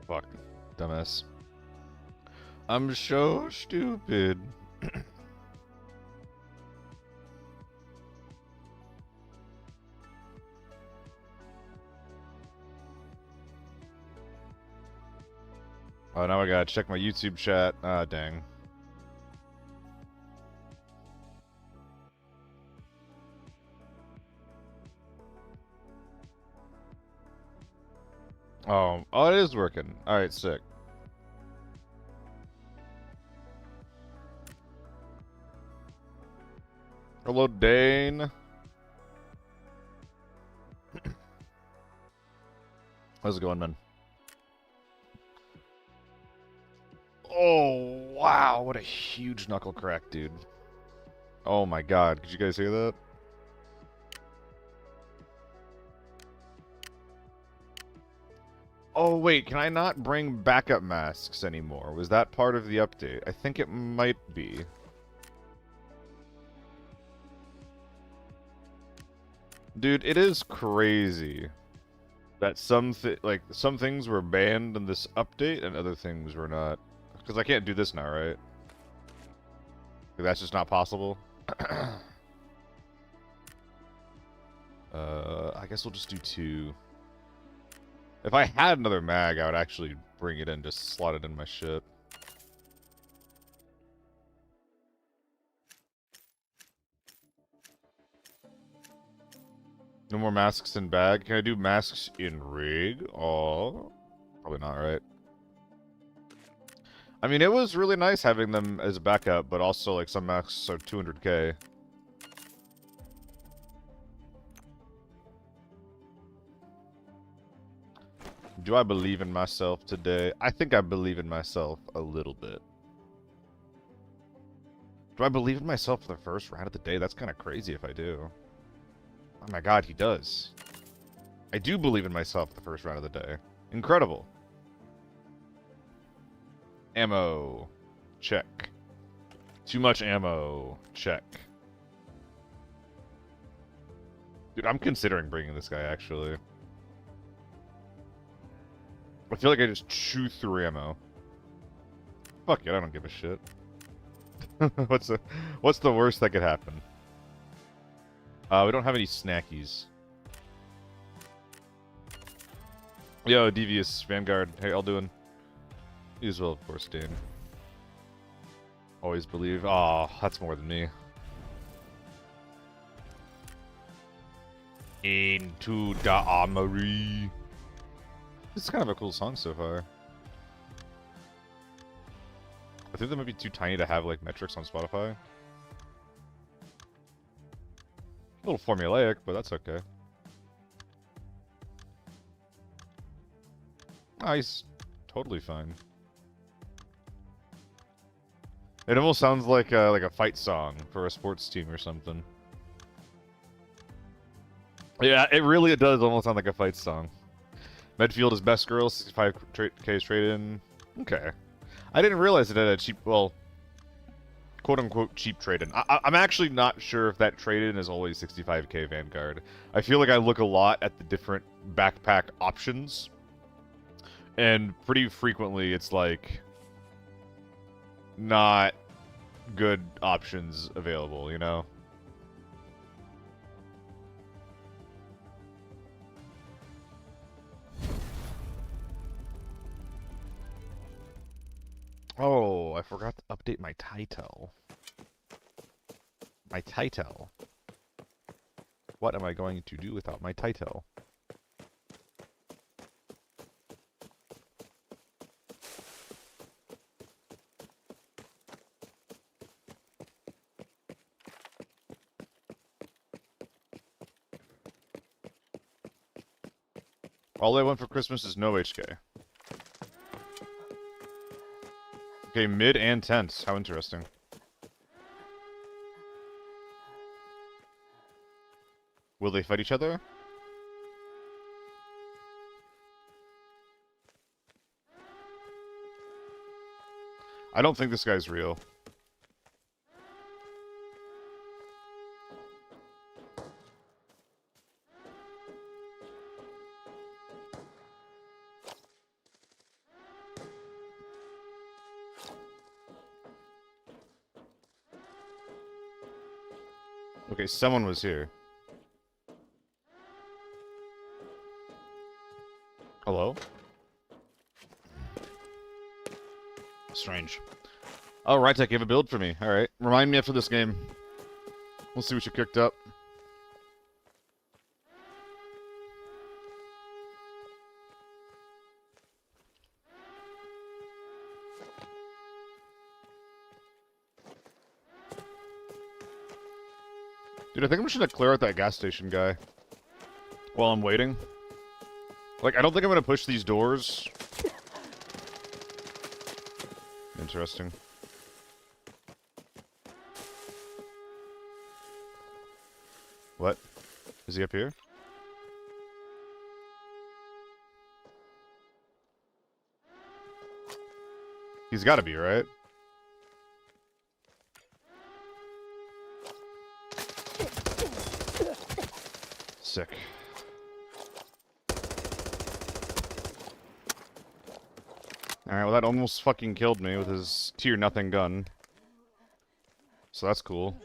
Fuck. Dumbass. I'm so stupid. Oh, now I gotta check my YouTube chat. Ah, dang. Oh, it is working. Alright, sick. Hello, Dane. How's it going, man? Oh, wow. What a huge knuckle crack, dude. Oh my god. Did you guys hear that? Oh, wait. Can I not bring backup masks anymore? Was that part of the update? I think it might be. Dude, it is crazy that some things were banned in this update and other things were not. Because I can't do this now, right? That's just not possible. I guess we'll just do 2. If I had another mag, I would actually bring it in, just slot it in my shit. No more masks in bag. Can I do masks in rig? Oh, probably not, right? I mean, it was really nice having them as a backup, but also, like, some masks are 200k. Do I believe in myself today? I think I believe in myself a little bit. Do I believe in myself for the first round of the day? That's kind of crazy if I do. Oh my god, he does. I do believe in myself the first round of the day. Incredible. Ammo. Check. Too much ammo. Check. Dude, I'm considering bringing this guy, actually. I feel like I just chew through ammo. Fuck it, I don't give a shit. What's the worst that could happen? We don't have any snackies. Yo, Devious Vanguard. Hey, all doing? You as well, of course, Dan. Always believe. Oh, that's more than me. Into the armory. This is kind of a cool song so far. I think they might be too tiny to have, like, metrics on Spotify. A little formulaic, but that's okay. Oh, he's totally fine. It almost sounds like a fight song for a sports team or something. Yeah, it really does almost sound like a fight song. Medfield is best girl, 65K trade-in. Okay. I didn't realize it had a cheap, well, quote-unquote cheap trade-in. I'm actually not sure if that trade-in is always 65K Vanguard. I feel like I look a lot at the different backpack options, and pretty frequently it's like not good options available, you know? Oh, I forgot to update my title. My title. What am I going to do without my title? All I want for Christmas is no HK. Okay, mid and tense. How interesting. Will they fight each other? I don't think this guy's real. Okay, someone was here. Hello? Strange. Oh, Rytech gave a build for me. Alright. Remind me after this game. We'll see what you cooked up. Dude, I think I'm just gonna clear out that gas station guy while I'm waiting. Like, I don't think I'm gonna push these doors. Interesting. What? Is he up here? He's gotta be, right? Sick. Alright, well that almost fucking killed me with his tier nothing gun. So that's cool.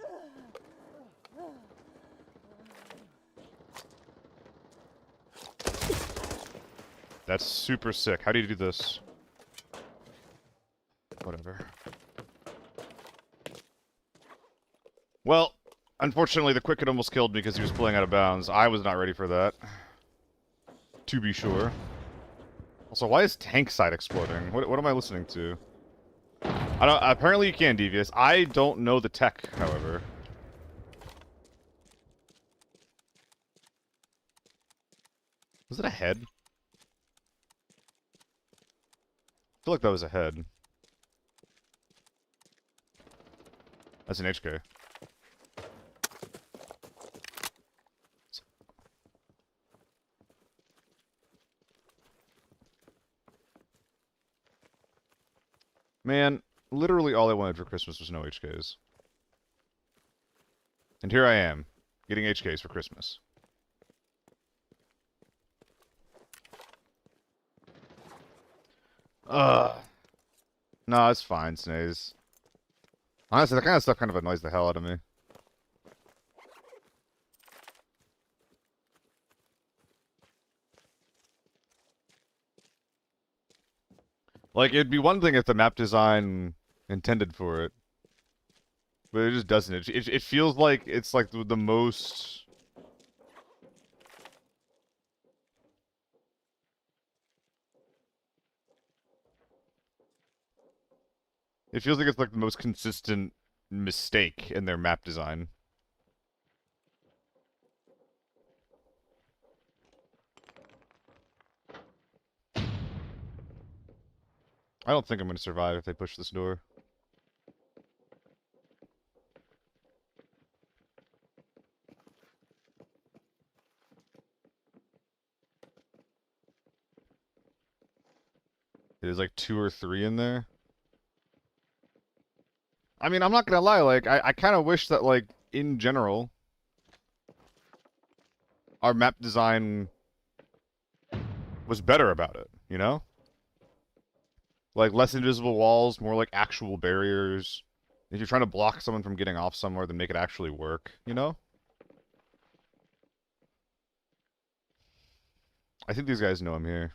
That's super sick. How do you do this? Whatever. Well, unfortunately the Quick Hit almost killed me because he was pulling out of bounds. I was not ready for that. To be sure. Also, why is tank side exploding? What am I listening to? I don't. Apparently you can, Devious. I don't know the tech, however. Was it a head? I feel like that was a head. That's an HK. Man, literally all I wanted for Christmas was no HKs. And here I am, getting HKs for Christmas. Ugh. No, it's fine, Snaze. Honestly, that kind of stuff kind of annoys the hell out of me. Like, it'd be one thing if the map design intended for it. But it just doesn't. It feels like it's like the most... It feels like it's like the most consistent mistake in their map design. I don't think I'm going to survive if they push this door. There's like 2 or 3 in there. I mean, I'm not gonna lie, like, I kind of wish that, like, in general, our map design was better about it, you know? Like, less invisible walls, more like actual barriers. If you're trying to block someone from getting off somewhere, then make it actually work, you know? I think these guys know I'm here.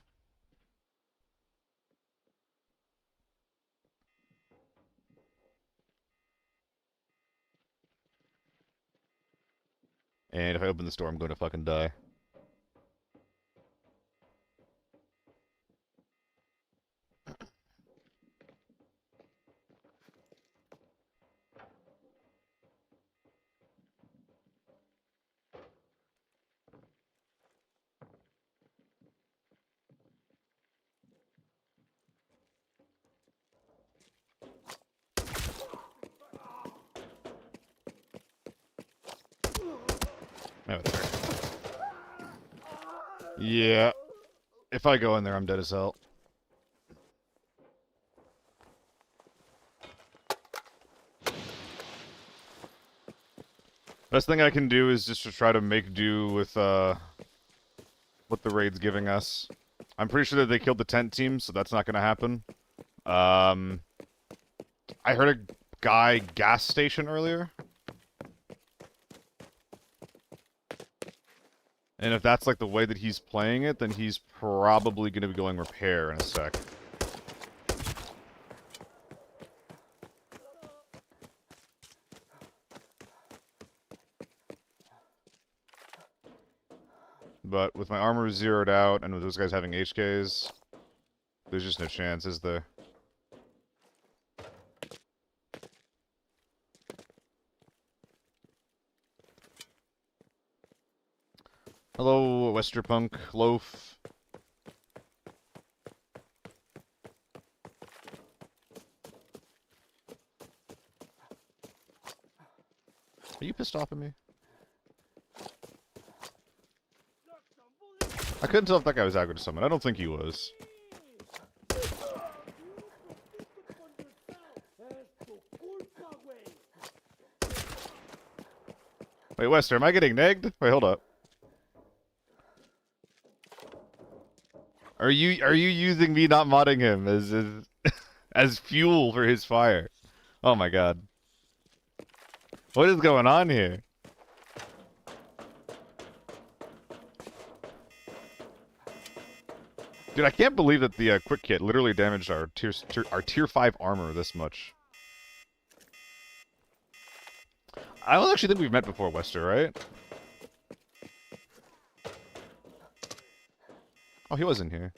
And if I open this door, I'm going to fucking die. Oh, there. Yeah. If I go in there, I'm dead as hell. Best thing I can do is just to try to make do with, what the raid's giving us. I'm pretty sure that they killed the tent team, so that's not gonna happen. I heard a guy gas station earlier. And if that's like the way that he's playing it, then he's probably going to be going repair in a sec. But with my armor zeroed out, and with those guys having HKs, there's just no chance, is there? Hello, Westerpunk, Loaf. Are you pissed off at me? I couldn't tell if that guy was aggro to someone. I don't think he was. Wait, Wester, am I getting negged? Wait, hold up. Are you using me not modding him as as fuel for his fire? Oh my god. What is going on here? Dude, I can't believe that the quick kit literally damaged our tier 5 armor this much. I don't actually think we've met before, Wester, right? Oh, he was in here.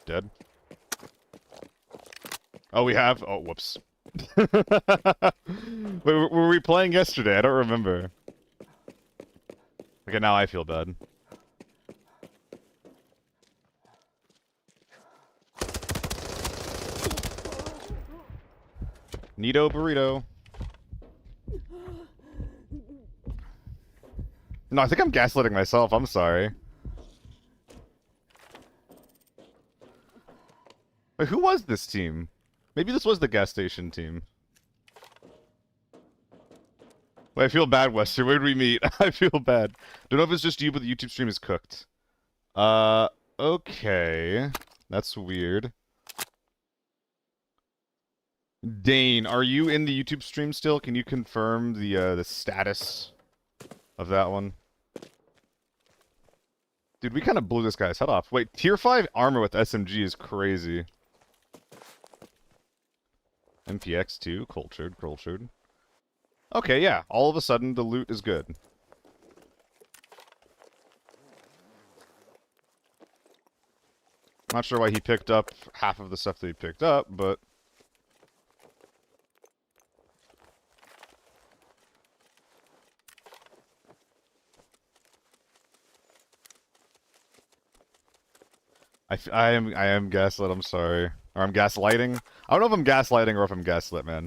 Dead. Oh, we have? Oh, whoops. Wait, were we playing yesterday? I don't remember. Okay, now I feel bad. Neato burrito. No, I think I'm gaslighting myself. I'm sorry. Wait, who was this team? Maybe this was the gas station team. Wait, I feel bad, Wester. Where did we meet? I feel bad. Don't know if it's just you, but the YouTube stream is cooked. Okay. That's weird. Dane, are you in the YouTube stream still? Can you confirm the status of that one? Dude, we kind of blew this guy's head off. Wait, tier 5 armor with SMG is crazy. MPX2, cultured. Okay, yeah. All of a sudden, the loot is good. Not sure why he picked up half of the stuff that he picked up, but... I am gaslit, I'm sorry. Or I'm gaslighting. I don't know if I'm gaslighting or if I'm gaslit, man.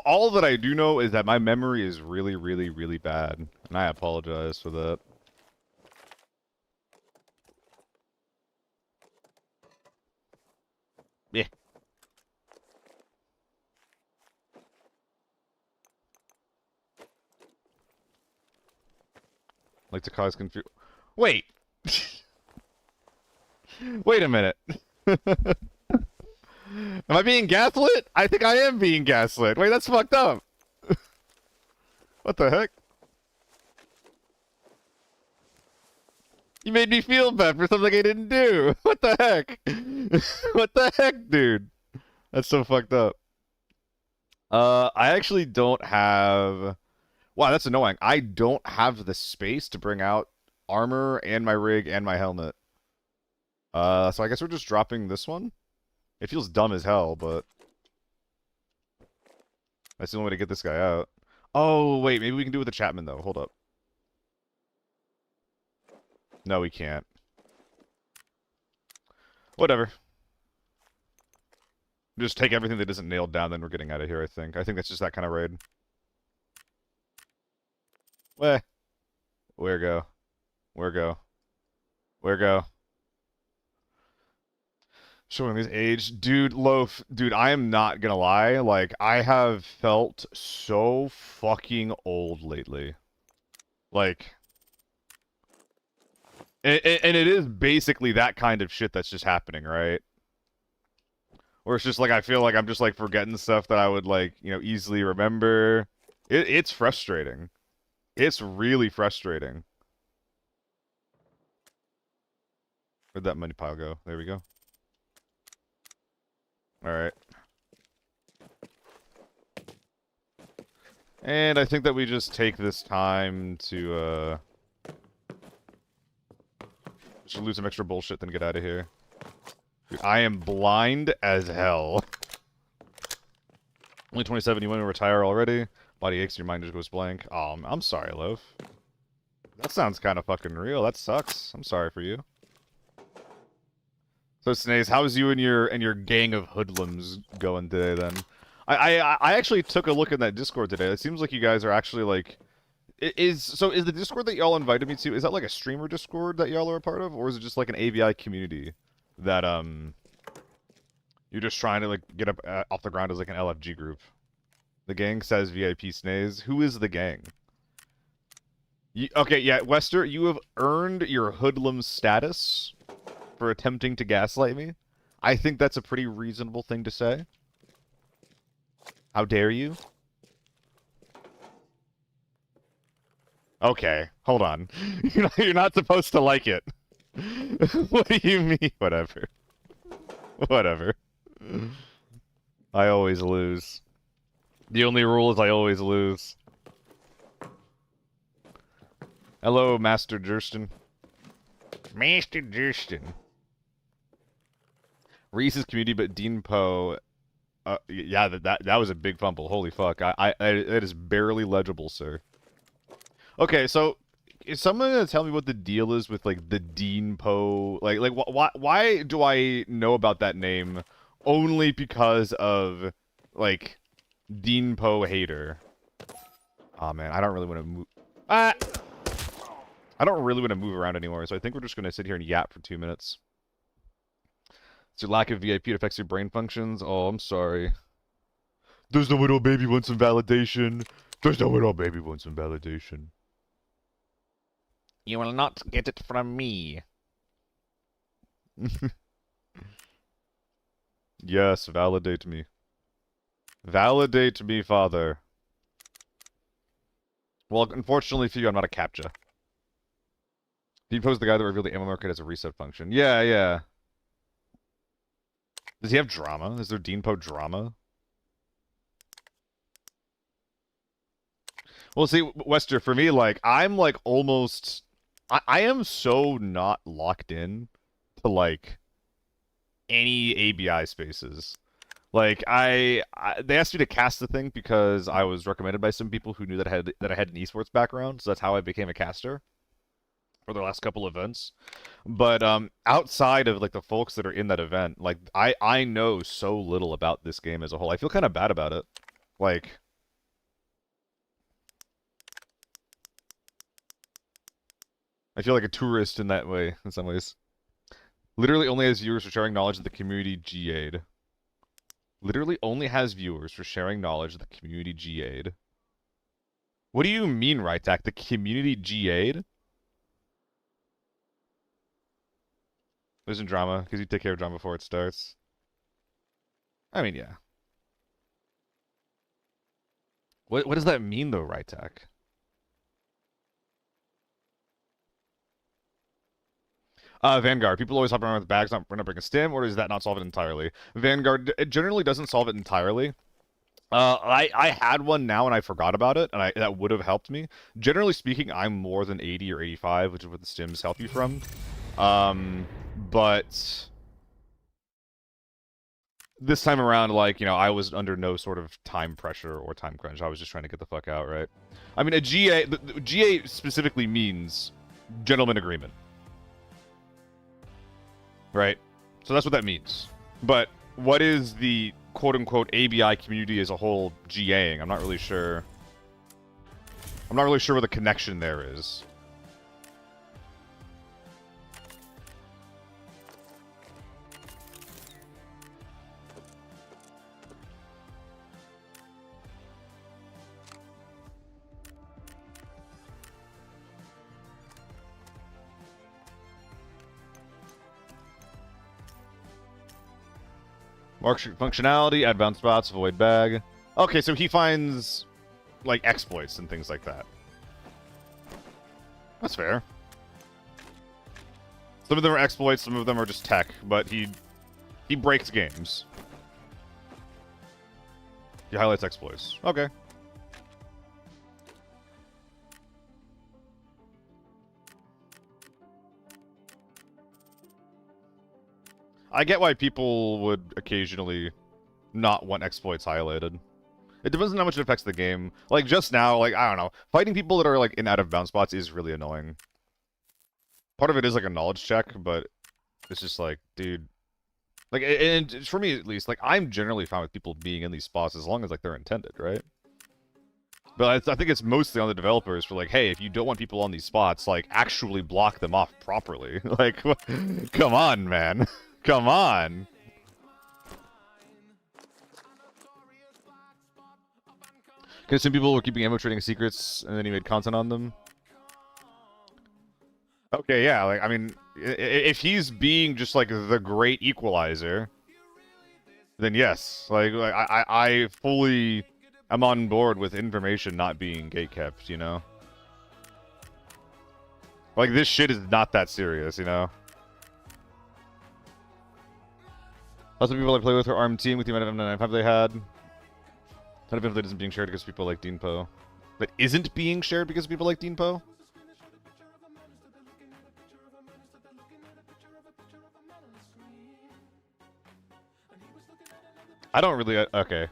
All that I do know is that my memory is really, really, really bad. And I apologize for that. Yeah. Like to cause confusion. Wait! Wait a minute. Am I being gaslit? I think I am being gaslit. Wait, that's fucked up. What the heck? You made me feel bad for something I didn't do. What the heck? What the heck, dude? That's so fucked up. I actually don't have... Wow, that's annoying. I don't have the space to bring out armor and my rig and my helmet. So I guess we're just dropping this one. It feels dumb as hell, but... That's the only way to get this guy out. Oh, wait, maybe we can do it with the Chapman, though. Hold up. No, we can't. Whatever. Just take everything that isn't nailed down, then we're getting out of here, I think. I think that's just that kind of raid. Where go? Where go? Where go? Showing his age. Dude, Loaf, dude, I am not gonna lie. Like, I have felt so fucking old lately. Like... And it is basically that kind of shit that's just happening, right? Where it's just like, I feel like I'm just like forgetting stuff that I would like, you know, easily remember. It's frustrating. It's really frustrating. Where'd that money pile go? There we go. Alright. And I think that we just take this time to, just lose some extra bullshit, then get out of here. Dude, I am blind as hell. Only 27, you want to retire already? Body aches, your mind just goes blank. Oh, I'm sorry, Loaf. That sounds kind of fucking real. That sucks. I'm sorry for you. So, Snaze, how's you and your gang of hoodlums going today, then? I actually took a look in that Discord today. It seems like you guys are actually, like... Is the Discord that y'all invited me to, is that like a streamer Discord that y'all are a part of? Or is it just like an ABI community that, you're just trying to, like, get up off the ground as, like, an LFG group? The gang says VIP Snaze. Who is the gang? Okay, yeah, Wester, you have earned your hoodlum status for attempting to gaslight me. I think that's a pretty reasonable thing to say. How dare you? Okay, hold on. You're not supposed to like it. What do you mean? Whatever. Whatever. I always lose. The only rule is I always lose. Hello, Master Jurston. Master Jurston. Reese's community, but Dean Poe. Yeah, that was a big fumble. Holy fuck! It is barely legible, sir. Okay, so is someone gonna tell me what the deal is with like the Dean Poe? Like why do I know about that name only because of like Dean Poe hater? Oh man, I don't really want to move. I don't really want to move around anymore, so I think we're just gonna sit here and yap for 2 minutes. It's your lack of VIP. It affects your brain functions. Oh, I'm sorry. There's no way our baby wants some validation. There's no way our baby wants some validation. You will not get it from me. Yes, validate me. Validate me, father. Well, unfortunately for you, I'm not a CAPTCHA. Dean Poe's the guy that revealed the ammo market as a reset function. Yeah, yeah. Does he have drama? Is there Dean Poe drama? Well, see, Wester, for me, like, I'm, like, almost... I am so not locked in to, like, any ABI spaces. Like, they asked me to cast the thing because I was recommended by some people who knew that I had an esports background, so that's how I became a caster for the last couple events. But outside of like the folks that are in that event, like I know so little about this game as a whole. I feel kind of bad about it. Like I feel like a tourist in that way in some ways. Literally only has viewers for sharing knowledge of the community GA'd. Literally only has viewers for sharing knowledge of the community GA'd. What do you mean, Rytak? The community GA'd? There's no drama, because you take care of drama before it starts. I mean, yeah. What does that mean, though, Rytak? Vanguard. People always hop around with bags, not bring a stim, or does that not solve it entirely? Vanguard, it generally doesn't solve it entirely. I had one now and I forgot about it, and that would have helped me. Generally speaking, I'm more than 80 or 85, which is what the stims help you from. But this time around, like, you know, I was under no sort of time pressure or time crunch. I was just trying to get the fuck out, right? I mean, the GA specifically means gentleman agreement. Right? So that's what that means. But what is the quote-unquote ABI community as a whole GAing? I'm not really sure. I'm not really sure where the connection there is. Mark functionality, add bound spots, avoid bag. Okay, so he finds like exploits and things like that. That's fair. Some of them are exploits, some of them are just tech, but he breaks games. He highlights exploits. Okay. I get why people would occasionally not want exploits highlighted. It depends on how much it affects the game. Like, just now, like, I don't know. Fighting people that are, like, in out-of-bounds spots is really annoying. Part of it is, like, a knowledge check, but it's just like, dude... Like, and for me, at least, like, I'm generally fine with people being in these spots as long as, like, they're intended, right? But I think it's mostly on the developers for, like, hey, if you don't want people on these spots, like, actually block them off properly. Like, come on, man. Come on. Because some people were keeping ammo trading secrets, and then he made content on them. Okay, yeah, like, I mean, if he's being just, like, the great equalizer, then yes. Like I fully am on board with information not being gatekept, you know? Like, this shit is not that serious, you know? Lots of people I play with are armed team with the amount of M995 they had. A ton of info that isn't being shared because people like Dean Poe. That isn't being shared because people like Dean Poe? I don't really... okay.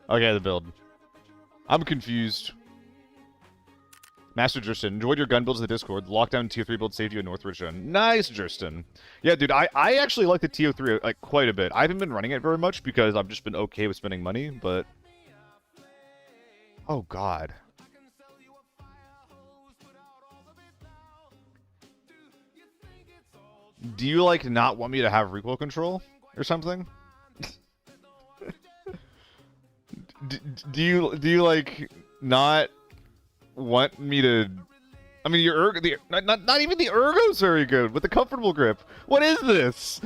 Okay, the build. I'm confused. Master Jurston, enjoyed your gun builds in the Discord. The lockdown tier 3 build saved you in Northridge Zone. Nice, Jurston. Yeah, dude, I actually like the TO3 like quite a bit. I haven't been running it very much because I've just been okay with spending money, but... Oh, God. Do you, like, not want me to have recoil control? Or something? Do you, like, not want me to... I mean, your ergo... Not even the ergo's very good with the comfortable grip. What is this?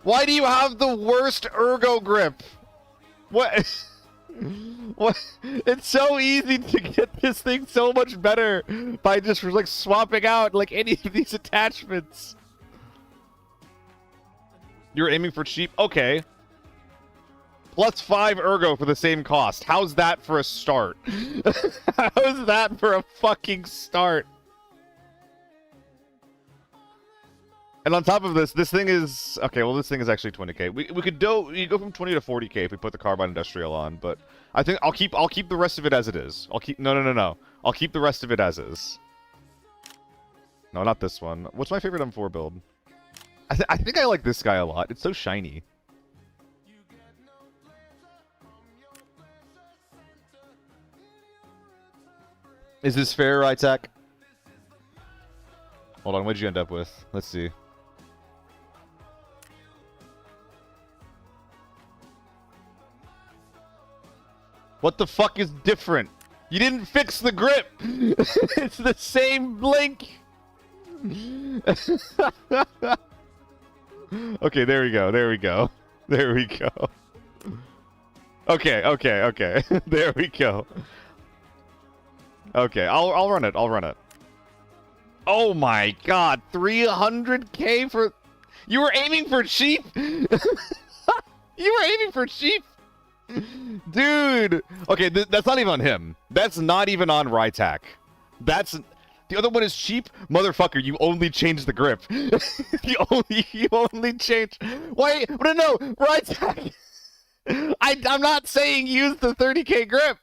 Why do you have the worst ergo grip? What? What? It's so easy to get this thing so much better by just, like, swapping out, like, any of these attachments. You're aiming for cheap? Okay. Plus 5 ergo for the same cost. How's that for a start? How's that for a fucking start? And on top of this, this thing is... Okay, well, this thing is actually 20k. We could go from 20 to 40k if we put the Carbine Industrial on, but I think I'll keep the rest of it as it is. No. I'll keep the rest of it as is. No, not this one. What's my favorite M4 build? I think I like this guy a lot. It's so shiny. Is this fair, Rytek? Hold on, what did you end up with? Let's see. What the fuck is different? You didn't fix the grip! It's the same blink! Okay, there we go. There we go. Okay. There we go. Okay, I'll run it. Oh my god, 300k for... You were aiming for cheap? You were aiming for cheap? Dude! Okay, that's not even on him. That's not even on Rytak. That's... The other one is cheap? Motherfucker, you only changed the grip. you only changed... Wait, no, Rytak! I'm not saying use the 30k grip!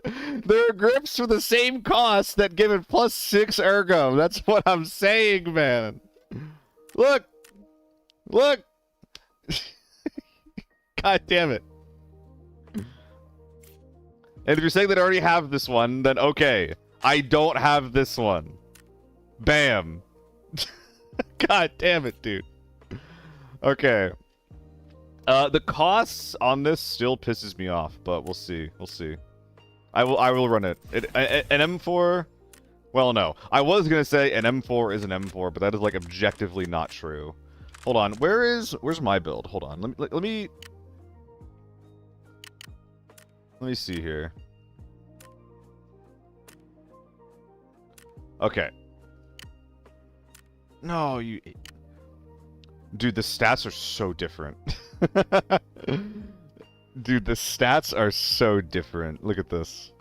There are grips for the same cost that give it plus 6 ergo. That's what I'm saying, man. Look! God damn it. And if you're saying that I already have this one, then okay. I don't have this one. Bam. God damn it, dude. Okay. The costs on this still pisses me off, but we'll see. I will run it. An M4 Well, no. I was gonna say an M4 is an M4, but that is, like, objectively not true. Hold on. Where's my build? Hold on. Let me see here. Okay. No, you... Dude, the stats are so different. Dude, the stats are so different. Look at this.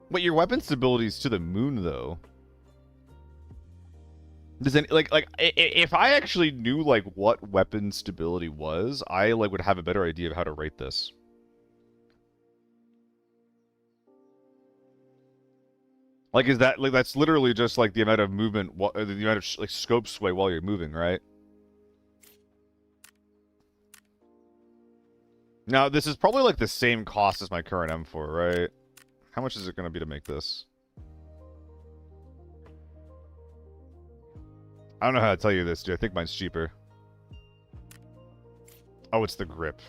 Wait, your weapon stability is to the moon, though. Does any, like, if I actually knew, like, what weapon stability was, I, like, would have a better idea of how to rate this. Like, is that, like, that's literally just, like, the amount of movement, the amount of, like, scope sway while you're moving, right? Now, this is probably, like, the same cost as my current M4, right? How much is it going to be to make this? I don't know how to tell you this, dude. I think mine's cheaper. Oh, it's the grip.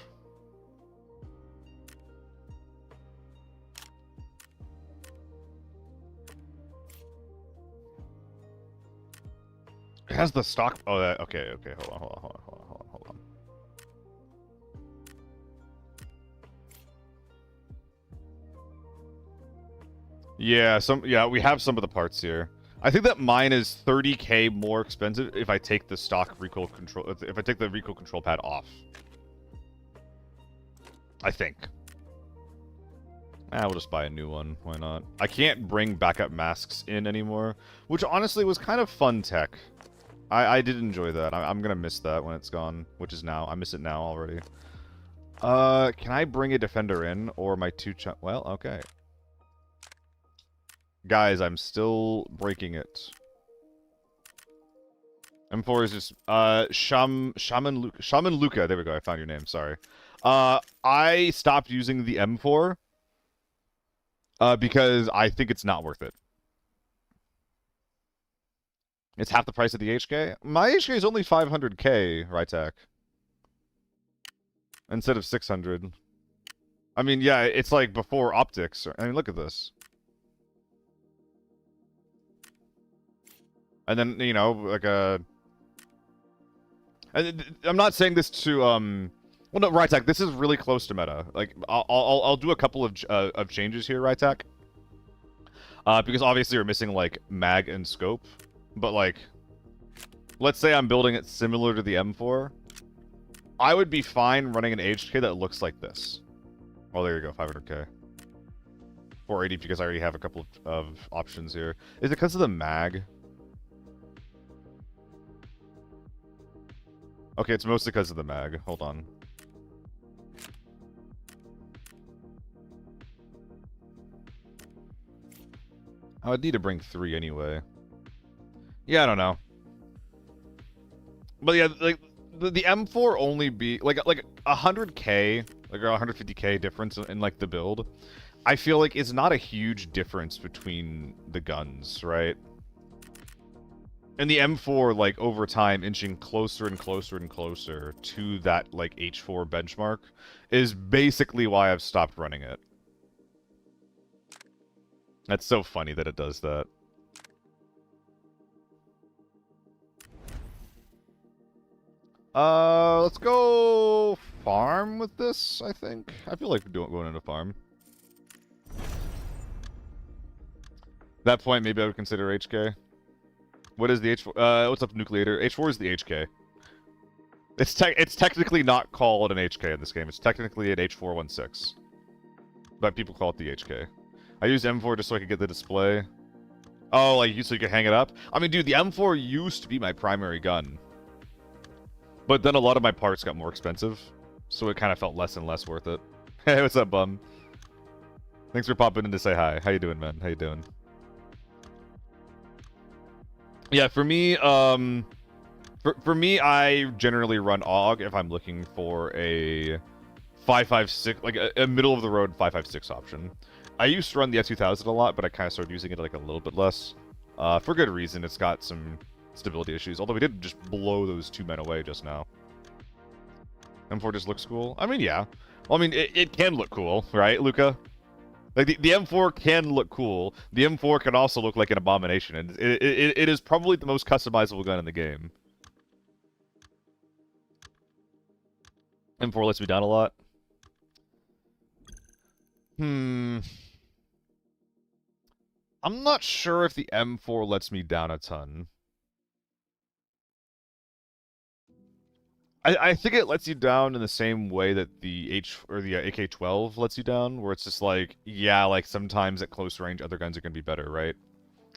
It has the stock... Oh, that... Okay, okay. Hold on. Yeah, we have some of the parts here. I think that mine is 30k more expensive if I take the stock recoil control... If I take the recoil control pad off. I think. We'll just buy a new one. Why not? I can't bring backup masks in anymore, which honestly was kind of fun tech. I did enjoy that. I'm gonna miss that when it's gone, which is now. I miss it now already. Can I bring a defender in, or my well, okay. Guys, I'm still breaking it. M4 is just, Shaman Luca. There we go. I found your name. Sorry. I stopped using the M4, because I think it's not worth it. It's half the price of the HK? My HK is only 500k, Rytak. Instead of 600. I mean, yeah, it's like before optics. I mean, look at this. And then, you know, like a... I'm not saying this to, well, no, Rytak, this is really close to meta. Like, I'll do a couple of changes here, Rytak. Because obviously you're missing, like, mag and scope. But, like, let's say I'm building it similar to the M4. I would be fine running an HK that looks like this. Oh, there you go, 500k. 480 because I already have a couple of options here. Is it because of the mag? Okay, it's mostly because of the mag. Hold on. I would need to bring 3 anyway. Yeah, I don't know. But yeah, like the M4 only be like 100k, like 150k difference in like the build. I feel like it's not a huge difference between the guns, right? And the M4, like over time, inching closer and closer and closer to that like H4 benchmark is basically why I've stopped running it. That's so funny that it does that. Let's go farm with this, I think. I feel like we're going into farm. At that point, maybe I would consider HK. What is the H4? What's up, Nucleator? H4 is the HK. It's technically not called an HK in this game. It's technically an H416. But people call it the HK. I used M4 just so I could get the display. Oh, like so you could hang it up? I mean, dude, the M4 used to be my primary gun. But then a lot of my parts got more expensive, so it kind of felt less and less worth it. Hey, what's up, bum? Thanks for popping in to say hi. How you doing, man? How you doing? Yeah, for me, for me, I generally run AUG if I'm looking for a 5.56, like a middle of the road 5.56 option. I used to run the F2000 a lot, but I kind of started using it like a little bit less. For good reason. It's got some stability issues, although we did just blow those 2 men away just now. M4 just looks cool. I mean, yeah. Well, I mean, it can look cool, right, Luca? Like, the M4 can look cool. The M4 can also look like an abomination, and it is probably the most customizable gun in the game. M4 lets me down a lot. I'm not sure if the M4 lets me down a ton. I think it lets you down in the same way that the AK-12 lets you down, where it's just like, yeah, like sometimes at close range other guns are gonna be better, right?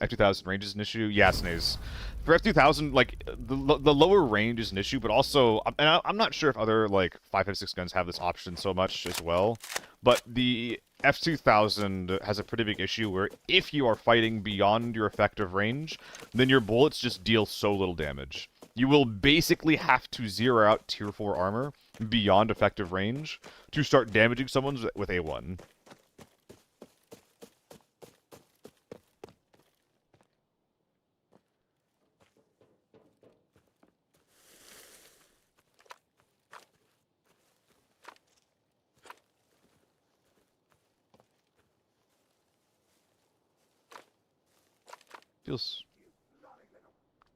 F2000 range is an issue? Yeah, Snaze. For F2000, like, the lower range is an issue, but also, and I'm not sure if other, like, 5.56 guns have this option so much as well, but the F2000 has a pretty big issue where if you are fighting beyond your effective range, then your bullets just deal so little damage. You will basically have to zero out tier 4 armor beyond effective range to start damaging someone with A1. Feels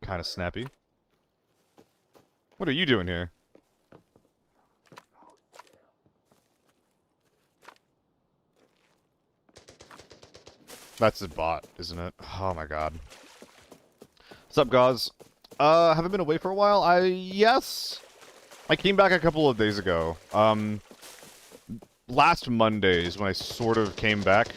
kind of snappy. What are you doing here? That's a bot, isn't it? Oh my god. What's up, guys? Haven't been away for a while? Yes. I came back a couple of days ago. Last Monday is when I sort of came back.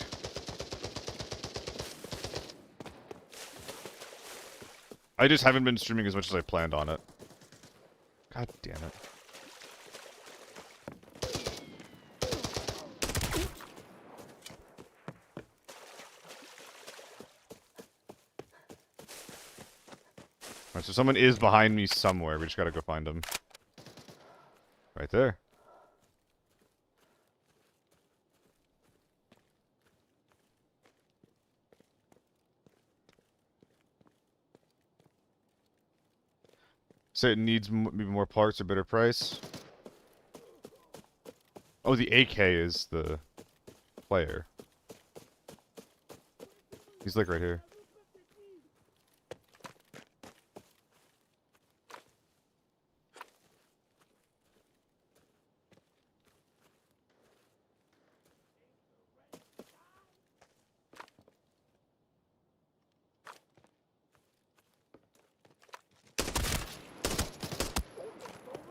I just haven't been streaming as much as I planned on it. God damn it. Alright, so someone is behind me somewhere. We just gotta go find them. Right there. Say it needs maybe more parts or better price. Oh, the AK is the player. He's like right here.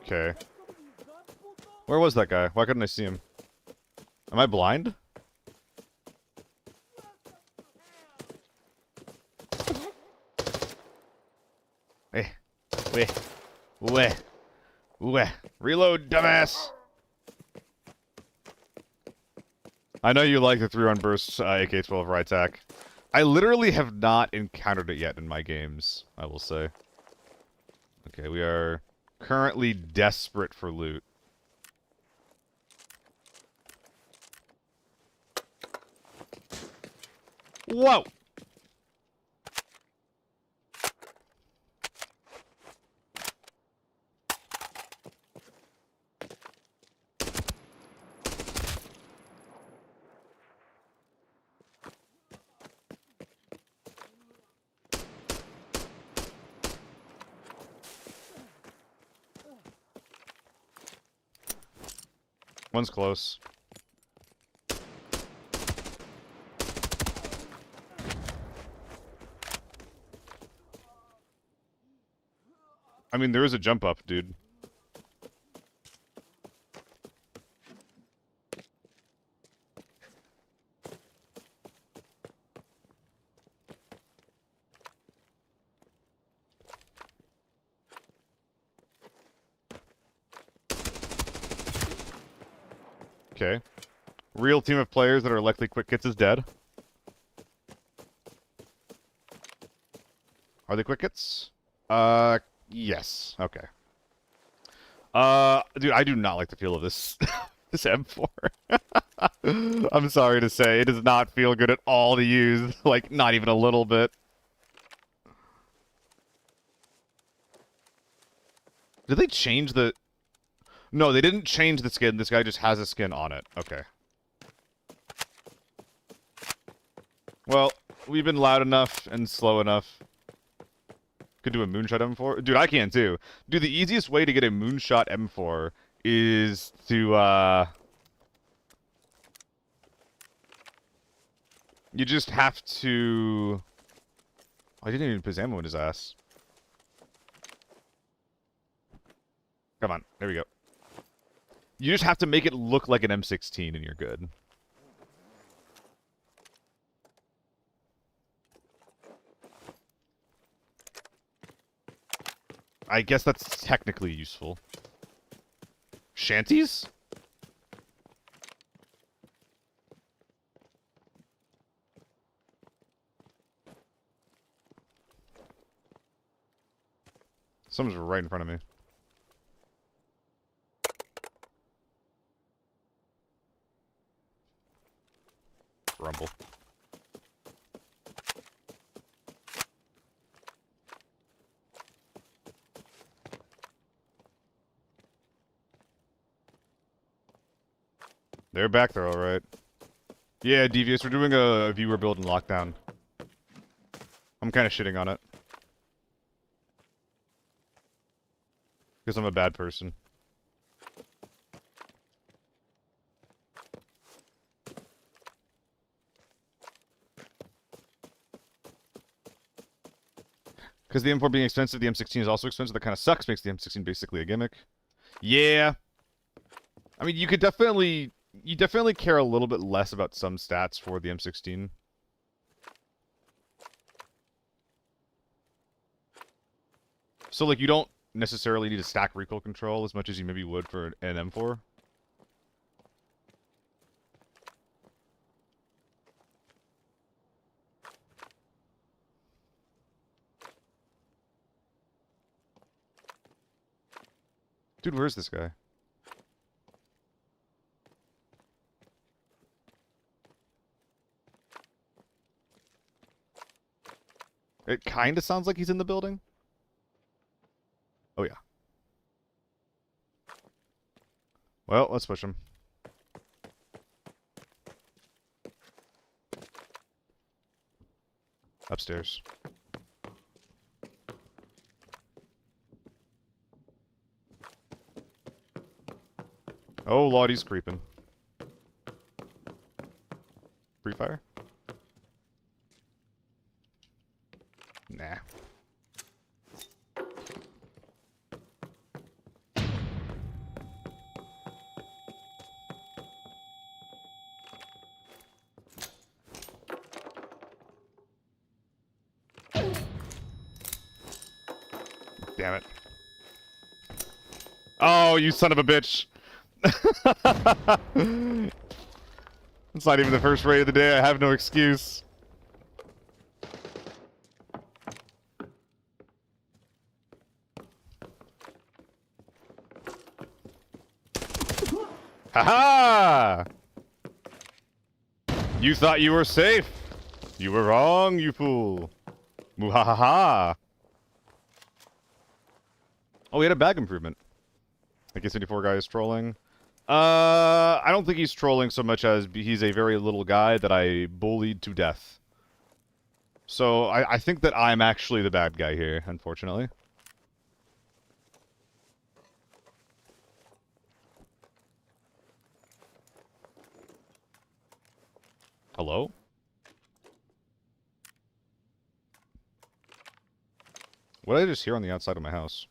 Okay. Where was that guy? Why couldn't I see him? Am I blind? Hey. Weh. Reload, dumbass! I know you like the 3-run burst AK-12 right attack. I literally have not encountered it yet in my games, I will say. Okay, we are currently desperate for loot. Whoa! One's close. I mean, there is a jump up, dude. Okay. Real team of players that are likely quick hits is dead. Are they quick hits? Yes. Okay. Dude, I do not like the feel of this this M4. I'm sorry to say, it does not feel good at all to use. Like, not even a little bit. Did they change the... No, they didn't change the skin. This guy just has a skin on it. Okay. Well, we've been loud enough and slow enough. Could do a moonshot M4. Dude, I can too. Dude, the easiest way to get a moonshot M4 is to, you just have to... I didn't even put his ammo in his ass. Come on, there we go. You just have to make it look like an M16 and you're good. I guess that's technically useful. Shanties? Someone's right in front of me. Rumble. They're back there, alright. Yeah, Devious, we're doing a viewer build in lockdown. I'm kind of shitting on it. Because I'm a bad person. Because the M4 being expensive, the M16 is also expensive. That kind of sucks, makes the M16 basically a gimmick. Yeah. I mean, you definitely care a little bit less about some stats for the M16. So, like, you don't necessarily need to stack recoil control as much as you maybe would for an M4. Dude, where's this guy? It kind of sounds like he's in the building. Oh, yeah. Well, let's push him. Upstairs. Oh, Lottie's creeping. Free fire? Nah. Damn it. Oh, you son of a bitch. It's not even the first raid of the day. I have no excuse. Haha! You thought you were safe. You were wrong, you fool. Muhahaha. Oh, we had a bag improvement. I guess 84 guy is trolling. I don't think he's trolling so much as he's a very little guy that I bullied to death. So I think that I'm actually the bad guy here, unfortunately. Hello? What did I just hear on the outside of my house?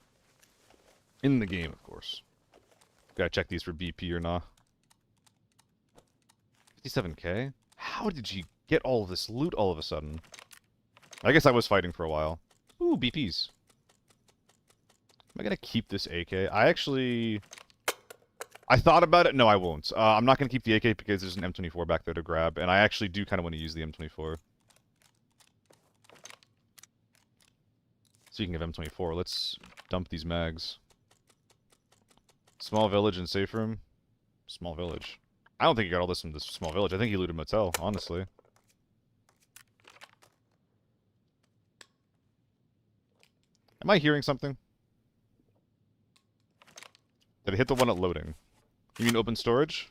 In the game, of course. Gotta check these for BP or not. 57k? How did you get all of this loot all of a sudden? I guess I was fighting for a while. Ooh, BPs. Am I gonna keep this AK? I thought about it. No, I won't. I'm not gonna keep the AK because there's an M24 back there to grab, and I actually do kind of want to use the M24. Speaking of M24, let's dump these mags. Small village and safe room. Small village. I don't think he got all this from this small village. I think he looted motel, honestly. Am I hearing something? Did I hit the one at loading? You mean open storage?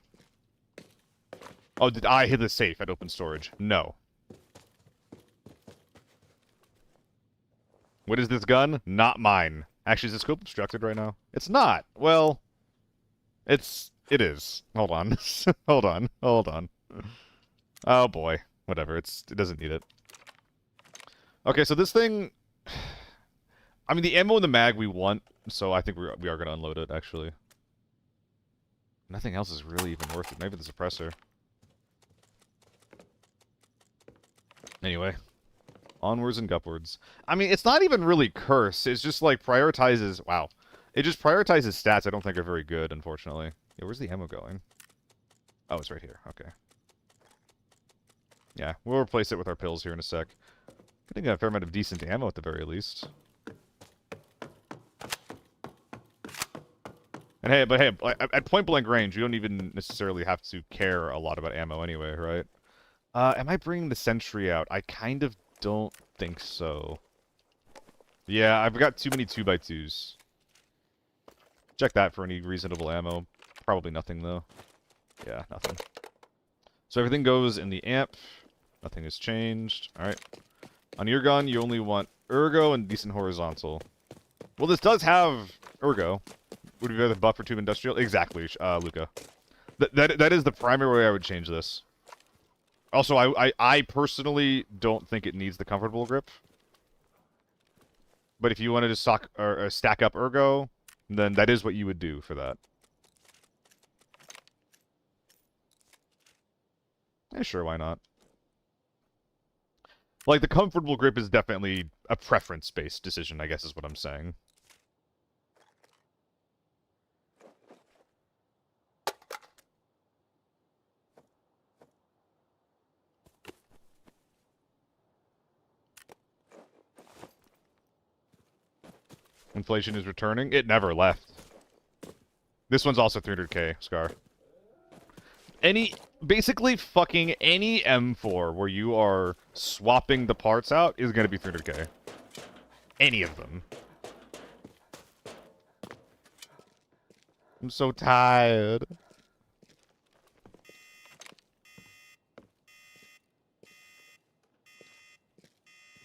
Oh, did I hit the safe at open storage? No. What is this gun? Not mine. Actually, is the scope obstructed right now? It's not. Well, it is. Hold on. Hold on. Hold on. Oh boy. Whatever. It doesn't need it. Okay, so this thing, I mean, the ammo and the mag we want, so I think we are going to unload it, actually. Nothing else is really even worth it. Maybe the suppressor. Anyway. Onwards and upwards. I mean, it's not even really curse. It's just, like, prioritizes... Wow. It just prioritizes stats I don't think are very good, unfortunately. Yeah, where's the ammo going? Oh, it's right here. Okay. Yeah, we'll replace it with our pills here in a sec. Getting a fair amount of decent ammo at the very least. And hey, but hey, at point-blank range, you don't even necessarily have to care a lot about ammo anyway, right? Am I bringing the sentry out? I kind of don't think so. Yeah, I've got too many 2x2s. Check that for any reasonable ammo. Probably nothing, though. Yeah, nothing. So everything goes in the amp. Nothing has changed. Alright. On your gun, you only want ergo and decent horizontal. Well, this does have ergo. Would you rather buff or tube industrial? Exactly, Luca. That is the primary way I would change this. Also, I personally don't think it needs the comfortable grip. But if you wanted to stack up ergo, then that is what you would do for that. Yeah, sure, why not? Like, the comfortable grip is definitely a preference-based decision, I guess is what I'm saying. Inflation is returning. It never left. This one's also 300k, Scar. Basically fucking any M4 where you are swapping the parts out is going to be 300k. Any of them. I'm so tired.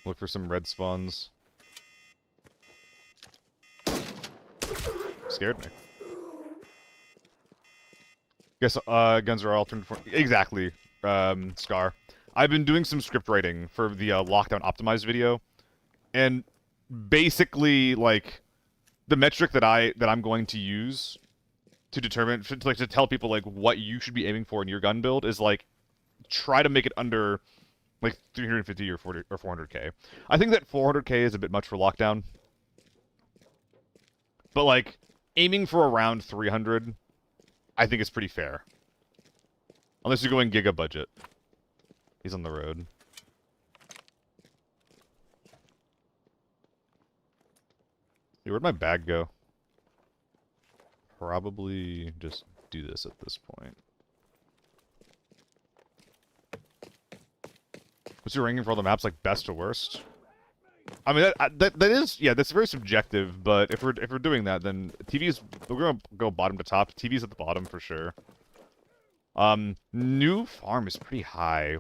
Look for some red spawns. Scared me. Guess guns are alternate for... Exactly, Scar. I've been doing some script writing for the Lockdown Optimized video. And basically, like, the metric that I'm going to use to determine, to tell people, like, what you should be aiming for in your gun build is, like, try to make it under, like, 350 or 40 or 400k. I think that 400k is a bit much for Lockdown. But, like, aiming for around 300, I think is pretty fair. Unless you're going giga budget. He's on the road. Hey, where'd my bag go? Probably just do this at this point. What's your ranking for all the maps, like best to worst? I mean, that is, yeah, that's very subjective, but if we're doing that, then TV's, we're gonna go bottom to top. TV's at the bottom for sure. New farm is pretty high.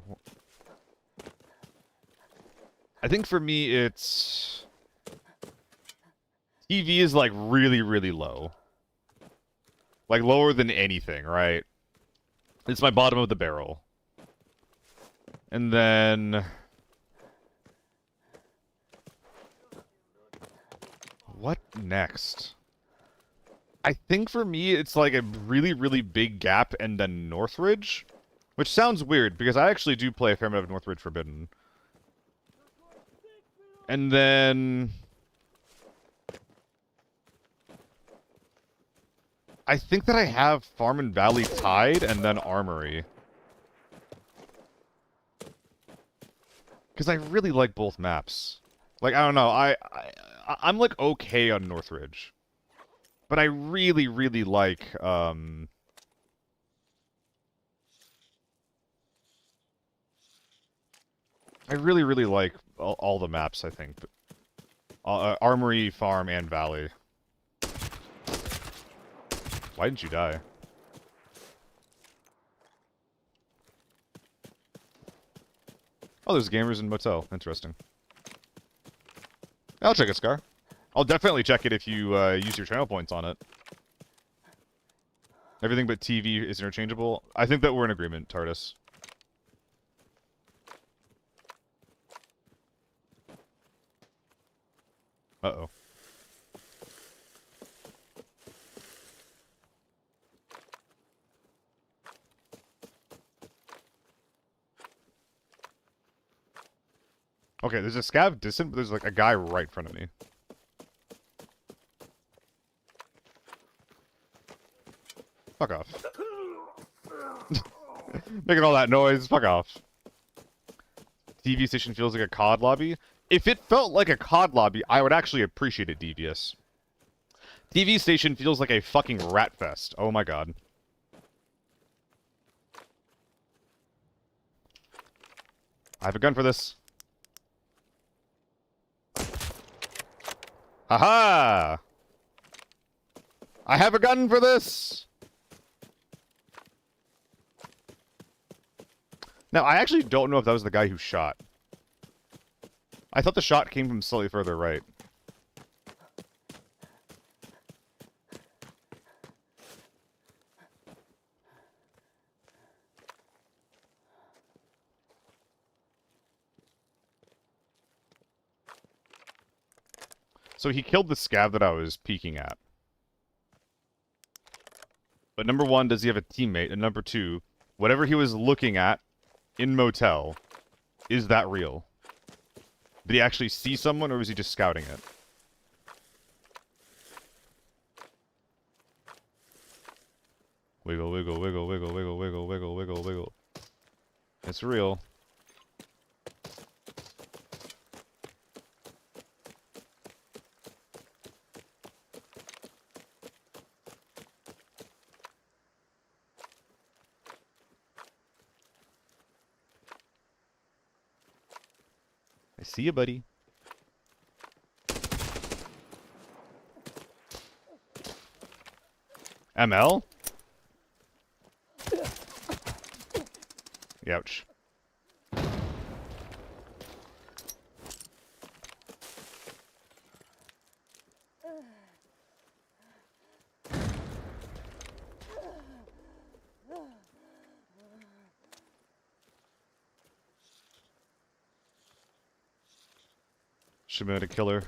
I think for me, it's... TV is, like, really, really low. Like, lower than anything, right? It's my bottom of the barrel. And then... What next? I think for me, it's like a really, really big gap and then Northridge. Which sounds weird, because I actually do play a fair amount of Northridge Forbidden. And then... I think that I have Farm and Valley tied, and then Armory. Because I really like both maps. Like, I don't know, I'm like okay on Northridge. But I really, really like, I really, really like all the maps, I think. Armory, Farm, and Valley. Why didn't you die? Oh, there's gamers in motel. Interesting. I'll check it, Scar. I'll definitely check it if you use your channel points on it. Everything but TV is interchangeable. I think that we're in agreement, TARDIS. Uh-oh. Okay, there's a scav distant, but there's like a guy right in front of me. Fuck off. Making all that noise, fuck off. TV station feels like a COD lobby. If it felt like a COD lobby, I would actually appreciate it, Devious. TV station feels like a fucking rat fest. Oh my god. I have a gun for this. Haha! I have a gun for this! Now, I actually don't know if that was the guy who shot. I thought the shot came from slightly further right. So he killed the scav that I was peeking at. But number one, does he have a teammate? And number two, whatever he was looking at in motel, is that real? Did he actually see someone, or was he just scouting it? Wiggle, wiggle, wiggle, wiggle, wiggle, wiggle, wiggle, wiggle, wiggle. It's real. I see you, buddy. ML? Ouch. Should be able to kill her.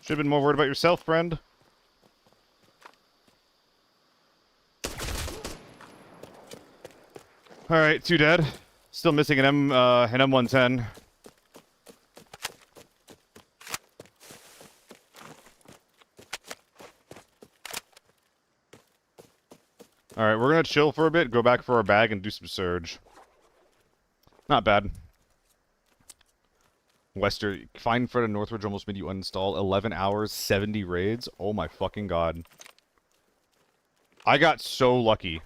Should have been more worried about yourself, friend. Alright, 2 dead. Still missing an M110. Alright, we're gonna chill for a bit, go back for our bag, and do some surge. Not bad. Wester, Fine Fred and Northridge almost made you uninstall. 11 hours, 70 raids. Oh my fucking god. I got so lucky.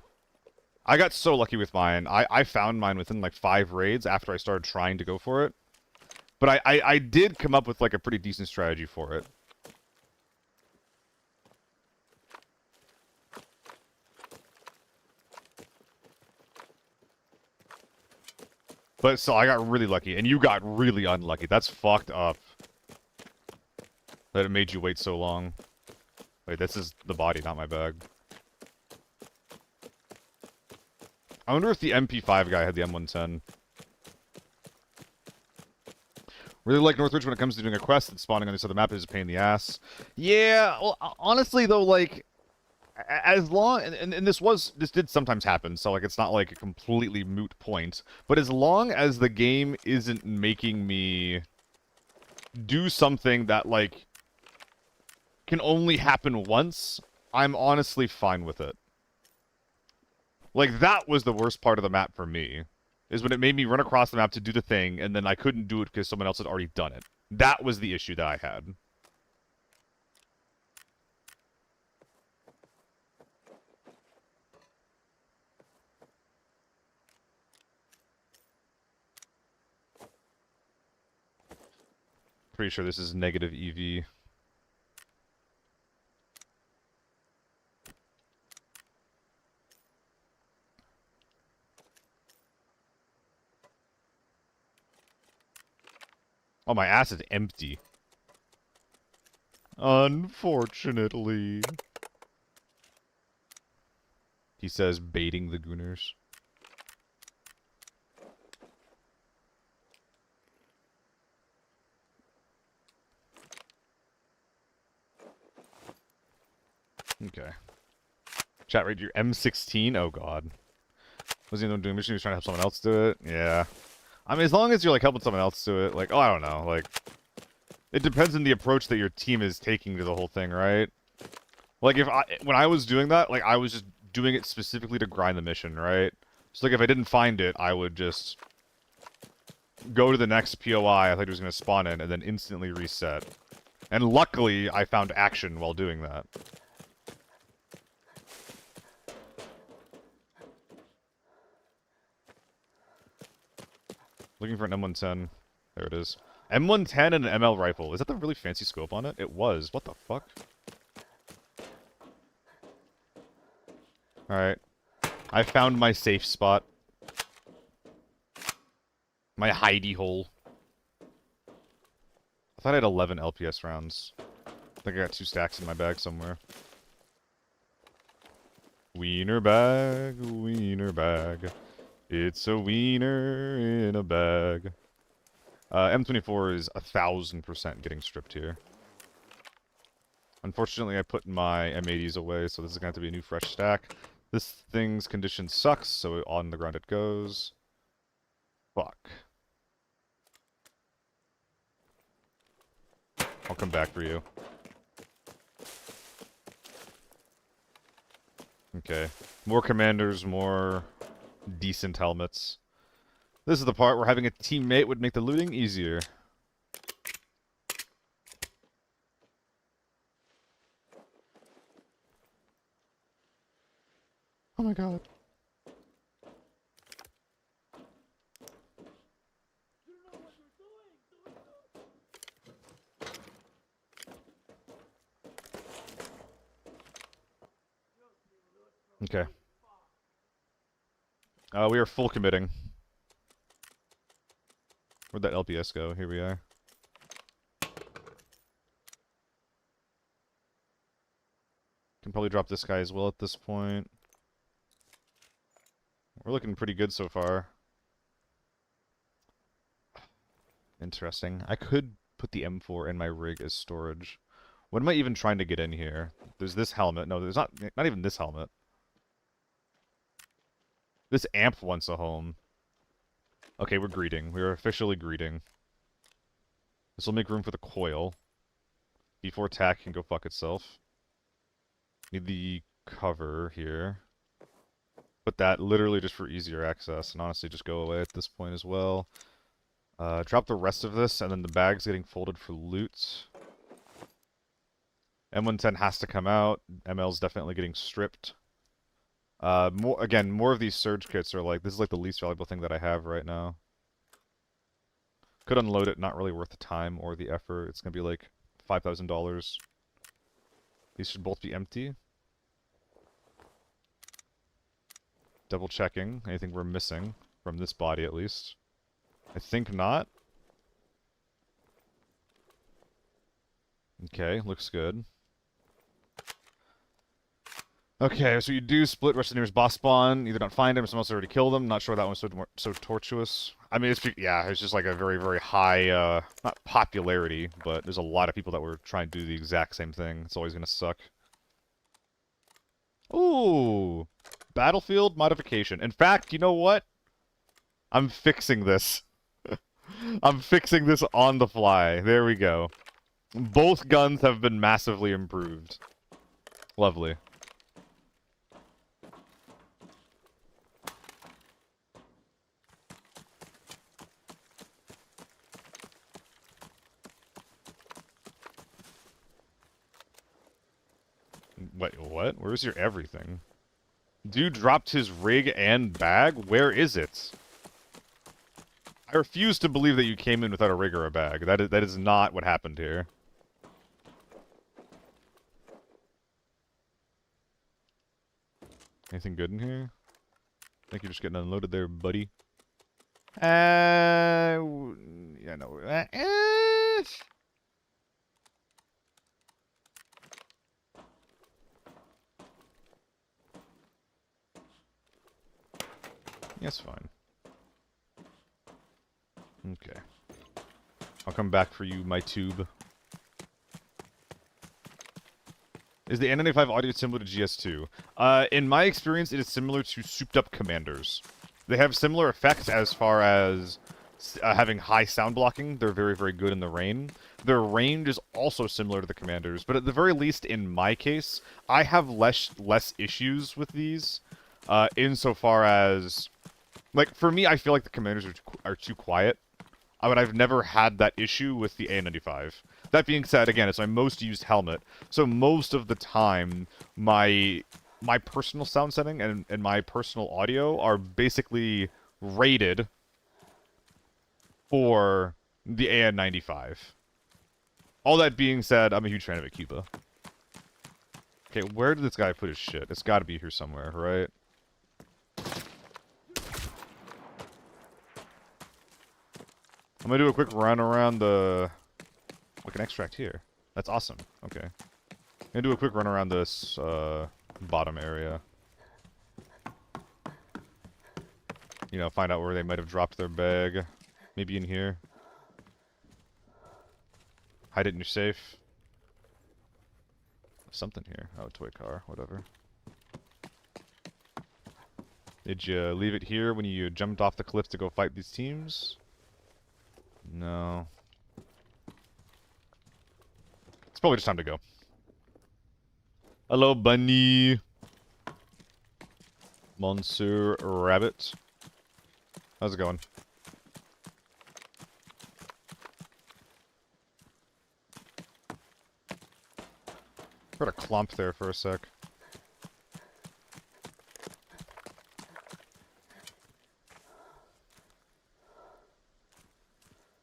I got so lucky with mine. I found mine within like 5 raids after I started trying to go for it. But I did come up with like a pretty decent strategy for it. But so I got really lucky, and you got really unlucky. That's fucked up. That it made you wait so long. Wait, this is the body, not my bag. I wonder if the MP5 guy had the M110. Really like Northridge when it comes to doing a quest and spawning on this other map is a pain in the ass. Yeah, well, honestly though, like, as long and this did sometimes happen, so like it's not like a completely moot point, but as long as the game isn't making me do something that like can only happen once, I'm honestly fine with it. Like, that was the worst part of the map for me, is when it made me run across the map to do the thing, and then I couldn't do it because someone else had already done it. That was the issue that I had. Pretty sure this is negative EV. Oh, my ass is empty. Unfortunately. He says, baiting the gooners. Okay. Chat, read your M16? Oh, God. Was he doing mission? He was trying to help someone else do it? Yeah. I mean, as long as you're, like, helping someone else do it, like, oh, I don't know, like... It depends on the approach that your team is taking to the whole thing, right? Like, when I was doing that, like, I was just doing it specifically to grind the mission, right? So, like, if I didn't find it, I would just go to the next POI I thought it was going to spawn in, and then instantly reset. And luckily, I found action while doing that. Looking for an M110. There it is. M110 and an ML rifle. Is that the really fancy scope on it? It was. What the fuck? Alright. I found my safe spot. My hidey hole. I thought I had 11 LPS rounds. I think I got 2 stacks in my bag somewhere. Wiener bag, wiener bag. It's a wiener in a bag. M24 is 1000% getting stripped here. Unfortunately, I put my M80s away, so this is going to have to be a new fresh stack. This thing's condition sucks, so on the ground it goes. Fuck. I'll come back for you. Okay. More commanders, more decent helmets. This is the part where having a teammate would make the looting easier. Oh my god. Okay. We are full committing. Where'd that LPS go? Here we are. Can probably drop this guy as well at this point. We're looking pretty good so far. Interesting. I could put the M4 in my rig as storage. What am I even trying to get in here? There's this helmet. No, there's not even this helmet. This amp wants a home. Okay, we're greeting. We are officially greeting. This will make room for the coil. Before tack can go fuck itself. Need the cover here. Put that literally just for easier access, and honestly just go away at this point as well. Drop the rest of this, and then the bag's getting folded for loot. M110 has to come out. ML's definitely getting stripped. More of these surge kits are like, this is like the least valuable thing that I have right now. Could unload it, not really worth the time or the effort. It's gonna be like $5,000. These should both be empty. Double checking anything we're missing from this body at least. I think not. Okay, looks good. Okay, so you do split rush the nearest boss spawn. Either don't find him or someone else already killed him. Not sure that one's so tortuous. I mean, it's just like a very, very high, not popularity, but there's a lot of people that were trying to do the exact same thing. It's always gonna suck. Ooh! Battlefield modification. In fact, you know what? I'm fixing this. I'm fixing this on the fly. There we go. Both guns have been massively improved. Lovely. Wait, what? Where's your everything? Dude dropped his rig and bag? Where is it? I refuse to believe that you came in without a rig or a bag. That is not what happened here. Anything good in here? I think you're just getting unloaded there, buddy. Yeah, no. Yes, fine. Okay. I'll come back for you, my tube. Is the N95 audio similar to GS2? In my experience, it is similar to souped-up commanders. They have similar effects as far as having high sound blocking. They're very, very good in the rain. Their range is also similar to the commanders, but at the very least, in my case, I have less issues with these, insofar as... Like, for me, I feel like the commanders are too quiet. But I've never had that issue with the A95. That being said, again, it's my most used helmet, so most of the time, my personal sound setting and my personal audio are basically rated for the AN95. All that being said, I'm a huge fan of it, Cuba. Okay, where did this guy put his shit? It's gotta be here somewhere, right? I'm gonna do a quick run around the... Look, an extract here. That's awesome. Okay. I'm gonna do a quick run around this, bottom area. You know, find out where they might have dropped their bag. Maybe in here. Hide it in your safe. There's something here. Oh, toy car. Whatever. Did you leave it here when you jumped off the cliff to go fight these teams? No. It's probably just time to go. Hello, bunny. Monsieur Rabbit. How's it going? Heard a clump there for a sec.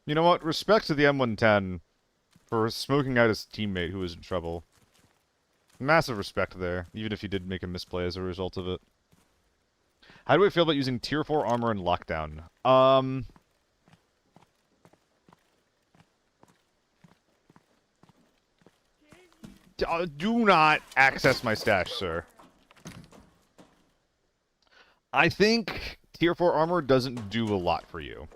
You know what? Respect to the M110 for smoking out his teammate who was in trouble. Massive respect there, even if he did make a misplay as a result of it. How do I feel about using Tier 4 armor in lockdown? Do not access my stash, sir. I think Tier 4 armor doesn't do a lot for you.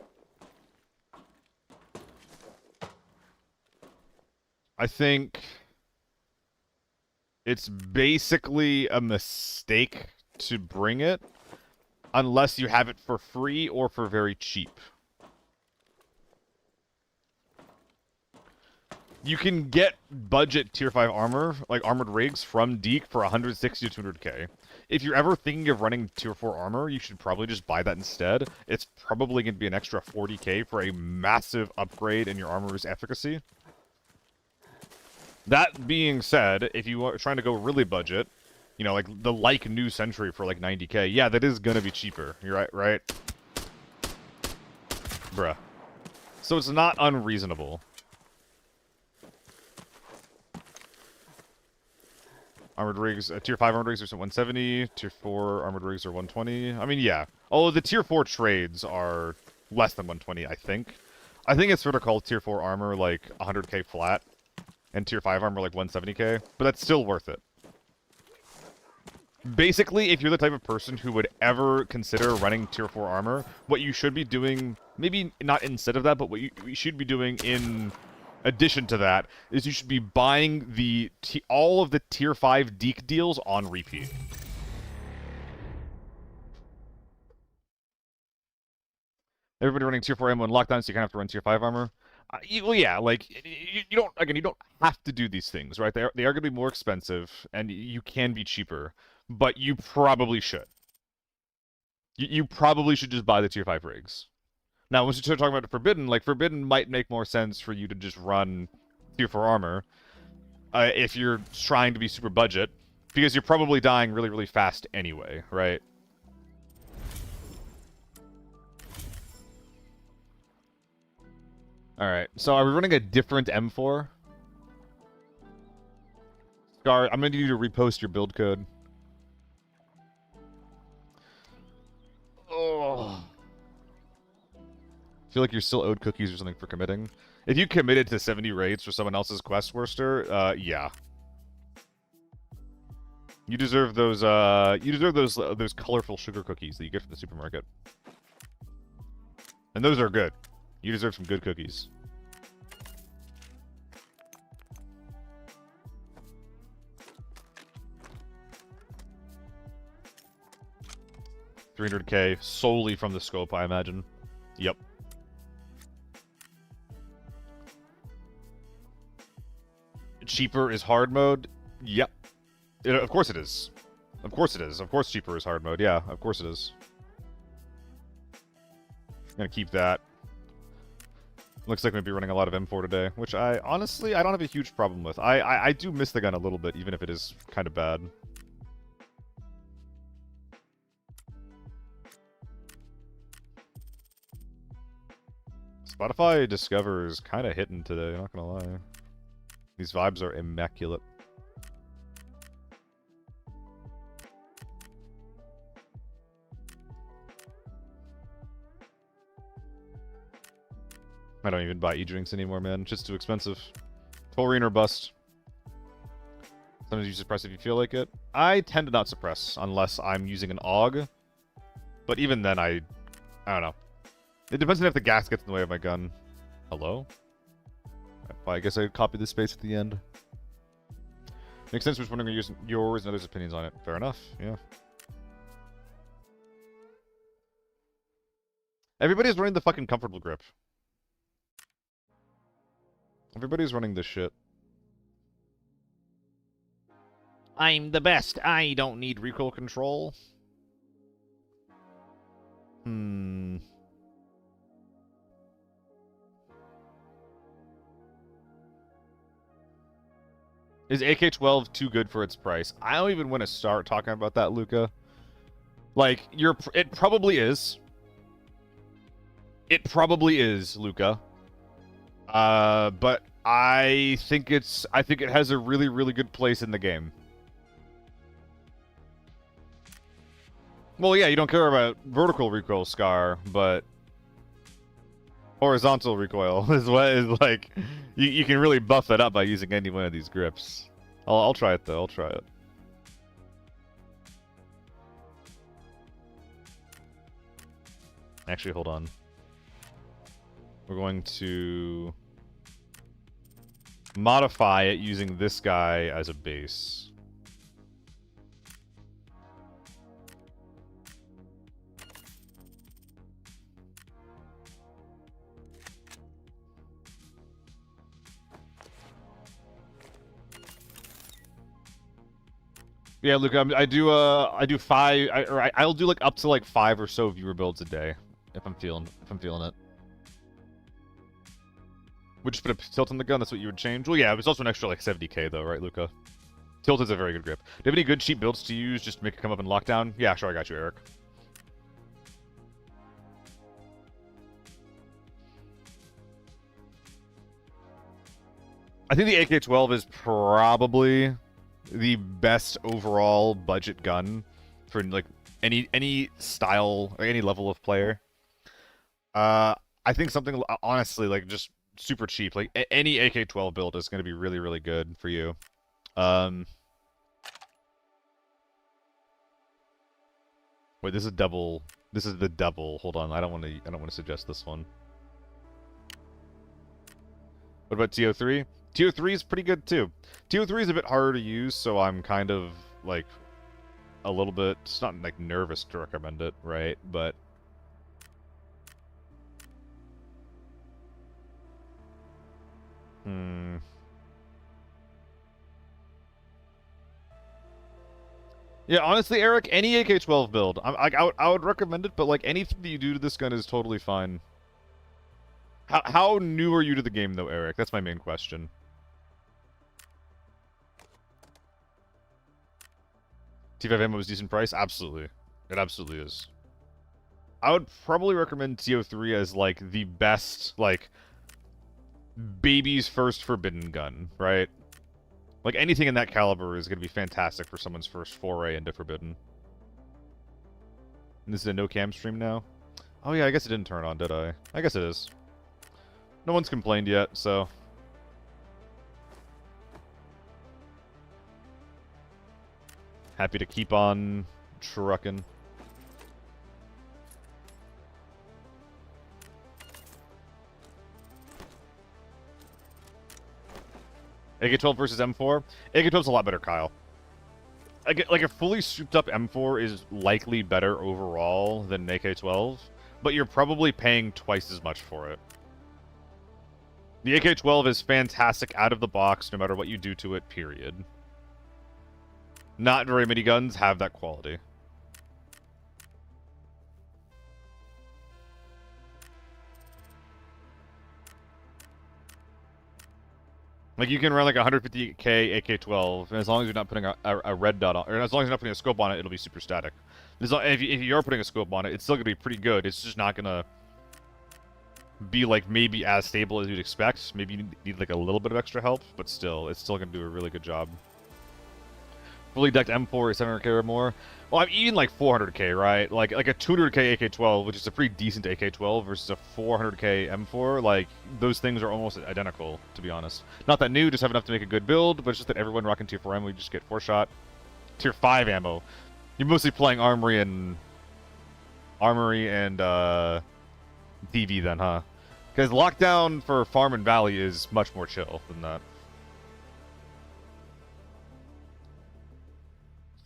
I think it's basically a mistake to bring it unless you have it for free or for very cheap. You can get budget tier 5 armor, like armored rigs, from Deke for 160 to 200k. If you're ever thinking of running tier 4 armor, you should probably just buy that instead. It's probably going to be an extra 40k for a massive upgrade in your armor's efficacy. That being said, if you are trying to go really budget, you know, like the new Sentry for like 90k, yeah, that is gonna be cheaper. You're right? Bruh. So it's not unreasonable. Armored rigs, tier 5 armored rigs are 170, tier 4 armored rigs are 120. I mean, yeah. Although the tier 4 trades are less than 120, I think. I think it's sort of called tier 4 armor like 100k flat. And tier 5 armor like 170k, but that's still worth it. Basically, if you're the type of person who would ever consider running tier 4 armor, what you should be doing, maybe not instead of that, but what you should be doing in addition to that, is you should be buying all of the tier 5 Deke deals on repeat. Everybody running tier 4 ammo in lockdown, so you kind of have to run tier 5 armor. Well, yeah, like, you don't have to do these things, right? They are going to be more expensive, and you can be cheaper, but you probably should. You probably should just buy the tier 5 rigs. Now, once you start talking about Forbidden, like, Forbidden might make more sense for you to just run tier 4 armor, if you're trying to be super budget. Because you're probably dying really, really fast anyway, right? Alright, so are we running a different M4? Scar, I'm gonna need you to repost your build code. Oh. I feel like you're still owed cookies or something for committing. If you committed to 70 raids for someone else's quest, Worcester, yeah. You deserve those, those colorful sugar cookies that you get from the supermarket. And those are good. You deserve some good cookies. $300K solely from the scope, I imagine. Yep. Cheaper is hard mode? Yep. Of course it is. Of course it is. Of course cheaper is hard mode. Yeah, of course it is. Gonna keep that. Looks like I'm gonna be running a lot of M4 today, which I honestly I don't have a huge problem with. I do miss the gun a little bit, even if it is kind of bad. Spotify Discover is kind of hitting today, not gonna lie. These vibes are immaculate. I don't even buy e-drinks anymore, man. It's just too expensive. Taurine or bust. Sometimes you suppress if you feel like it. I tend to not suppress unless I'm using an AUG. But even then, I don't know. It depends on if the gas gets in the way of my gun. Hello? Well, I guess I copied the space at the end. Makes sense. We're just wondering yours and others' opinions on it. Fair enough. Yeah. Everybody's running the fucking comfortable grip. Everybody's running this shit. I'm the best. I don't need recoil control. Is AK-12 too good for its price? I don't even want to start talking about that, Luca. Like, it probably is. It probably is, Luca. But I think it has a really, really good place in the game. Well, yeah, you don't care about vertical recoil, Scar, but horizontal recoil is what is like. You can really buff it up by using any one of these grips. I'll try it though. I'll try it. Actually, hold on. We're going to modify it using this guy as a base. Yeah, look, I do 5, I'll do like up to like 5 or so viewer builds a day if I'm feeling it. Would just put a tilt on the gun, that's what you would change? Well, yeah, it was also an extra, like, 70k, though, right, Luca? Tilt is a very good grip. Do you have any good cheap builds to use just to make it come up in lockdown? Yeah, sure, I got you, Eric. I think the AK-12 is probably the best overall budget gun for, like, any style or any level of player. I think something, honestly, like, just super cheap. Like, any AK-12 build is going to be really, really good for you. Wait, this is double. This is the double. Hold on, I don't want to suggest this one. What about TO3? TO3 is pretty good too. TO3 is a bit harder to use, so I'm kind of like a little bit, it's not like nervous to recommend it, right? But yeah, honestly, Eric, any AK-12 build, I would recommend it, but like anything that you do to this gun is totally fine. How new are you to the game, though, Eric? That's my main question. T5 ammo is a decent price? Absolutely. It absolutely is. I would probably recommend TO3 as, like, the best, like, baby's first forbidden gun, right? Like, anything in that caliber is going to be fantastic for someone's first foray into forbidden. And this is a no-cam stream now? Oh yeah, I guess it didn't turn on, did I? I guess it is. No one's complained yet, so... Happy to keep on trucking. AK-12 versus M4? AK-12's a lot better, Kyle. Like a fully souped up M4 is likely better overall than an AK-12, but you're probably paying twice as much for it. The AK-12 is fantastic out of the box no matter what you do to it, period. Not very many guns have that quality. Like, you can run like 150k AK-12, and as long as you're not putting a red dot on, or as long as you're not putting a scope on it, it'll be super static. If you are putting a scope on it, it's still going to be pretty good. It's just not going to be, like, maybe as stable as you'd expect. Maybe you need, like, a little bit of extra help, but still, it's still going to do a really good job. Fully decked M4 is 700k or more. Well, I'm even like 400k, right? Like a 200k AK-12, which is a pretty decent AK-12, versus a 400k M4. Like, those things are almost identical, to be honest. Not that new, just have enough to make a good build, but it's just that everyone rocking tier 4 ammo, you just get 4-shot. Tier 5 ammo. You're mostly playing Armory and DV then, huh? Because Lockdown for Farm and Valley is much more chill than that.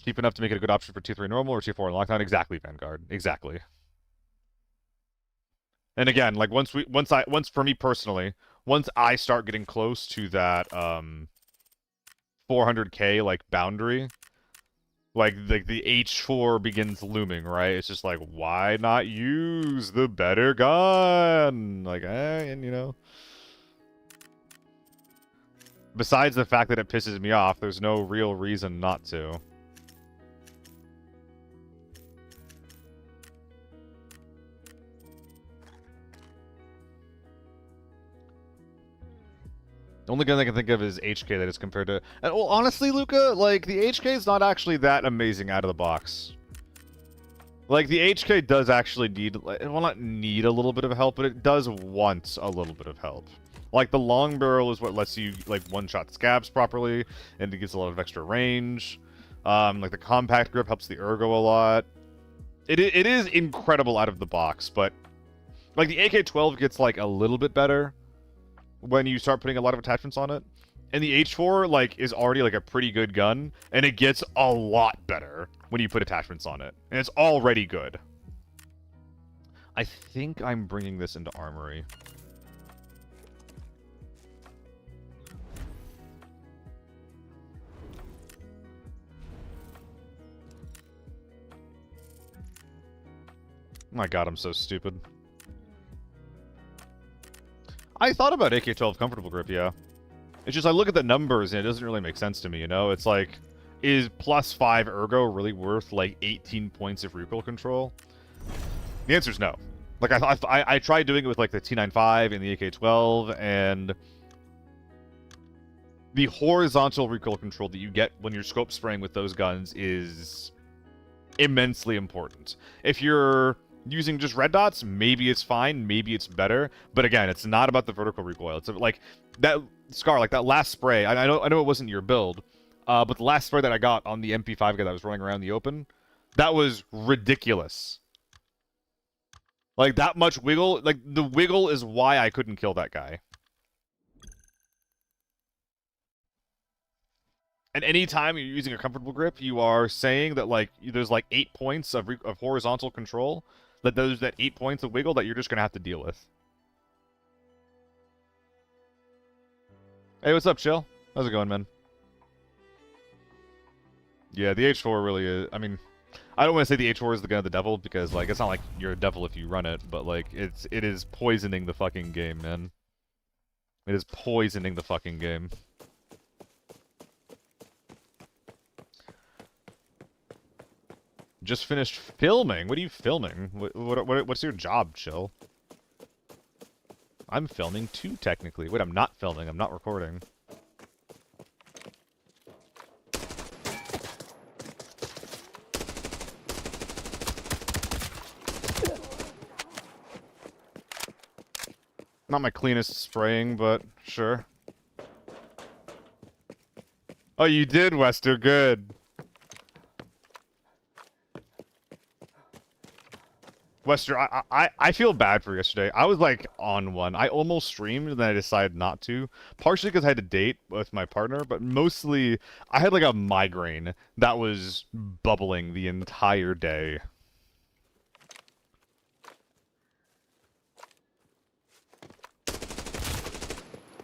Cheap enough to make it a good option for tier 3 normal or tier 4 in Lockdown? Exactly, Vanguard. Exactly. And again, like once for me personally, once I start getting close to that 400k like boundary, like the H4 begins looming, right? It's just like, why not use the better gun? Like, and you know, besides the fact that it pisses me off, there's no real reason not to. The only gun I can think of is HK that is compared to... And, well, honestly, Luca, like, the HK is not actually that amazing out of the box. Like, the HK does actually need... Well, not need a little bit of help, but it does want a little bit of help. Like, the long barrel is what lets you, like, one-shot scabs properly, and it gets a lot of extra range. Like, the compact grip helps the ergo a lot. It is incredible out of the box, but... Like, the AK-12 gets, like, a little bit better when you start putting a lot of attachments on it. And the H4, like, is already, like, a pretty good gun, and it gets a lot better when you put attachments on it. And it's already good. I think I'm bringing this into Armory. My god, I'm so stupid. I thought about AK-12 comfortable grip, yeah. It's just I look at the numbers and it doesn't really make sense to me, you know? It's like, is +5 ergo really worth like 18 points of recoil control? The answer's no. Like, I tried doing it with like the T95 and the AK-12, and the horizontal recoil control that you get when you're scope spraying with those guns is immensely important. If you're using just red dots, maybe it's fine, maybe it's better, but again, it's not about the vertical recoil. It's like that Scar, like that last spray. I know it wasn't your build, but the last spray that I got on the MP5 guy that was running around the open, that was ridiculous. Like, that much wiggle, like the wiggle is why I couldn't kill that guy. And anytime you're using a comfortable grip, you are saying that like there's like 8 points of horizontal control. That 8 points of wiggle that you're just gonna have to deal with. Hey, what's up, Chill? How's it going, man? Yeah, the H4 really is... I mean, I don't want to say the H4 is the gun of the devil, because, like, it's not like you're a devil if you run it, but, like, it is poisoning the fucking game, man. It is poisoning the fucking game. Just finished filming? What are you filming? What's your job, Chill? I'm filming too, technically. Wait, I'm not filming. I'm not recording. Not my cleanest spraying, but sure. Oh, you did, Wester. Good. Wester, I feel bad for yesterday. I was like on one. I almost streamed and then I decided not to. Partially because I had a date with my partner, but mostly I had like a migraine that was bubbling the entire day.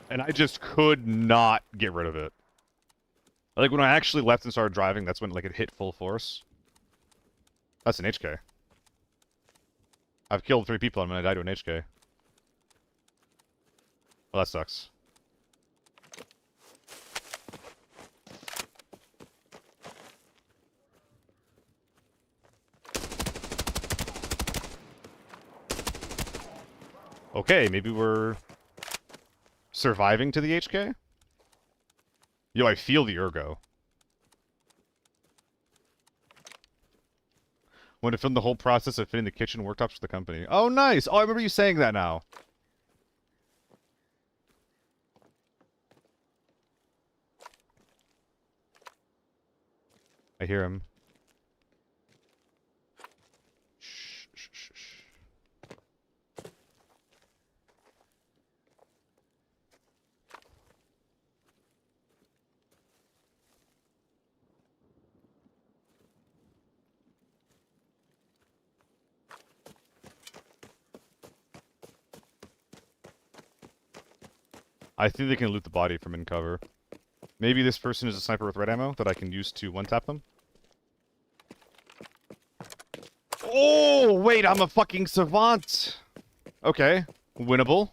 And I just could not get rid of it. Like when I actually left and started driving, that's when like it hit full force. That's an HK. I've killed 3 people, I'm gonna die to an HK. Well, that sucks. Okay, maybe we're surviving to the HK? Yo, I feel the ergo. Want to film the whole process of fitting the kitchen worktops for the company. Oh, nice! Oh, I remember you saying that now. I hear him. Shh, shh, shh, shh. I think they can loot the body from in cover. Maybe this person is a sniper with red ammo that I can use to one-tap them. Oh, wait, I'm a fucking savant! Okay, winnable.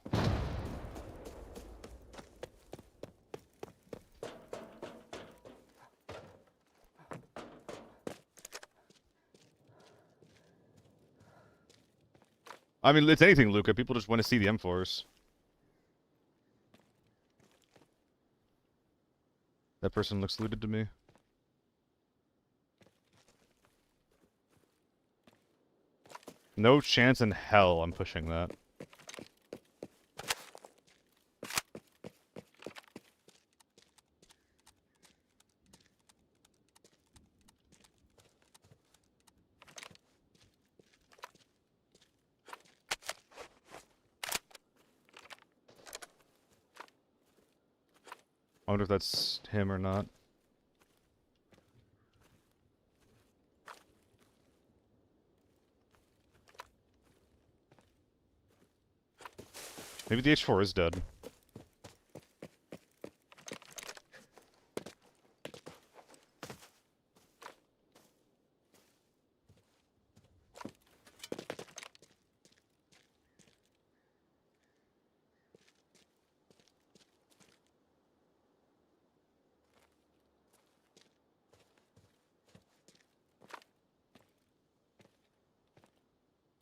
I mean, it's anything, Luca. People just want to see the M4s. That person looks looted to me. No chance in hell I'm pushing that. I wonder if that's him or not. Maybe the H4 is dead.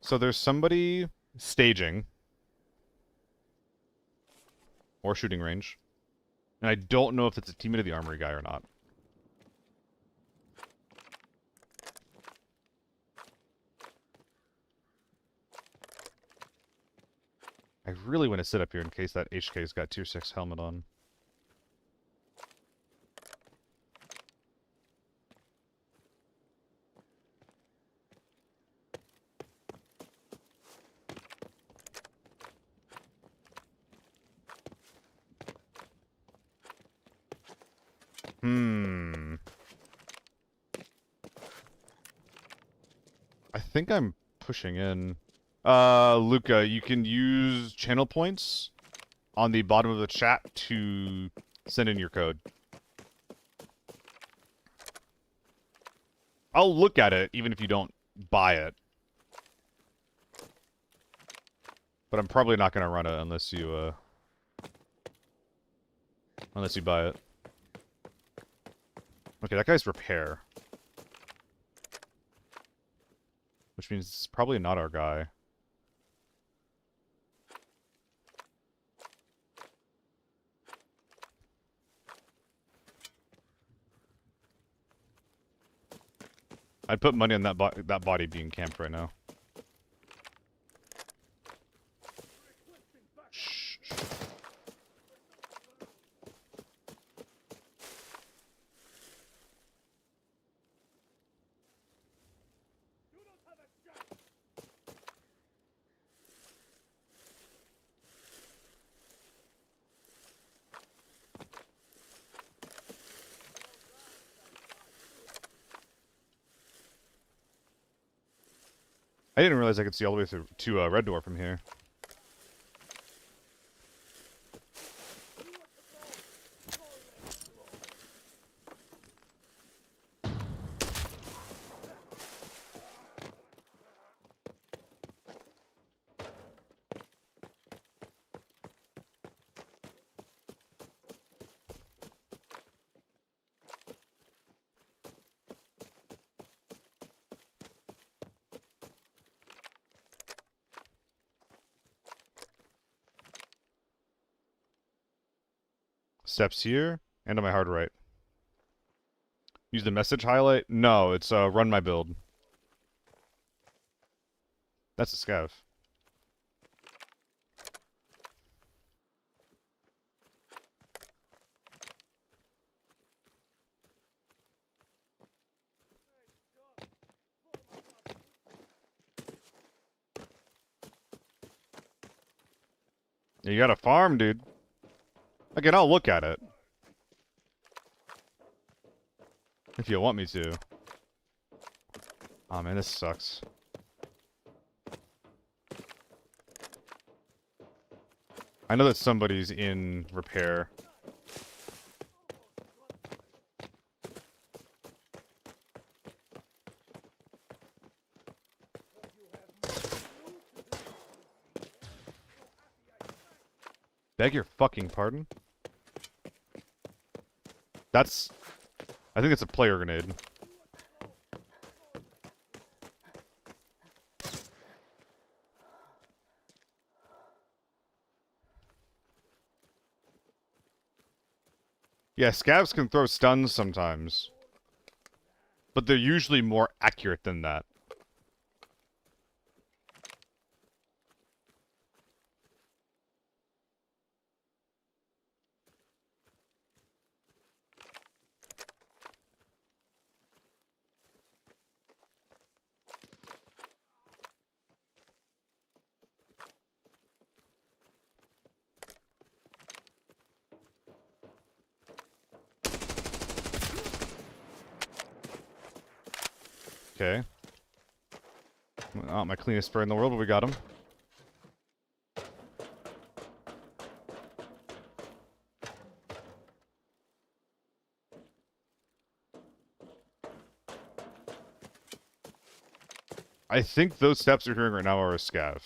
So there's somebody staging. Or shooting range. And I don't know if it's a teammate of the armory guy or not. I really want to sit up here in case that HK's got tier 6 helmet on. I think I'm pushing in. Luca, you can use channel points on the bottom of the chat to send in your code. I'll look at it, even if you don't buy it. But I'm probably not going to run it unless you buy it. Okay, that guy's repair. Which means it's probably not our guy. I'd put money on that body being camped right now. Shh. I didn't realize I could see all the way through to Red Door from here. Steps here, and on my hard right. Use the message highlight? No, it's run my build. That's a scav. You got a farm, dude. Again, I'll look at it. If you want me to. Oh man, this sucks. I know that somebody's in repair. Beg your fucking pardon? That's... I think it's a player grenade. Yeah, scavs can throw stuns sometimes. But they're usually more accurate than that. Okay. Not my cleanest spray in the world, but we got him. I think those steps you're hearing right now are a scav.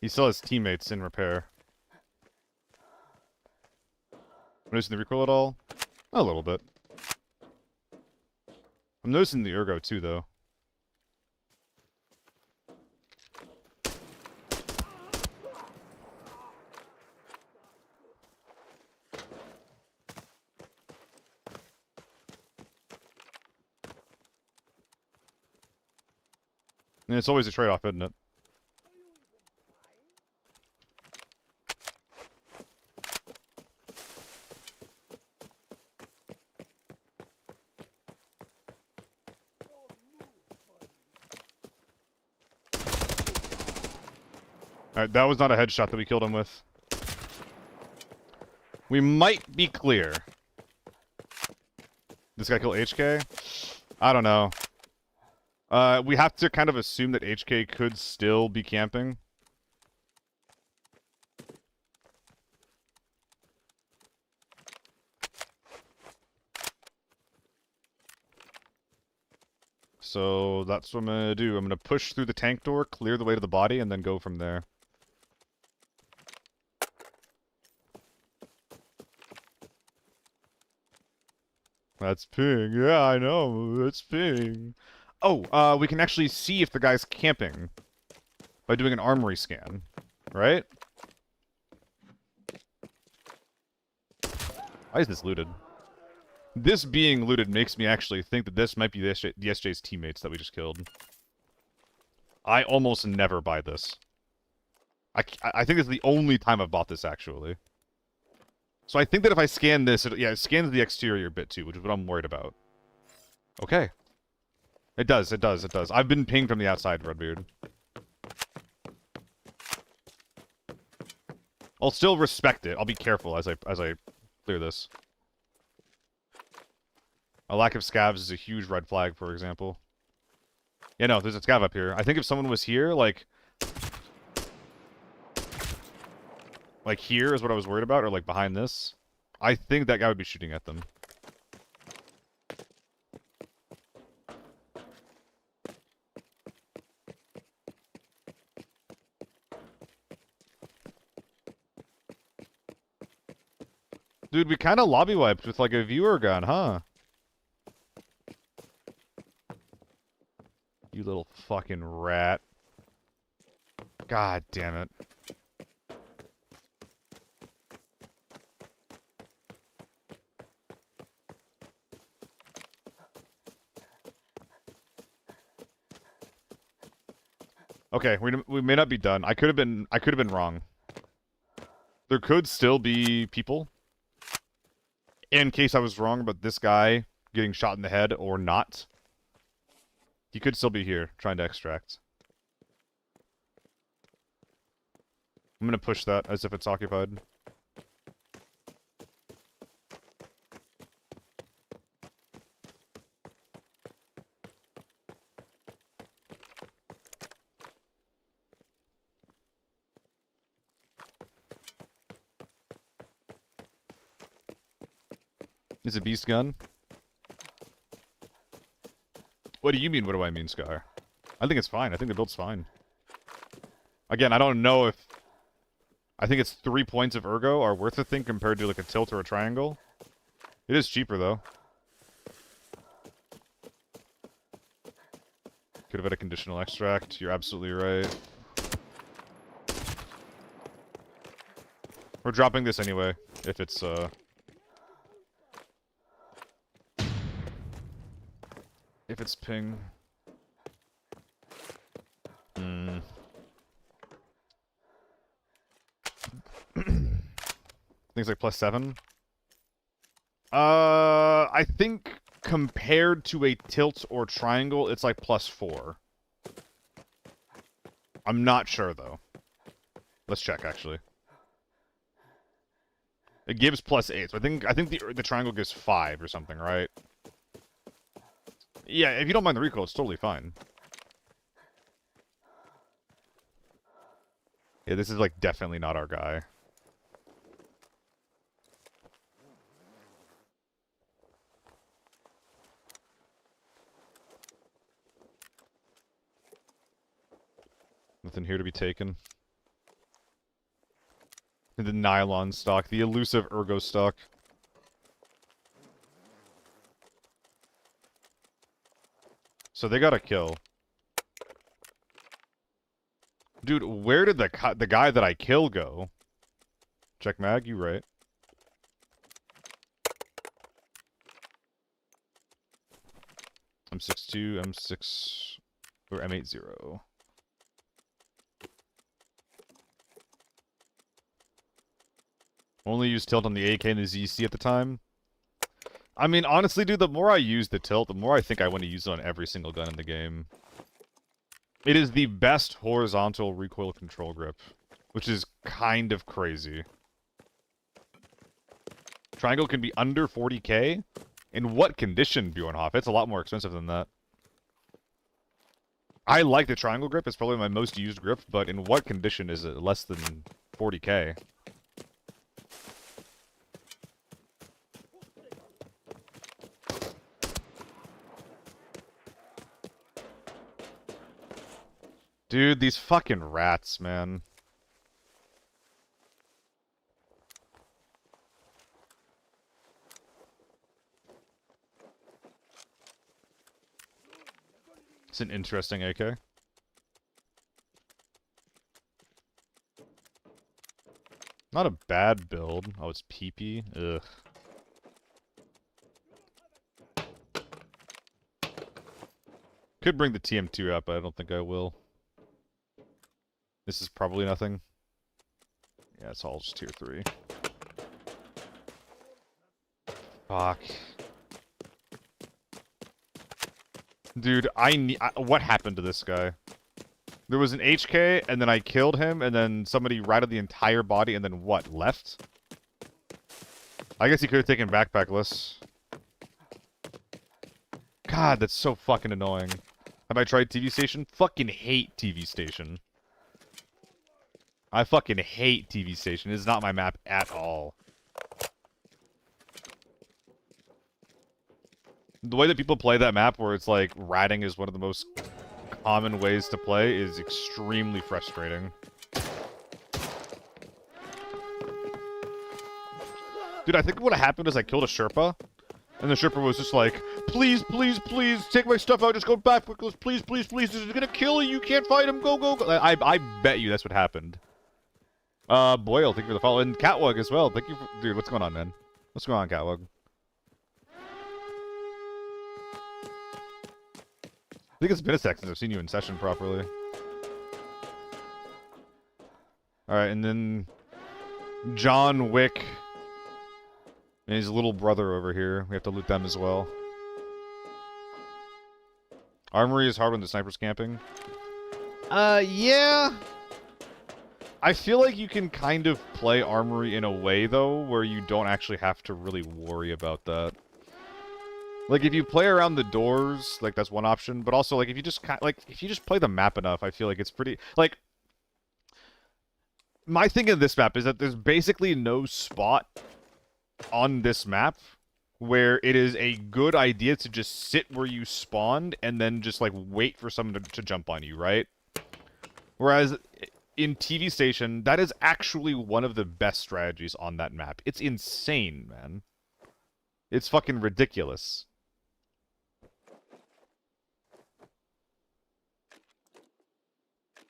He still has teammates in repair. Noticing the recoil at all? A little bit. I'm noticing the ergo too, though. And it's always a trade-off, isn't it? Alright, that was not a headshot that we killed him with. We might be clear. This guy killed HK? I don't know. We have to kind of assume that HK could still be camping. So that's what I'm gonna do. I'm gonna push through the tank door, clear the way to the body, and then go from there. That's ping. Yeah, I know. That's ping. Oh, we can actually see if the guy's camping by doing an armory scan, right? Why is this looted? This being looted makes me actually think that this might be the SJ's teammates that we just killed. I almost never buy this. I think it's the only time I've bought this, actually. So I think that if I scan this, it scans the exterior bit too, which is what I'm worried about. Okay. It does. I've been pinged from the outside, Redbeard. I'll still respect it. I'll be careful as I clear this. A lack of scavs is a huge red flag, for example. Yeah, no, there's a scav up here. I think if someone was here, like here is what I was worried about, or like behind this. I think that guy would be shooting at them. Dude, we kind of lobby wiped with like a viewer gun, huh? You little fucking rat. God damn it. Okay, we may not be done. I could have been wrong. There could still be people. In case I was wrong about this guy getting shot in the head or not. He could still be here, trying to extract. I'm gonna push that as if it's occupied. Is it beast gun? What do you mean, what do I mean, Scar? I think it's fine. I think the build's fine. Again, I don't know if... I think it's 3 points of ergo are worth a thing compared to like a tilt or a triangle. It is cheaper, though. Could have had a conditional extract. You're absolutely right. We're dropping this anyway, if it's, if it's ping. Things like +7. I think compared to a tilt or triangle, it's like +4. I'm not sure though. Let's check actually. It gives +8. So I think the triangle gives 5 or something, right? Yeah, if you don't mind the recoil, it's totally fine. Yeah, this is like definitely not our guy. Nothing here to be taken. The nylon stock, the elusive ergo stock. So they got a kill. Dude, where did the guy that I kill go? Check mag, you right. M62, M6, or M80. Only used tilt on the AK and the ZC at the time. I mean, honestly, dude, the more I use the tilt, the more I think I want to use it on every single gun in the game. It is the best horizontal recoil control grip, which is kind of crazy. Triangle can be under 40k? In what condition, Bjornhoff? It's a lot more expensive than that. I like the triangle grip, it's probably my most used grip, but in what condition is it less than 40k? Dude, these fucking rats, man. It's an interesting AK. Not a bad build. Oh, it's PP. Ugh. Could bring the TM2 up, but I don't think I will. This is probably nothing. Yeah, it's all just tier 3. Fuck. Dude, what happened to this guy? There was an HK, and then I killed him, and then somebody ratted the entire body, and then what, left? I guess he could have taken backpackless. God, that's so fucking annoying. Have I tried TV Station? Fucking hate TV Station. I fucking hate TV Station. It is not my map at all. The way that people play that map, where it's like, ratting is one of the most common ways to play, is extremely frustrating. Dude, I think what happened is I killed a Sherpa, and the Sherpa was just like, please, please, please, take my stuff out, just go back, please, please, please, this is gonna kill you, you can't fight him, go, go, go. I bet you that's what happened. Boyle, thank you for the follow, and Catwug as well, thank you for, dude, what's going on, man? What's going on, Catwug? I think it's been a sec since I've seen you in session properly. Alright, and then John Wick and his little brother over here. We have to loot them as well. Armory is hard when the sniper's camping. Yeah. I feel like you can kind of play Armory in a way, though, where you don't actually have to really worry about that. Like, if you play around the doors, like, that's one option. But also, like, if you just if you just play the map enough, I feel like it's pretty... Like, my thing in this map is that there's basically no spot on this map where it is a good idea to just sit where you spawned and then just, like, wait for someone to jump on you, right? Whereas in TV Station, that is actually one of the best strategies on that map. It's insane, man. It's fucking ridiculous.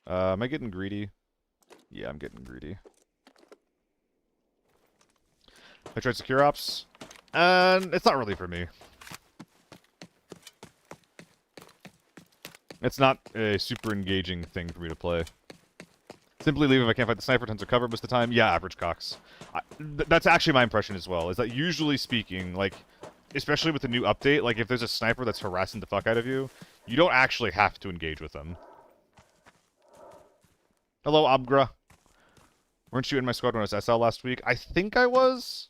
Am I getting greedy? Yeah, I'm getting greedy. I tried Secure Ops. It's not really for me. It's not a super engaging thing for me to play. Simply leave if I can't fight the sniper, tons of cover most of the time. Yeah, average Cox. That's actually my impression as well, is that usually speaking, like, especially with the new update, like, if there's a sniper that's harassing the fuck out of you, you don't actually have to engage with them. Hello, Abgra. Weren't you in my squad when I was SL last week? I think I was.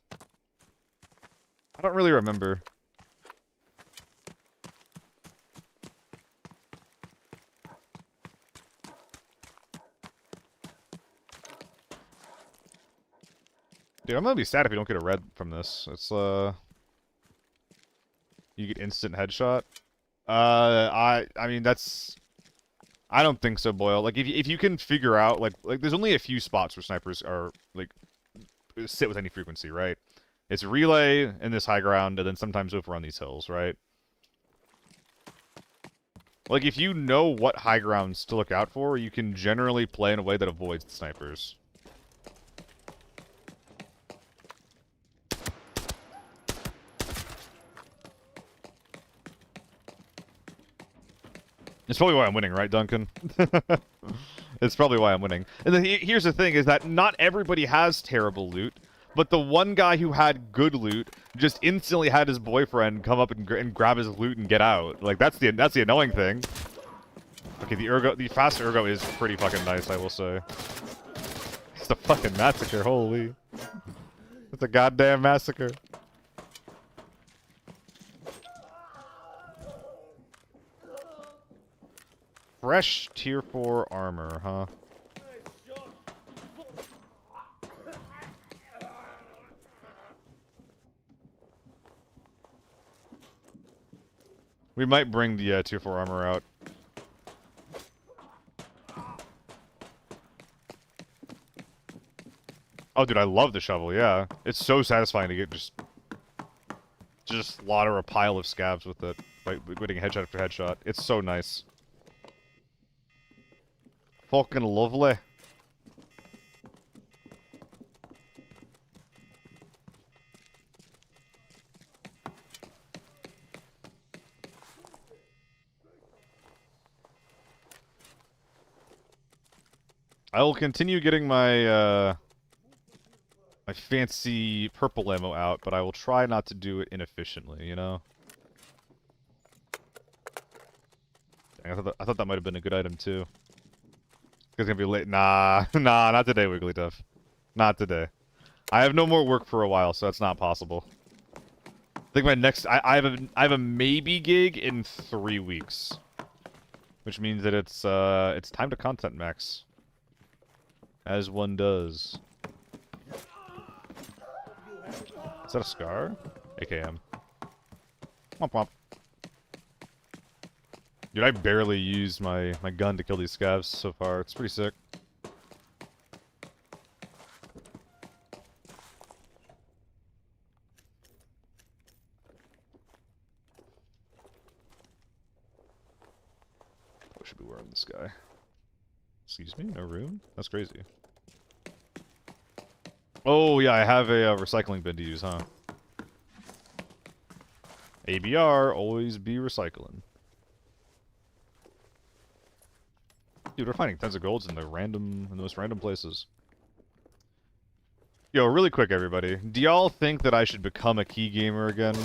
I don't really remember. Dude, I'm gonna be sad if you don't get a red from this. It's, you get instant headshot. I mean, that's... I don't think so, Boyle. Like, if you can figure out, like, there's only a few spots where snipers are, like, sit with any frequency, right? It's relay in this high ground, and then sometimes over on these hills, right? Like, if you know what high grounds to look out for, you can generally play in a way that avoids the snipers. It's probably why I'm winning, right, Duncan? It's probably why I'm winning. And then here's the thing, is that not everybody has terrible loot, but the one guy who had good loot just instantly had his boyfriend come up and grab his loot and get out. Like, that's the annoying thing. Okay, the fast ergo is pretty fucking nice, I will say. It's a fucking massacre, holy. It's a goddamn massacre. Fresh tier 4 armor, huh? We might bring the tier 4 armor out. Oh, dude, I love the shovel, yeah. It's so satisfying to get just slaughter a pile of scabs with it. Like, getting headshot after headshot. It's so nice. Fucking lovely. I will continue getting my, my fancy purple ammo out, but I will try not to do it inefficiently, you know? Dang, I thought that might have been a good item, too. It's gonna be late. Nah, nah, not today, Wigglytuff. Not today. I have no more work for a while, so that's not possible. I think my next... I have a maybe gig in 3 weeks. Which means that it's time to content max. As one does. Is that a scar? AKM. Womp womp. Dude, I barely used my gun to kill these scavs so far. It's pretty sick. I should be wearing this guy. Excuse me? No room? That's crazy. Oh, yeah, I have a recycling bin to use, huh? ABR, always be recycling. Dude, we're finding tons of golds in the most random places. Yo, really quick, everybody. Do y'all think that I should become a key gamer again?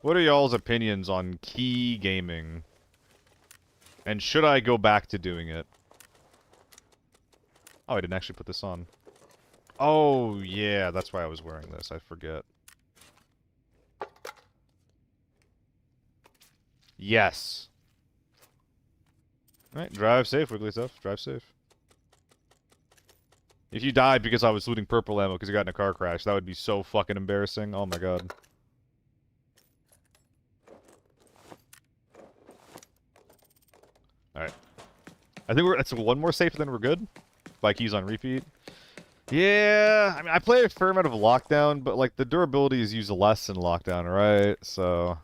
What are y'all's opinions on key gaming? And should I go back to doing it? Oh, I didn't actually put this on. Oh, yeah, that's why I was wearing this. I forget. Yes. Alright, drive safe, Wigglytuff. Drive safe. If you died because I was looting purple ammo because you got in a car crash, that would be so fucking embarrassing. Oh my god. Alright. I think that's one more safe, then we're good. Buy keys on repeat. Yeah, I mean, I play a fair amount of Lockdown, but, like, the durability is used less in Lockdown, right? So,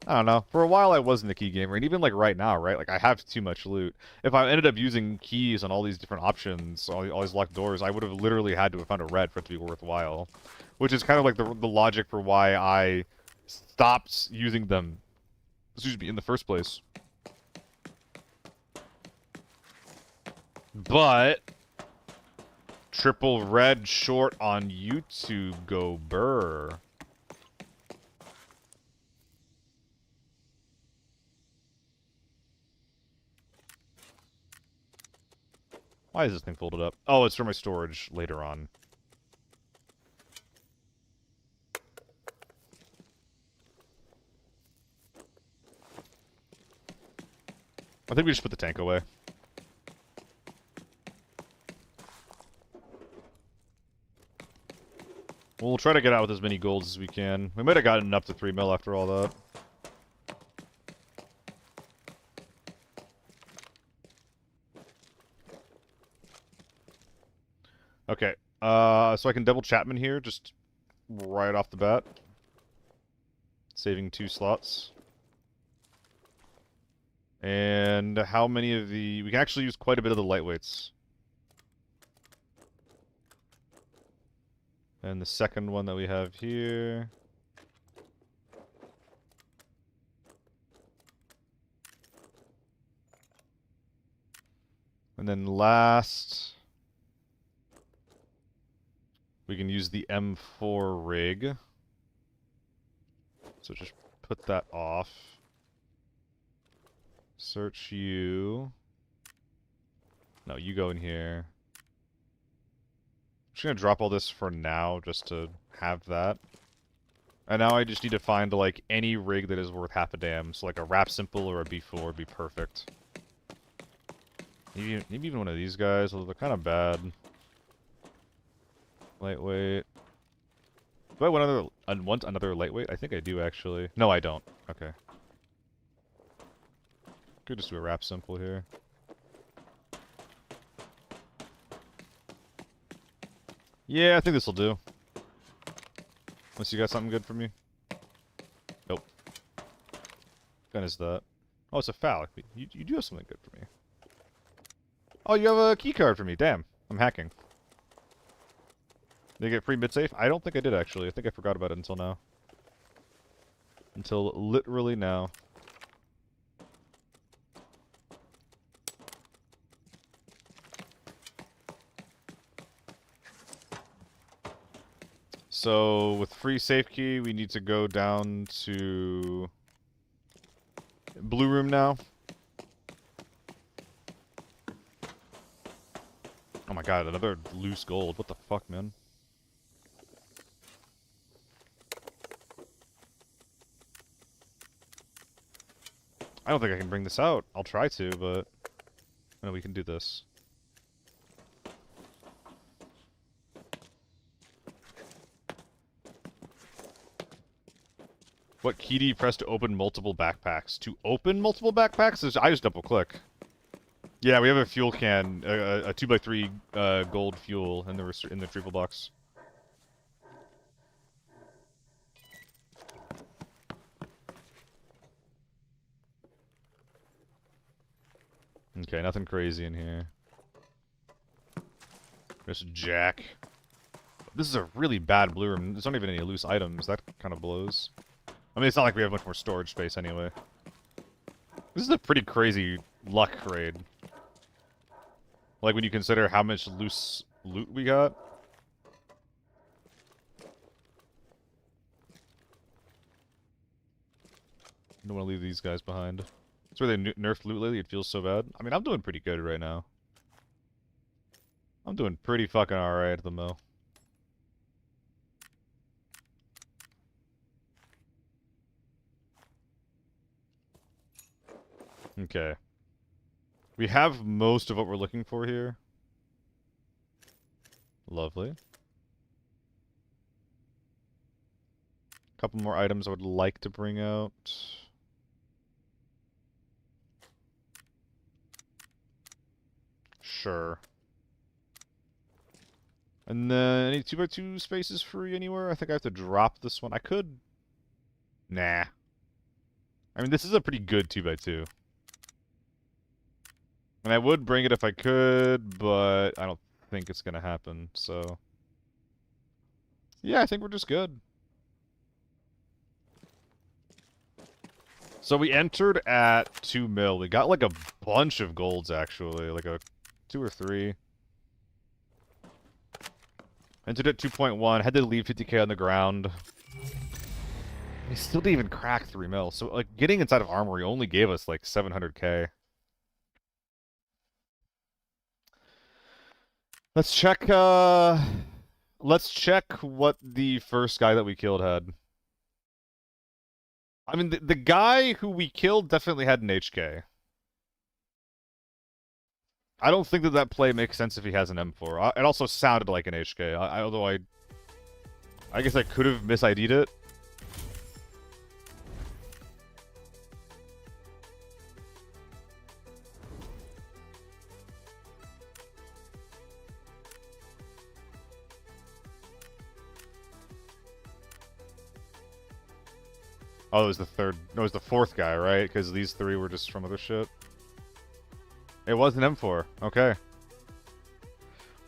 I don't know. For a while, I wasn't a key gamer, and even, like, right now, right? Like, I have too much loot. If I ended up using keys on all these different options, all these locked doors, I would have literally had to have found a red for it to be worthwhile. Which is kind of like the logic for why I stopped using them, excuse me, in the first place. But... triple red short on YouTube, go burr. Why is this thing folded up? Oh, it's for my storage later on. I think we just put the tank away. We'll try to get out with as many golds as we can. We might have gotten up to 3 mil after all that. Okay, so I can double Chapman here, just right off the bat. Saving 2 slots. And how many of the... we can actually use quite a bit of the lightweights. And the second one that we have here... and then last... we can use the M4 rig. So just put that off. Search you. No, you go in here. I'm just gonna drop all this for now, just to have that. And now I just need to find, like, any rig that is worth half a damn. So, like, a Wrap Simple or a B4 would be perfect. Maybe even one of these guys, although they're kind of bad. Lightweight. Do I want another lightweight? I think I do, actually. No, I don't. Okay. Could just do a Wrap Simple here. Yeah, I think this will do. Unless you got something good for me. Nope. What gun is that? Oh, it's a phallic. You do have something good for me. Oh, you have a key card for me. Damn. I'm hacking. Did I get free mid-safe? I don't think I did, actually. I think I forgot about it until now. Until literally now. So, with free safe key, we need to go down to blue room now. Oh my god, another loose gold. What the fuck, man? I don't think I can bring this out. I'll try to, but I know we can do this. What key do you press to open multiple backpacks? To open multiple backpacks? I just double click. Yeah, we have a fuel can, a 2x3 gold fuel in the retrieval box. Okay, nothing crazy in here. Just Jack. This is a really bad blue room. There's not even any loose items. That kind of blows. I mean, it's not like we have much more storage space anyway. This is a pretty crazy luck raid. Like, when you consider how much loose loot we got. Don't want to leave these guys behind. That's where they nerfed loot lately. It feels so bad. I mean, I'm doing pretty good right now. I'm doing pretty fucking alright at the mill. Okay. We have most of what we're looking for here. Lovely. Couple more items I would like to bring out. Sure. And then, any 2x2 spaces free anywhere? I think I have to drop this one. I could... Nah. I mean, this is a pretty good 2x2. And I would bring it if I could, but I don't think it's gonna happen, so... Yeah, I think we're just good. So we entered at 2 mil. We got like a bunch of golds, actually. Like a 2 or 3. Entered at 2.1. Had to leave 50k on the ground. We still didn't even crack 3 mil. So, like, getting inside of Armory only gave us, like, 700k. Let's check what the first guy that we killed had. I mean, the guy who we killed definitely had an HK. I don't think that play makes sense if he has an M4. It also sounded like an HK, although I guess I could have mis-ID'd it. Oh, it was the third. No, it was the fourth guy, right? Because these 3 were just from other shit. It was an M4. Okay.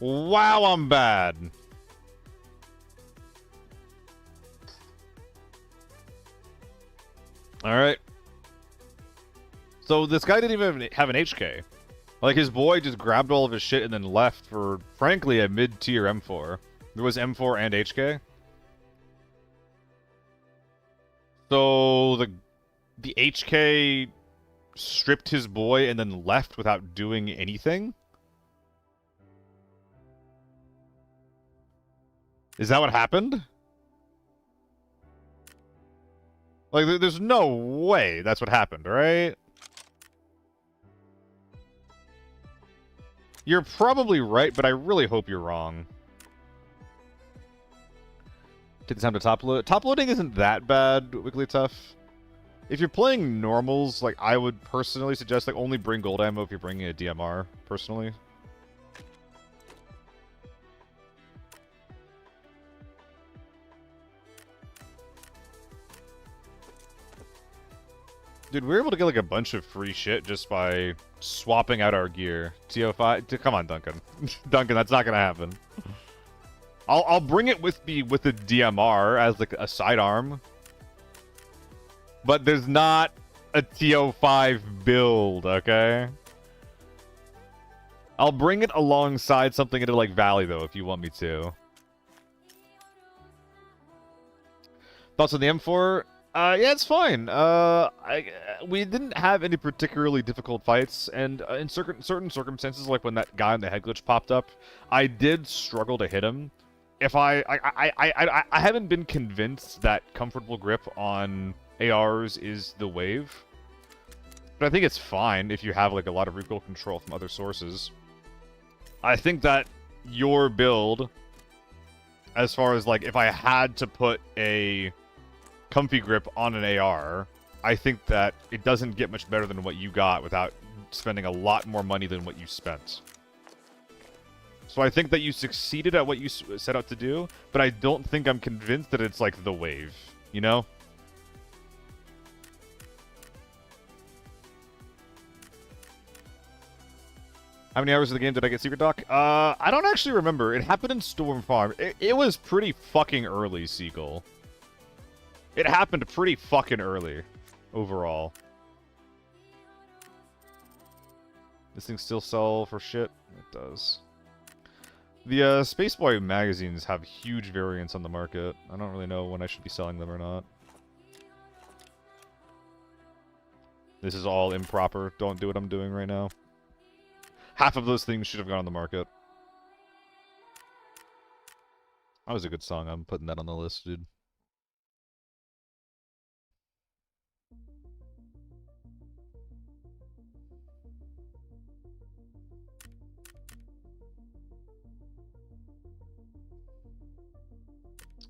Wow, I'm bad. Alright. So this guy didn't even have an HK. Like, his boy just grabbed all of his shit and then left for, frankly, a mid-tier M4. There was M4 and HK. So the HK stripped his boy and then left without doing anything? Is that what happened? Like, there's no way that's what happened, right? You're probably right, but I really hope you're wrong. Take the time to top load. Top loading isn't that bad, Wiggly Tough. If you're playing normals, like, I would personally suggest, like, only bring gold ammo if you're bringing a DMR, personally. Dude, we were able to get like a bunch of free shit just by swapping out our gear. TO5, come on, Duncan. Duncan, that's not gonna happen. I'll bring it with me with the DMR as like a sidearm. But there's not a TO5 build, okay? I'll bring it alongside something into like Valley though, if you want me to. Thoughts on the M4? Yeah, it's fine. We didn't have any particularly difficult fights, and in certain circumstances, like when that guy in the head glitch popped up, I did struggle to hit him. If I haven't been convinced that comfortable grip on ARs is the wave, but I think it's fine if you have like a lot of recoil control from other sources. I think that your build, as far as like if I had to put a comfy grip on an AR, I think that it doesn't get much better than what you got without spending a lot more money than what you spent. So I think that you succeeded at what you set out to do, but I don't think I'm convinced that it's like the wave, you know? How many hours of the game did I get Secret Doc? I don't actually remember. It happened in Storm Farm. It was pretty fucking early, Seagull. It happened pretty fucking early, overall. This thing still sell for shit? It does. The Spaceboy magazines have huge variance on the market. I don't really know when I should be selling them or not. This is all improper. Don't do what I'm doing right now. Half of those things should have gone on the market. That was a good song. I'm putting that on the list, dude.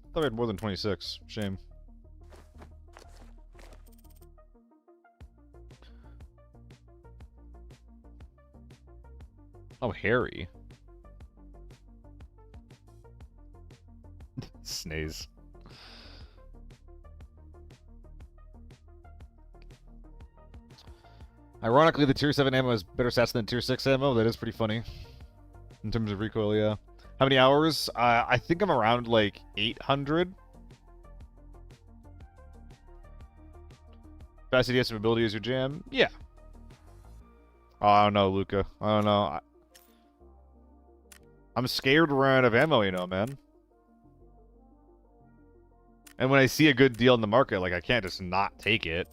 I thought I had more than 26. Shame. Oh, Harry. Sneeze. Ironically, the Tier 7 ammo is better stats than Tier 6 ammo. That is pretty funny. In terms of recoil, yeah. How many hours? I think I'm around, like, 800. Fast ADS ability is your jam? Yeah. Oh, I don't know, Luca. I don't know. I'm scared to run out of ammo, you know, man. And when I see a good deal in the market, like, I can't just not take it.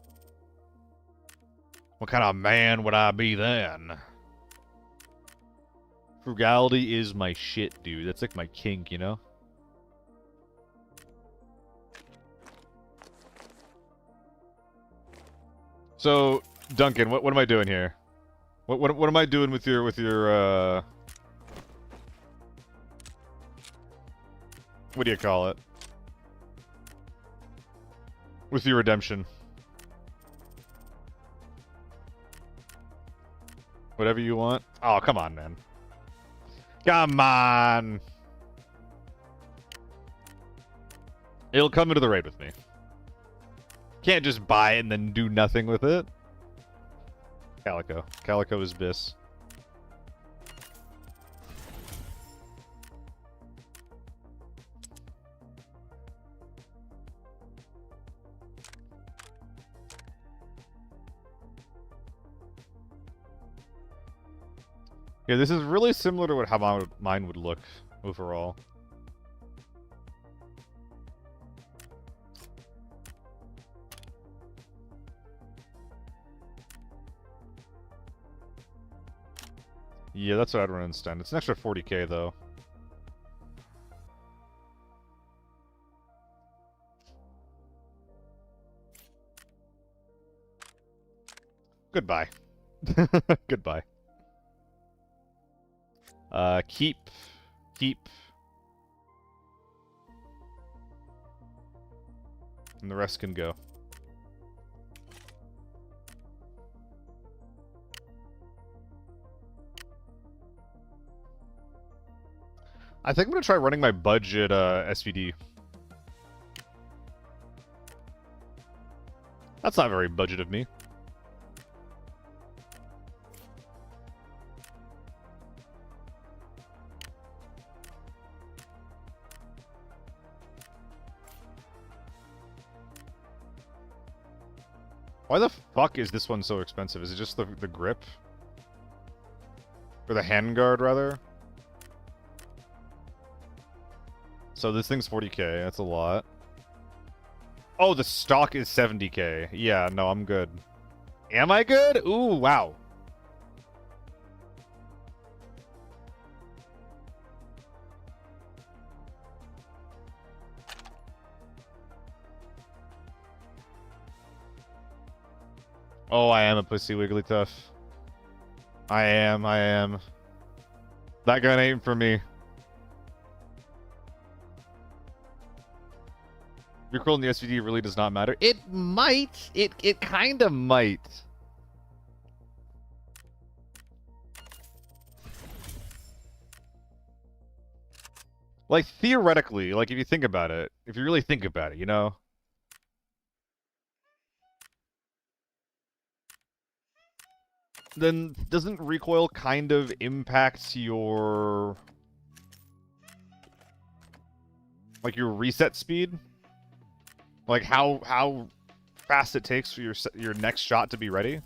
What kind of man would I be then? Frugality is my shit, dude. That's like my kink, you know? So, Duncan, what am I doing here? What am I doing with your what do you call it? With your redemption. Whatever you want. Oh, come on, man. Come on! It'll come into the raid with me. Can't just buy it and then do nothing with it. Calico. Calico is bis. Yeah, this is really similar to how mine would look overall. Yeah, that's what I'd run instead. It's an extra 40k though. Goodbye. Goodbye. Keep. And the rest can go. I think I'm gonna try running my budget SVD. That's not very budget of me. Why the fuck is this one so expensive? Is it just the grip? Or the handguard, rather? So this thing's 40k, that's a lot. Oh, the stock is 70k. Yeah, no, I'm good. Am I good? Ooh, wow. Oh, I am a pussy Wigglytuff. I am. That gun ain't for me. Recoil in the SVD really does not matter. It might. It kind of might. Like, theoretically, like, if you think about it, if you really think about it, you know? Then doesn't recoil kind of impact your... like, your reset speed? Like, how fast it takes for your next shot to be ready?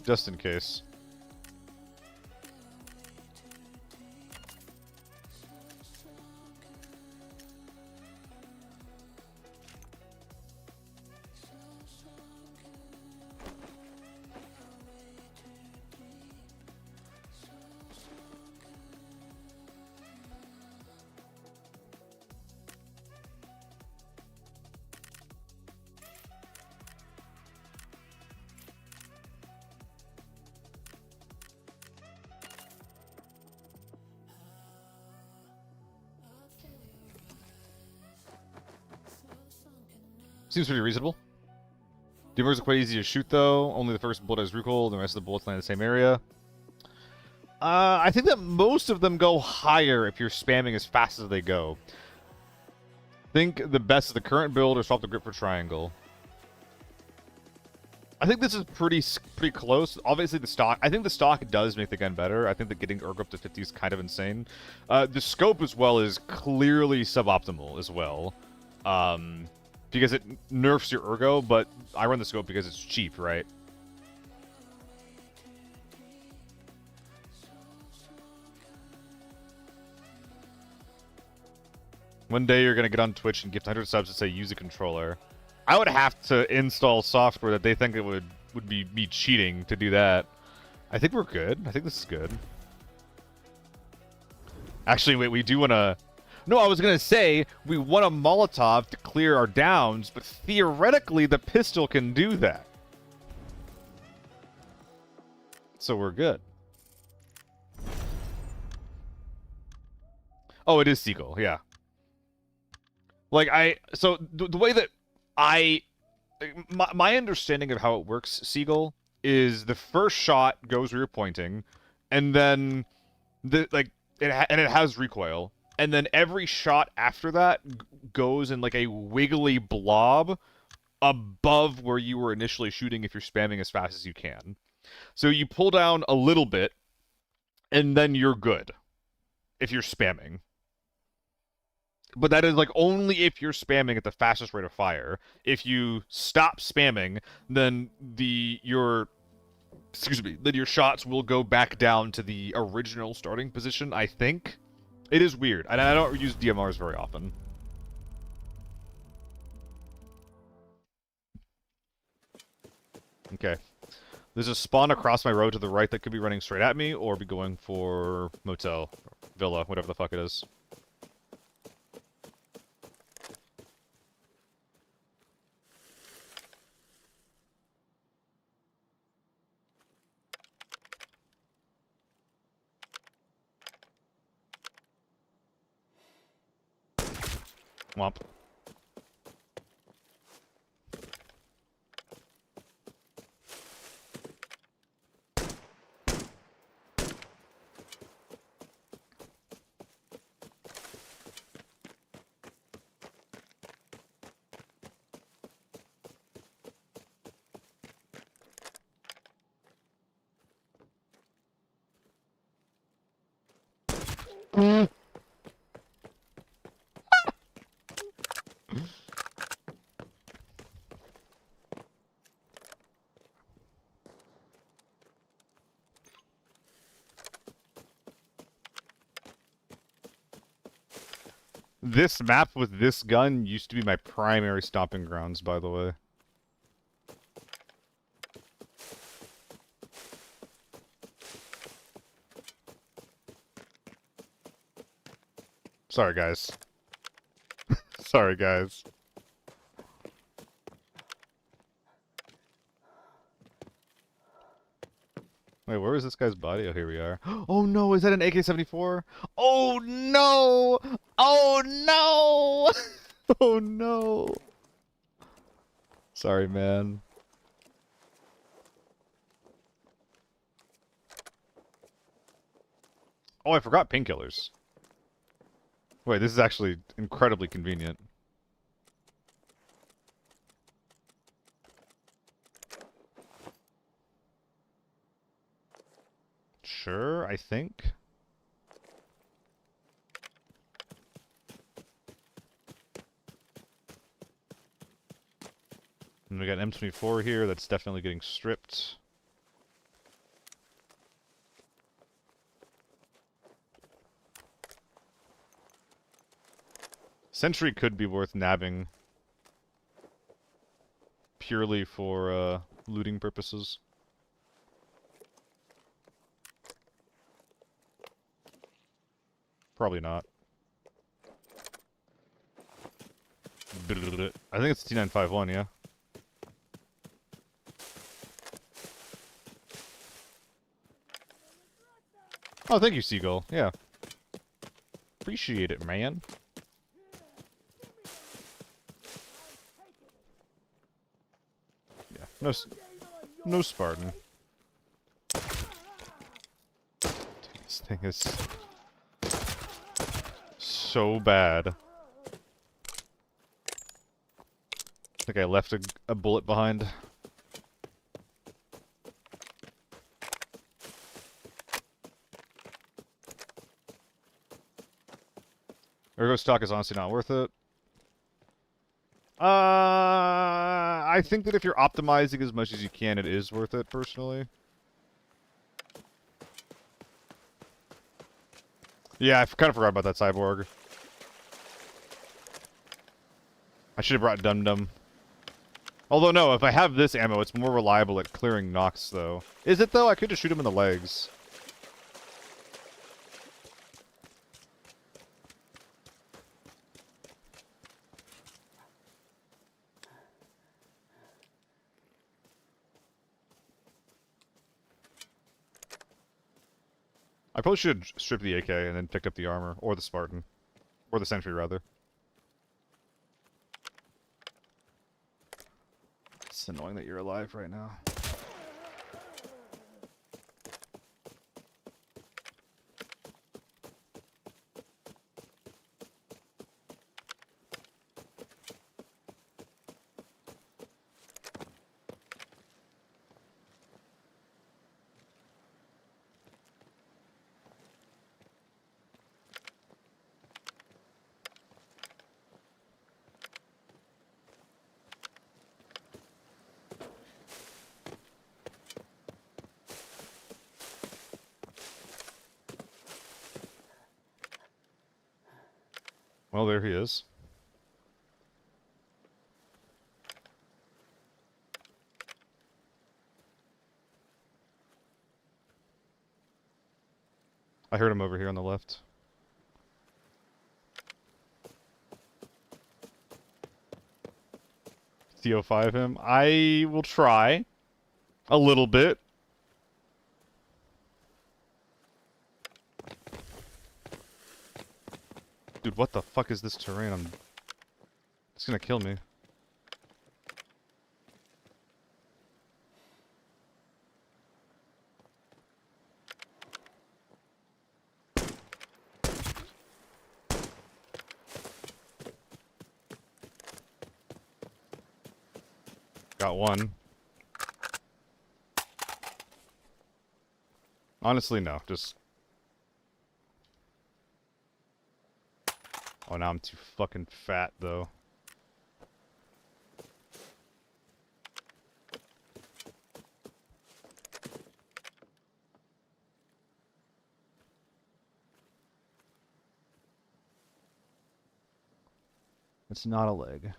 Just in case. Seems pretty reasonable. Demers are quite easy to shoot, though. Only the first bullet has recoil, the rest of the bullets land in the same area. I think that most of them go higher if you're spamming as fast as they go. Think the best of the current build or swap the grip for triangle. I think this is pretty close. Obviously, the stock... I think the stock does make the gun better. I think that getting Urg up to 50 is kind of insane. The scope as well is clearly suboptimal as well. Because it nerfs your ergo, but I run the scope because it's cheap, right? One day you're gonna get on Twitch and gift 100 subs and say use a controller. I would have to install software that they think it would be me cheating to do that. I think we're good. I think this is good. Actually, wait, we do want to... No, I was going to say, we want a Molotov to clear our downs, but theoretically, the pistol can do that. So we're good. Oh, it is Seagull, yeah. Like, so, the way that my understanding of how it works, Seagull, is the first shot goes where you're pointing, and then, it has recoil. And then every shot after that goes in like a wiggly blob above where you were initially shooting if you're spamming as fast as you can. So you pull down a little bit, and then you're good if you're spamming. But that is like only if you're spamming at the fastest rate of fire. If you stop spamming, then your shots will go back down to the original starting position, I think. It is weird, and I don't use DMRs very often. Okay. There's a spawn across my road to the right that could be running straight at me, or be going for motel, villa, whatever the fuck it is. Womp. This map with this gun used to be my primary stomping grounds, by the way. Sorry, guys. Sorry, guys. Wait, where is this guy's body? Oh, here we are. Oh no, is that an AK-74? Oh no! Oh no! Oh no! Sorry, man. Oh, I forgot painkillers. Wait, this is actually incredibly convenient. Sure, I think. And we got an M24 here that's definitely getting stripped. Sentry could be worth nabbing purely for looting purposes. Probably not. I think it's T951, yeah. Oh, thank you, Seagull. Yeah. Appreciate it, man. Yeah. No Spartan. This thing is so bad. I think I left a bullet behind. Ergo stock is honestly not worth it. I think that if you're optimizing as much as you can, it is worth it, personally. Yeah, I kind of forgot about that cyborg. I should have brought Dum Dum. Although, no, if I have this ammo, it's more reliable at clearing knocks, though. Is it, though? I could just shoot him in the legs. I probably should have stripped the AK and then picked up the armor. Or the Spartan. Or the Sentry, rather. It's annoying that you're alive right now. Well, there he is. I heard him over here on the left. CO5 him. I will try. A little bit. Dude, what the fuck is this terrain? It's gonna kill me. Got one. Honestly, no. Just... Oh, now I'm too fucking fat, though. It's not a leg.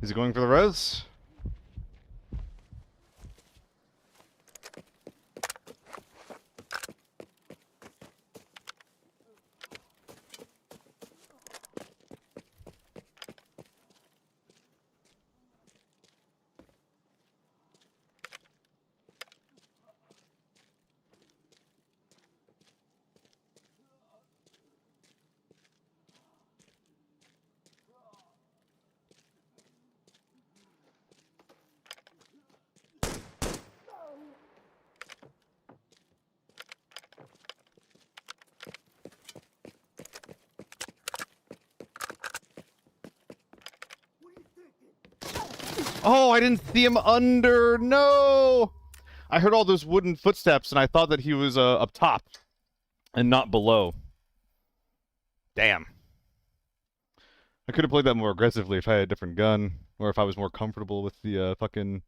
Is he going for the res? Oh, I didn't see him under. No! I heard all those wooden footsteps, and I thought that he was up top and not below. Damn. I could have played that more aggressively if I had a different gun, or if I was more comfortable with the fucking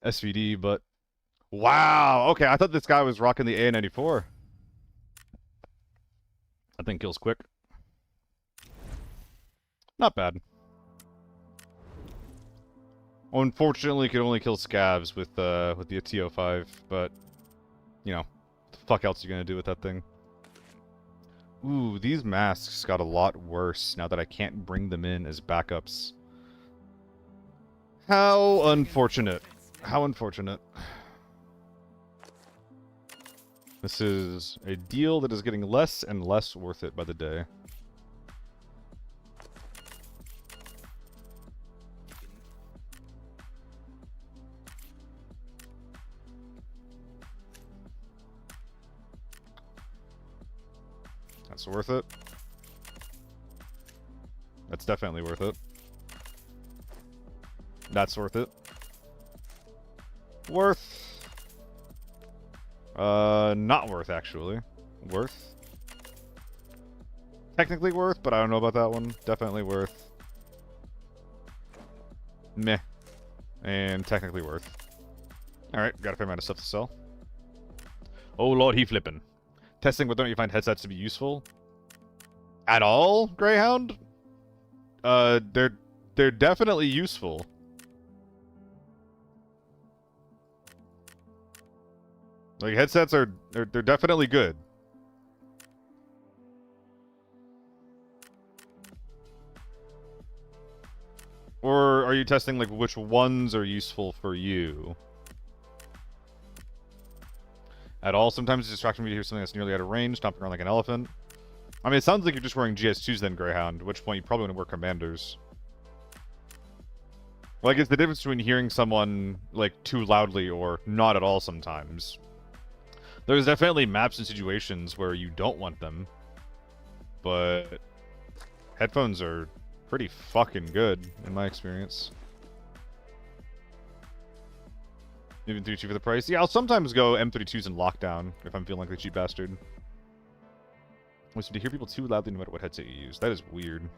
SVD, but... Wow! Okay, I thought this guy was rocking the A94. That thing kills quick. Not bad. Unfortunately, could only kill scavs with the TO5, but you know, what the fuck else are you gonna do with that thing? Ooh, these masks got a lot worse now that I can't bring them in as backups. How unfortunate. How unfortunate. This is a deal that is getting less and less worth it by the day. That's worth it. That's definitely worth it. That's worth it. Worth. Not worth, actually. Worth. Technically worth, but I don't know about that one. Definitely worth. Meh. And technically worth. Alright, got a fair amount of stuff to sell. Oh lord, he flippin'. Testing whether or not you find headsets to be useful. At all, Greyhound? They're definitely useful. Like, headsets are... They're definitely good. Or are you testing, like, which ones are useful for you? At all, sometimes it's distracting me to hear something that's nearly out of range, stomping around like an elephant. I mean, it sounds like you're just wearing GS2s then, Greyhound, at which point you probably want to wear Commanders. Like, it's the difference between hearing someone, like, too loudly or not at all sometimes. There's definitely maps and situations where you don't want them. But headphones are pretty fucking good, in my experience. Even 32 for the price. Yeah, I'll sometimes go M32s in lockdown if I'm feeling like a cheap bastard. Listen, to hear people too loudly no matter what headset you use. That is weird.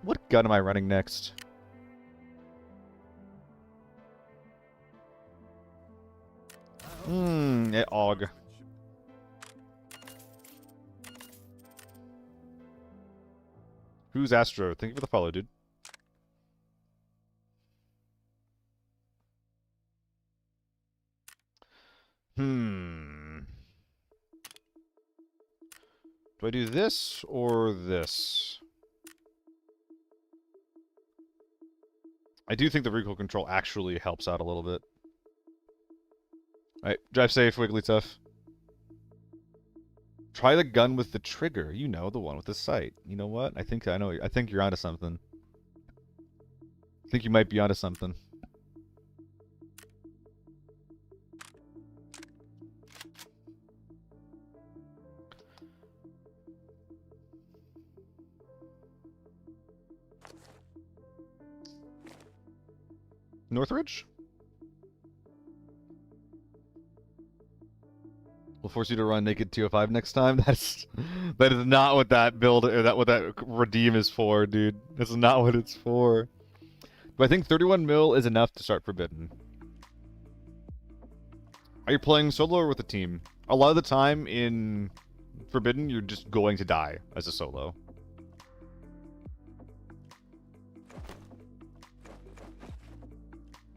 What gun am I running next? AUG. Who's Astro? Thank you for the follow, dude. Do I do this or this? I do think the recoil control actually helps out a little bit. Alright, drive safe, Wiggly Tough. Try the gun with the trigger. You know, the one with the sight. You know what? I think you're onto something. think you might be onto something. Northridge? We'll force you to run naked 205 next time. That is not what that build or what that redeem is for, dude. That's not what it's for. But I think 31 mil is enough to start Forbidden. Are you playing solo or with a team? A lot of the time in Forbidden, you're just going to die as a solo.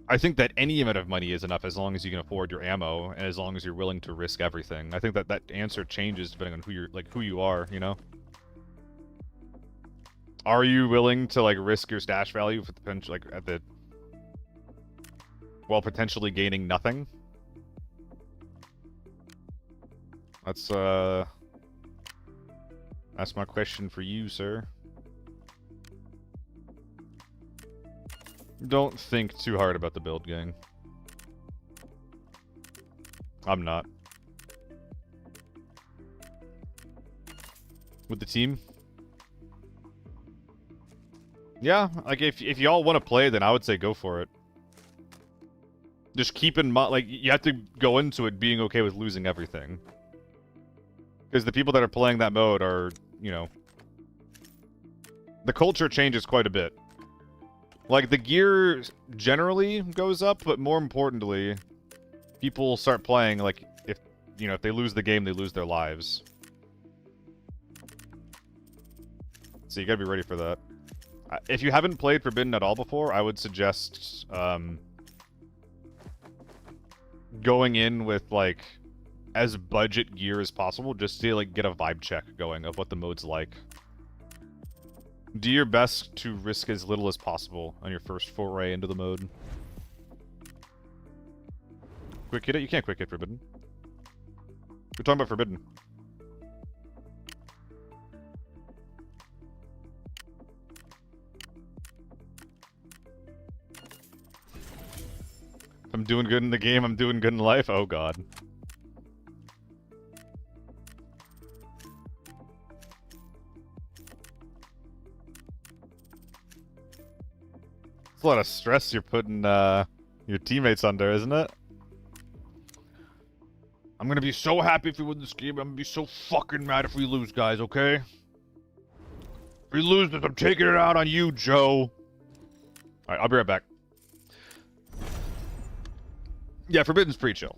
I think that any amount of money is enough as long as you can afford your ammo and as long as you're willing to risk everything. I think that answer changes depending on who you are, you know? Are you willing to like risk your stash value for the potential while potentially gaining nothing? That's my question for you, sir. Don't think too hard about the build, gang. I'm not. With the team? Yeah, like if y'all want to play, then I would say go for it. Just keep in mind, like, you have to go into it being okay with losing everything. Because the people that are playing that mode are, you know... The culture changes quite a bit. Like, the gear generally goes up, but more importantly, people start playing, like, if they lose the game, they lose their lives. So you gotta be ready for that. If you haven't played Forbidden at all before, I would suggest, going in with, like, as budget gear as possible, just to, like, get a vibe check going of what the mode's like. Do your best to risk as little as possible on your first foray into the mode. Quick hit it? You can't quick hit Forbidden. We're talking about Forbidden. If I'm doing good in the game, I'm doing good in life? Oh god. It's a lot of stress you're putting your teammates under, isn't it? I'm gonna be so happy if we win this game. I'm gonna be so fucking mad if we lose, guys, okay? If we lose this, I'm taking it out on you, Joe. Alright, I'll be right back. Yeah, Forbidden's pretty chill.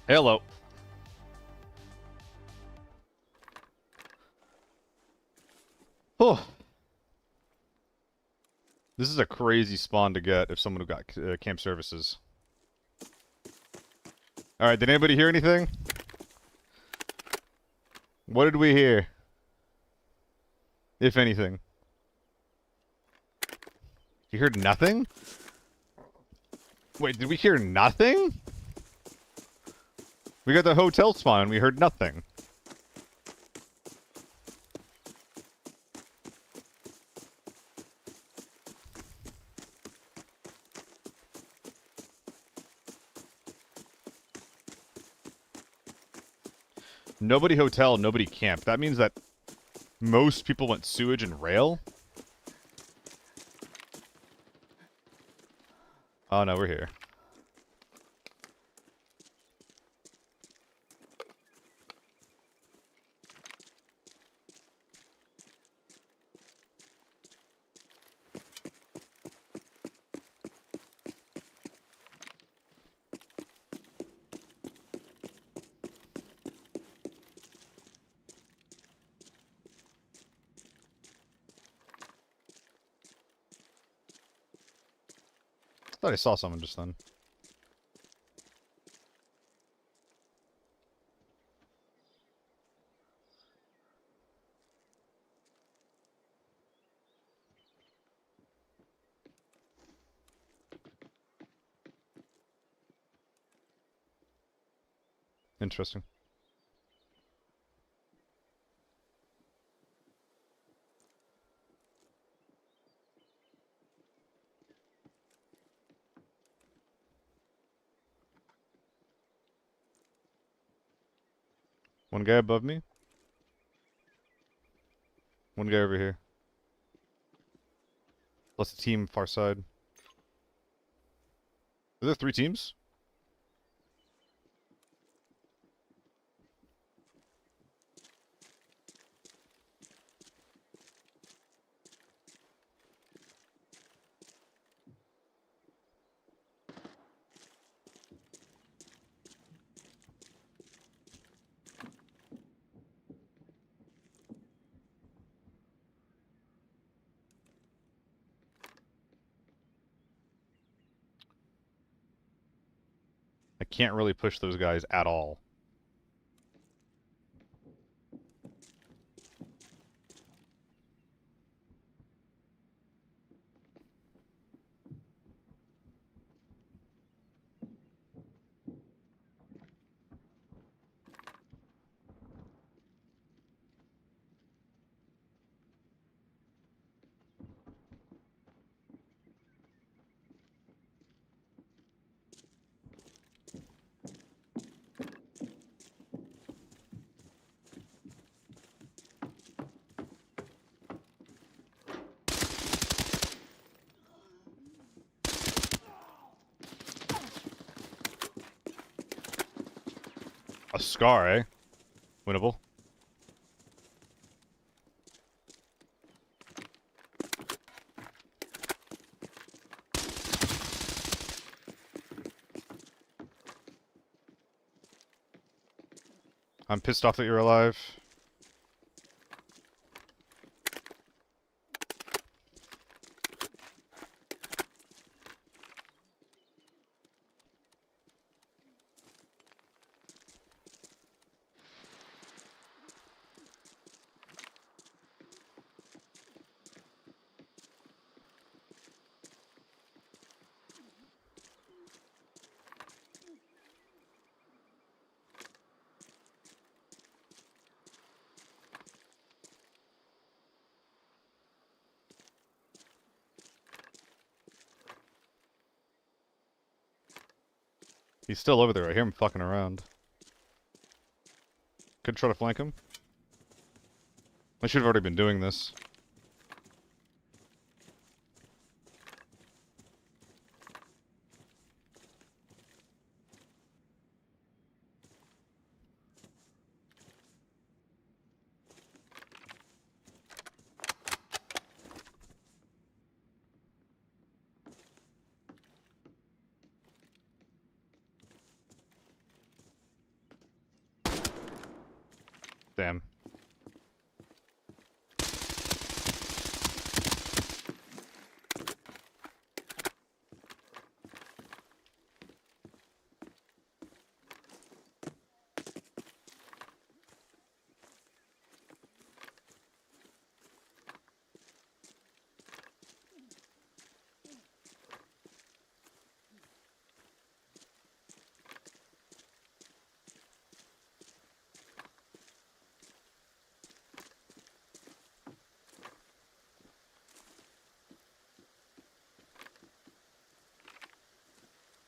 Hello. Oh. This is a crazy spawn to get if someone who got camp services. Alright, did anybody hear anything? What did we hear? If anything. You heard nothing? Wait, did we hear nothing? We got the hotel spawn and we heard nothing. Nobody hotel, nobody camp. That means that most people went sewage and rail? Oh no, we're here. I thought I saw someone just then. Interesting. One guy above me. One guy over here. Plus the team far side. Are there 3 teams? I can't really push those guys at all. A scar, eh? Winnable. I'm pissed off that you're alive. He's still over there. I hear him fucking around. Could try to flank him. I should have already been doing this.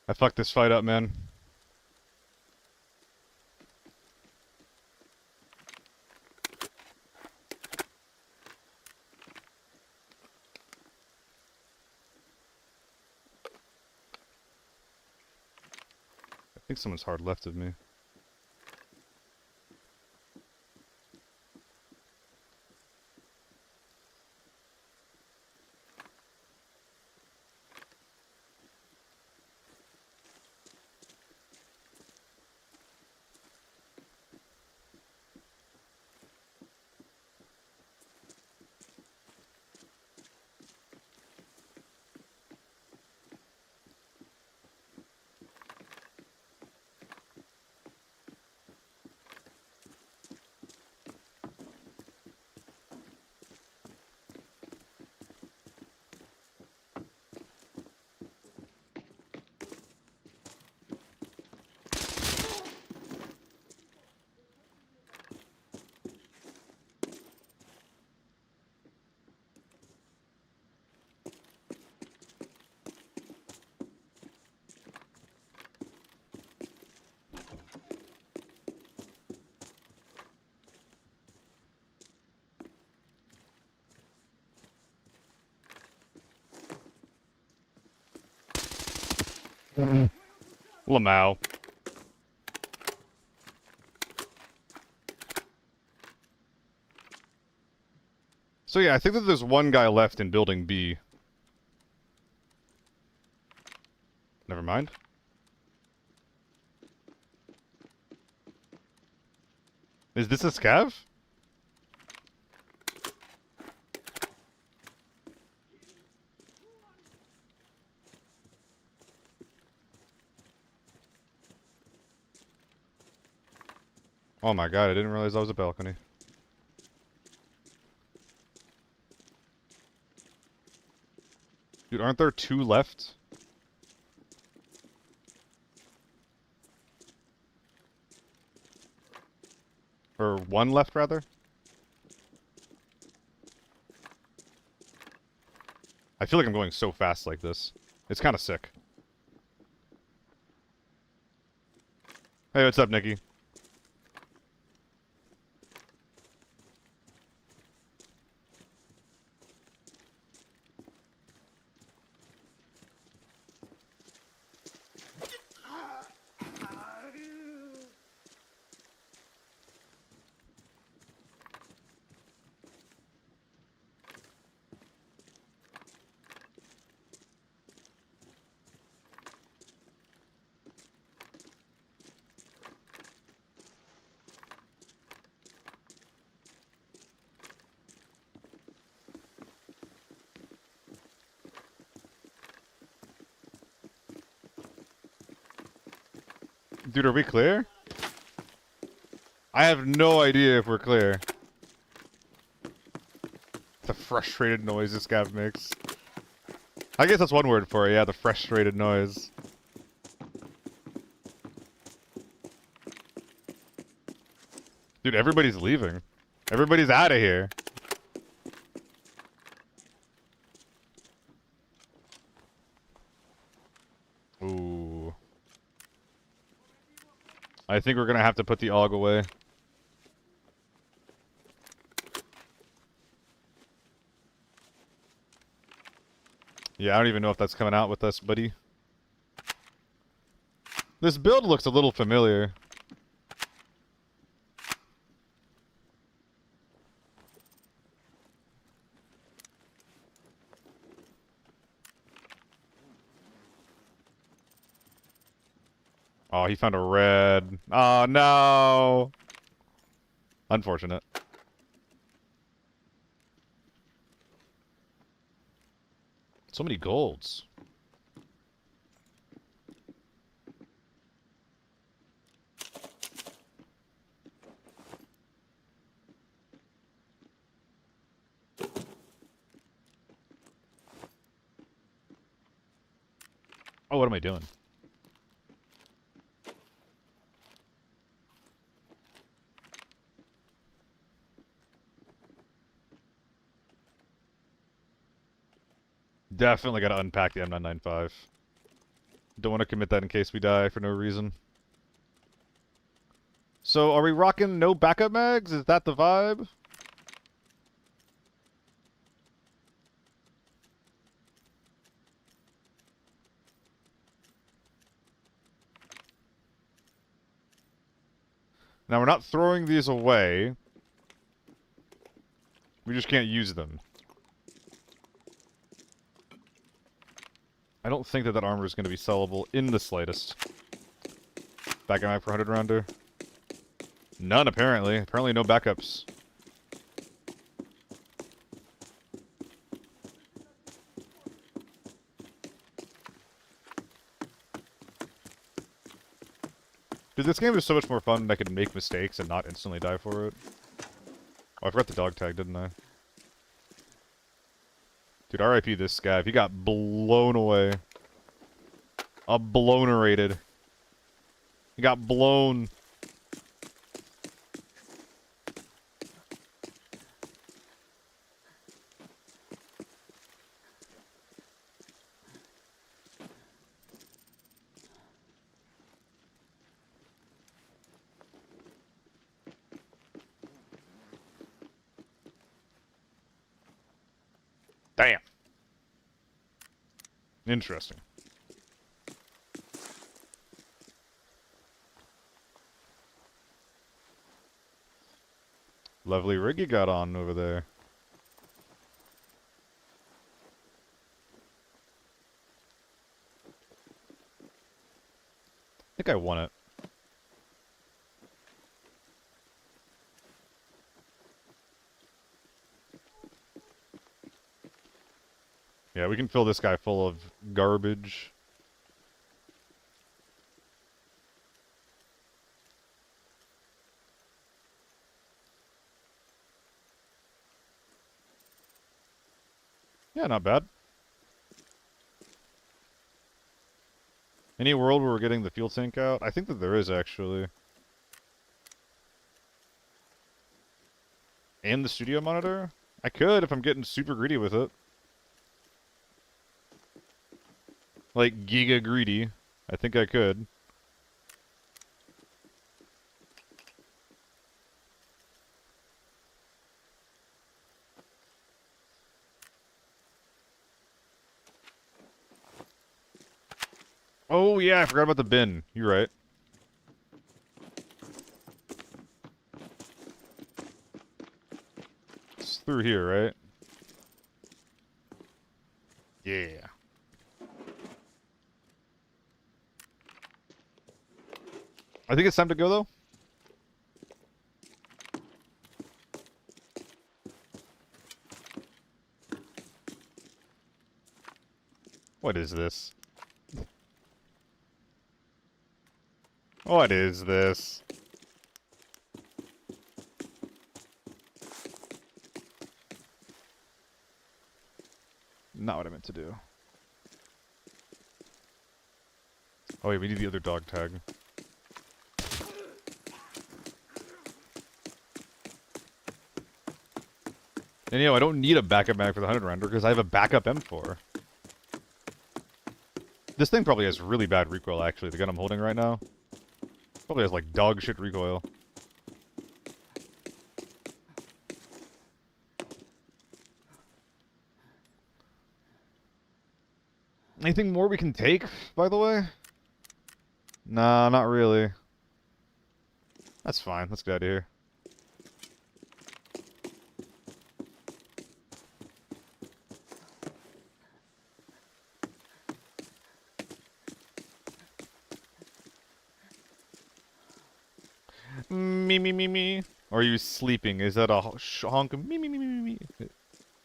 I fucked this fight up, man. I think someone's hard left of me. Lamau. So yeah, I think that there's one guy left in building B. Never mind. Is this a scav? Oh my god, I didn't realize that was a balcony. Dude, aren't there two left? Or one left, rather? I feel like I'm going so fast like this. It's kind of sick. Hey, what's up, Nikki? Dude, are we clear? I have no idea if we're clear. The frustrated noise this guy makes. I guess that's one word for it, yeah, the frustrated noise. Dude, everybody's leaving. Everybody's out of here. Ooh. I think we're gonna have to put the AUG away. Yeah, I don't even know if that's coming out with us, buddy. This build looks a little familiar. Oh, he found a red. Oh, no! Unfortunate. So many golds. Oh, what am I doing? Definitely gotta unpack the M995. Don't want to commit that in case we die for no reason. So, are we rocking no backup mags? Is that the vibe? Now, we're not throwing these away. We just can't use them. I don't think that armor is going to be sellable in the slightest. Backup mag for 100 rounder. None, apparently. Apparently no backups. Dude, this game is so much more fun when I can make mistakes and not instantly die for it. Oh, I forgot the dog tag, didn't I? Dude, RIP this guy. He got blown away. Oblonerated. He got blown. Damn. Interesting. Lovely rig you got on over there. I think I won it. Yeah, we can fill this guy full of garbage. Yeah, not bad. Any world where we're getting the fuel tank out? I think that there is, actually. And the studio monitor? I could if I'm getting super greedy with it. Like, giga greedy. I think I could. Oh, yeah, I forgot about the bin. You're right. It's through here, right? Yeah. I think it's time to go, though. What is this? What is this? Not what I meant to do. Oh wait, we need the other dog tag. And I don't need a backup mag for the 100 rounder because I have a backup M4. This thing probably has really bad recoil, actually, the gun I'm holding right now. Probably has, like, dog shit recoil. Anything more we can take, by the way? Nah, not really. That's fine, let's get out of here. Me. Or are you sleeping? Is that a honk of me?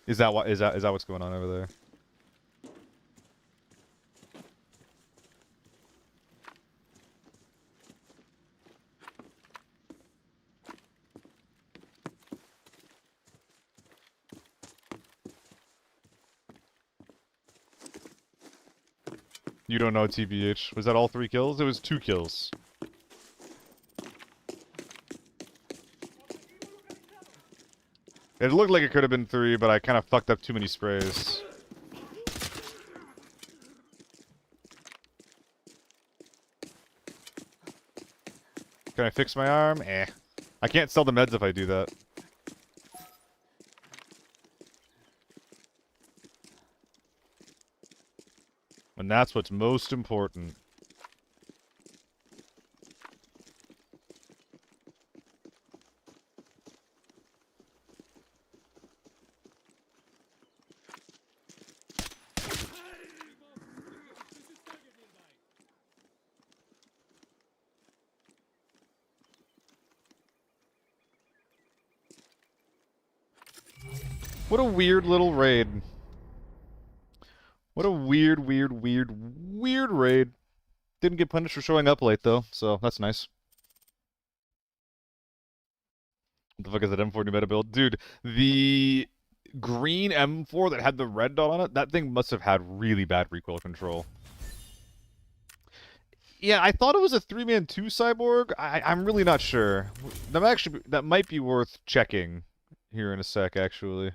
Is that what's going on over there? You don't know, TBH. Was that all 3 kills? It was 2 kills. It looked like it could have been 3, but I kind of fucked up too many sprays. Can I fix my arm? Eh. I can't sell the meds if I do that. And that's what's most important. What a weird little raid. What a weird raid. Didn't get punished for showing up late, though, so that's nice. What the fuck is that M4 new meta build? Dude, the green M4 that had the red dot on it, that thing must have had really bad recoil control. Yeah, I thought it was a 3-man 2 cyborg. I'm really not sure. That might be worth checking here in a sec, actually.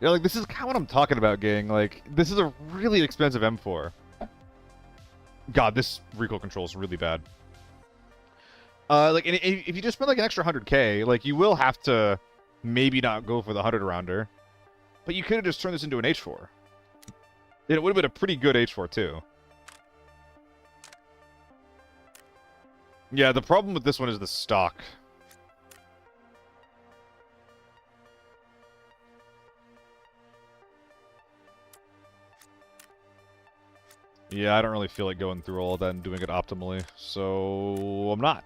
Yeah, like, this is kind of what I'm talking about, gang. Like, this is a really expensive M4. God, this recoil control is really bad. Like, and if you just spend, like, an extra 100k, like, you will have to maybe not go for the 100-rounder. But you could have just turned this into an H4. And it would have been a pretty good H4, too. Yeah, the problem with this one is the stock. Yeah, I don't really feel like going through all of that and doing it optimally, so I'm not.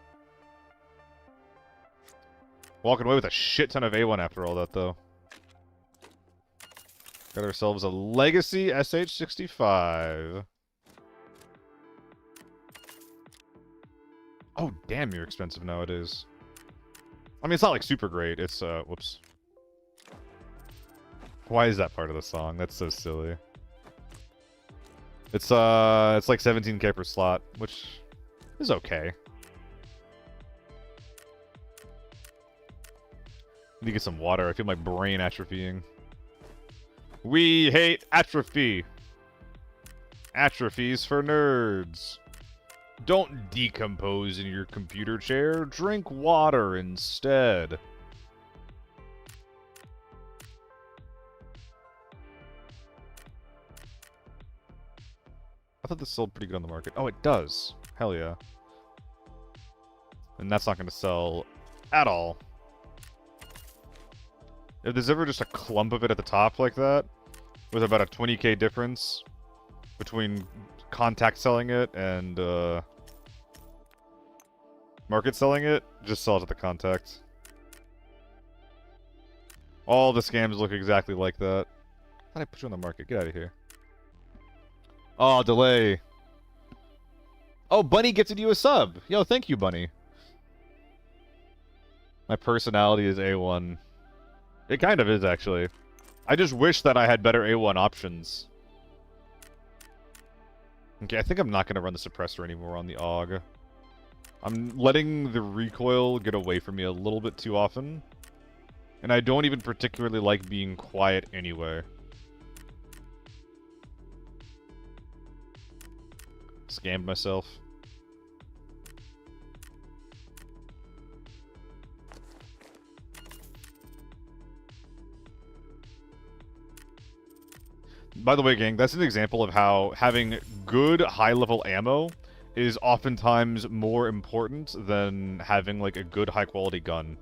Walking away with a shit ton of A1 after all that, though. Got ourselves a Legacy SH65. Oh, damn, you're expensive nowadays. I mean, it's not, like, super great. It's, whoops. Why is that part of the song? That's so silly. It's like 17k per slot, which is okay. Need to get some water. I feel my brain atrophying. We hate atrophy. Atrophy's for nerds. Don't decompose in your computer chair. Drink water instead. I thought this sold pretty good on the market. Oh, it does. Hell yeah. And that's not going to sell at all. If there's ever just a clump of it at the top like that, with about a 20k difference between contact selling it and market selling it, just sell it at the contact. All the scams look exactly like that. I thought I put you on the market. Get out of here. Oh, delay. Oh, Bunny gifted you a sub. Yo, thank you, Bunny. My personality is A1. It kind of is, actually. I just wish that I had better A1 options. Okay, I think I'm not going to run the suppressor anymore on the AUG. I'm letting the recoil get away from me a little bit too often. And I don't even particularly like being quiet anyway. Scammed myself. By the way, gang, that's an example of how having good high-level ammo is oftentimes more important than having, like, a good high-quality gun.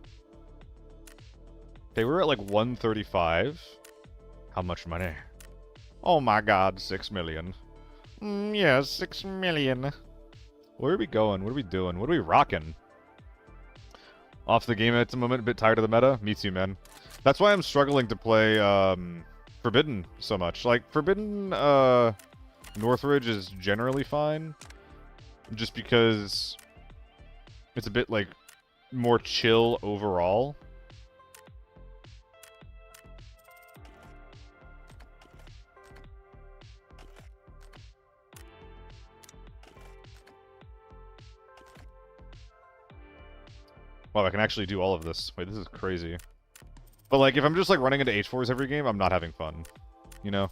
Okay, we're at, like, 135. How much money? Oh my god, 6 million. Yeah, 6 million. Where are we going? What are we doing? What are we rocking? Off the game at the moment, a bit tired of the meta? Me too, man. That's why I'm struggling to play, Forbidden so much. Like, Forbidden, Northridge is generally fine. Just because it's a bit, like, more chill overall. Wow, I can actually do all of this. Wait, this is crazy. But, like, if I'm just, like, running into H4s every game, I'm not having fun. You know?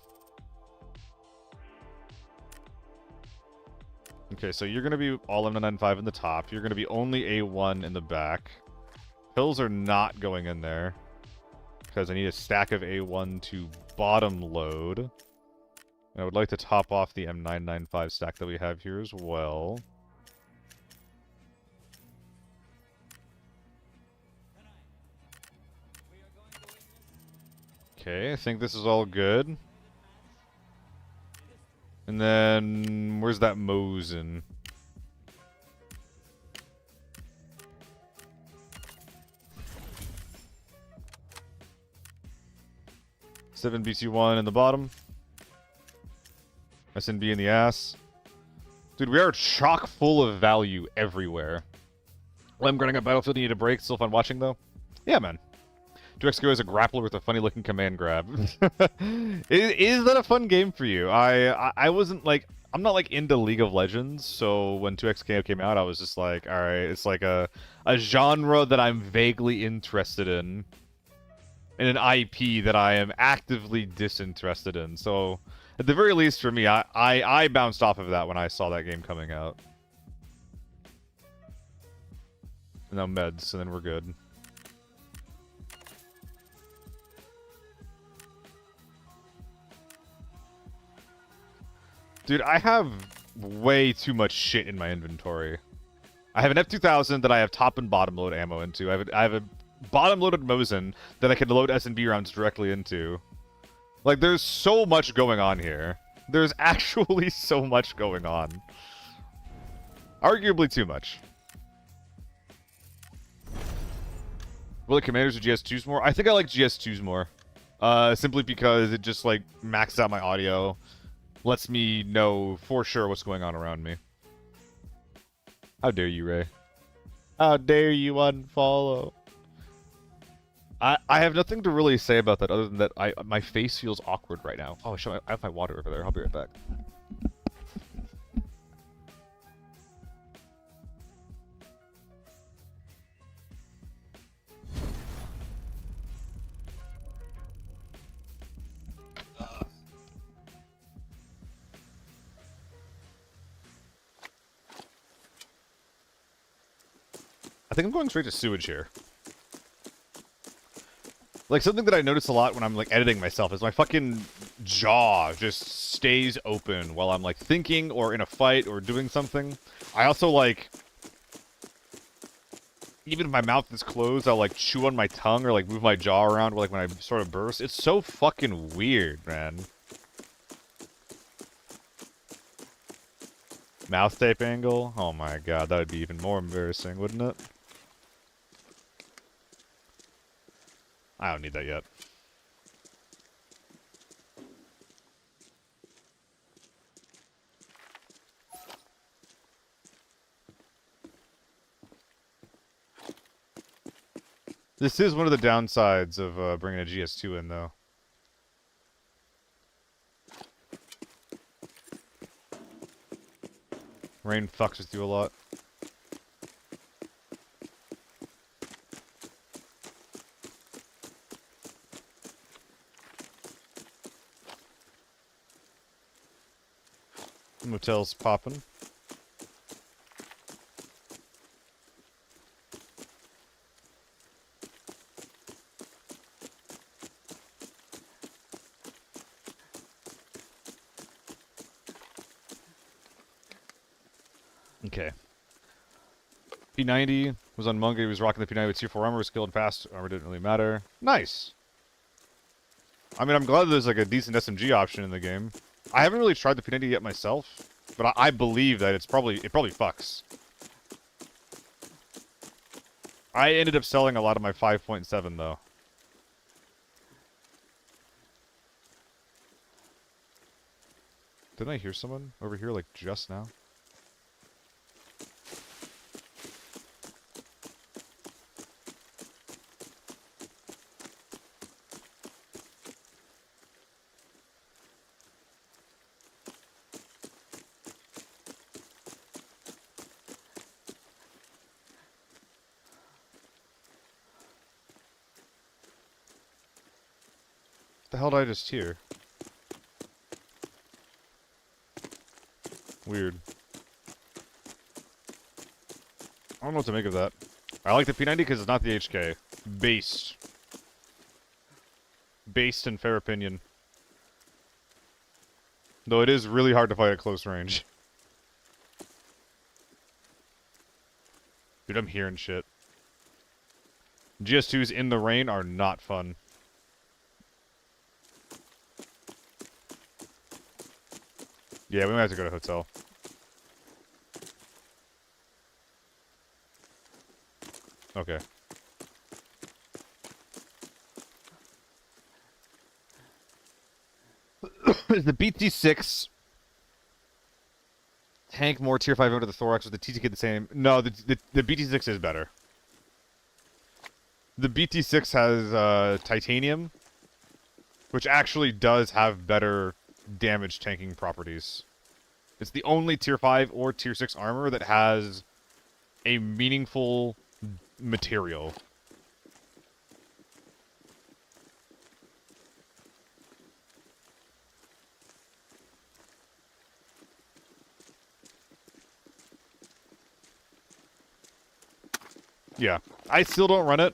Okay, so you're gonna be all M995 in the top. You're gonna be only A1 in the back. Pills are not going in there. Because I need a stack of A1 to bottom load. And I would like to top off the M995 stack that we have here as well. Okay, I think this is all good. And then, where's that Mosin? Seven BC1 in the bottom. SNB in the ass. Dude, we are chock full of value everywhere. I'm running a Battlefield, you need a break. Still fun watching, though? Yeah, man. 2XQ is a grappler with a funny-looking command grab. Is that a fun game for you? I wasn't, like... I'm not, like, into League of Legends, so when 2XK came out, I was just like, alright, it's like a genre that I'm vaguely interested in an IP that I am actively disinterested in. So, at the very least, for me, I bounced off of that when I saw that game coming out. And now meds, and then we're good. Dude, I have way too much shit in my inventory. I have an F2000 that I have top and bottom load ammo into. I have a bottom loaded Mosin that I can load S&B rounds directly into. Like, there's so much going on here. There's actually so much going on. Arguably too much. Will the Commanders or GS2s more? I think I like GS2s more. Simply because it just, like, maxes out my audio. Lets me know for sure what's going on around me. How dare you, Ray? How dare you unfollow? I have nothing to really say about that other than that my face feels awkward right now. Oh, shit, I have my water over there. I'll be right back. I think I'm going straight to sewage here. Like, something that I notice a lot when I'm, like, editing myself is my fucking jaw just stays open while I'm, like, thinking or in a fight or doing something. I also, like... Even if my mouth is closed, I'll, like, chew on my tongue or, like, move my jaw around, like, when I sort of burst. It's so fucking weird, man. Mouth tape angle? Oh my god, that would be even more embarrassing, wouldn't it? I don't need that yet. This is one of the downsides of bringing a GS2 in, though. Rain fucks with you a lot. Motel's popping. Okay. P90 was on Munga. He was rocking the P90 with tier 4 armor. Skilled and fast armor didn't really matter. Nice. I mean, I'm glad there's like a decent SMG option in the game. I haven't really tried the P90 yet myself, but I believe that it probably fucks. I ended up selling a lot of my 5.7 though. Didn't I hear someone over here like just now? The hell did I just hear? Weird. I don't know what to make of that. I like the P90 because it's not the HK. Based. Based in fair opinion. Though it is really hard to fight at close range. Dude, I'm hearing shit. GS2s in the rain are not fun. Yeah, we might have to go to hotel. Okay. Is the BT6 tank more tier 5 under the thorax, or the TTK the same? No, the BT6 is better. The BT6 has titanium, which actually does have better damage tanking properties. It's the only tier 5 or tier 6 armor that has a meaningful material. Yeah. I still don't run it.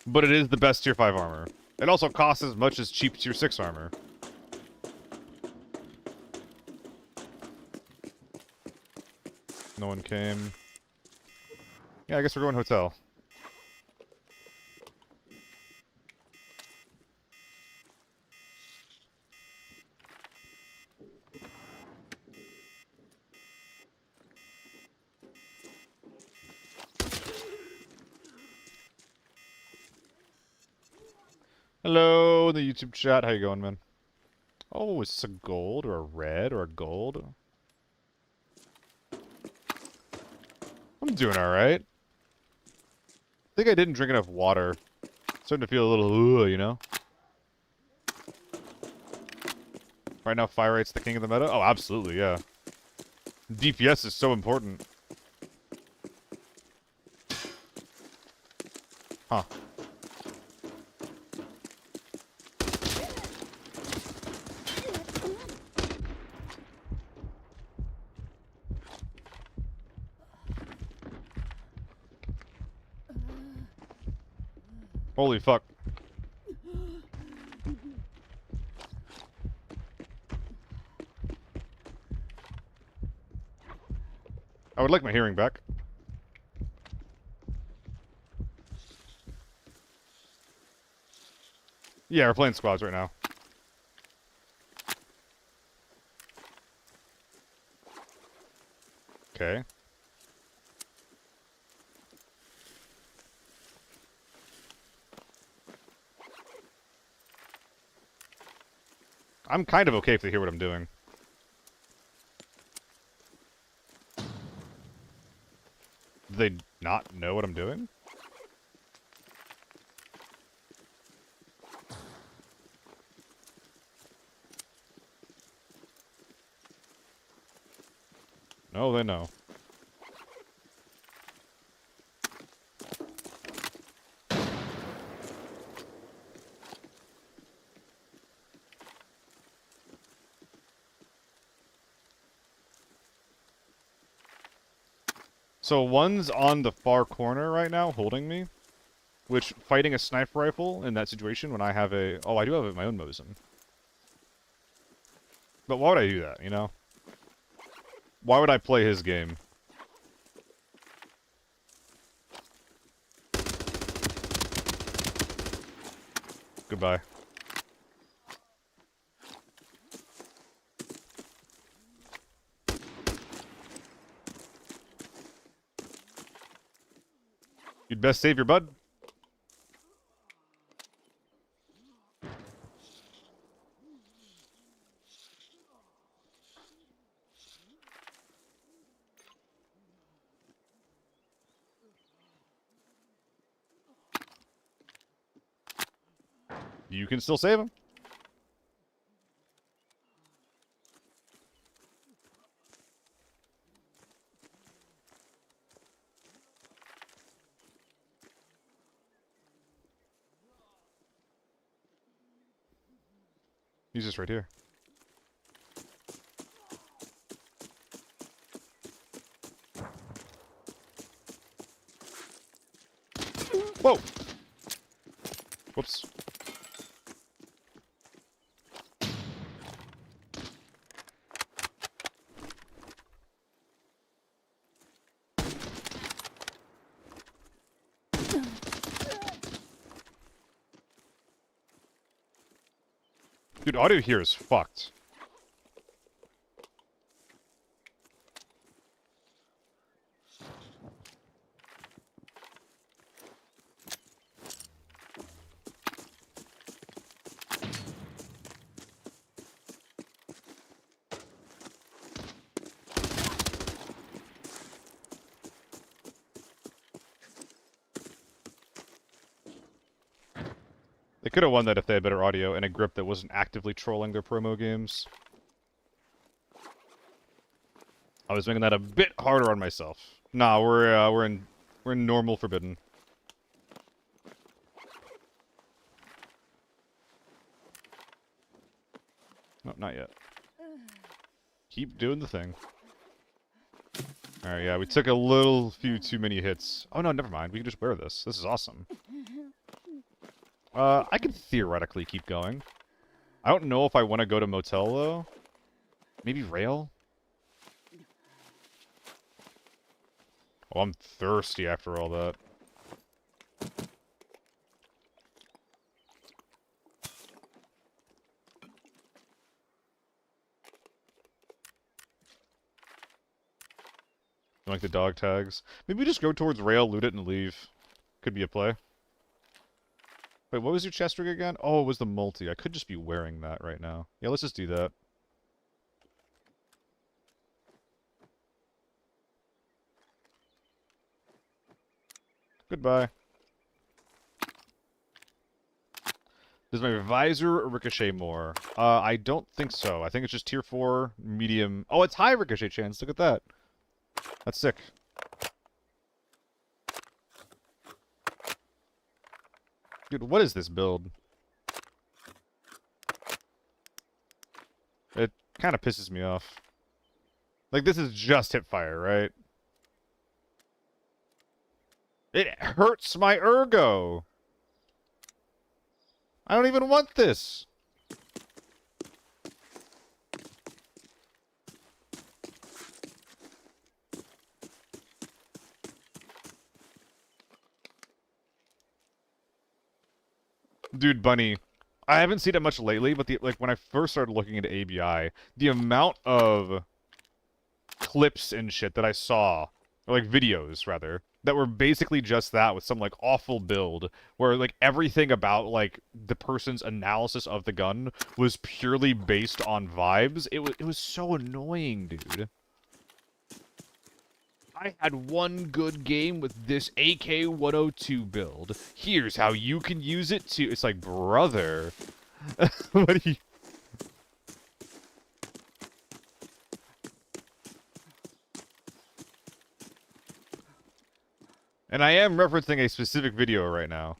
But it is the best tier 5 armor. It also costs as much as cheap tier 6 armor. No one came. Yeah, I guess we're going hotel. Hello in the YouTube chat. How you going, man? Oh, is this a gold or a red or a gold? I'm doing alright. I think I didn't drink enough water. Starting to feel a little, you know? Right now, fire rate's the king of the meta? Oh, absolutely, yeah. DPS is so important. Huh. Holy fuck. I would like my hearing back. Yeah, we're playing squads right now. Okay. I'm kind of okay if they hear what I'm doing. Do they not know what I'm doing? No, they know. So one's on the far corner right now, holding me. Which, fighting a sniper rifle in that situation when I have a... Oh, I do have my own Mosin. But why would I do that, you know? Why would I play his game? Goodbye. You'd best save your bud. You can still save him. He's just right here. Whoa! Whoops. Dude, audio here is fucked. They could have won that if they had better audio and a grip that wasn't actively trolling their promo games. I was making that a bit harder on myself. Nah, we're in normal forbidden. No, not yet. Keep doing the thing. Alright, yeah, we took a few too many hits. Oh no, never mind. We can just wear this. This is awesome. I can theoretically keep going. I don't know if I want to go to motel, though. Maybe rail? Oh, I'm thirsty after all that. I like the dog tags. Maybe we just go towards rail, loot it, and leave. Could be a play. Wait, what was your chest rig again? Oh, it was the multi. I could just be wearing that right now. Yeah, let's just do that. Goodbye. Does my visor ricochet more? I don't think so. I think it's just tier 4, medium. Oh, it's high ricochet chance. Look at that. That's sick. Dude, what is this build? It kind of pisses me off. Like, this is just hipfire, right? It hurts my ergo! I don't even want this! Dude, Bunny, I haven't seen it much lately, but when I first started looking into ABI, the amount of clips and shit that I saw, or like videos rather, that were basically just that with some like awful build where like everything about like the person's analysis of the gun was purely based on vibes. It was so annoying, dude. I had one good game with this AK-102 build. Here's how you can use it to... It's like, brother. What do you... And I am referencing a specific video right now.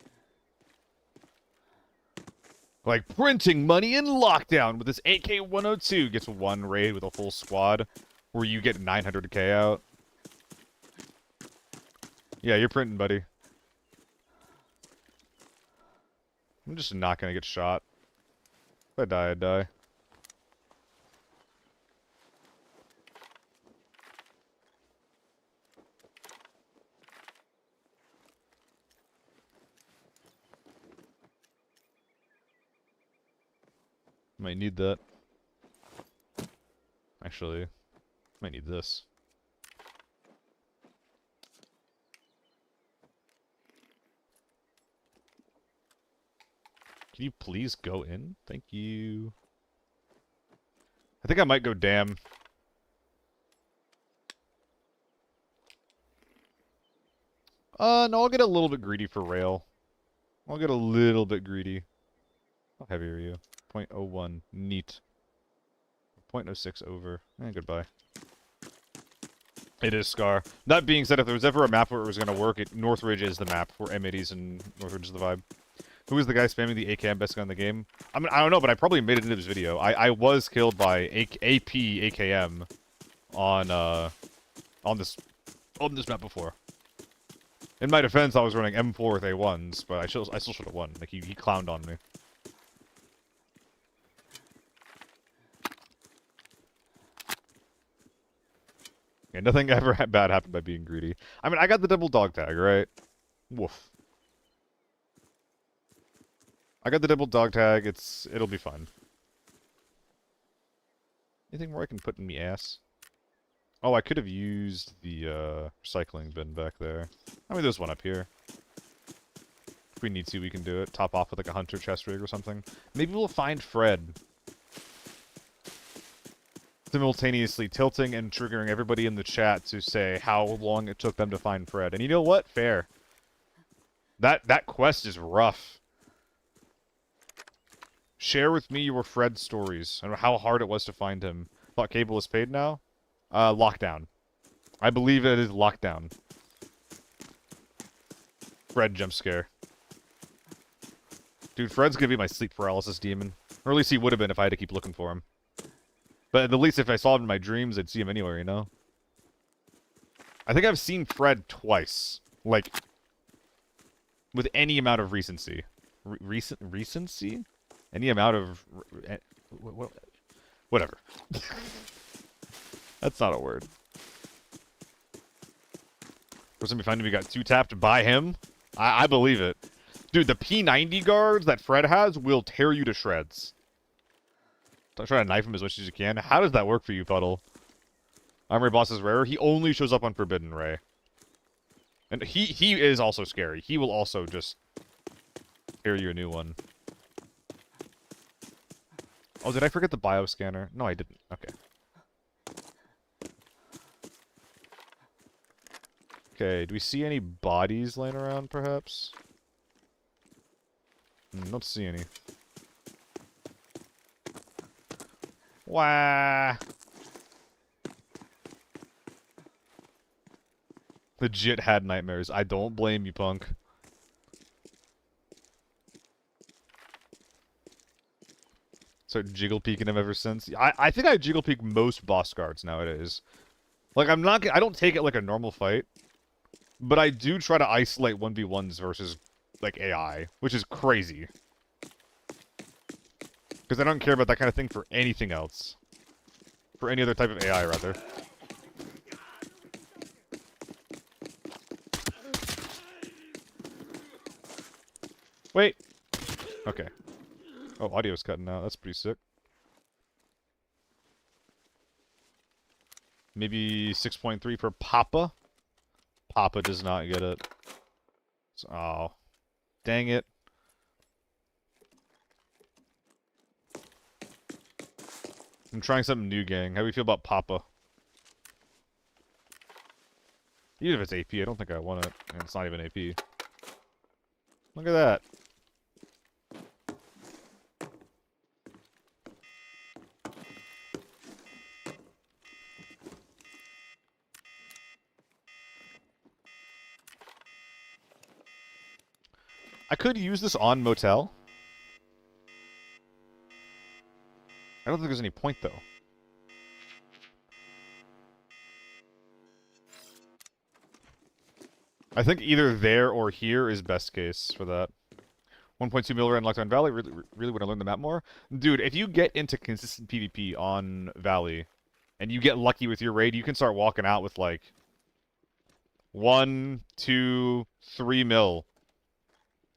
Like, printing money in lockdown with this AK-102 gets one raid with a full squad where you get 900k out. Yeah, you're printing, buddy. I'm just not gonna get shot. If I die, I die. Might need that. Actually, might need this. Can you please go in? Thank you. I think I might go damn. No, I'll get a little bit greedy for rail. I'll get a little bit greedy. How heavy are you? 0.01. Neat. 0.06 over. Goodbye. It is Scar. That being said, if there was ever a map where it was going to work, Northridge is the map for M80s and Northridge is the vibe. Who is the guy spamming the AKM best gun in the game? I mean, I don't know, but I probably made it into this video. I was killed by AP AKM on this map before. In my defense, I was running M4 with A1s, but I still should have won. Like, he clowned on me. Yeah, nothing ever bad happened by being greedy. I mean, I got the double dog tag, right? Woof. I got the double dog tag. It'll be fun. Anything more I can put in me ass? Oh, I could have used the recycling bin back there. I mean, there's one up here. If we need to, we can do it. Top off with like a hunter chest rig or something. Maybe we'll find Fred. Simultaneously tilting and triggering everybody in the chat to say how long it took them to find Fred. And you know what? Fair. That quest is rough. Share with me your Fred stories and how hard it was to find him. Thought cable is paid now? Lockdown. I believe it is lockdown. Fred jump scare. Dude, Fred's gonna be my sleep paralysis demon. Or at least he would have been if I had to keep looking for him. But at least if I saw him in my dreams, I'd see him anywhere, you know? I think I've seen Fred twice. Like, with any amount of recency. Recency? Any amount of... Whatever. That's not a word. First time we find him, we got 2-tapped by him. I believe it. Dude, the P90 guards that Fred has will tear you to shreds. Don't try to knife him as much as you can. How does that work for you, Puddle? Armory boss is rare. He only shows up on Forbidden Ray. And he is also scary. He will also just tear you a new one. Oh, did I forget the bioscanner? No, I didn't. Okay. Okay, do we see any bodies laying around, perhaps? Don't see any. Wah! Legit had nightmares. I don't blame you, punk. Start jiggle peeking him ever since. I think I jiggle peek most boss guards nowadays. Like, I don't take it like a normal fight. But I do try to isolate 1v1s versus, like, AI. Which is crazy. Because I don't care about that kind of thing for anything else. For any other type of AI, rather. Wait. Okay. Oh, audio's cutting out. That's pretty sick. Maybe 6.3 for Papa? Papa does not get it. Oh. Dang it. I'm trying something new, gang. How do we feel about Papa? Even if it's AP, I don't think I want it. And it's not even AP. Look at that. I could use this on Motel. I don't think there's any point, though. I think either there or here is best case for that. 1.2 mil in Lockdown Valley. Really want to learn the map more? Dude, if you get into consistent PvP on Valley, and you get lucky with your raid, you can start walking out with, like, 1, 2, 3 mil.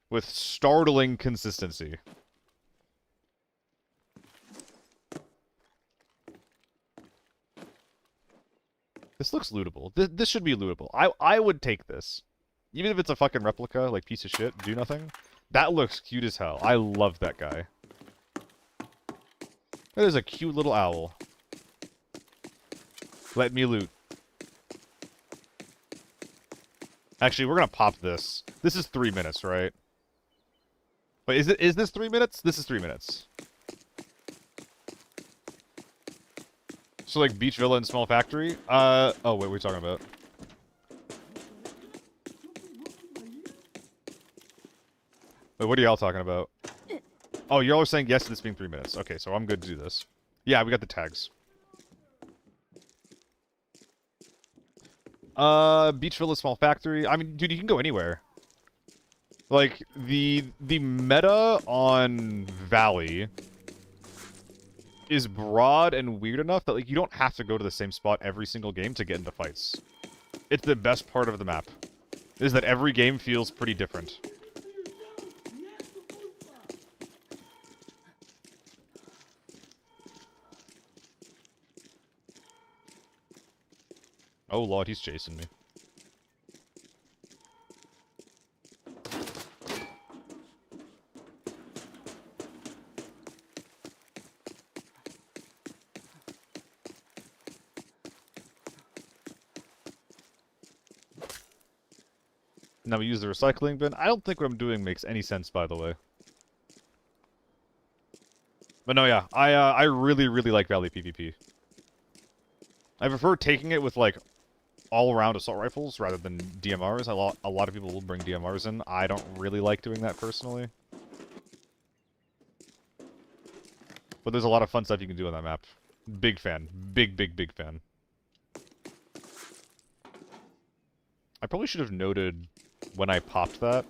With startling consistency. This looks lootable. This should be lootable. I would take this. Even if it's a fucking replica, like piece of shit, do nothing. That looks cute as hell. I love that guy. That is a cute little owl. Let me loot. Actually, we're gonna pop this. This is 3 minutes, right? Wait, is this 3 minutes? This is 3 minutes. So like Beach Villa and Small Factory? Oh wait, what are we talking about? Wait, what are y'all talking about? Oh, y'all are saying yes to this being 3 minutes. Okay, so I'm good to do this. Yeah, we got the tags. Beach Villa, small factory. I mean, dude, you can go anywhere. Like, the meta on Valley is broad and weird enough that, like, you don't have to go to the same spot every single game to get into fights. It's the best part of the map, is that every game feels pretty different. Oh lord, he's chasing me. Now we use the recycling bin. I don't think what I'm doing makes any sense, by the way. But no, yeah, I really, really like Valley PvP. I prefer taking it with, like, all-around assault rifles rather than DMRs. A lot of people will bring DMRs in. I don't really like doing that personally. But there's a lot of fun stuff you can do on that map. Big fan. Big, big, big fan. I probably should have noted when I popped that,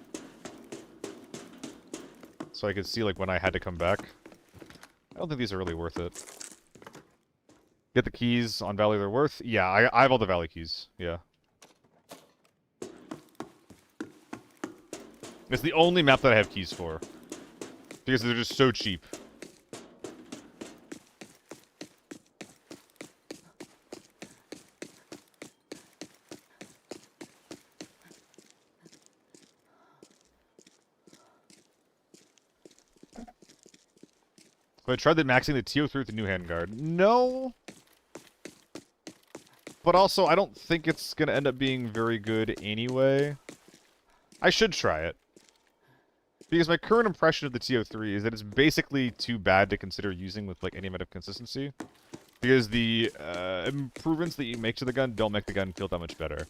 so I could see, like, when I had to come back. I don't think these are really worth it. Get the keys on Valley they're worth? Yeah, I have all the Valley keys. Yeah. It's the only map that I have keys for, because they're just so cheap. I tried the maxing the TO3 with the new handguard. No. But also, I don't think it's going to end up being very good anyway. I should try it. Because my current impression of the TO3 is that it's basically too bad to consider using with, like, any amount of consistency. Because the improvements that you make to the gun don't make the gun feel that much better.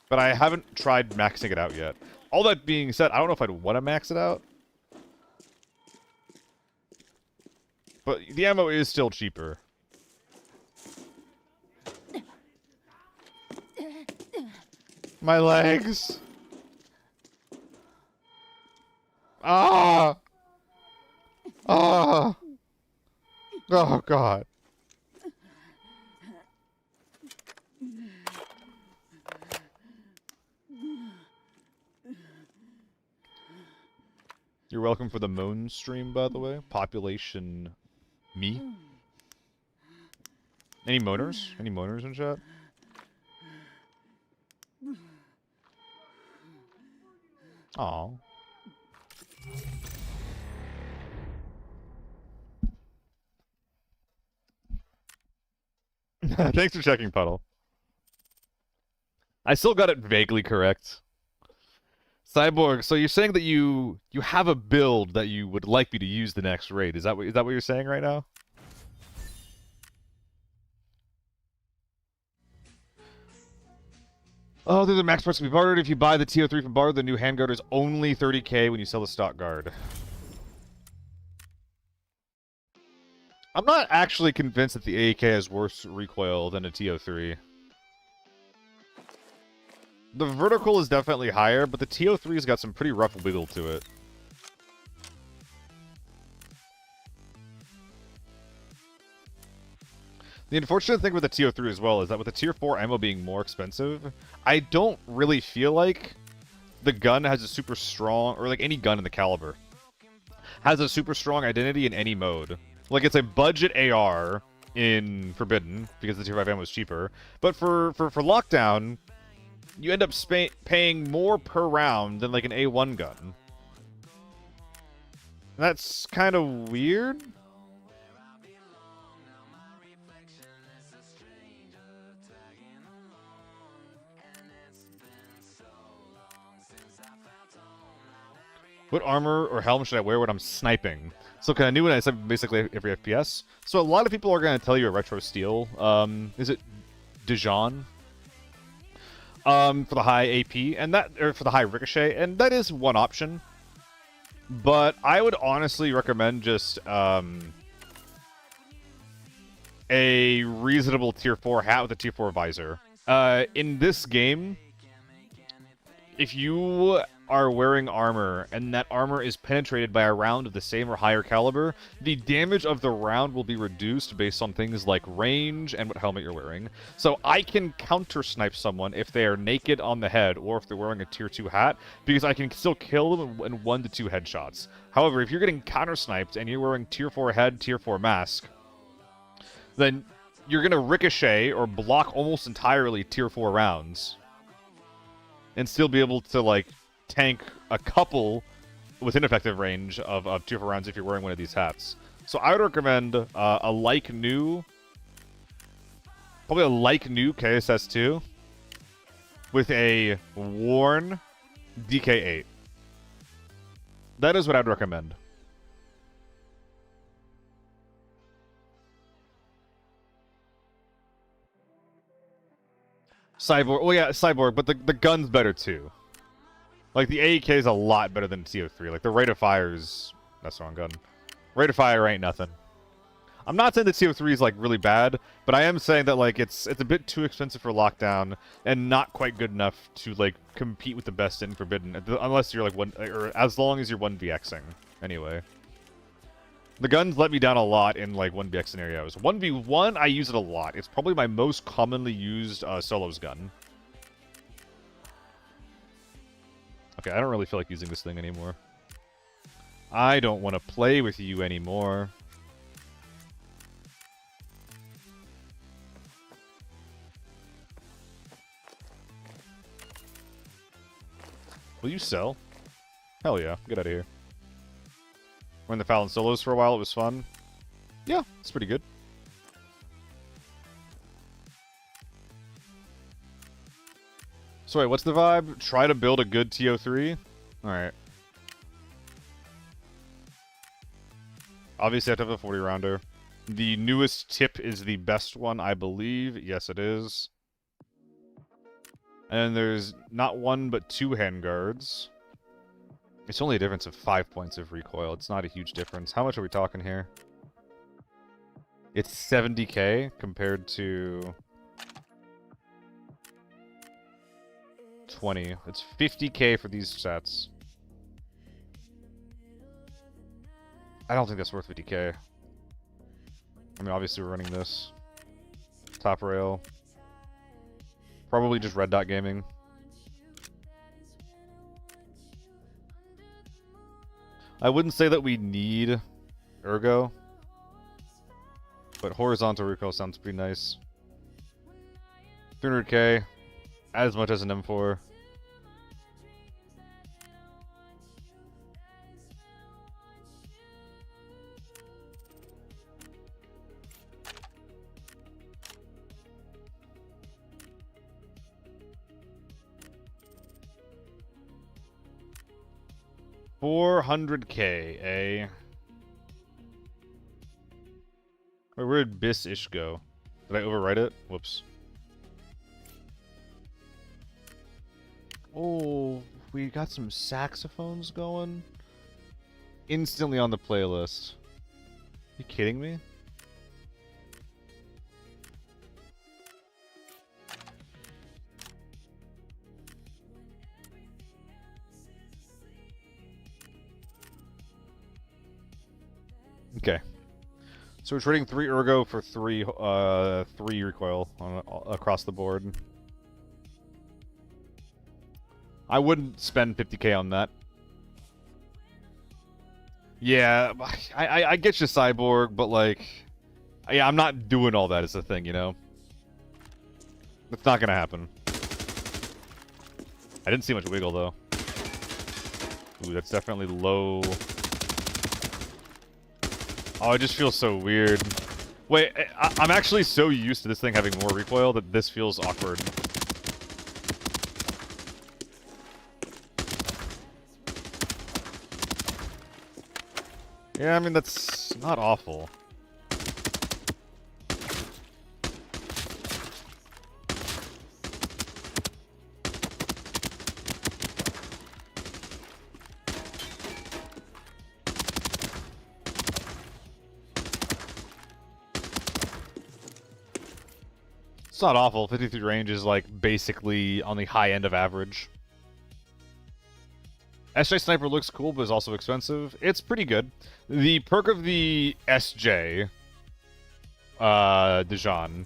But I haven't tried maxing it out yet. All that being said, I don't know if I'd want to max it out. But the ammo is still cheaper. My legs! Ah! Ah! Oh, God. You're welcome for the moan stream, by the way. Population... me? Any moaners? Any moaners in chat? Aw. Thanks for checking, Puddle. I still got it vaguely correct. Cyborg, so you're saying that you have a build that you would like me to use the next raid. Is that what you're saying right now? Oh, there's a max price to be bartered. If you buy the TO3 from barter, the new handguard is only 30k when you sell the stock guard. I'm not actually convinced that the AK has worse recoil than a TO3. The vertical is definitely higher, but the TO3's got some pretty rough wiggle to it. The unfortunate thing with the TO3 as well is that with the Tier 4 ammo being more expensive, I don't really feel like the gun has a super strong, or like any gun in the caliber, has a super strong identity in any mode. Like, it's a budget AR in Forbidden, because the Tier 5 ammo is cheaper, but for Lockdown, you end up paying more per round than like an A1 gun. That's kind of weird. What armor or helm should I wear when I'm sniping? So kind of new when I said basically every FPS. So a lot of people are going to tell you a retro steel. Is it Dijon? For the high AP and that, or for the high ricochet, and that is one option. But I would honestly recommend just a reasonable Tier 4 hat with a Tier 4 visor. In this game, if you are wearing armor and that armor is penetrated by a round of the same or higher caliber, the damage of the round will be reduced based on things like range and what helmet you're wearing. So I can counter snipe someone if they are naked on the head or if they're wearing a tier 2 hat, because I can still kill them in 1 to 2 headshots. However, if you're getting counter sniped and you're wearing tier 4 head, tier 4 mask, then you're going to ricochet or block almost entirely tier 4 rounds and still be able to, like, tank a couple within effective range of tier 4 rounds if you're wearing one of these hats. So I would recommend a like new KSS2 with a worn DK8. That is what I'd recommend. Cyborg, well, yeah, Cyborg, but the gun's better too. Like, the AEK is a lot better than CO3. Like, the rate of fire is... That's the wrong gun. Rate of fire ain't nothing. I'm not saying that CO3 is, like, really bad, but I am saying that, like, it's a bit too expensive for lockdown and not quite good enough to, like, compete with the best in Forbidden, unless you're, like, or as long as you're 1vxing, anyway. The guns let me down a lot in, like, 1vx scenarios. 1v1, I use it a lot. It's probably my most commonly used solos gun. Okay, I don't really feel like using this thing anymore. I don't want to play with you anymore. Will you sell? Hell yeah, get out of here. We're in the Fallon solos for a while, it was fun. Yeah, it's pretty good. So wait, what's the vibe? Try to build a good TO3? Alright. Obviously I have to have a 40 rounder. The newest tip is the best one, I believe. Yes, it is. And there's not 1, but 2 handguards. It's only a difference of 5 points of recoil. It's not a huge difference. How much are we talking here? It's 70k compared to 20. It's 50k for these sets. I don't think that's worth 50k. I mean, obviously we're running this. Top rail. Probably just Red Dot Gaming. I wouldn't say that we need Ergo, but horizontal recoil sounds pretty nice. 300k, as much as an M4. $400k, eh? Wait, where did Biss-ish go? Did I overwrite it? Whoops. Oh, we got some saxophones going. Instantly on the playlist. You kidding me? Okay. So we're trading 3 Ergo for 3 recoil on, across the board. I wouldn't spend 50k on that. Yeah, I get you, Cyborg, but like, yeah, I'm not doing all that as a thing, you know? It's not gonna happen. I didn't see much wiggle, though. Ooh, that's definitely low. Oh, it just feels so weird. Wait, I'm actually so used to this thing having more recoil that this feels awkward. Yeah, I mean, that's not awful. It's not awful. 53 range is like basically on the high end of average. SJ Sniper looks cool, but is also expensive. It's pretty good. The perk of the SJ, Dijon,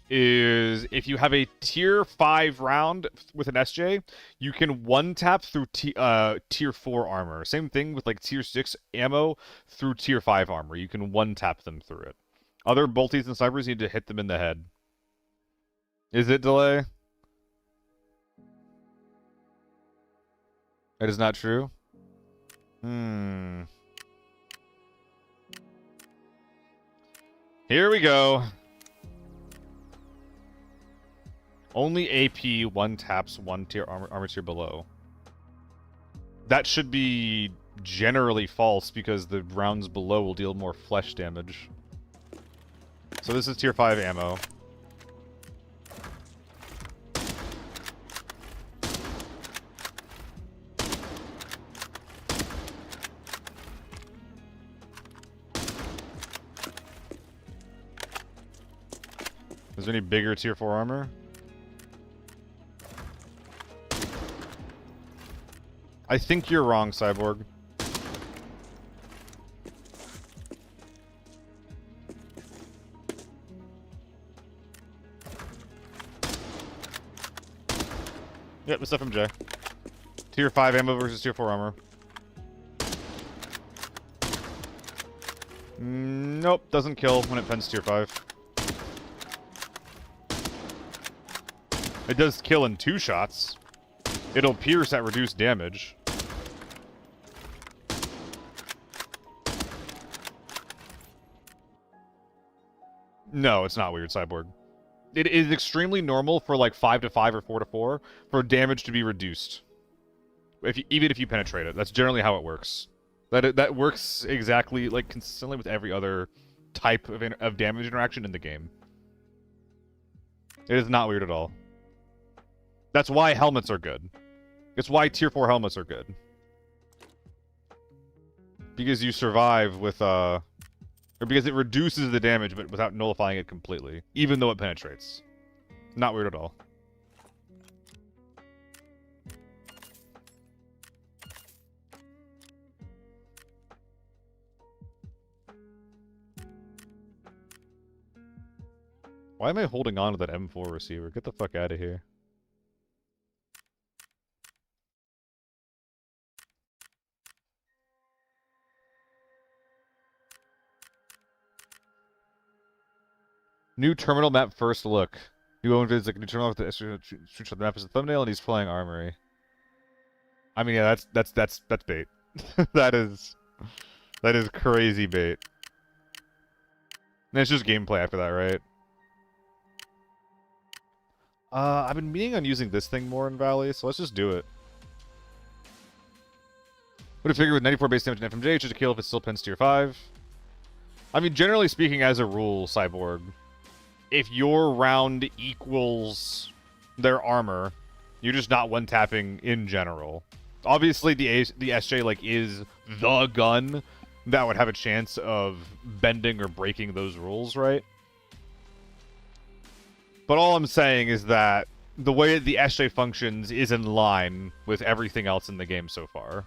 is if you have a tier 5 round with an SJ, you can one-tap through tier 4 armor. Same thing with like tier 6 ammo through tier 5 armor. You can one-tap them through it. Other bolties and snipers need to hit them in the head. Is it delay? That is not true? Here we go. Only AP one taps one tier armor tier below. That should be generally false because the rounds below will deal more flesh damage. So this is tier 5 ammo. Is there any bigger tier 4 armor? I think you're wrong, Cyborg. Yep, it's FMJ. Tier 5 ammo versus tier 4 armor. Nope, doesn't kill when it pens tier 5. It does kill in 2 shots. It'll pierce at reduced damage. No, it's not weird, Cyborg. It is extremely normal for like 5 to 5 or 4 to 4 for damage to be reduced. Even if you penetrate it. That's generally how it works. That works exactly, like, consistently with every other type of damage interaction in the game. It is not weird at all. That's why helmets are good. It's why tier 4 helmets are good. Because you survive with, or because it reduces the damage, but without nullifying it completely. Even though it penetrates. Not weird at all. Why am I holding on to that M4 receiver? Get the fuck out of here. New terminal map first look. You go into like a new terminal with the screenshot the map as a thumbnail, and he's playing Armory. I mean, yeah, that's bait. that is crazy bait. And it's just gameplay after that, right? I've been meaning on using this thing more in Valley, so let's just do it. Would have figured with 94 base damage in FMJ, it's just a kill if it still pins tier 5. I mean, generally speaking, as a rule, Cyborg, if your round equals their armor, you're just not one-tapping in general. Obviously, the SJ, like, is the gun that would have a chance of bending or breaking those rules, right? But all I'm saying is that the way the SJ functions is in line with everything else in the game so far.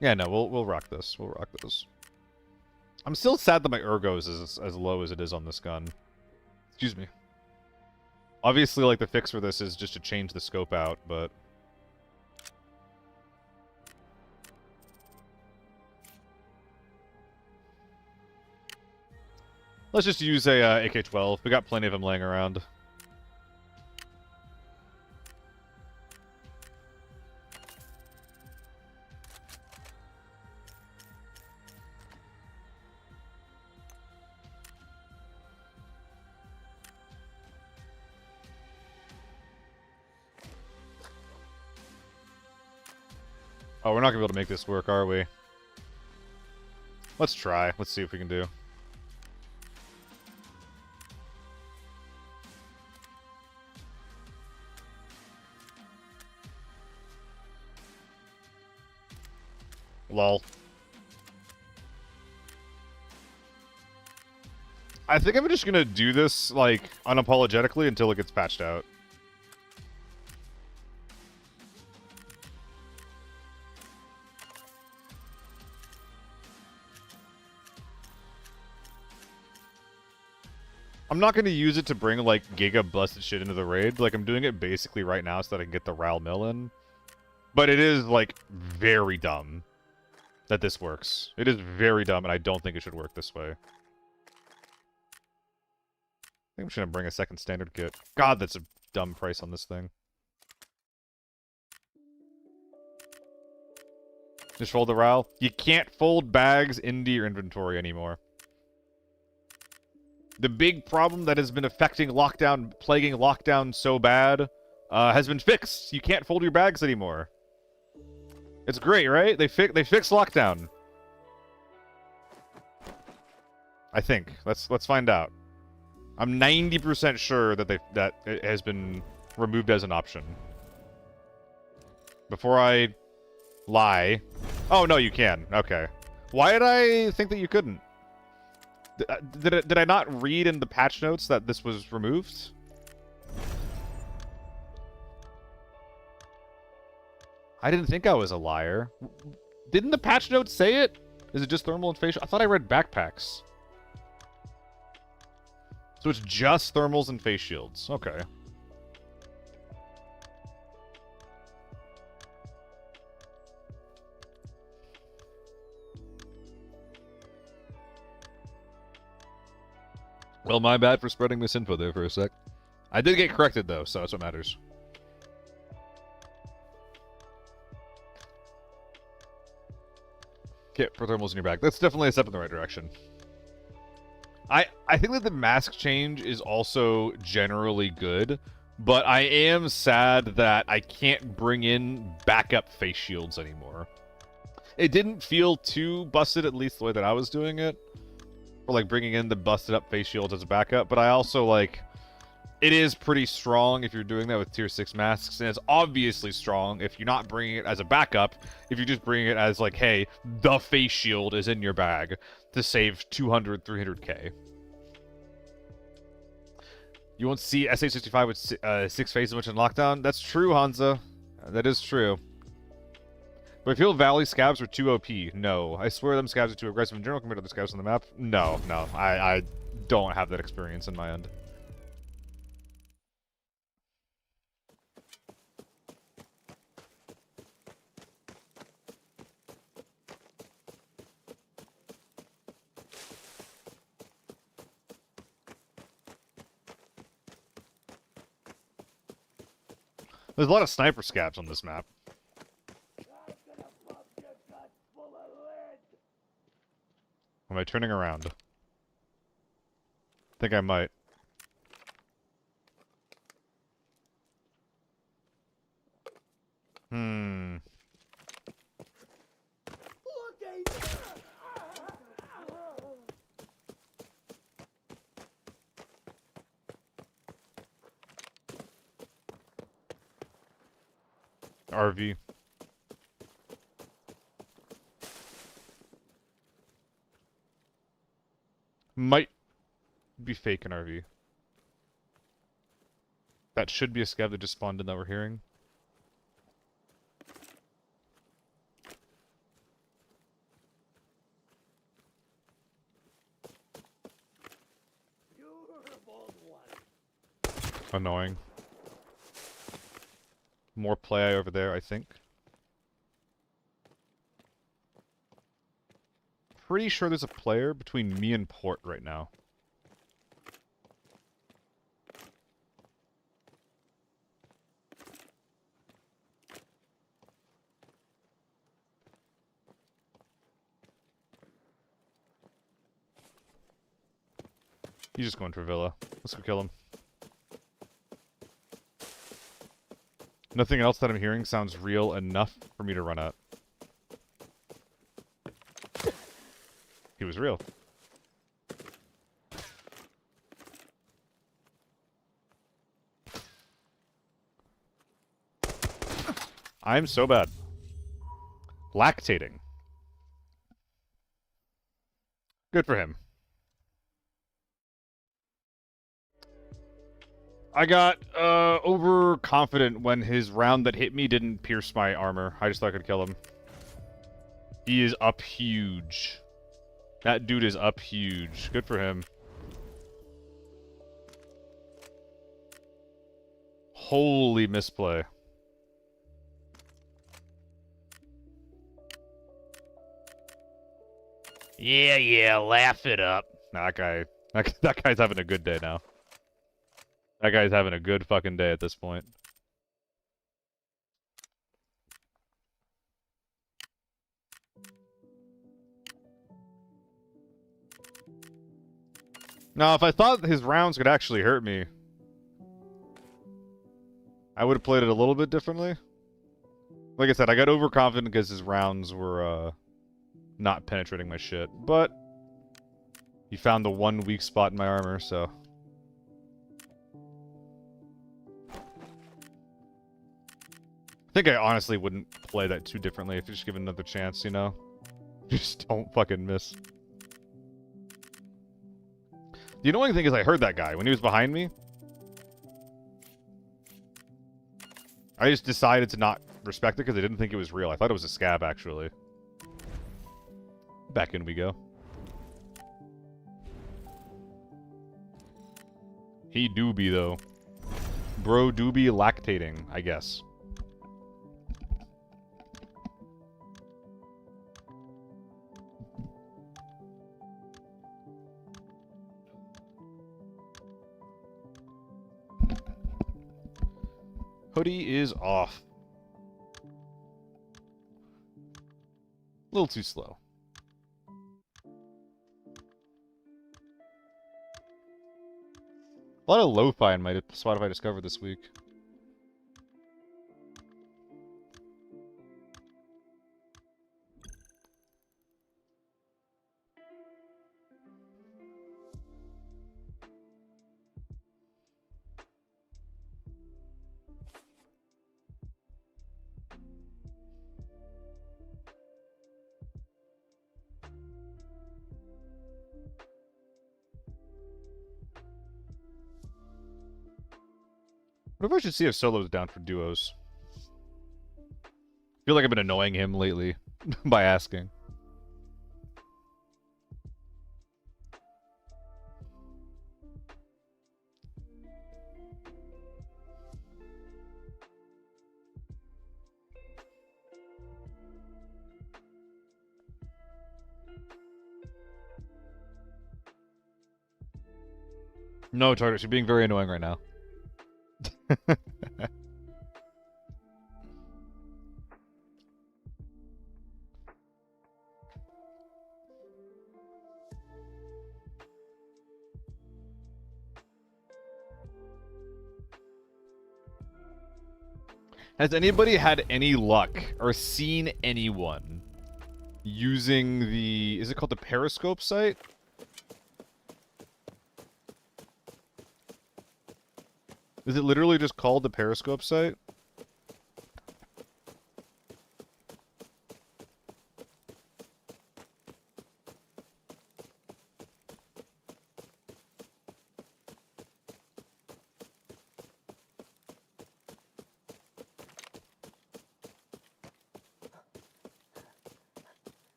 Yeah, no, we'll rock this. We'll rock this. I'm still sad that my ergo is as low as it is on this gun. Excuse me. Obviously, like, the fix for this is just to change the scope out, but... let's just use a AK-12. We got plenty of them laying around. Oh, we're not gonna be able to make this work, are we? Let's try. Let's see if we can do. Lol. I think I'm just gonna do this, like, unapologetically until it gets patched out. I'm not gonna use it to bring, like, giga busted shit into the raid. Like, I'm doing it basically right now so that I can get the Ral Mill in. But it is, like, very dumb that this works. It is very dumb, and I don't think it should work this way. I think I'm just gonna bring a second standard kit. God, that's a dumb price on this thing. Just fold the Ral. You can't fold bags into your inventory anymore. The big problem that has been affecting lockdown, plaguing lockdown so bad, has been fixed. You can't fold your bags anymore. It's great, right? They fixed lockdown. I think. Let's find out. I'm 90% sure that it has been removed as an option. Before I lie. Oh no, you can. Okay. Why did I think that you couldn't? Did I not read in the patch notes that this was removed? I didn't think I was a liar. Didn't the patch notes say it? Is it just thermal and facial? I thought I read backpacks. So it's just thermals and face shields. Okay. Well, my bad for spreading misinfo there for a sec. I did get corrected, though, so that's what matters. Get for thermals in your bag. That's definitely a step in the right direction. I think that the mask change is also generally good, but I am sad that I can't bring in backup face shields anymore. It didn't feel too busted, at least the way that I was doing it. Or, like, bringing in the busted up face shields as a backup, but I also, like, it is pretty strong if you're doing that with tier 6 masks, and it's obviously strong if you're not bringing it as a backup, if you're just bringing it as, like, hey, the face shield is in your bag to save 200, 300k. You won't see SH65 with 6 faces much in lockdown? That's true, Hansa. That is true. But I feel Valley scabs are too OP. No. I swear them scabs are too aggressive in general compared to the scabs on the map. No. I don't have that experience in my end. There's a lot of sniper scabs on this map. Am I turning around? I think I might. RV. Might be fake an RV. That should be a scab that just spawned in that we're hearing. Annoying. More play over there, I think. Pretty sure there's a player between me and Port right now. He's just going for Villa. Let's go kill him. Nothing else that I'm hearing sounds real enough for me to run at. He was real. I'm so bad. Lactating. Good for him. I got overconfident when his round that hit me didn't pierce my armor. I just thought I could kill him. He is up huge. That dude is up huge. Good for him. Holy misplay. Yeah, laugh it up. Nah, that guy's having a good day now. That guy's having a good fucking day at this point. Now, if I thought his rounds could actually hurt me, I would have played it a little bit differently. Like I said, I got overconfident because his rounds were, not penetrating my shit. But he found the one weak spot in my armor, so... I think I honestly wouldn't play that too differently if you just give it another chance, you know? Just don't fucking miss. The annoying thing is I heard that guy when he was behind me. I just decided to not respect it because I didn't think it was real. I thought it was a scab, actually. Back in we go. He do be, though. Bro do be lactating, I guess. Hoodie is off. A little too slow. A lot of lo-fi in my Spotify Discover this week. What if I should see if Solo's down for duos? I feel like I've been annoying him lately by asking. No, Tartarus, you're being very annoying right now. Has anybody had any luck or seen anyone using the... Is it called the Periscope site? Is it literally just called the Periscope site?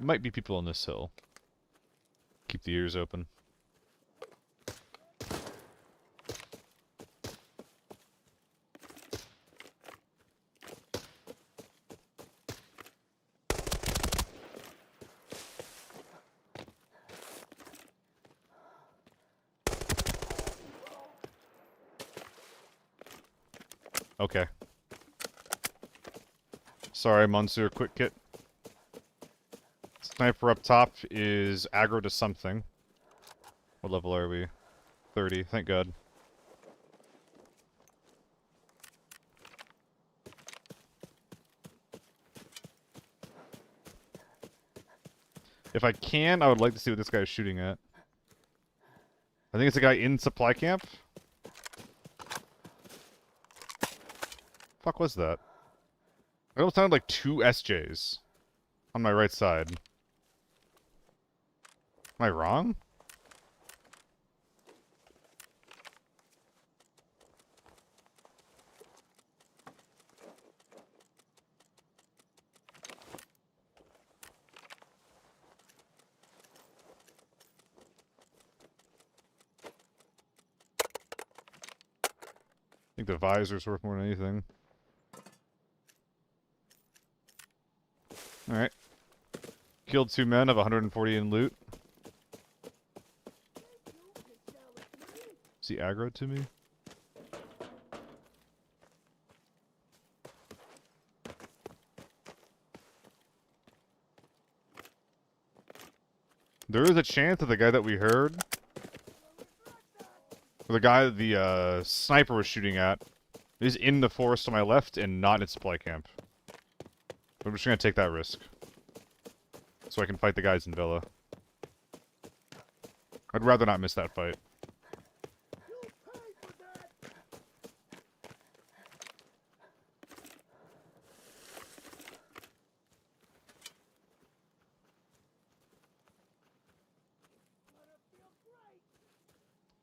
Might be people on this hill. Keep the ears open. Okay. Sorry, Monsieur Quick Kit. Sniper up top is aggro to something. What level are we? 30, thank God. If I can, I would like to see what this guy is shooting at. I think it's a guy in supply camp. Fuck was that? It almost sounded like two SJs on my right side. Am I wrong? I think the visor's worth more than anything. Alright. Killed 2 men of 140 in loot. Is he aggroed to me? There is a chance that the guy that we heard, or the guy that the sniper was shooting at, is in the forest on my left and not in supply camp. But I'm just gonna take that risk. So I can fight the guys in Villa. I'd rather not miss that fight.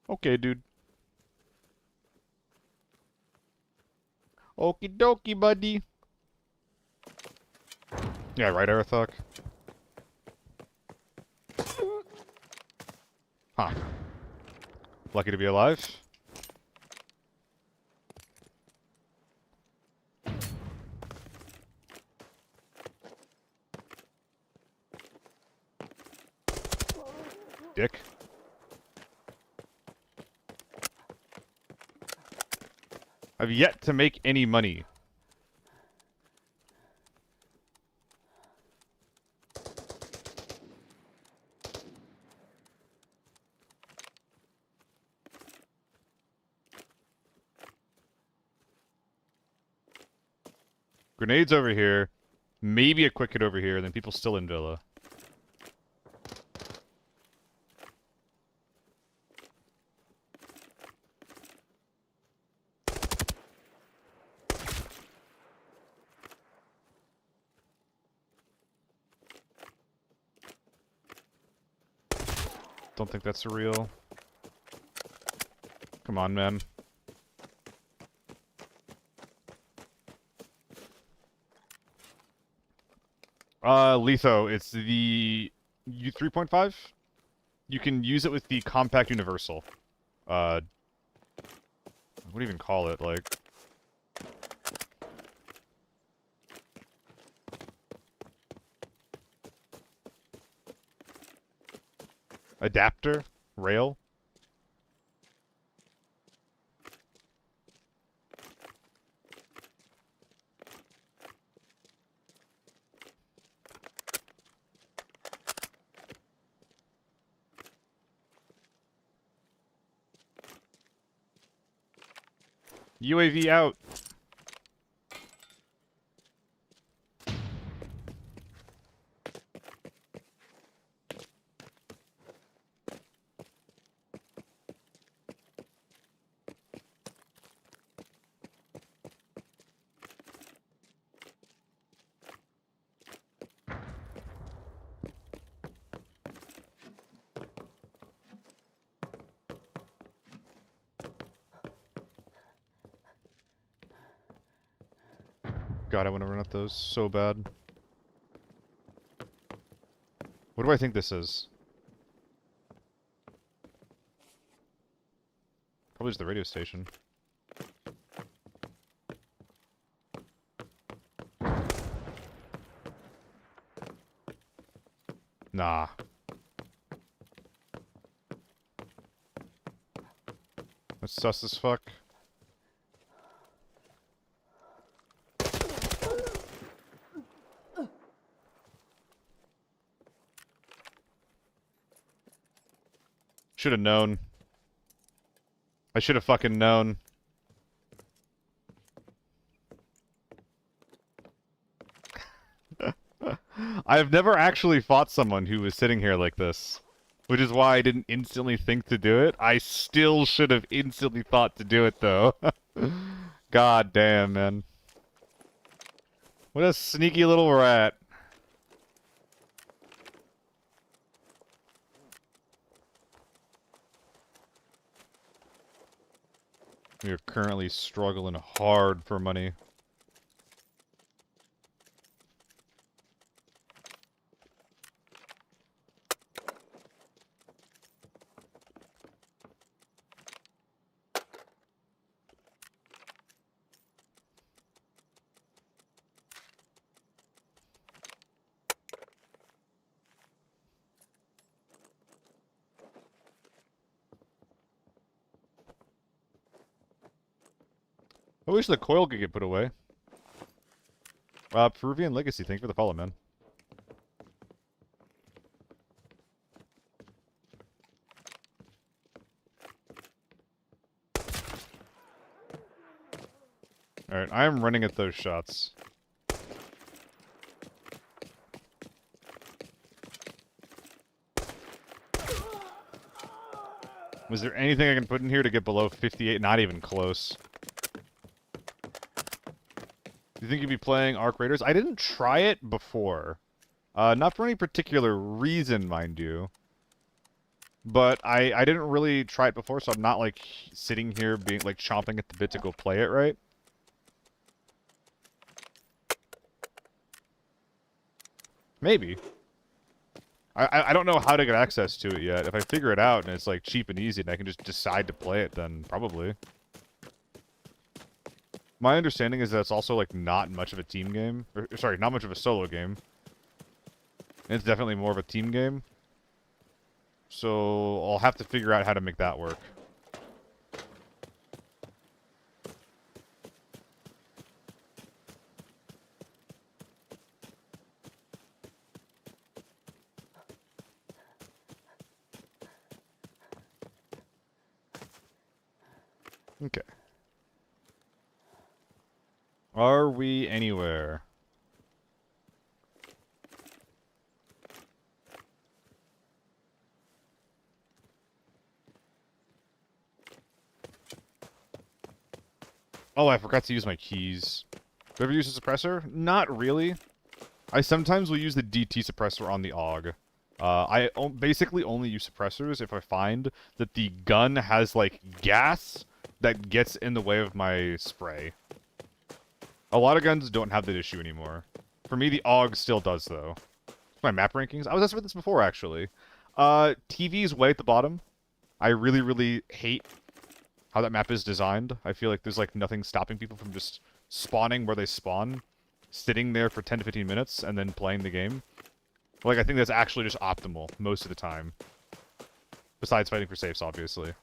Okay, dude. Okie dokie, buddy. Yeah, right, Arathok. Huh. Lucky to be alive. Dick. I've yet to make any money. Grenades over here. Maybe a quick hit over here, and then people still in Villa. Don't think that's real. Come on, man. Litho, it's the U3.5. You can use it with the Compact Universal. What do you even call it, like? Adapter? Rail? UAV out. God, I want to run at those so bad. What do I think this is? Probably just the radio station. Nah. That's sus as fuck. Should have known. I should have fucking known. I have never actually fought someone who was sitting here like this. Which is why I didn't instantly think to do it. I still should have instantly thought to do it, though. God damn, man. What a sneaky little rat. We are currently struggling hard for money. I wish the coil could get put away. Peruvian Legacy, thank you for the follow, man. Alright, I am running at those shots. Was there anything I can put in here to get below 58? Not even close. Do you think you'd be playing Arc Raiders? I didn't try it before. Not for any particular reason, mind you. But I didn't really try it before, so I'm not, like, sitting here being, like, chomping at the bit to go play it, right? Maybe. I don't know how to get access to it yet. If I figure it out and it's, like, cheap and easy and I can just decide to play it, then probably. My understanding is that it's also, like, not much of a team game. Or, sorry, not much of a solo game. And it's definitely more of a team game. So, I'll have to figure out how to make that work. Okay. Are we anywhere? Oh, I forgot to use my keys. Do I ever use a suppressor? Not really. I sometimes will use the DT suppressor on the AUG. I basically only use suppressors if I find that the gun has, like, gas that gets in the way of my spray. A lot of guns don't have that issue anymore. For me, the AUG still does, though. My map rankings? I was asked for this before, actually. TV's way at the bottom. I really, really hate how that map is designed. I feel like there's, like, nothing stopping people from just spawning where they spawn, sitting there for 10 to 15 minutes, and then playing the game. Like, I think that's actually just optimal most of the time. Besides fighting for safes, obviously.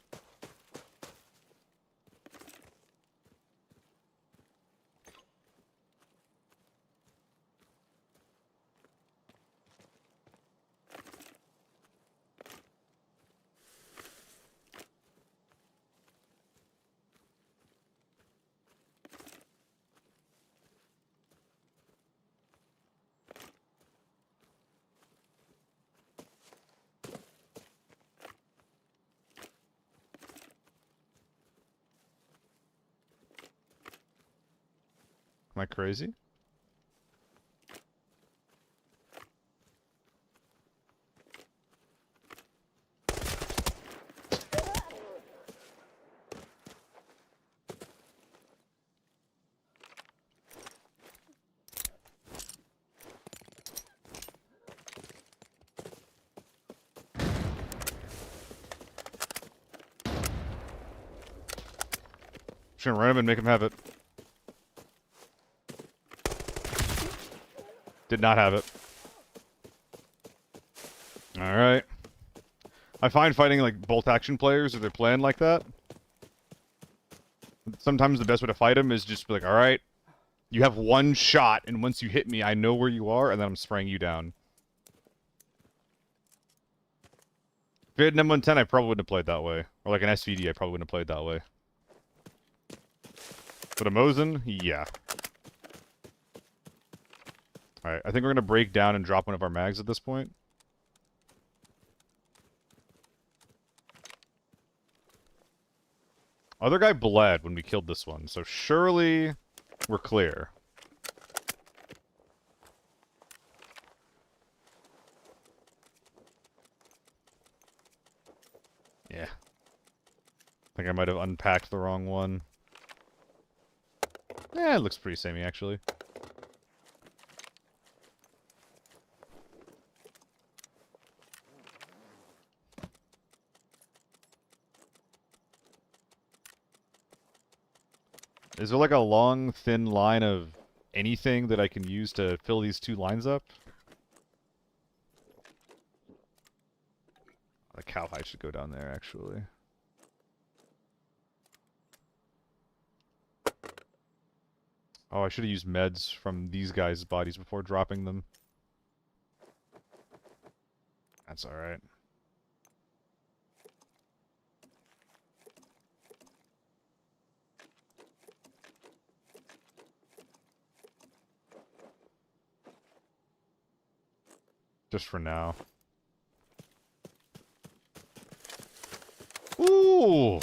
Am I crazy? Just gonna run him and make him have it. Did not have it. Alright. I find fighting, like, bolt-action players, if they're playing like that, sometimes the best way to fight them is just be like, alright, you have one shot, and once you hit me, I know where you are, and then I'm spraying you down. If it had an M110, I probably wouldn't have played that way. Or like an SVD, I probably wouldn't have played that way. But a Mosin? Yeah. Alright, I think we're gonna break down and drop one of our mags at this point. Other guy bled when we killed this one, so surely we're clear. Yeah. I think I might have unpacked the wrong one. Yeah, it looks pretty samey, actually. Is there like a long, thin line of anything that I can use to fill these two lines up? The cowhide should go down there, actually. Oh, I should have used meds from these guys' bodies before dropping them. That's alright. Just for now. Ooh!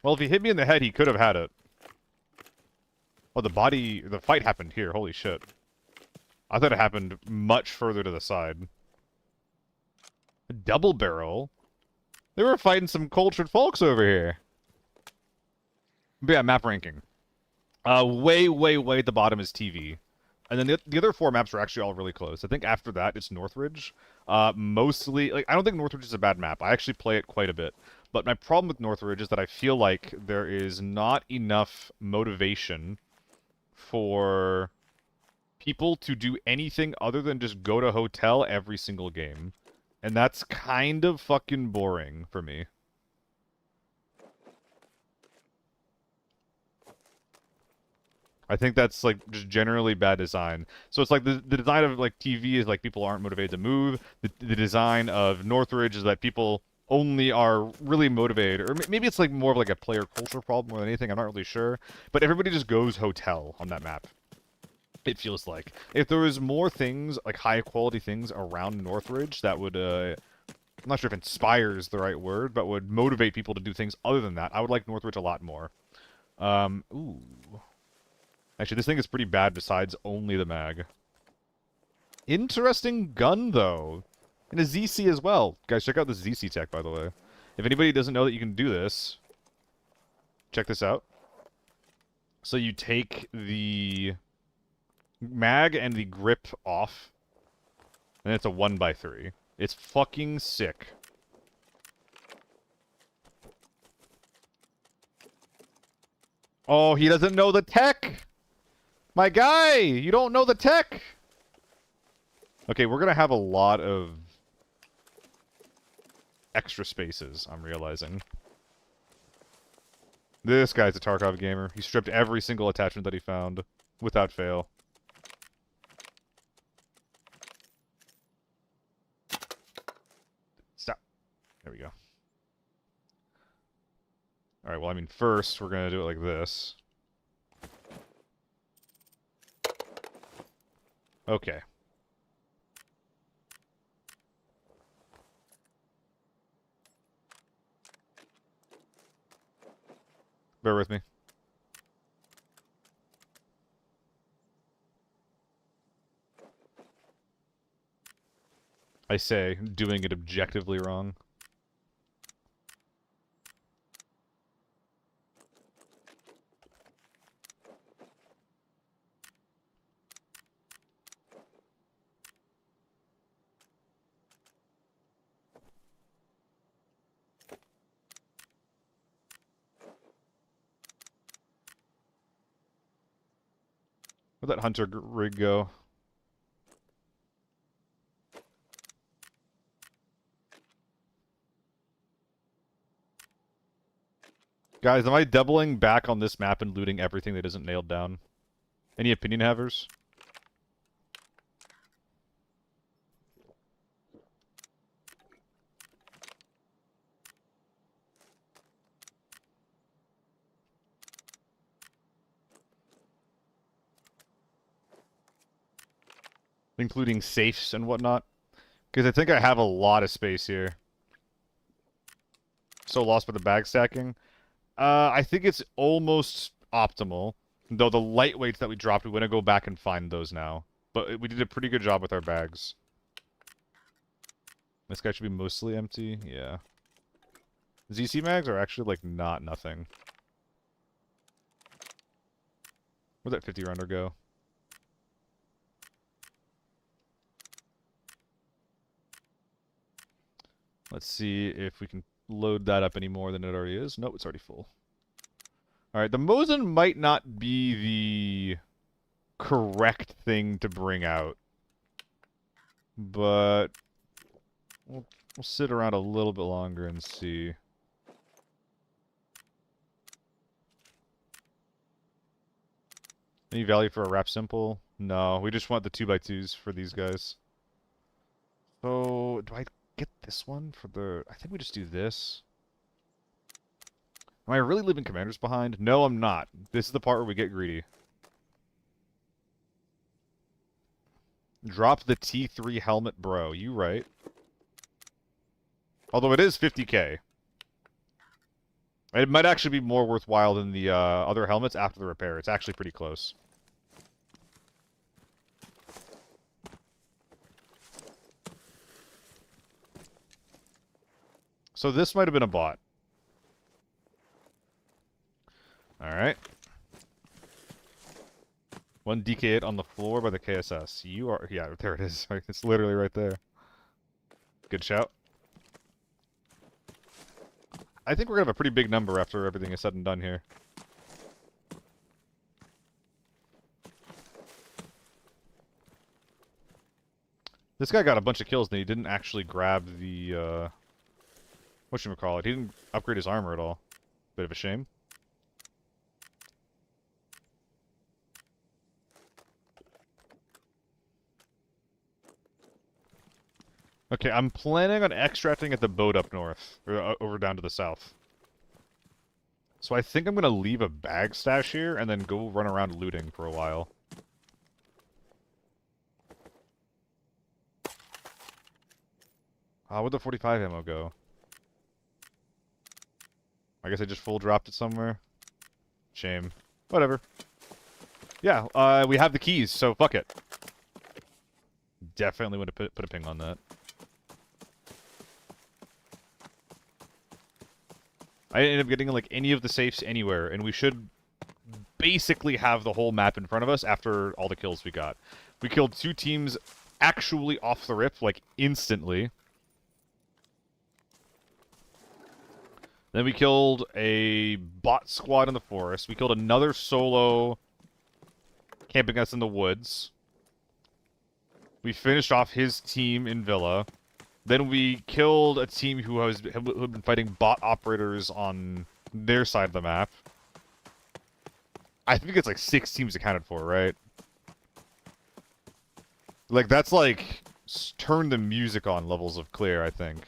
Well, if he hit me in the head, he could have had it. Oh, the fight happened here. Holy shit. I thought it happened much further to the side. A double barrel? They were fighting some cultured folks over here. But yeah, map ranking. Way, way, way at the bottom is TV. And then the other four maps are actually all really close. I think after that, it's Northridge. Mostly, like, I don't think Northridge is a bad map. I actually play it quite a bit. But my problem with Northridge is that I feel like there is not enough motivation for people to do anything other than just go to hotel every single game. And that's kind of fucking boring for me. I think that's, like, just generally bad design. So it's like the design of, like, TV is, like, people aren't motivated to move. The design of Northridge is that people only are really motivated. Or maybe it's, like, more of, like, a player culture problem more than anything. I'm not really sure. But everybody just goes hotel on that map. It feels like. If there was more things, like, high-quality things around Northridge that would, I'm not sure if inspire is the right word, but would motivate people to do things other than that, I would like Northridge a lot more. Ooh. Actually, this thing is pretty bad besides only the mag. Interesting gun, though. And a ZC as well. Guys, check out this ZC tech, by the way. If anybody doesn't know that you can do this, check this out. So you take the mag and the grip off, and it's a 1x3. It's fucking sick. Oh, he doesn't know the tech! My guy! You don't know the tech! Okay, we're gonna have a lot of extra spaces, I'm realizing. This guy's a Tarkov gamer. He stripped every single attachment that he found, without fail. Stop. There we go. Alright, well, I mean, first, we're gonna do it like this. Okay. Bear with me. I say, doing it objectively wrong. Where'd that hunter rig go? Guys, am I doubling back on this map and looting everything that isn't nailed down? Any opinion havers? Including safes and whatnot? Because I think I have a lot of space here. So lost by the bag stacking. I think it's almost optimal. Though the lightweights that we dropped, we're going to go back and find those now. But we did a pretty good job with our bags. This guy should be mostly empty. Yeah. ZC mags are actually, like, not nothing. Where'd that 50 rounder go? Let's see if we can load that up any more than it already is. Nope, it's already full. Alright, the Mosin might not be the correct thing to bring out. But we'll sit around a little bit longer and see. Any value for a wrap simple? No, we just want the 2x2s for these guys. So, do I get this one for the... I think we just do this. Am I really leaving commanders behind? No, I'm not. This is the part where we get greedy. Drop the T3 helmet, bro. You right. Although it is 50k. It might actually be more worthwhile than the other helmets after the repair. It's actually pretty close. So this might have been a bot. Alright. One DK8 on the floor by the KSS. You are... Yeah, there it is. It's literally right there. Good shout. I think we're going to have a pretty big number after everything is said and done here. This guy got a bunch of kills and he didn't actually grab the, whatchamacallit. He didn't upgrade his armor at all. Bit of a shame. Okay, I'm planning on extracting at the boat up north, or over down to the south. So I think I'm going to leave a bag stash here and then go run around looting for a while. Where'd the 45 ammo go? I guess I just full dropped it somewhere. Shame. Whatever. Yeah, we have the keys, so fuck it. Definitely want to put a ping on that. I didn't end up getting, like, any of the safes anywhere, and we should basically have the whole map in front of us after all the kills we got. We killed 2 teams actually off the rip, like, instantly. Then we killed a bot squad in the forest. We killed another solo camping us in the woods. We finished off his team in Villa. Then we killed a team who had been fighting bot operators on their side of the map. I think it's like 6 teams accounted for, right? Like, that's like turn the music on levels of clear, I think.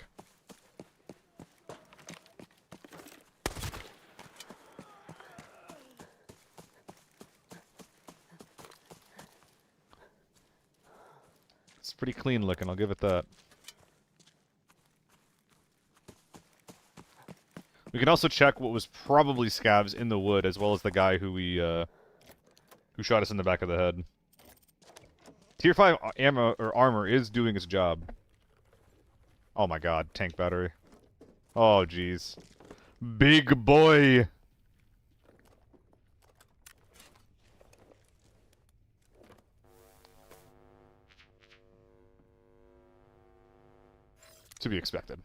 It's pretty clean looking, I'll give it that. We can also check what was probably scavs in the wood, as well as the guy who who shot us in the back of the head. Tier 5 ammo or armor is doing its job. Oh my god, tank battery. Oh jeez. Big boy! To be expected.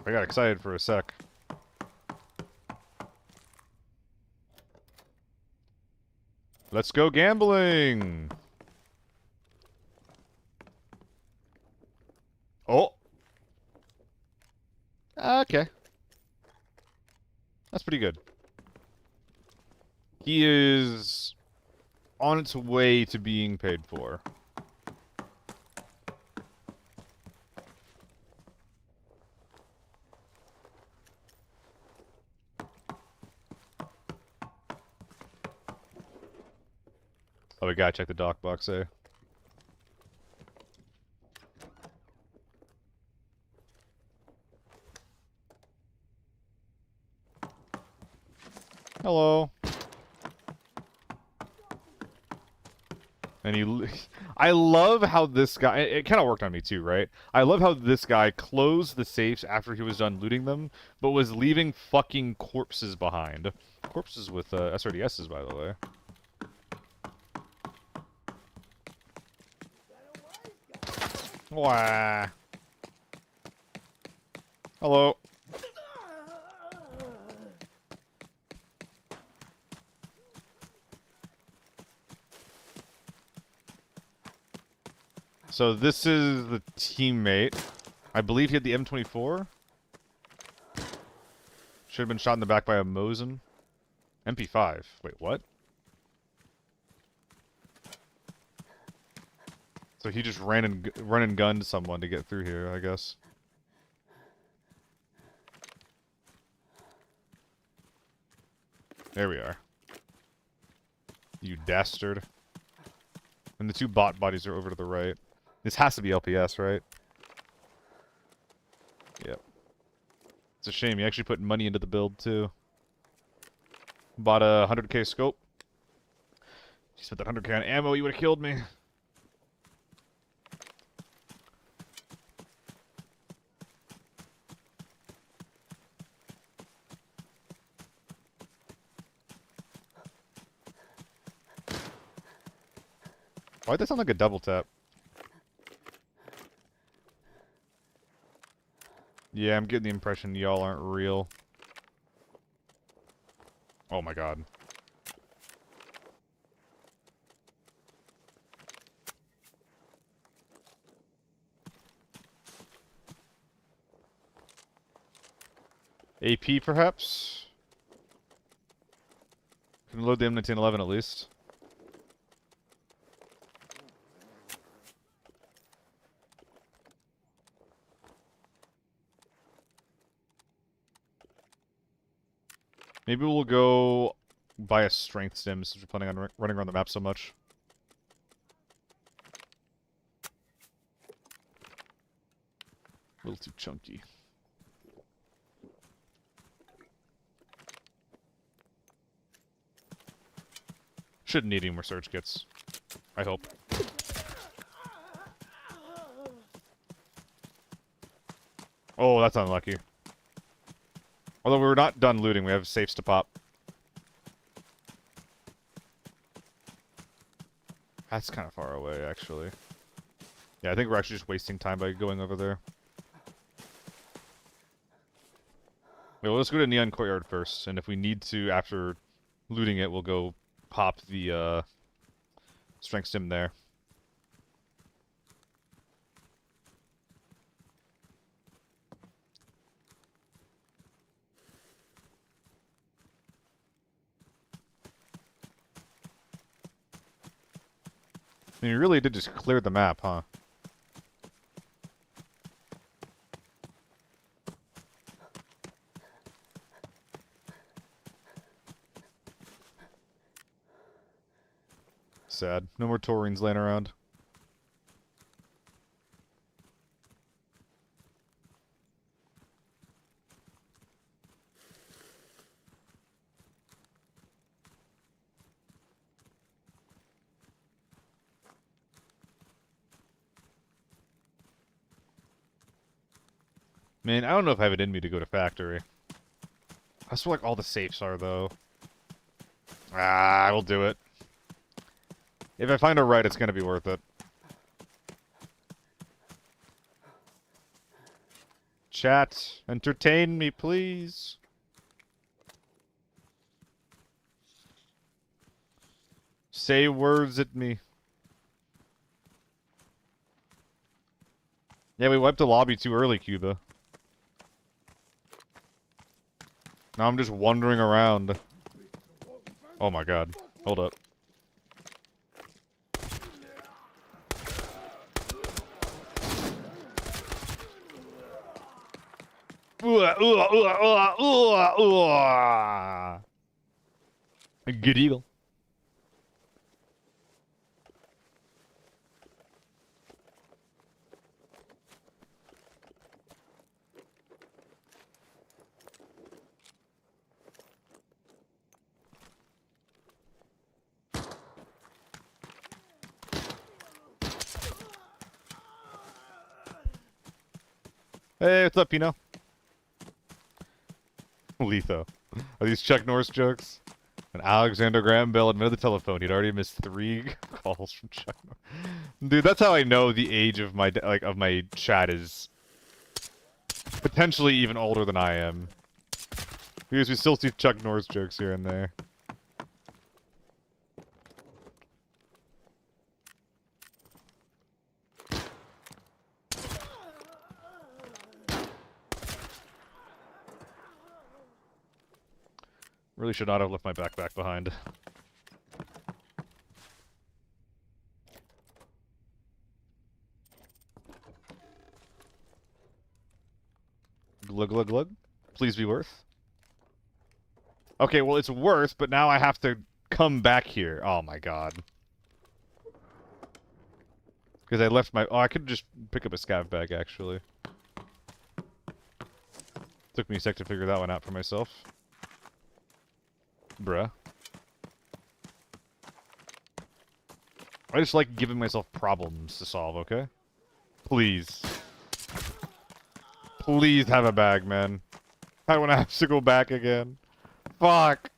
I got excited for a sec. Let's go gambling! Oh! Okay. That's pretty good. He is on its way to being paid for. Oh, we gotta check the dock box, eh? Hello. And I love how this guy, it kind of worked on me too, right? I love how this guy closed the safes after he was done looting them, but was leaving fucking corpses behind. Corpses with SRDSs, by the way. Wah. Hello. So this is the teammate. I believe he had the M24. Should have been shot in the back by a Mosin. MP5. Wait, what? So he just ran and gunned someone to get through here, I guess. There we are. You dastard. And the two bot bodies are over to the right. This has to be LPS, right? Yep. It's a shame. You actually put money into the build, too. Bought a 100k scope. You spent that 100k on ammo, you would have killed me. Why'd that sound like a double tap? Yeah, I'm getting the impression y'all aren't real. Oh my god. AP, perhaps? Can load the M1911 at least. Maybe we'll go buy a strength stim since we're planning on running around the map so much. A little too chunky. Shouldn't need any more surge kits. I hope. Oh, that's unlucky. Although we're not done looting, we have safes to pop. That's kind of far away, actually. Yeah, I think we're actually just wasting time by going over there. Wait, well, let's go to Neon Courtyard first, and if we need to, after looting it, we'll go pop the strength stim there. I mean, you really did just clear the map, huh? Sad. No more taurines laying around. Man, I don't know if I have it in me to go to factory. That's where, like, all the safes are, though. Ah, I will do it. If I find a right, it's gonna be worth it. Chat, entertain me, please. Say words at me. Yeah, we wiped the lobby too early, Cuba. Now I'm just wandering around. Oh my god. Hold up. Good eagle. Hey, what's up, Pino? Letho. Are these Chuck Norris jokes? And Alexander Graham Bell admitted the telephone. He'd already missed 3 calls from Chuck Norris. Dude, that's how I know the age of my my chat is potentially even older than I am. Because we still see Chuck Norris jokes here and there. Really should not have left my backpack behind. Glug glug glug. Please be worth. Okay, well it's worth, but now I have to come back here. Oh my god. Because I left my... Oh, I could just pick up a scav bag, actually. Took me a sec to figure that one out for myself. Bruh. I just like giving myself problems to solve, okay? Please. Please have a bag, man. I don't want to have to go back again. Fuck!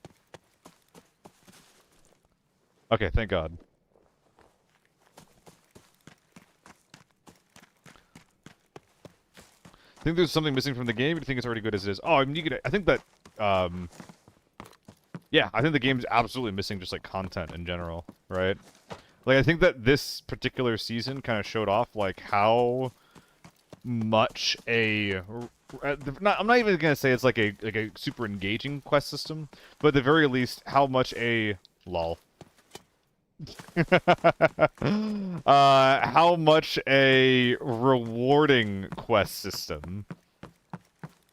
Okay, thank God. Think there's something missing from the game, or do you think it's already good as it is? Oh, I mean, you could... I think that, yeah, I think the game's absolutely missing just, like, content in general, right? Like, I think that this particular season kind of showed off, like, how much a... I'm not even gonna say it's like a super engaging quest system, but at the very least, how much a... lol. How much a rewarding quest system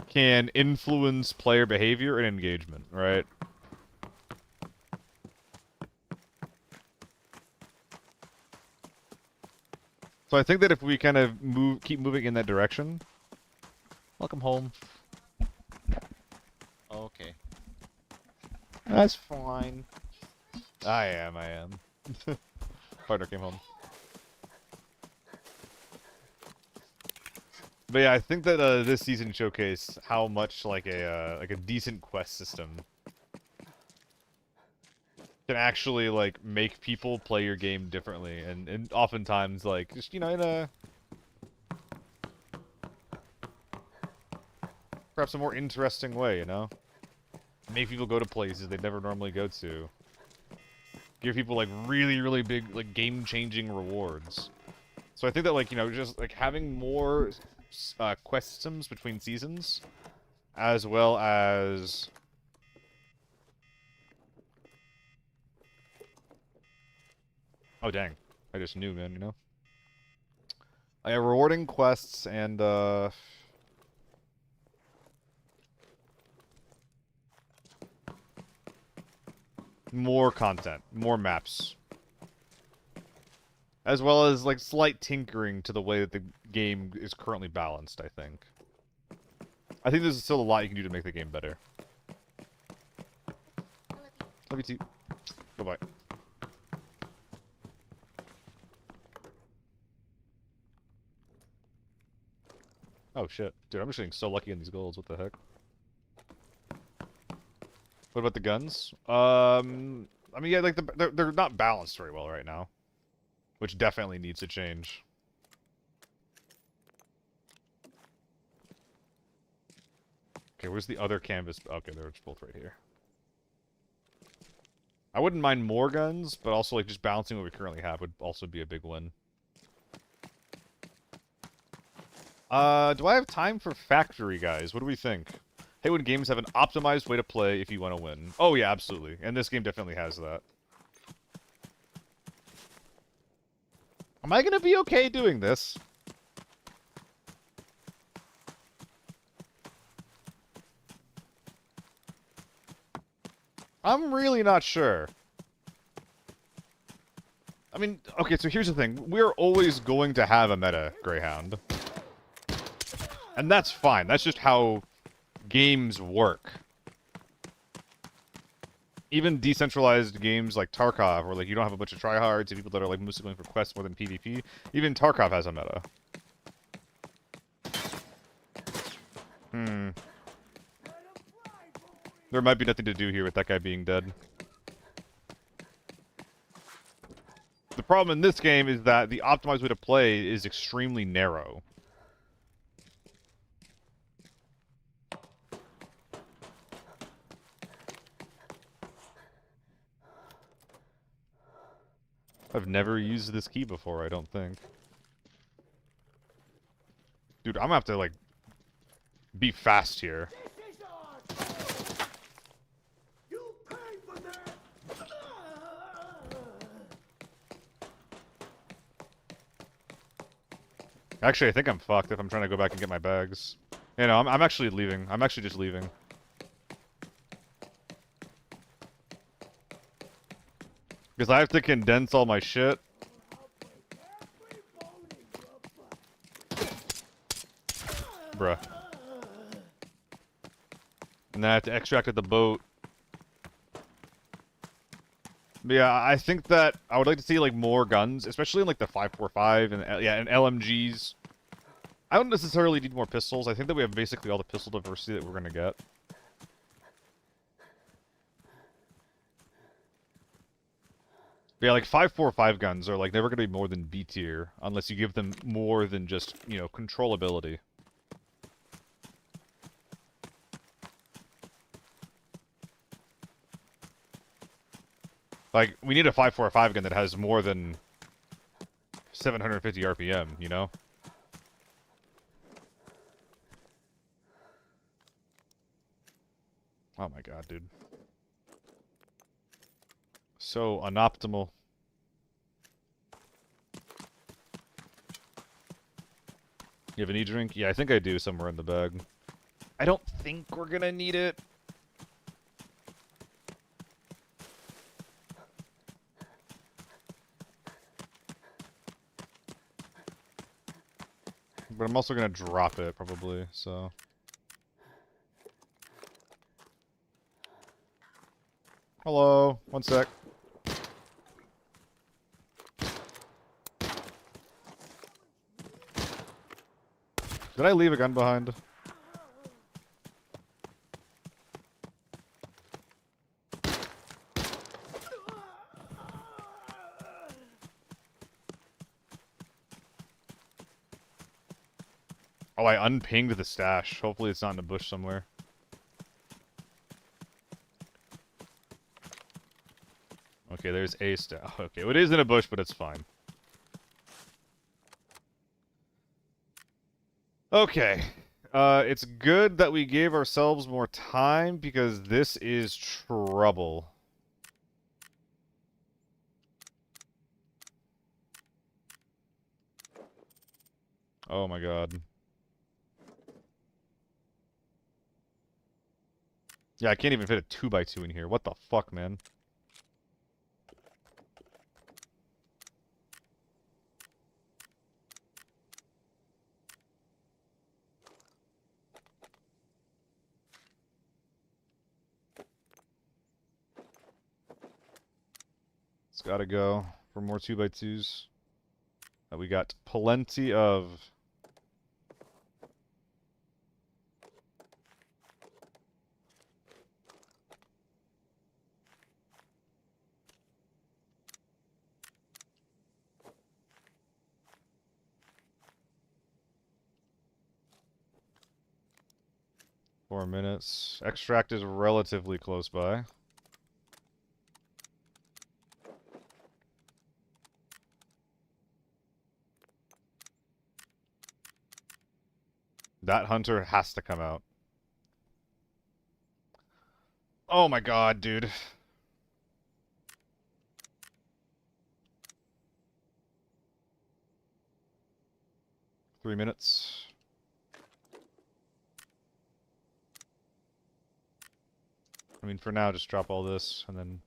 can influence player behavior and engagement, right? So I think that if we kind of keep moving in that direction... Welcome home. Okay. That's fine. I am. Partner came home. But yeah, I think that this season showcased how much like a decent quest system can actually like make people play your game differently, and oftentimes like just, you know, in a perhaps a more interesting way, you know? Make people go to places they'd never normally go to. Give people like really big like game-changing rewards. So I think that like, you know, just like having more quest systems between seasons, as well as oh dang, I just knew, man, you know. Yeah, rewarding quests and more content, more maps. As well as, like, slight tinkering to the way that the game is currently balanced, I think. I think there's still a lot you can do to make the game better. Love you too. Bye-bye. Oh, shit. Dude, I'm just getting so lucky in these golds. What the heck? What about the guns? I mean, yeah, like, they're not balanced very well right now. Which definitely needs to change. Okay, where's the other canvas? Okay, they're both right here. I wouldn't mind more guns, but also, like, just balancing what we currently have would also be a big win. Do I have time for factory, guys? What do we think? Hey, when games have an optimized way to play if you want to win. Oh, yeah, absolutely. And this game definitely has that. Am I gonna be okay doing this? I'm really not sure. I mean, okay, so here's the thing. We're always going to have a meta, Greyhound. And that's fine. That's just how games work. Even decentralized games like Tarkov, where like you don't have a bunch of tryhards and people that are like mostly going for quests more than PvP, even Tarkov has a meta. Hmm. There might be nothing to do here with that guy being dead. The problem in this game is that the optimized way to play is extremely narrow. I've never used this key before, I don't think. Dude, I'm gonna have to, like, be fast here. Actually, I think I'm fucked if I'm trying to go back and get my bags. You know, I'm actually leaving. I'm actually just leaving. Because I have to condense all my shit. Bruh. And then I have to extract at the boat. But yeah, I think that I would like to see, like, more guns, especially in, like, the 5.45 and, yeah, and LMGs. I don't necessarily need more pistols. I think that we have basically all the pistol diversity that we're gonna get. But yeah, like, 5.45 guns are, like, never gonna be more than B tier, unless you give them more than just, you know, controllability. Like, we need a 5.45 gun that has more than 750 RPM, you know? Oh my god, dude. So unoptimal. You have an e-drink? Yeah, I think I do somewhere in the bag. I don't think we're gonna need it. But I'm also gonna drop it, probably, so... Hello, one sec. Did I leave a gun behind? Oh, I unpinged the stash. Hopefully it's not in a bush somewhere. Okay, there's a stash. Okay, well, it is in a bush, but it's fine. Okay. It's good that we gave ourselves more time, because this is trouble. Oh my god. Yeah, I can't even fit a 2x2 in here. What the fuck, man? It's gotta go for more 2x2s. That we got plenty of. 4 minutes. Extract is relatively close by. That hunter has to come out. Oh my god, dude. Three minutes. I mean, for now, just drop all this, and then...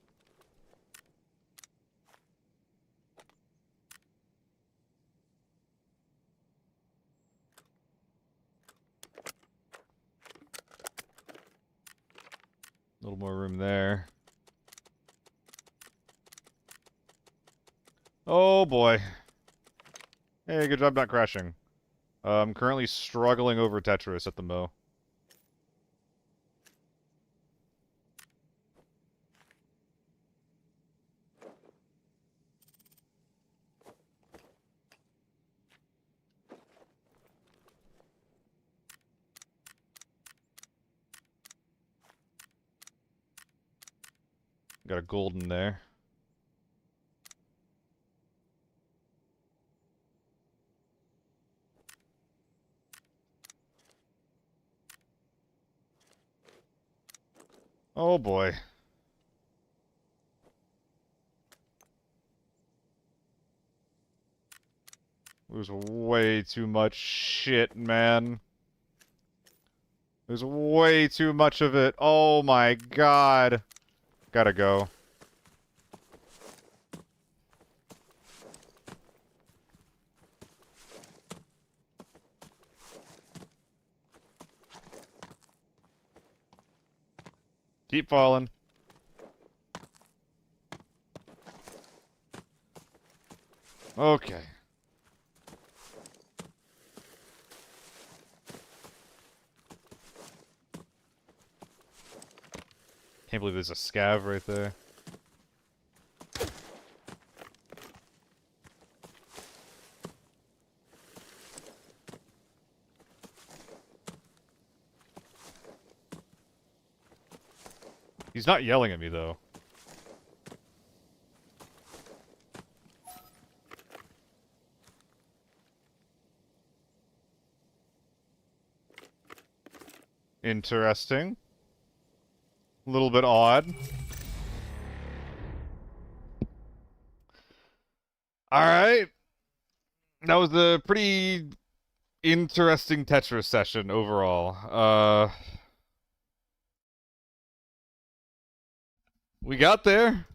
A little more room there. Oh boy. Hey, good job not crashing. I'm currently struggling over Tetris at the Mo. Got a gold in there. Oh boy. There's way too much shit, man. There's way too much of it. Oh my god. Gotta go. Keep falling. Okay. Can't believe there's a scav right there. He's not yelling at me, though. Interesting. A little bit odd. Alright. That was a pretty interesting Tetris session overall. We got there.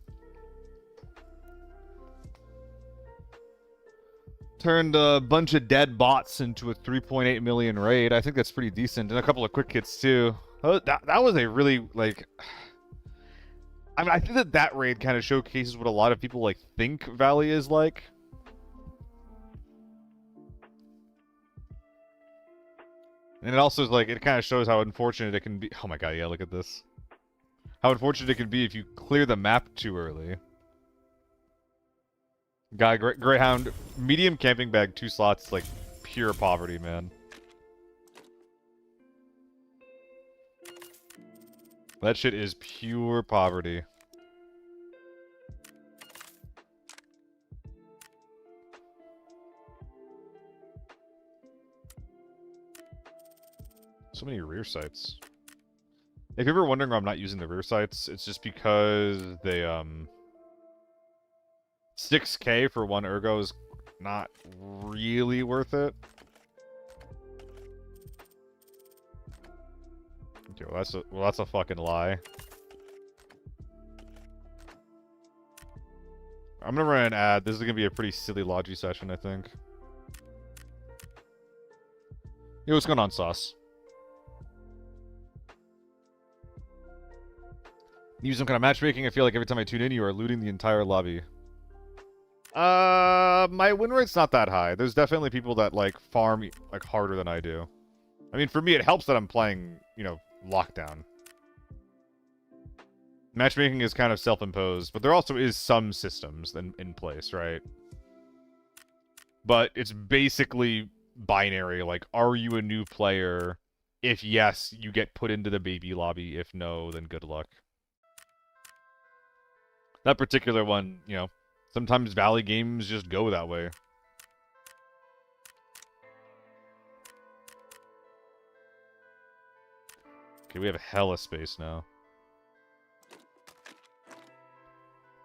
Turned a bunch of dead bots into a 3.8 million raid. I think that's pretty decent. And a couple of quick hits, too. That was a really, like... I mean, I think that raid kind of showcases what a lot of people, like, think Valley is like. And it also is, like, it kind of shows how unfortunate it can be. Oh my god, yeah, look at this. How unfortunate it can be if you clear the map too early. Guy, Greyhound, medium camping bag, 2 slots, like, pure poverty, man. That shit is pure poverty. So many rear sights. If you're ever wondering why I'm not using the rear sights, it's just because they, 6K for 1 ergo is not really worth it. Okay, well that's a fucking lie. I'm gonna run an ad. This is gonna be a pretty silly Logi session, I think. Hey, what's going on, Sauce? Use some kind of matchmaking. I feel like every time I tune in, you are looting the entire lobby. My win rate's not that high. There's definitely people that, like, farm, like, harder than I do. I mean, for me, it helps that I'm playing, you know, Lockdown. Matchmaking is kind of self-imposed, but there also is some systems in place, right? But it's basically binary. Like, are you a new player? If yes, you get put into the baby lobby. If no, then good luck. That particular one, you know, sometimes Valley games just go that way. Okay, we have hella space now.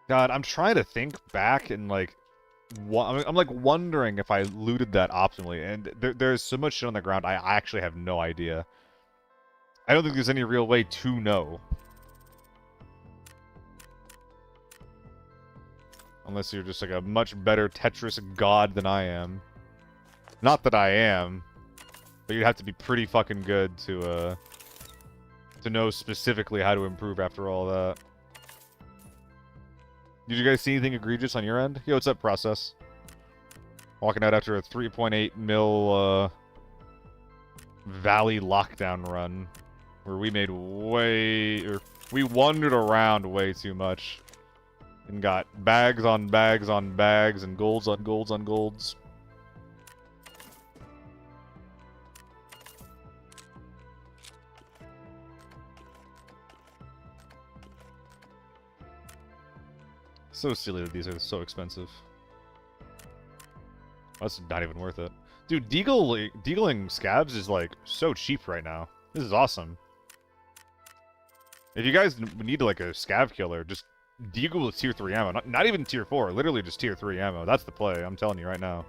God, I'm trying to think back and, like, I'm like wondering if I looted that optimally, and there's so much shit on the ground, I actually have no idea. I don't think there's any real way to know. Unless you're just, like, a much better Tetris god than I am. Not that I am, but you'd have to be pretty fucking good to know specifically how to improve after all that. Did you guys see anything egregious on your end? Yo, what's up, Process? Walking out after a 3.8 mil Valley lockdown run, where we made we wandered around way too much, and got bags on bags on bags, and golds on golds on golds. So silly that these are so expensive. That's not even worth it. Dude, deagling scabs is, like, so cheap right now. This is awesome. If you guys need, like, a scav killer, just deagle with tier 3 ammo. Not even tier 4, literally just tier 3 ammo. That's the play, I'm telling you right now.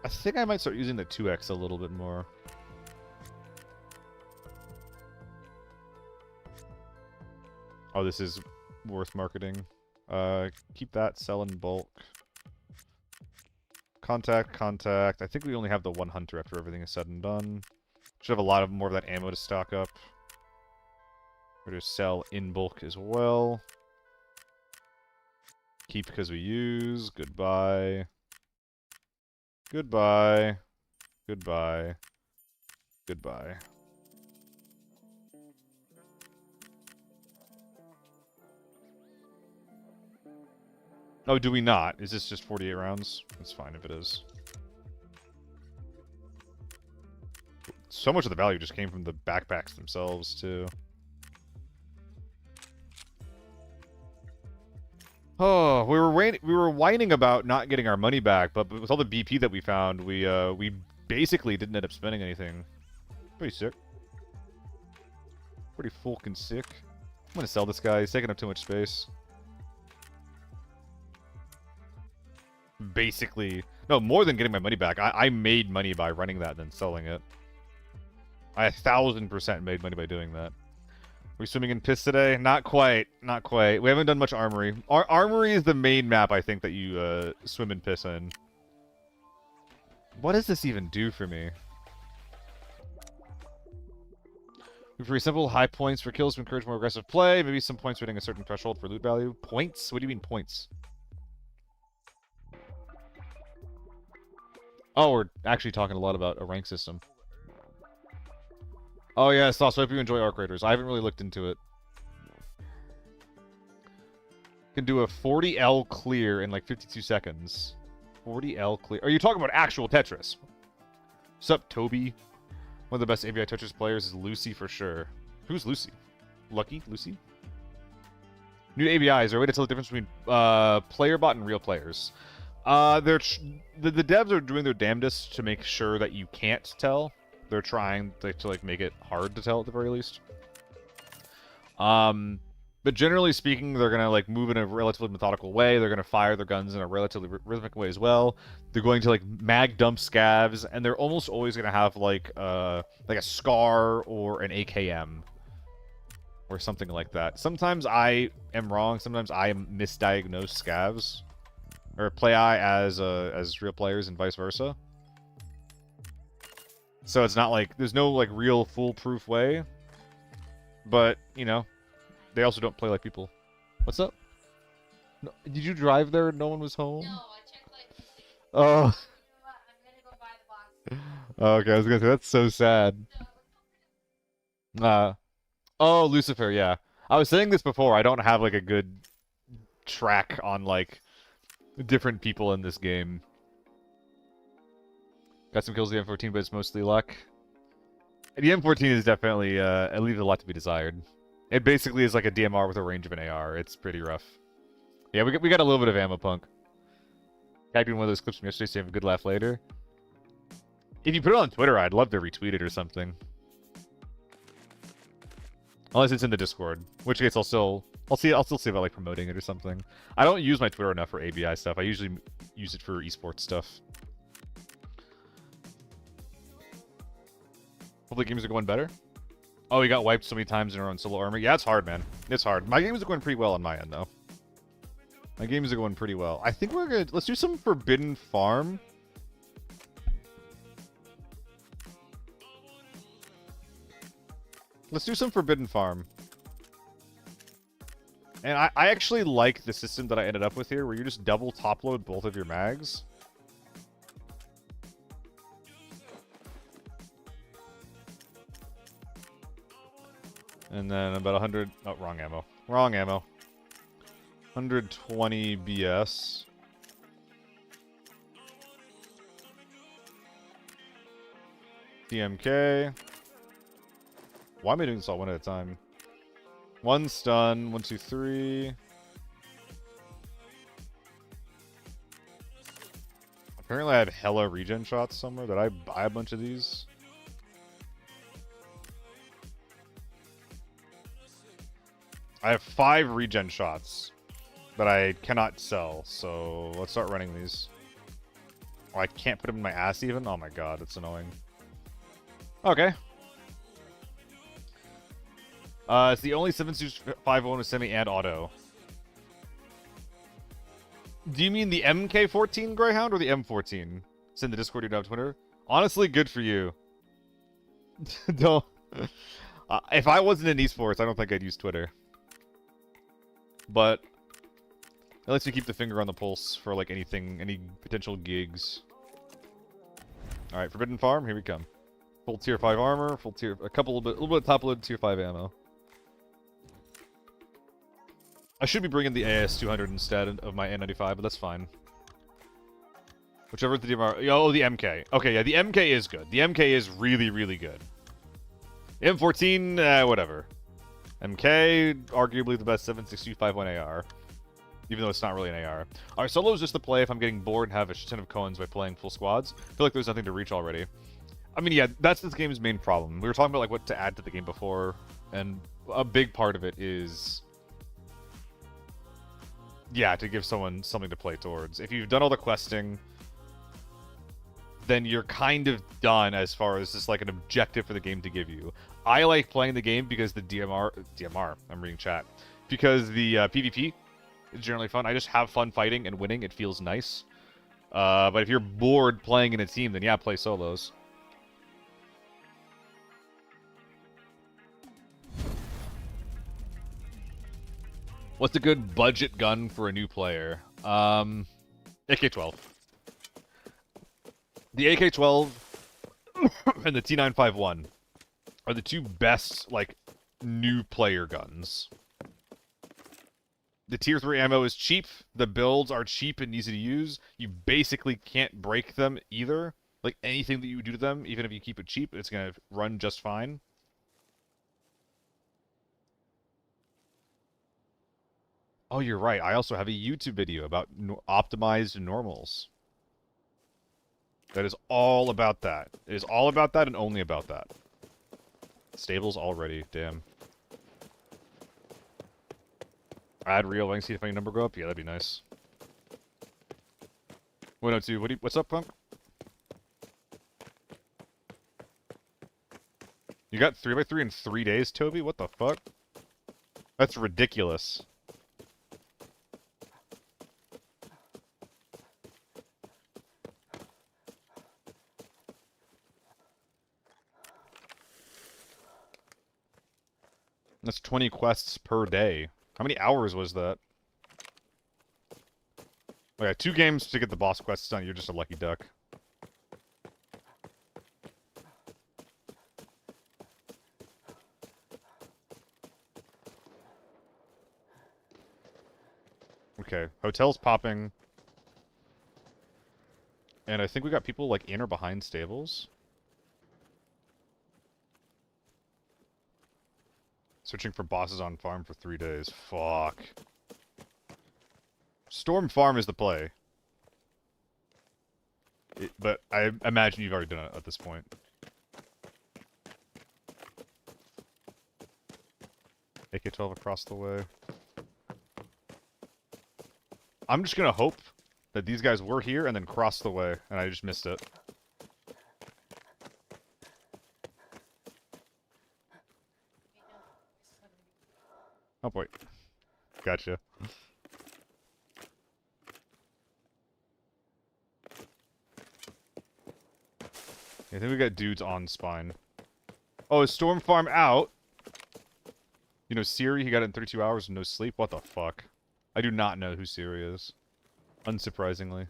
I think I might start using the 2x a little bit more. Oh, this is worth marketing. Keep that, sell in bulk. Contact. I think we only have the one hunter after everything is said and done. Should have a lot more of that ammo to stock up. We're going to sell in bulk as well. Keep because we use. Goodbye. Goodbye. Goodbye. Goodbye. Oh, do we not? Is this just 48 rounds? That's fine if it is. So much of the value just came from the backpacks themselves, too. Oh, we were whining about not getting our money back, but with all the BP that we found, we basically didn't end up spending anything. Pretty sick. Pretty fucking sick. I'm gonna sell this guy. He's taking up too much space. Basically, no, more than getting my money back. I made money by running that and then selling it. I 1000% made money by doing that. Are we swimming in piss today? Not quite. Not quite. We haven't done much armory. Armory is the main map, I think, that you swim in piss in. What does this even do for me? Very simple. High points for kills to encourage more aggressive play. Maybe some points hitting a certain threshold for loot value. Points? What do you mean points? Oh, we're actually talking a lot about a rank system. Oh, yeah, so I hope you enjoy Arc Raiders. I haven't really looked into it. Can do a 40L clear in like 52 seconds. 40L clear. Are you talking about actual Tetris? Sup, Toby? One of the best ABI Tetris players is Lucy for sure. Who's Lucy? Lucky? Lucy? New ABI, is there a way to tell the difference between player bot and real players? The devs are doing their damnedest to make sure that you can't tell. They're trying to like make it hard to tell at the very least. But generally speaking, they're gonna like move in a relatively methodical way. They're gonna fire their guns in a relatively rhythmic way as well. They're going to like mag dump scavs, and they're almost always gonna have like a SCAR or an AKM or something like that. Sometimes I am wrong. Sometimes I am misdiagnosed scavs or play I as real players and vice versa. So it's not like there's no like real foolproof way, but you know. They also don't play like people. What's up? No, did you drive there and no one was home? No, I checked like. Oh. I'm gonna go buy the box. Oh, okay, I was gonna say that's so sad. Oh, Lucifer, yeah. I was saying this before. I don't have like a good track on like different people in this game. Got some kills with the M14, but it's mostly luck. The M14 is definitely it leaves a lot to be desired. It basically is like a DMR with a range of an AR. It's pretty rough. Yeah, we got a little bit of ammo punk. Typing one of those clips from yesterday so you have a good laugh later. If you put it on Twitter, I'd love to retweet it or something. Unless it's in the Discord. In which case I'll still see about like promoting it or something. I don't use my Twitter enough for ABI stuff. I usually use it for esports stuff. Hopefully games are going better. Oh, we got wiped so many times in our own solo armor. Yeah, it's hard, man. It's hard. My games are going pretty well on my end, though. My games are going pretty well. I think we're gonna... Let's do some Forbidden Farm. Let's do some Forbidden Farm. And I actually like the system that I ended up with here, where you just double top-load both of your mags. And then about 100... Oh, wrong ammo. Wrong ammo. 120 BS. DMK. Why am I doing this all one at a time? One stun. 1, 2, 3. Apparently I have hella regen shots somewhere. Did I buy a bunch of these? I have 5 regen shots that I cannot sell, so let's start running these. Oh, I can't put them in my ass even? Oh my god, it's annoying. Okay. It's the only 7.5 with semi and auto. Do you mean the MK14 Greyhound or the M14? It's in the Discord, you don't have Twitter. Honestly, good for you. Don't. If I wasn't in esports, I don't think I'd use Twitter. But it lets you keep the finger on the pulse for like anything, any potential gigs. All right, Forbidden Farm, here we come. Full tier 5 armor, full tier, a little bit of top load tier 5 ammo. I should be bringing the AS200 instead of my N95, but that's fine. Whichever the DMR. Oh, the MK. Okay, yeah, the MK is good. The MK is really, really good. M14, whatever. MK, arguably the best 7.6251 AR. Even though it's not really an AR. Alright, solo is just the play if I'm getting bored and have a shit ton of coins by playing full squads. I feel like there's nothing to reach already. I mean, yeah, that's this game's main problem. We were talking about like what to add to the game before, and a big part of it is... yeah, to give someone something to play towards. If you've done all the questing, then you're kind of done as far as just like an objective for the game to give you. I like playing the game because the DMR, I'm reading chat, because the PvP is generally fun. I just have fun fighting and winning. It feels nice. But if you're bored playing in a team, then yeah, play solos. What's a good budget gun for a new player? AK-12. The AK-12 and the T951 are the two best, like, new player guns. The tier 3 ammo is cheap. The builds are cheap and easy to use. You basically can't break them either. Like, anything that you do to them, even if you keep it cheap, it's going to run just fine. Oh, you're right. I also have a YouTube video about optimized normals. That is all about that. It is all about that and only about that. Stables already. Damn. Add real. I can see if my number go up. Yeah, that'd be nice. 102. What's up, Punk? You got 3x3 in 3 days, Toby? What the fuck? That's ridiculous. That's 20 quests per day. How many hours was that? I got 2 games to get the boss quests done. You're just a lucky duck. Okay, hotel's popping. And I think we got people like in or behind stables. Searching for bosses on farm for 3 days. Fuck. Storm Farm is the play. But I imagine you've already done it at this point. AK-12 across the way. I'm just gonna hope that these guys were here and then crossed the way, and I just missed it. Oh, boy. Gotcha. I think we got dudes on spine. Oh, is Storm Farm out? You know, Siri, he got it in 32 hours and no sleep? What the fuck? I do not know who Siri is. Unsurprisingly.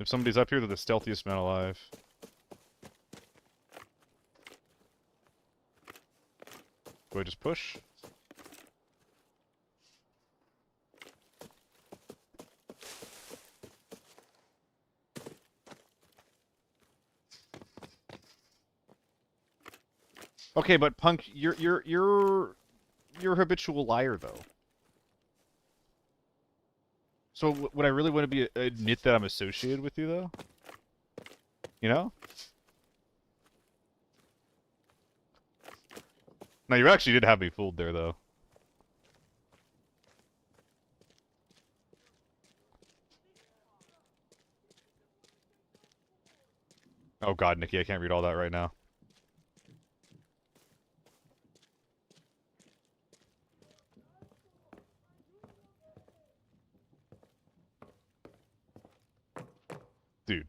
If somebody's up here, they're the stealthiest man alive. Do I just push? Okay, but Punk, you're a habitual liar though. So would I really want to be admit that I'm associated with you though? You know? No, you actually did have me fooled there though. Oh god, Nikki, I can't read all that right now. Dude.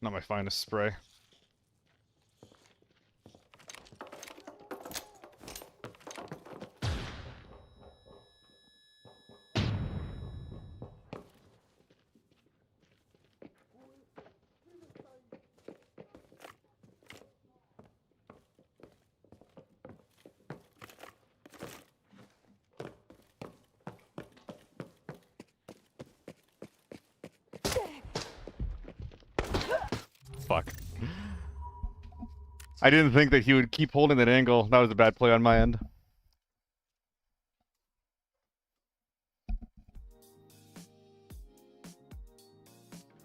Not my finest spray. Fuck. I didn't think that he would keep holding that angle. That was a bad play on my end.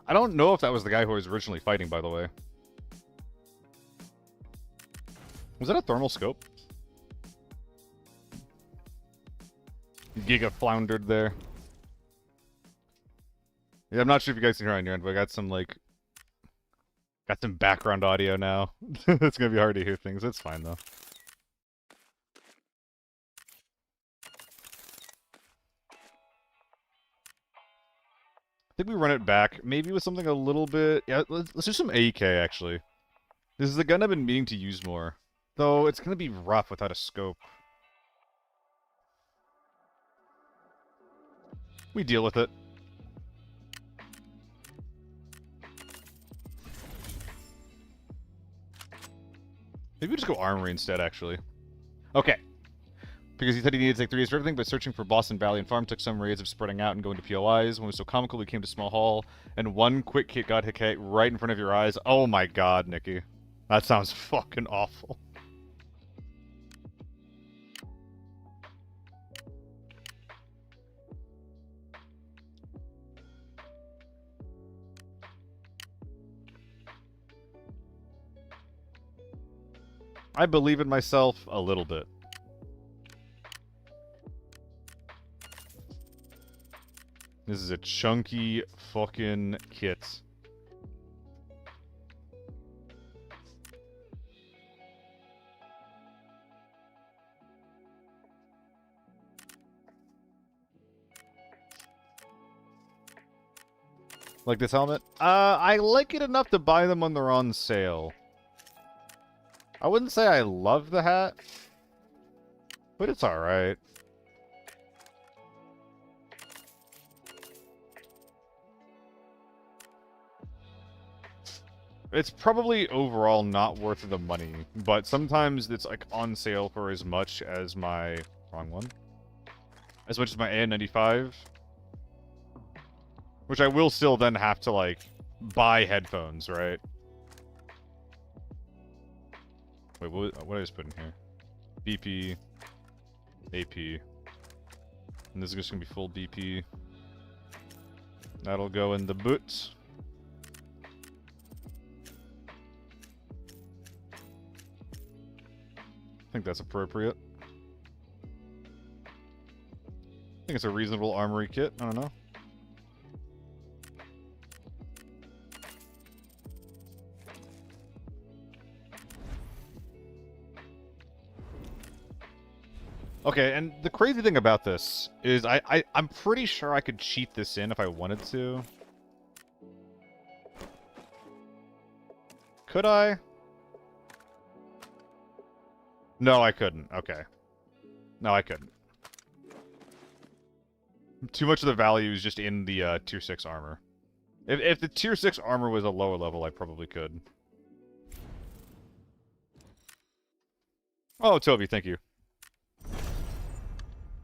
I don't know if that was the guy who was originally fighting, by the way. Was that a thermal scope? Giga floundered there. Yeah, I'm not sure if you guys can hear on your end, but I got some, like... Got some background audio now. It's gonna be hard to hear things. It's fine, though. I think we run it back, maybe with something a little bit... Yeah, let's do some AK, actually. This is a gun I've been meaning to use more. Though, it's gonna be rough without a scope. We deal with it. Maybe we just go armory instead, actually. Okay. Because he said he needed to take 3 days for everything, but searching for Boston Valley and Farm took some raids of spreading out and going to POIs. When it was so comical, we came to Small Hall, and one quick hit got hit right in front of your eyes. Oh my god, Nikki. That sounds fucking awful. I believe in myself a little bit. This is a chunky fucking kit. Like this helmet? I like it enough to buy them when they're on sale. I wouldn't say I love the hat, but it's alright. It's probably overall not worth the money, but sometimes it's like on sale for as much as my... Wrong one. As much as my AN95. Which I will still then have to, like, buy headphones, right? Wait, what did I just put in here? BP, AP, and this is just gonna be full BP. That'll go in the boot. I think that's appropriate. I think it's a reasonable armory kit. I don't know. Okay, and the crazy thing about this is I'm pretty sure I could cheat this in if I wanted to. Could I? No, I couldn't. Okay. No, I couldn't. Too much of the value is just in the tier 6 armor. If the tier 6 armor was a lower level, I probably could. Oh, Toby, thank you.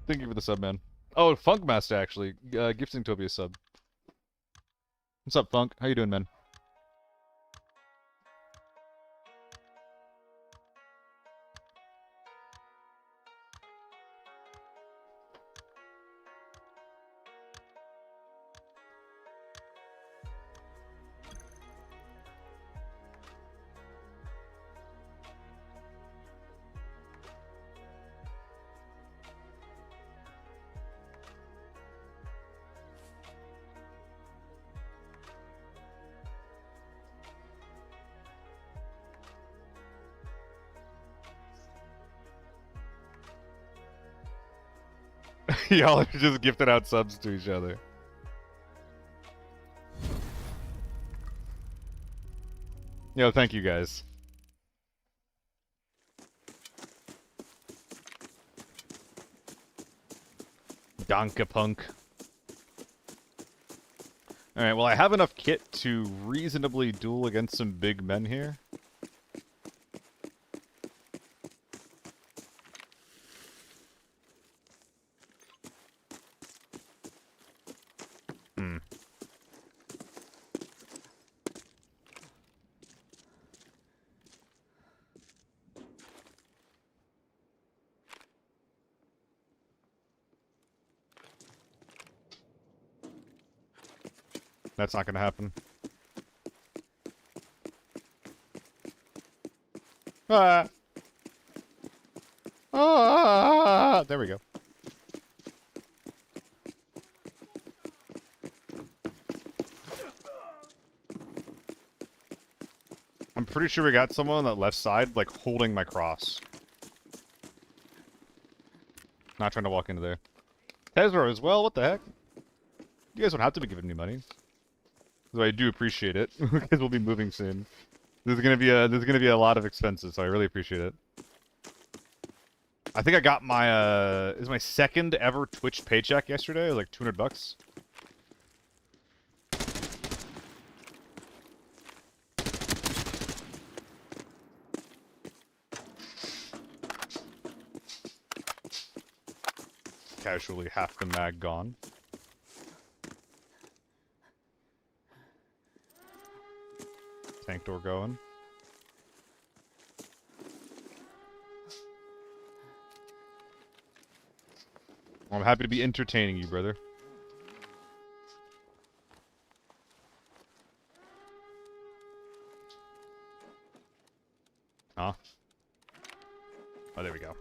Thank you for the sub, man. Oh, Funkmaster, actually. Gifting Toby a sub. What's up, Funk? How you doing, man? Y'all are just gifting out subs to each other. Yo, thank you guys. Donkapunk. Alright, well I have enough kit to reasonably duel against some big men here. That's not gonna happen. Ah! Ah! There we go. I'm pretty sure we got someone on that left side, like, holding my cross. Not trying to walk into there. Tezro as well, what the heck? You guys don't have to be giving me money. Though I do appreciate it, because we'll be moving soon. There's gonna be a lot of expenses, so I really appreciate it. I think I got my this is my second ever Twitch paycheck yesterday. It was like $200. Casually, half the mag gone. Tank door going. I'm happy to be entertaining you, brother. Huh? Oh, there we go.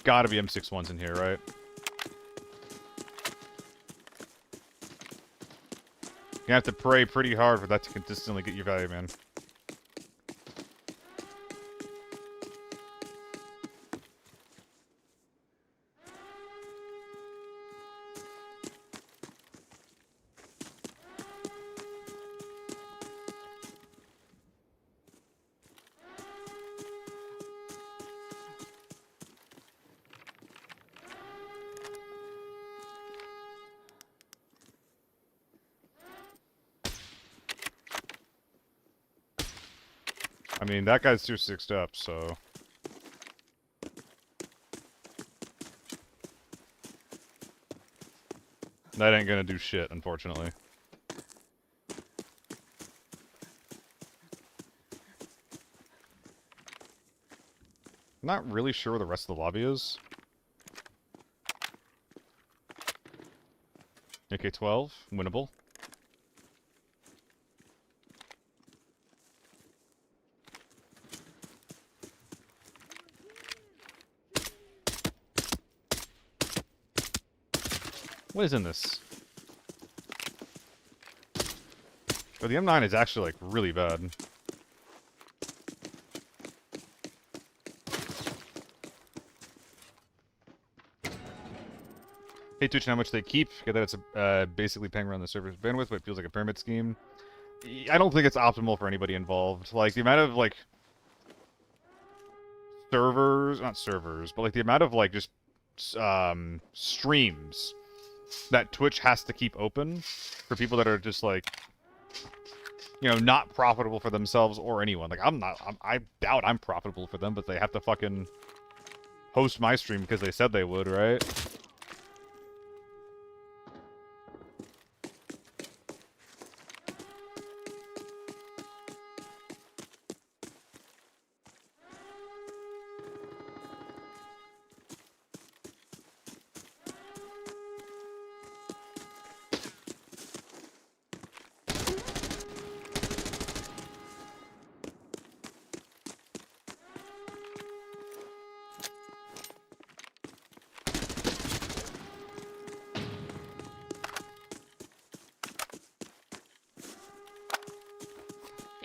Gotta be M61s in here, right? You have to pray pretty hard for that to consistently get your value, man. I mean, that guy's too sixed up, so... That ain't gonna do shit, unfortunately. Not really sure where the rest of the lobby is. AK-12, winnable. What is in this? Oh, the M9 is actually, like, really bad. Hey, Twitch, and how much they keep. Get that it's basically paying around the server's bandwidth, but it feels like a pyramid scheme. I don't think it's optimal for anybody involved. Like, the amount of, like, servers... Not servers, but, like, the amount of, like, just streams that Twitch has to keep open for people that are just like, you know, not profitable for themselves or anyone. Like, I doubt I'm profitable for them, but they have to fucking host my stream because they said they would, right?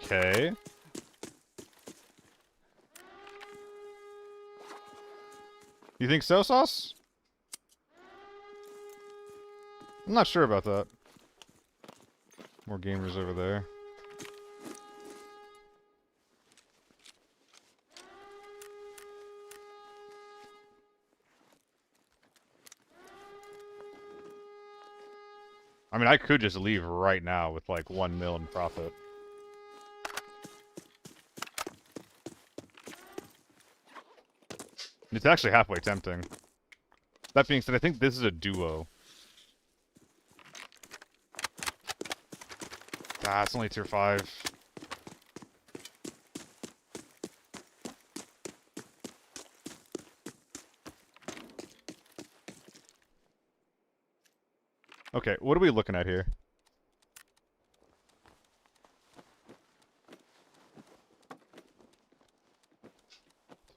Okay. You think so, Sauce? I'm not sure about that. More gamers over there. I mean, I could just leave right now with like 1 mil in profit. It's actually halfway tempting. That being said, I think this is a duo. Ah, it's only tier 5. Okay, what are we looking at here?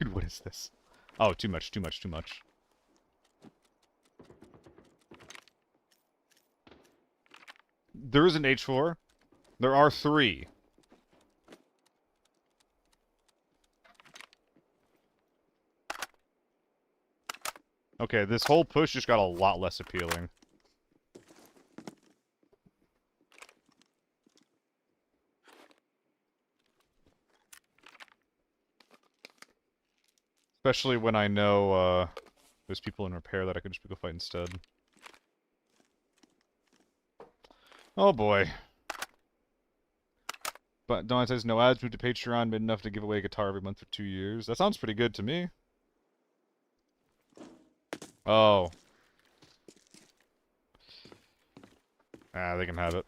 Dude, what is this? Oh, too much, too much, too much. There is an H4. There are 3. Okay, this whole push just got a lot less appealing. Especially when I know, there's people in repair that I could just go fight instead. Oh boy. But Don says, no ads, moved to Patreon, made enough to give away a guitar every month for 2 years. That sounds pretty good to me. Oh. Ah, they can have it.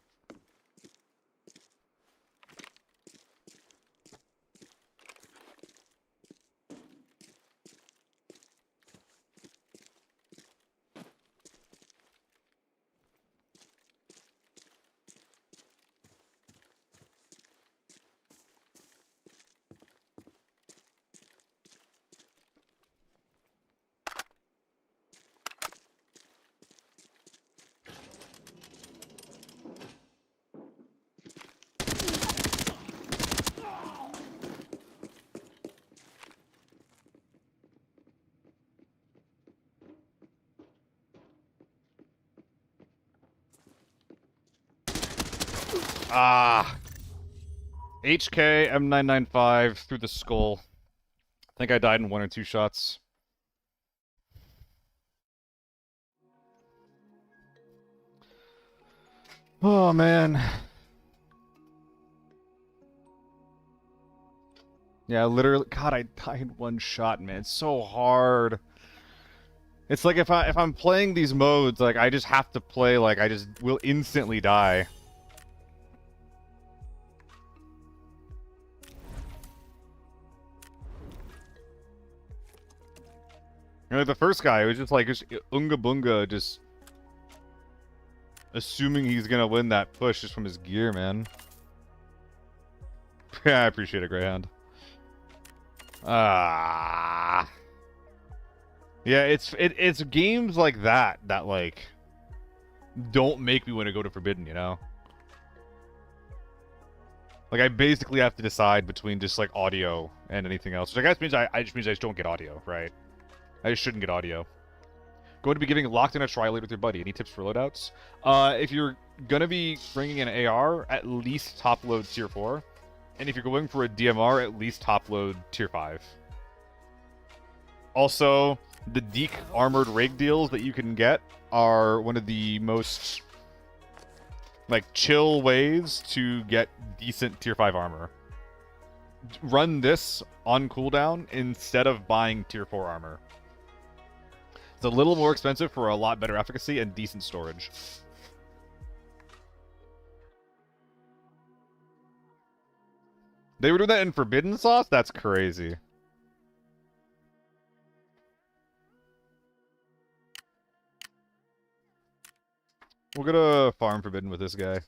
Ah. HK, M995 through the skull. I think I died in 1 or 2 shots. Oh, man. Yeah, literally. God, I died in 1 shot, man. It's so hard. It's like if I'm playing these modes, like I just have to play like I just will instantly die. You know, the first guy, it was just like Unga Bunga, just assuming he's gonna win that push just from his gear, man. Yeah, I appreciate it, Greyhound. Ah. Yeah, it's games like that that like don't make me want to go to Forbidden, you know? Like I basically have to decide between just like audio and anything else. Which I guess means I just don't get audio, right? I just shouldn't get audio. Going to be giving Locked In a try later with your buddy. Any tips for loadouts? If you're gonna be bringing an AR, at least top load tier 4. And if you're going for a DMR, at least top load tier 5. Also, the Deke armored rig deals that you can get are one of the most, like, chill ways to get decent tier 5 armor. Run this on cooldown instead of buying tier 4 armor. It's a little more expensive for a lot better efficacy and decent storage. They were doing that in Forbidden Sauce? That's crazy. We'll go to Farm Forbidden with this guy.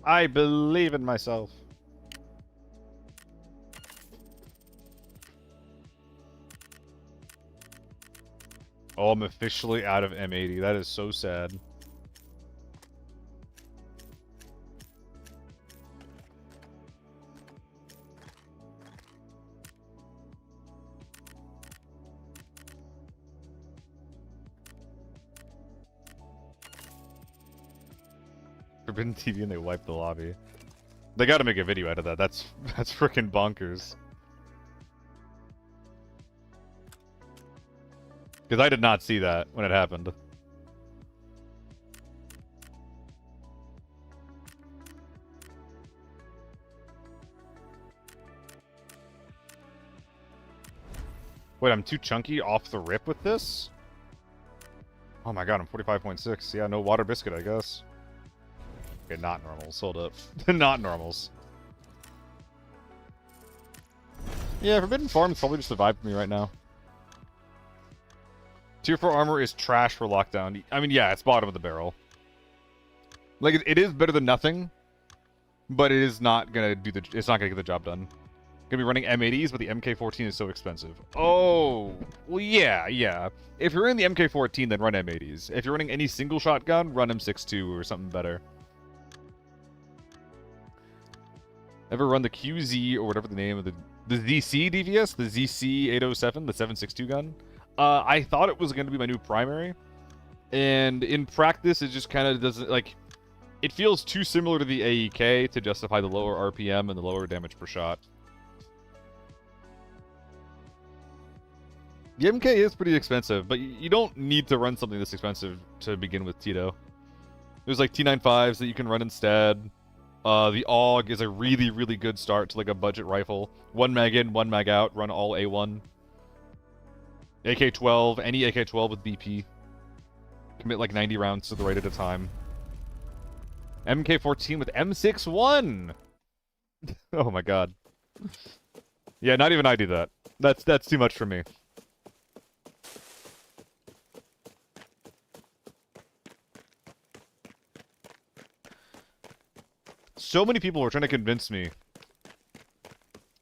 I believe in myself. Oh, I'm officially out of M80. That is so sad. Forbidden TV and they wiped the lobby. They gotta make a video out of that. That's freaking bonkers. Because I did not see that when it happened. Wait, I'm too chunky off the rip with this? Oh my god, I'm 45.6. Yeah, no water biscuit, I guess. Okay, not normals. Hold up. Not normals. Yeah, Forbidden Farm's probably just a vibe for me right now. Tier 4 armor is trash for lockdown. I mean, yeah, it's bottom of the barrel. Like, it is better than nothing, but it is not gonna do the. It's not gonna get the job done. Gonna be running M80s, but the MK14 is so expensive. Oh, well, yeah. If you're running the MK14, then run M80s. If you're running any single shotgun, run M62 or something better. Ever run the QZ or whatever the name of the ZC DVS, the ZC 807, the 762 gun? I thought it was going to be my new primary, and in practice, it just kind of doesn't, like, it feels too similar to the AEK to justify the lower RPM and the lower damage per shot. The MK is pretty expensive, but you don't need to run something this expensive to begin with, Tito. There's like T95s that you can run instead. The AUG is a really, really good start to like a budget rifle. 1 mag in, 1 mag out, run all A1. AK-12, any AK-12 with BP. Commit like 90 rounds to the right at a time. MK-14 with M61! Oh my god. Yeah, not even I do that. That's too much for me. So many people were trying to convince me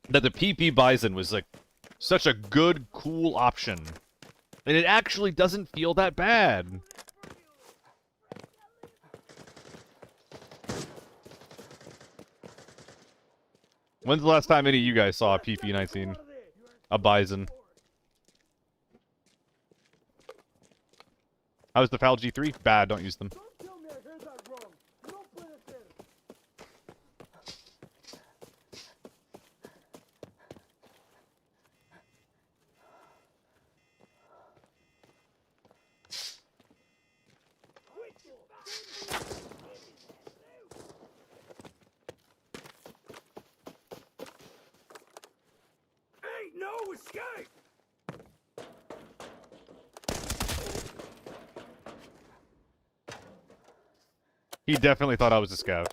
that the PP Bison was like such a good, cool option. And it actually doesn't feel that bad. When's the last time any of you guys saw a PP-19? A Bison? How's the FAL G3? Bad, don't use them. He definitely thought I was a scav.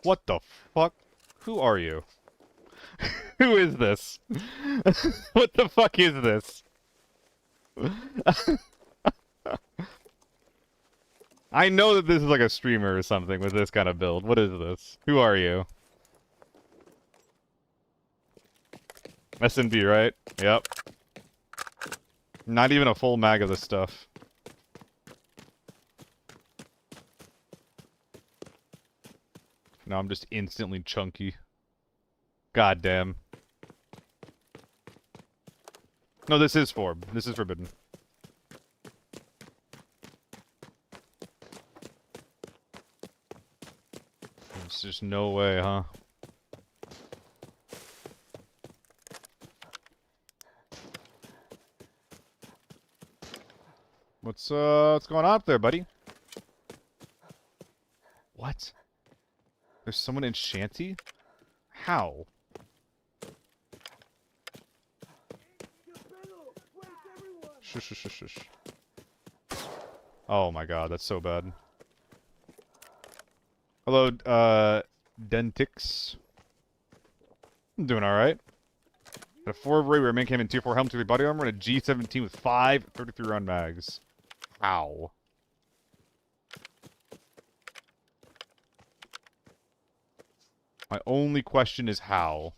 What the fuck? Who are you? Who is this? What the fuck is this? I know that this is like a streamer or something with this kind of build. What is this? Who are you? SNB, right? Yep. Not even a full mag of this stuff. Now I'm just instantly chunky. God damn. No, this is forbidden. There's just no way, huh? What's going on up there, buddy? What? There's someone in Shanty? How? Shush, shush, shush, shush. Oh my god, that's so bad. Hello, Dentix. I'm doing alright. Got a 4 Ray where main came in tier 4 helmet, 2 body armor, and a G17 with 5 33 round mags. Ow. My only question is how.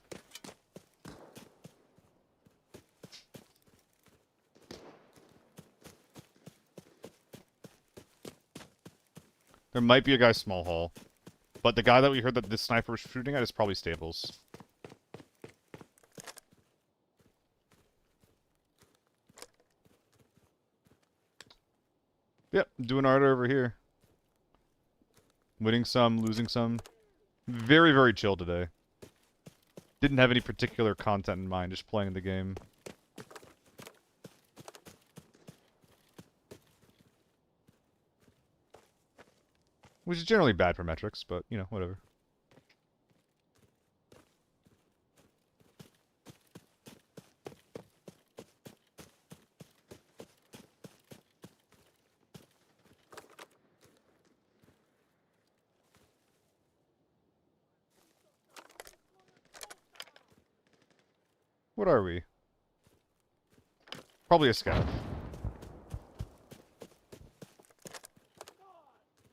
There might be a guy small hall. But the guy that we heard that this sniper was shooting at is probably Stables. Yep, doing art over here. Winning some, losing some. Very, very chill today. Didn't have any particular content in mind, just playing the game. Which is generally bad for metrics, but, you know, whatever. What are we? Probably a scav.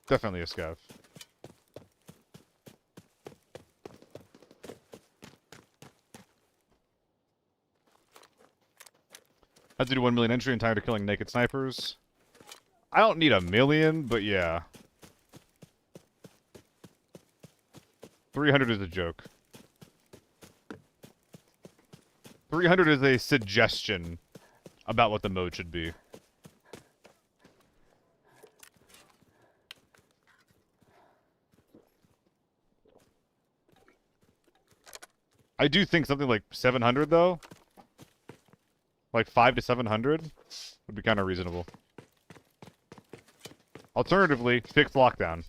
Definitely a scav. Had to do 1 million entry and tired of killing naked snipers. I don't need a million, but yeah. 300 is a joke. 300 is a suggestion about what the mode should be. I do think something like 700, though. Like 5 to 700 would be kind of reasonable. Alternatively, fix lockdown.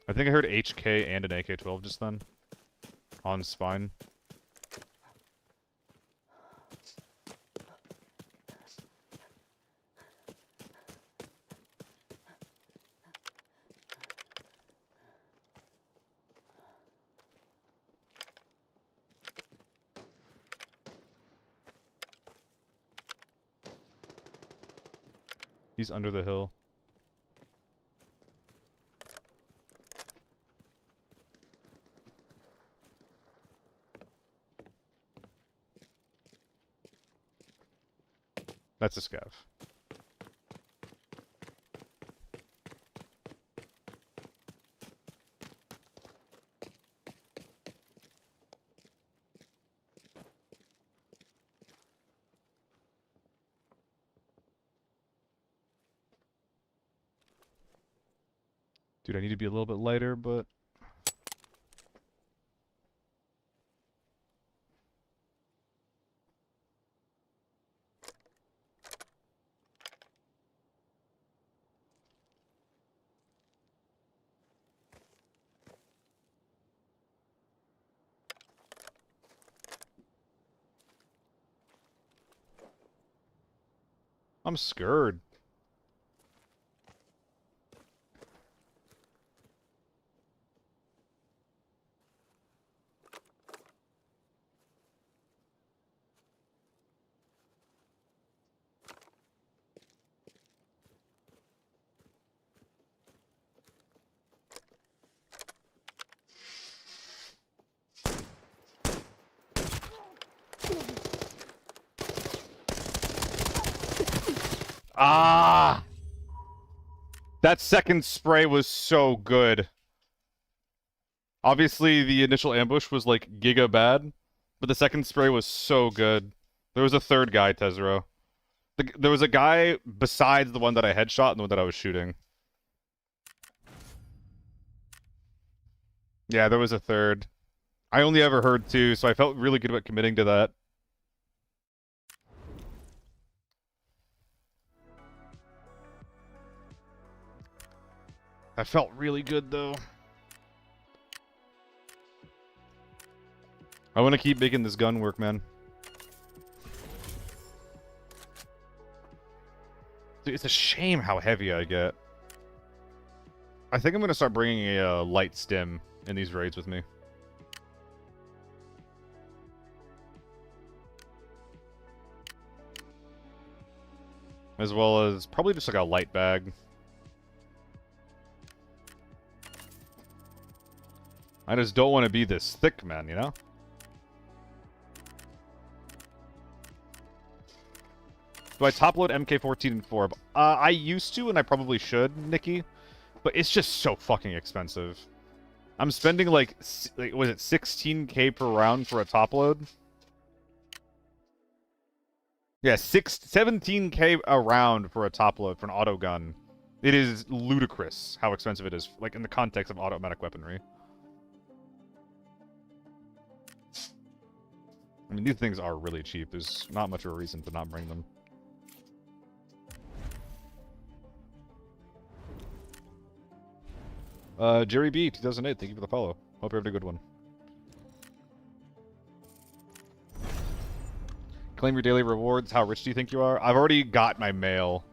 I think I heard HK and an AK-12 just then. On spine. He's under the hill. That's a scav. Dude, I need to be a little bit lighter, but... I'm scared. Ah! That second spray was so good. Obviously, the initial ambush was like giga bad, but the second spray was so good. There was a third guy, Tezro. There was a guy besides the one that I headshot and the one that I was shooting. Yeah, there was a third. I only ever heard two, so I felt really good about committing to that. I felt really good, though. I want to keep making this gun work, man. Dude, it's a shame how heavy I get. I think I'm going to start bringing a light stim in these raids with me. As well as probably just like a light bag. I just don't want to be this thick, man, you know? Do I top load MK14 and 4? I used to, and I probably should, Nikki. But it's just so fucking expensive. I'm spending like was it 16k per round for a top load? Yeah, 17k a round for a top load for an auto gun. It is ludicrous how expensive it is, like in the context of automatic weaponry. I mean, these things are really cheap. There's not much of a reason to not bring them. Jerry B, 2008, thank you for the follow. Hope you're having a good one. Claim your daily rewards. How rich do you think you are? I've already got my mail.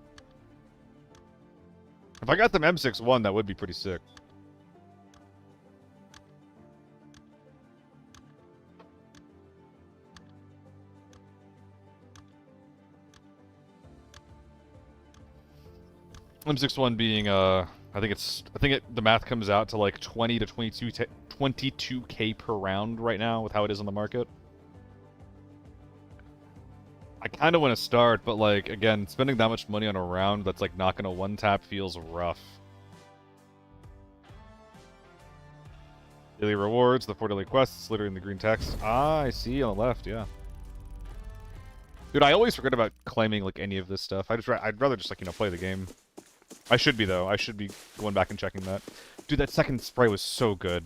If I got them M61, that would be pretty sick. M61 being, I think the math comes out to like 20 to 22k per round right now with how it is on the market. I kind of want to start, but like, again, spending that much money on a round that's like not going to one-tap feels rough. Daily rewards, the 4 daily quests, literally in the green text. Ah, I see on the left, yeah. Dude, I always forget about claiming like any of this stuff. I'd rather just like, you know, play the game. I should be, though. I should be going back and checking that. Dude, that second spray was so good.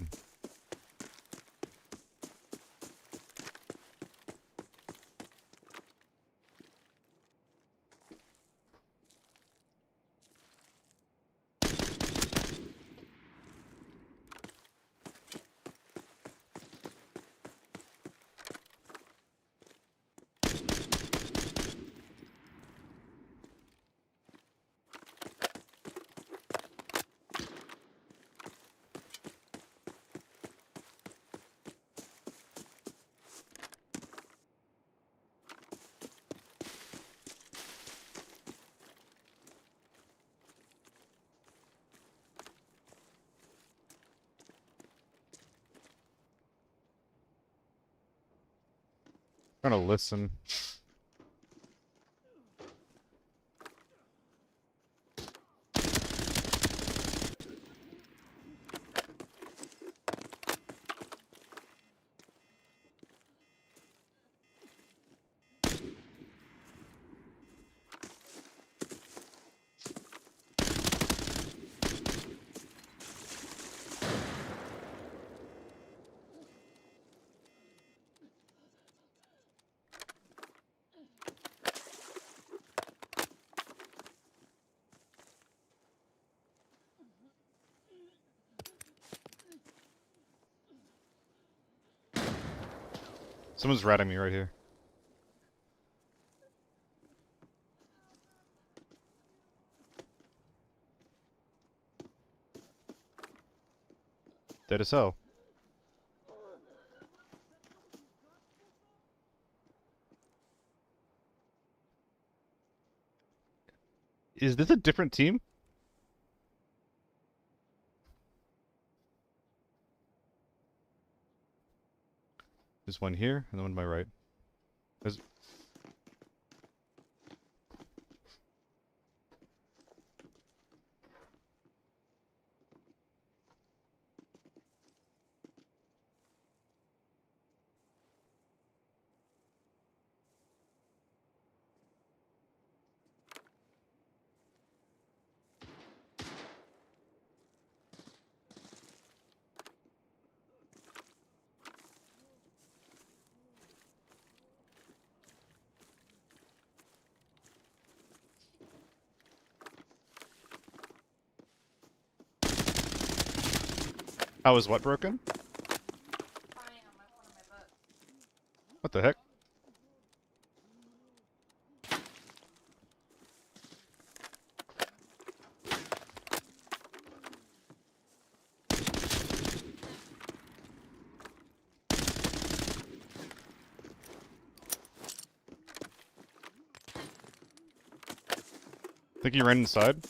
Trying to listen. Someone's ratting me right here. Dead as hell. Is this a different team? There's one here, and the one to my right. There's... How is what broken? Crying on my one of my books. What the heck? Think he ran inside?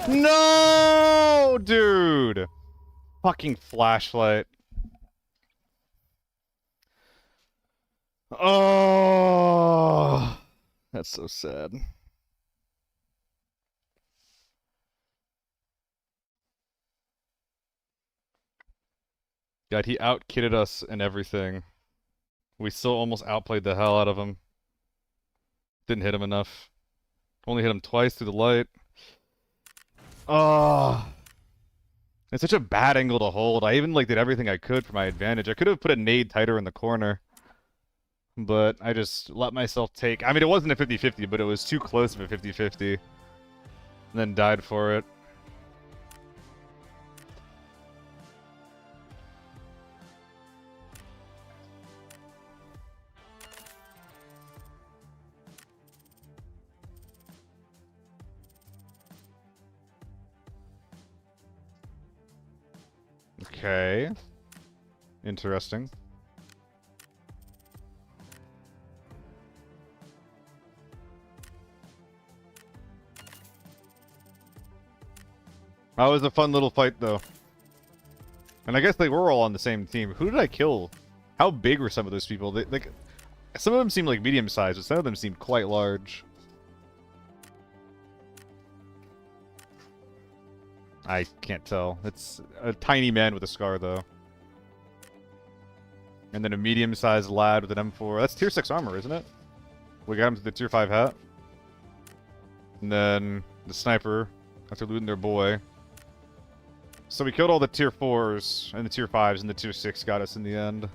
No, dude. Fucking flashlight. Oh, that's so sad. God, he out-kitted us and everything. We still almost outplayed the hell out of him. Didn't hit him enough. Only hit him twice through the light. Oh. It's such a bad angle to hold. I even like did everything I could for my advantage. I could have put a nade tighter in the corner. But I just let myself take... I mean, it wasn't a 50-50, but it was too close of a 50-50. And then died for it. Okay. Interesting. That was a fun little fight, though. And I guess they were all on the same team. Who did I kill? How big were some of those people? Like, some of them seemed like medium-sized, but some of them seemed quite large. I can't tell. It's a tiny man with a scar, though. And then a medium-sized lad with an M4. That's tier 6 armor, isn't it? We got him to the tier 5 hat. And then the sniper, after looting their boy. So we killed all the tier 4s, and the tier 5s, and the tier 6 got us in the end.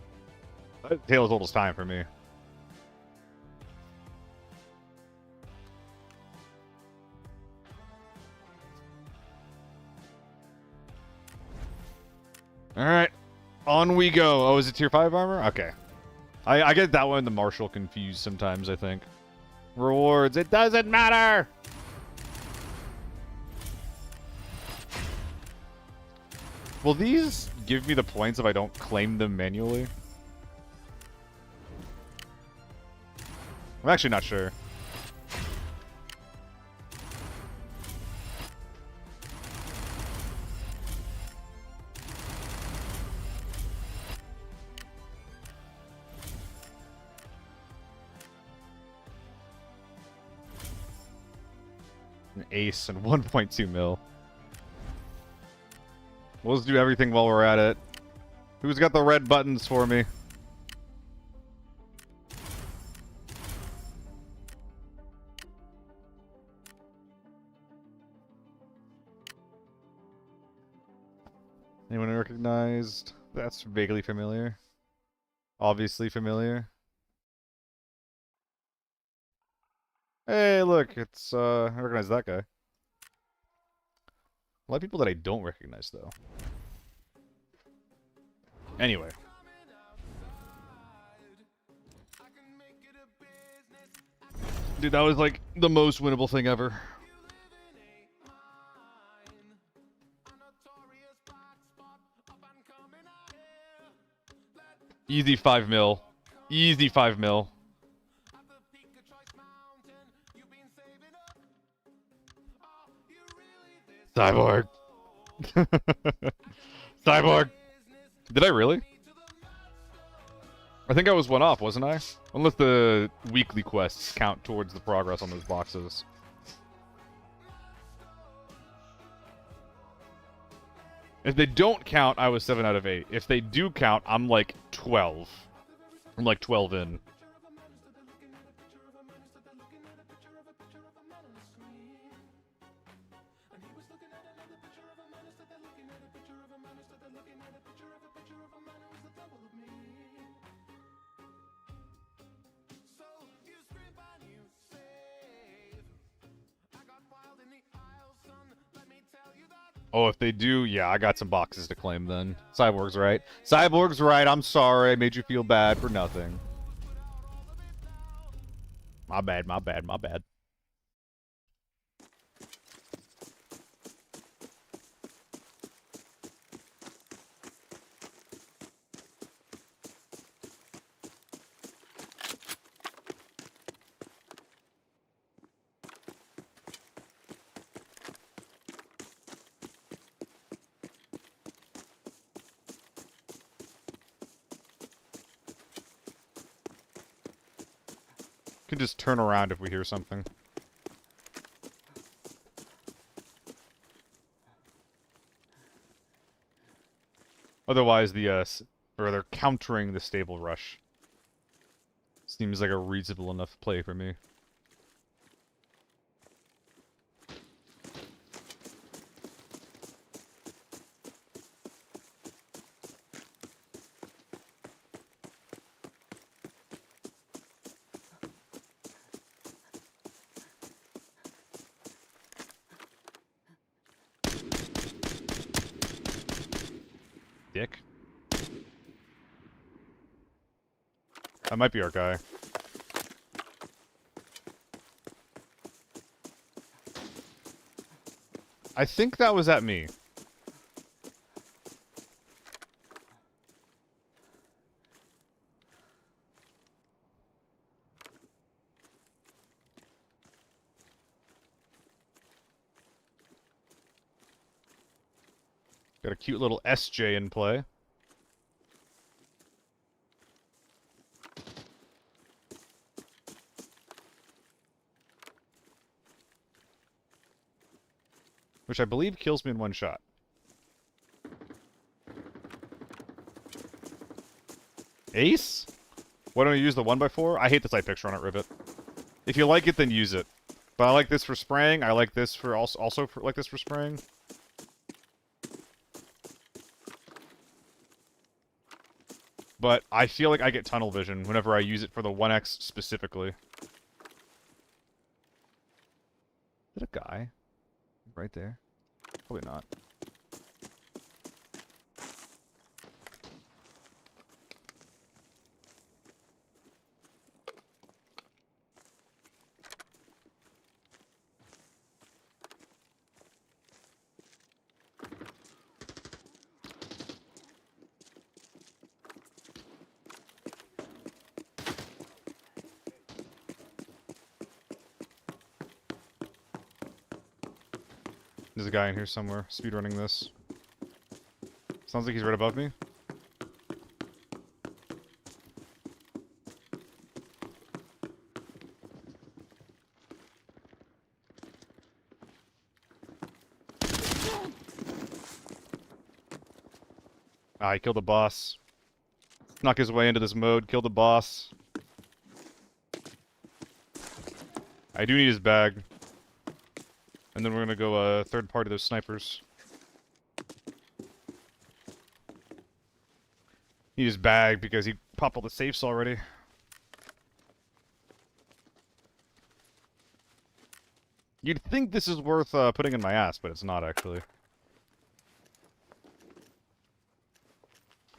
Tale as old as time for me. Alright. On we go. Oh, is it tier 5 armor? Okay. I get that one and the Marshal confused sometimes, I think. Rewards. It doesn't matter! Will these give me the points if I don't claim them manually? I'm actually not sure. An ace and 1.2 mil. We'll just do everything while we're at it. Who's got the red buttons for me? Anyone recognized? That's vaguely familiar. Obviously familiar. Hey, look, it's, I recognize that guy. A lot of people that I don't recognize, though. Anyway. Dude, that was, like, the most winnable thing ever. Easy 5 mil. Easy 5 mil. Cyborg. Cyborg. Did I really? I think I was one off, wasn't I? Unless the weekly quests count towards the progress on those boxes. If they don't count, I was 7 out of 8. If they do count, I'm like 12. I'm like 12 in. Oh, if they do, yeah, I got some boxes to claim then. Cyborg's right. Cyborg's right, I'm sorry. I made you feel bad for nothing. My bad, my bad, my bad. Can just turn around if we hear something. Otherwise, or they're countering the stable rush. Seems like a reasonable enough play for me. Dick. That might be our guy. I think that was at me. Got a cute little SJ in play. Which I believe kills me in one shot. Ace? Why don't I use the 1x4? I hate the sight picture on it, Ribbit. If you like it, then use it. But I like this for spraying. I like this for also for, like this for spraying. But I feel like I get tunnel vision whenever I use it for the 1x specifically. Is it a guy? Right there? Probably not. There's a guy in here somewhere, speedrunning this. Sounds like he's right above me. Ah, he killed the boss. Snuck his way into this mode, killed the boss. I do need his bag. And then we're gonna go third party those snipers. Need his bag because he popped all the safes already. You'd think this is worth putting in my ass, but it's not actually.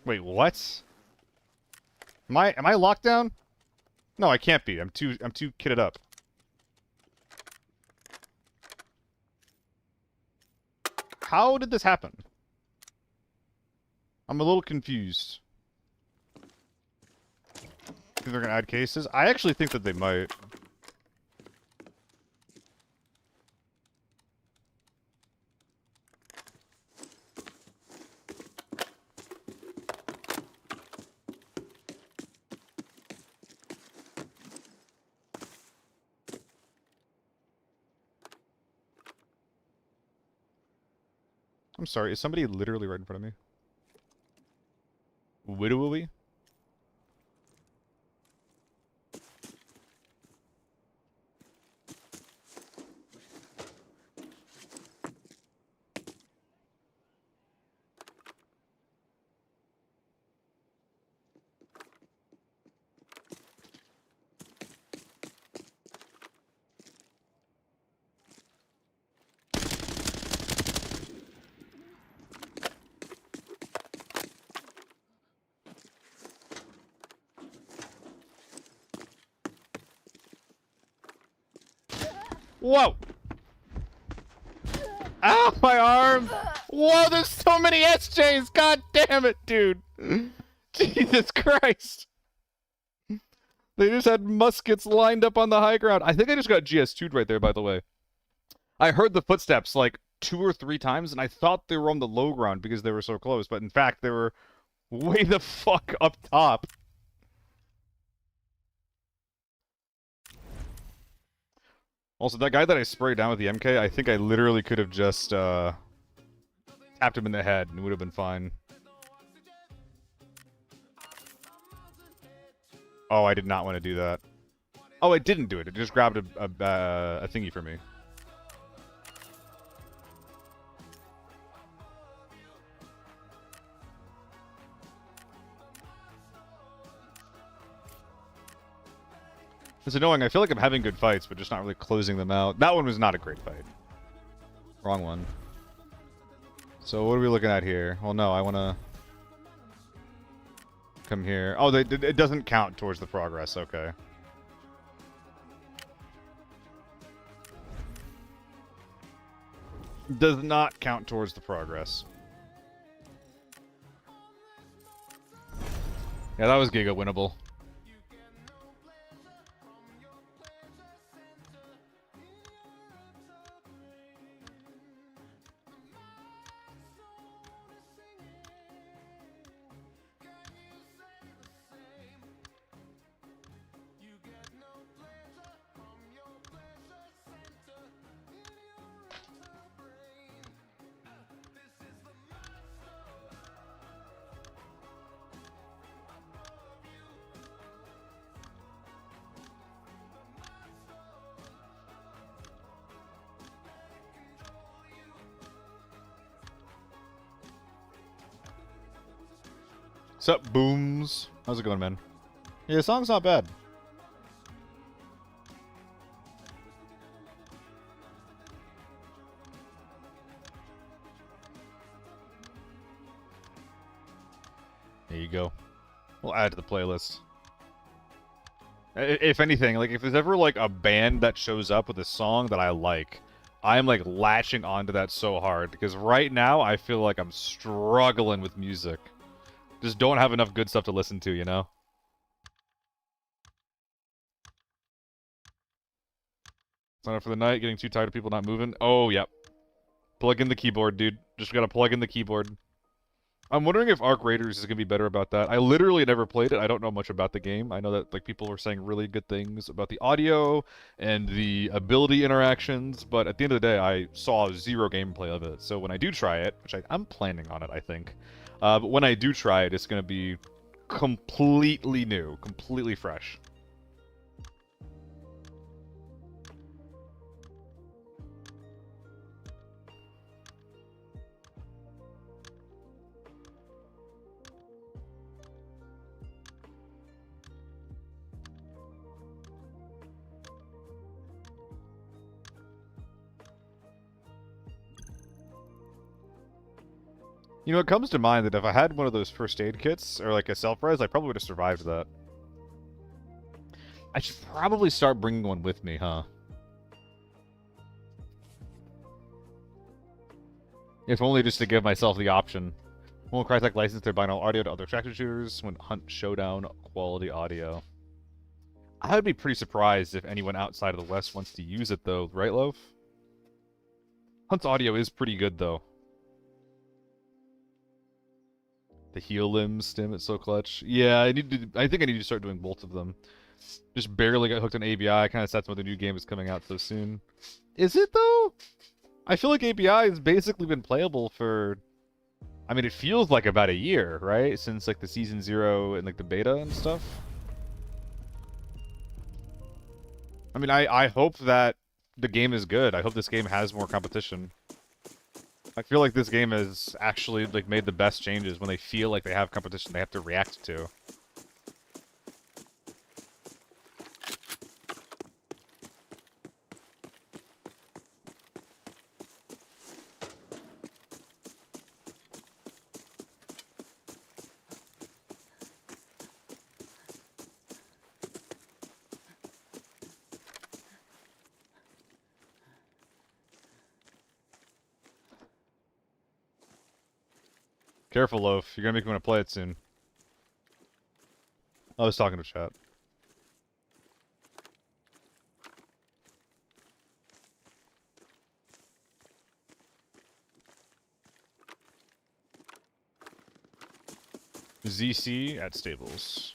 Wait, what? Am I locked down? No, I can't be. I'm too kitted up. How did this happen? I'm a little confused. Think they're gonna add cases? I actually think that they might. I'm sorry, is somebody literally right in front of me? Widowy? Whoa! Ow, my arm! Whoa, there's so many SJs! God damn it, dude! Jesus Christ! They just had muskets lined up on the high ground. I think I just got GS2'd right there, by the way. I heard the footsteps like 2 or 3 times, and I thought they were on the low ground because they were so close, but in fact, they were way the fuck up top. Also, that guy that I sprayed down with the MK, I think I literally could have just tapped him in the head and it would have been fine. Oh, I did not want to do that. Oh, I didn't do it. It just grabbed a thingy for me. It's annoying. I feel like I'm having good fights, but just not really closing them out. That one was not a great fight. Wrong one. So what are we looking at here? Well, no, I want to come here. Oh, it doesn't count towards the progress. Okay. Does not count towards the progress. Yeah, that was Giga winnable. Sup, Booms? How's it going, man? Yeah, the song's not bad. There you go. We'll add it to the playlist. If anything, like, if there's ever, like, a band that shows up with a song that I like, I'm, like, latching onto that so hard. Because right now, I feel like I'm struggling with music. Just don't have enough good stuff to listen to, you know? Sign up for the night, getting too tired of people not moving. Oh, yep. Plug in the keyboard, dude. Just gotta plug in the keyboard. I'm wondering if Arc Raiders is gonna be better about that. I literally never played it. I don't know much about the game. I know that like people were saying really good things about the audio and the ability interactions, but at the end of the day, I saw zero gameplay of it. So when I do try it, which I'm planning on it, I think, but when I do try it, it's gonna be completely new, completely fresh. You know, it comes to mind that if I had one of those first aid kits, or like a self-res, I probably would have survived that. I should probably start bringing one with me, huh? If only just to give myself the option. Won't Crytek license their binaural audio to other traction shooters when Hunt Showdown quality audio? I would be pretty surprised if anyone outside of the West wants to use it, though. Right, Loaf? Hunt's audio is pretty good, though. The heel limb stim, it's so clutch. Yeah, I think I need to start doing both of them. Just barely got hooked on ABI. Kind of sad some of the new game is coming out so soon. Is it, though? I feel like ABI has basically been playable for... I mean, it feels like about a year, right? Since, like, the Season 0 and, like, the beta and stuff. I mean, I hope that the game is good. I hope this game has more competition. I feel like this game has actually, like, made the best changes when they feel like they have competition they have to react to. Careful, Loaf. You're gonna make me want to play it soon. I was talking to chat. ZC at stables.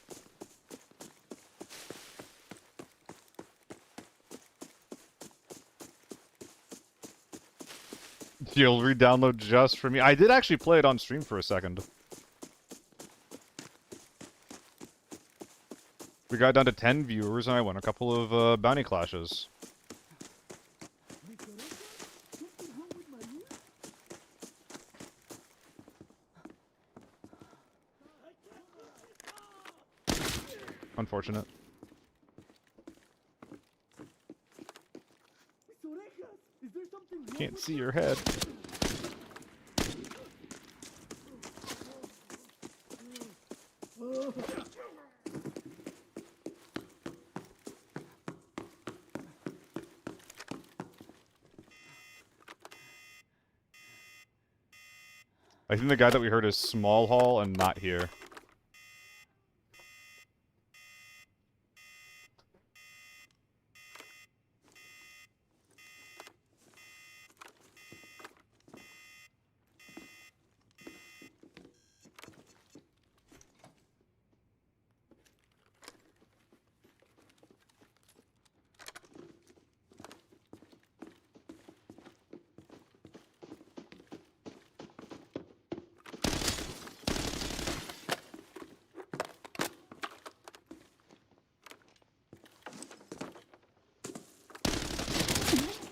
You'll re-download just for me. I did actually play it on stream for a second. We got down to 10 viewers and I won a couple of bounty clashes. Unfortunate. Can't see your head. I think the guy that we heard is Small Hall and not here.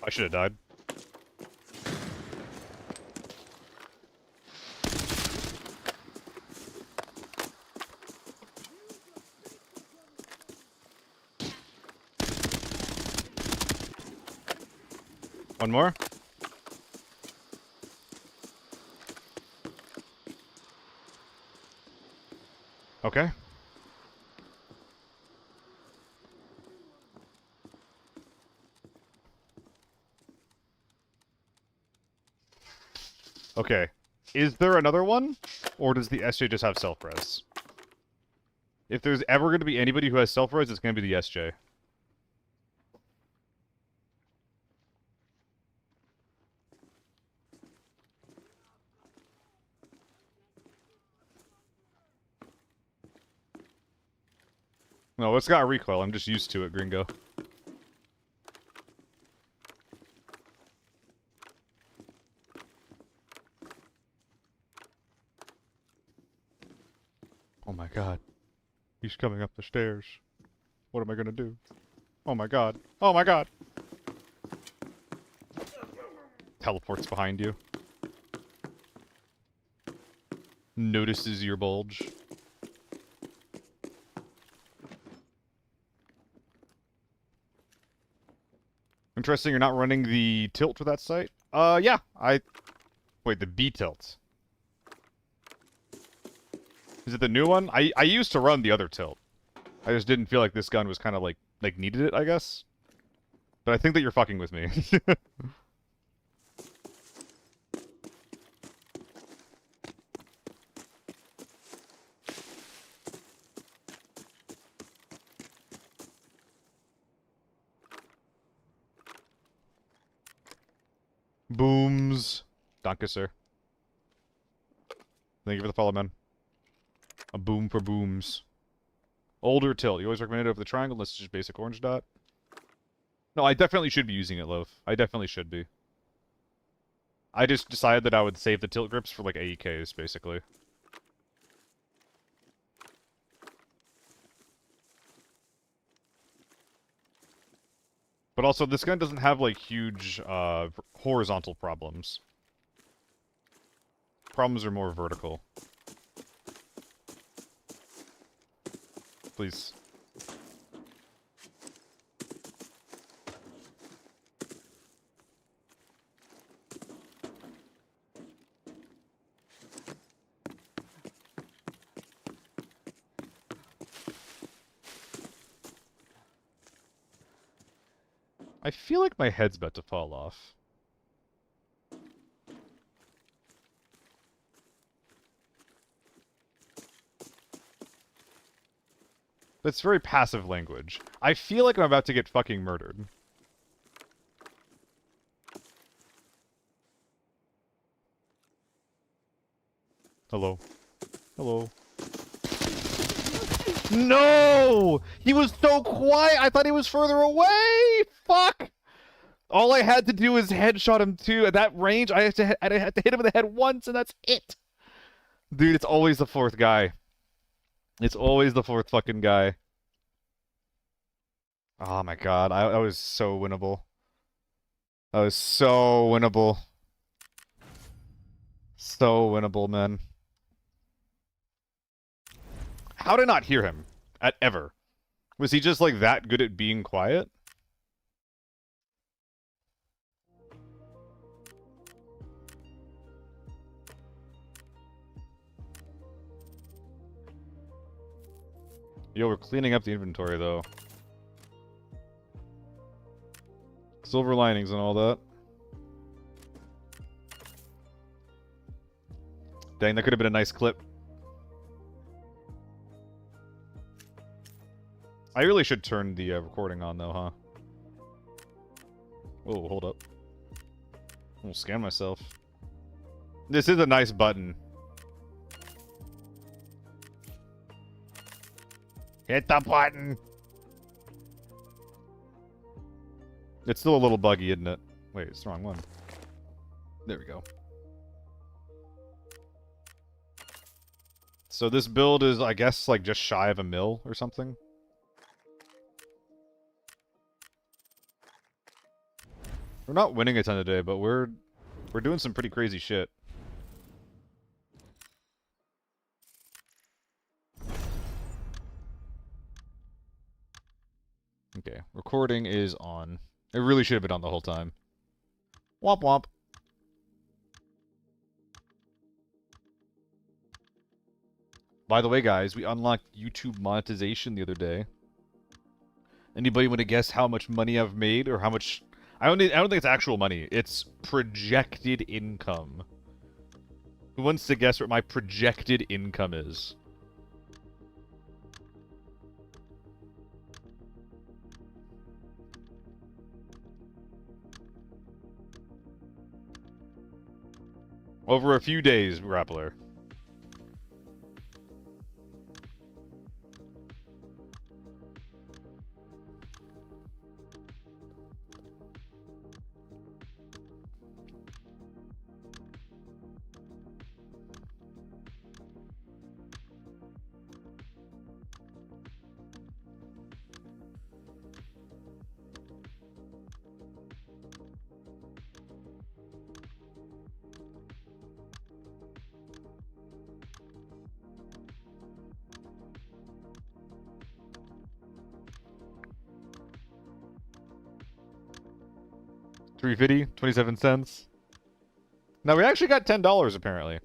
I should have died. One more? Okay. Okay. Is there another one? Or does the SJ just have self-res? If there's ever going to be anybody who has self-res, it's going to be the SJ. No, it's got recoil. I'm just used to it, gringo. Oh my god. He's coming up the stairs. What am I gonna do? Oh my god. Oh my god! Teleports behind you. Notices your bulge. Interesting, you're not running the tilt for that site? Yeah. Wait, the B tilt. Is it the new one? I used to run the other tilt. I just didn't feel like this gun was kind of like needed it, I guess. But I think that you're fucking with me. Booms. Danke, sir. Thank you for the follow, man. A boom for booms. Older tilt. You always recommend it over the triangle unless it's just basic orange dot. No, I definitely should be using it, Loaf. I definitely should be. I just decided that I would save the tilt grips for like AEKs, basically. But also, this gun doesn't have like huge horizontal problems. Problems are more vertical. Please. I feel like my head's about to fall off. That's very passive language. I feel like I'm about to get fucking murdered. Hello. Hello. No! He was so quiet! I thought he was further away! Fuck! All I had to do was headshot him too. At that range, I had to hit him in the head once, and that's it! Dude, it's always the fourth guy. It's always the fourth fucking guy. Oh my god, I was so winnable. I was so winnable. So winnable, man. How did I not hear him? Ever? Was he just, like, that good at being quiet? Yo, we're cleaning up the inventory, though. Silver linings and all that. Dang, that could have been a nice clip. I really should turn the recording on, though, huh? Oh, hold up. I'll scan myself. This is a nice button. Hit the button! It's still a little buggy, isn't it? Wait, it's the wrong one. There we go. So this build is, I guess, like, just shy of a mil or something? We're not winning a ton today, but we're doing some pretty crazy shit. Okay, recording is on. It really should have been on the whole time. Womp womp. By the way, guys, we unlocked YouTube monetization the other day. Anybody want to guess how much money I've made, or how much? I don't think it's actual money. It's projected income. Who wants to guess what my projected income is? Over a few days, Grappler. $3.50, 27 cents. Now we actually got $10 apparently.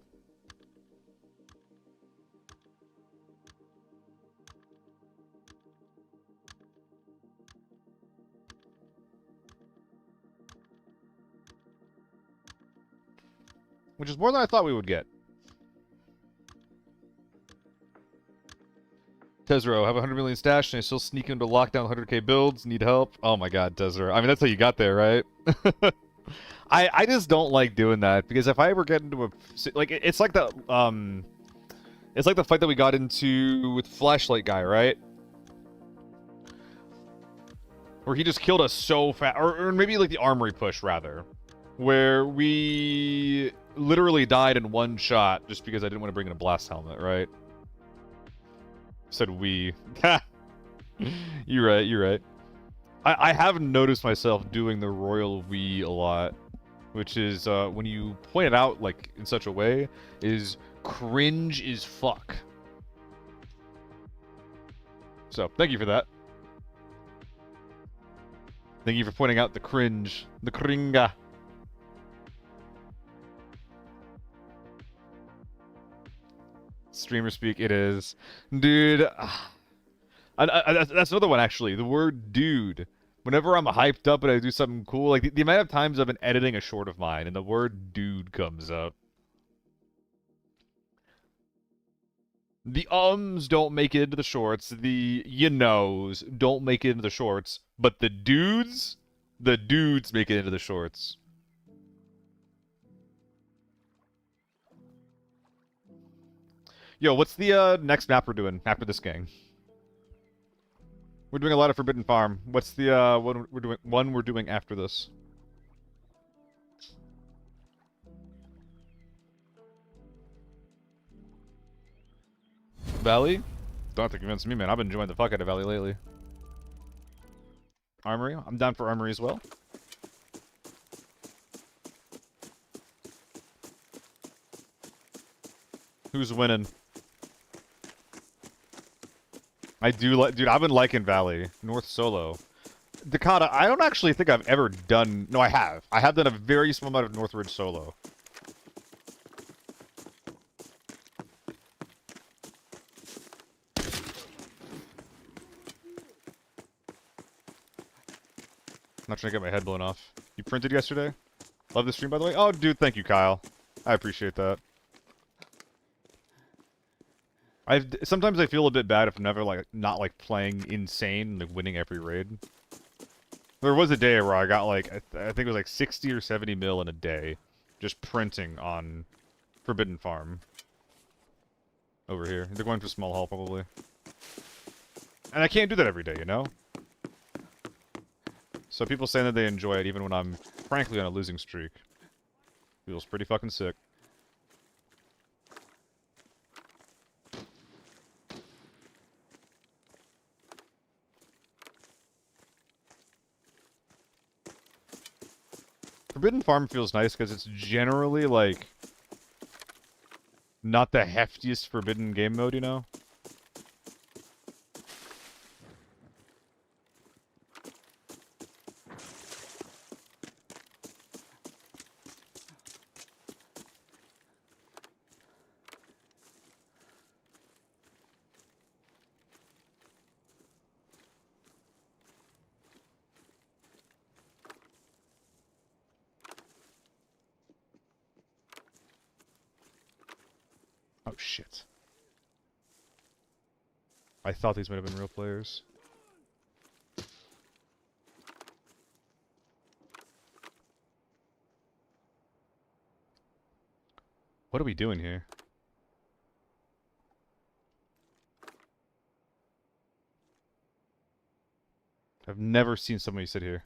Which is more than I thought we would get. Tezro, have 100 million stash and I still sneak into lockdown 100k builds. Need help? Oh my god, Tezro. I mean, that's how you got there, right? I just don't like doing that because if I ever get into a like it's like the fight that we got into with Flashlight guy, right? Where he just killed us so fast, or maybe like the armory push rather. where we literally died in one shot just because I didn't want to bring in a blast helmet, right? Said we. You're right, you're right. I have noticed myself doing the royal we a lot, which is, when you point it out, like, in such a way, is cringe as fuck. So, thank you for that. Thank you for pointing out the cringe. The cringa. Streamer speak, it is. Dude. That's another one, actually. The word dude. Whenever I'm hyped up and I do something cool, like the amount of times I've been editing a short of mine and the word dude comes up. The ums don't make it into the shorts. The you-knows don't make it into the shorts. But the dudes make it into the shorts. Yo, what's the next map we're doing after this gang? We're doing a lot of Forbidden Farm. What's the one we're doing after this? Valley? Don't have to convince me, man. I've been enjoying the fuck out of Valley lately. Armory? I'm down for Armory as well. Who's winning? I do like, dude, I've been liking Valley. North Solo. Dakota, I don't actually think I've ever done, no, I have. I have done a very small amount of Northridge Solo. I'm not trying to get my head blown off. You printed yesterday? Love the stream, by the way. Oh, dude, thank you, Kyle. I appreciate that. Sometimes I feel a bit bad if I'm never, like, not, like, playing insane, like, winning every raid. There was a day where I got, like, I think it was, like, 60 or 70 mil in a day. Just printing on Forbidden Farm. Over here. They're going for small haul, probably. And I can't do that every day, you know? So people saying that they enjoy it even when I'm, frankly, on a losing streak. Feels pretty fucking sick. Forbidden Farm feels nice because it's generally, like, not the heftiest Forbidden game mode, you know? Oh, shit. I thought these might have been real players. What are we doing here? I've never seen somebody sit here.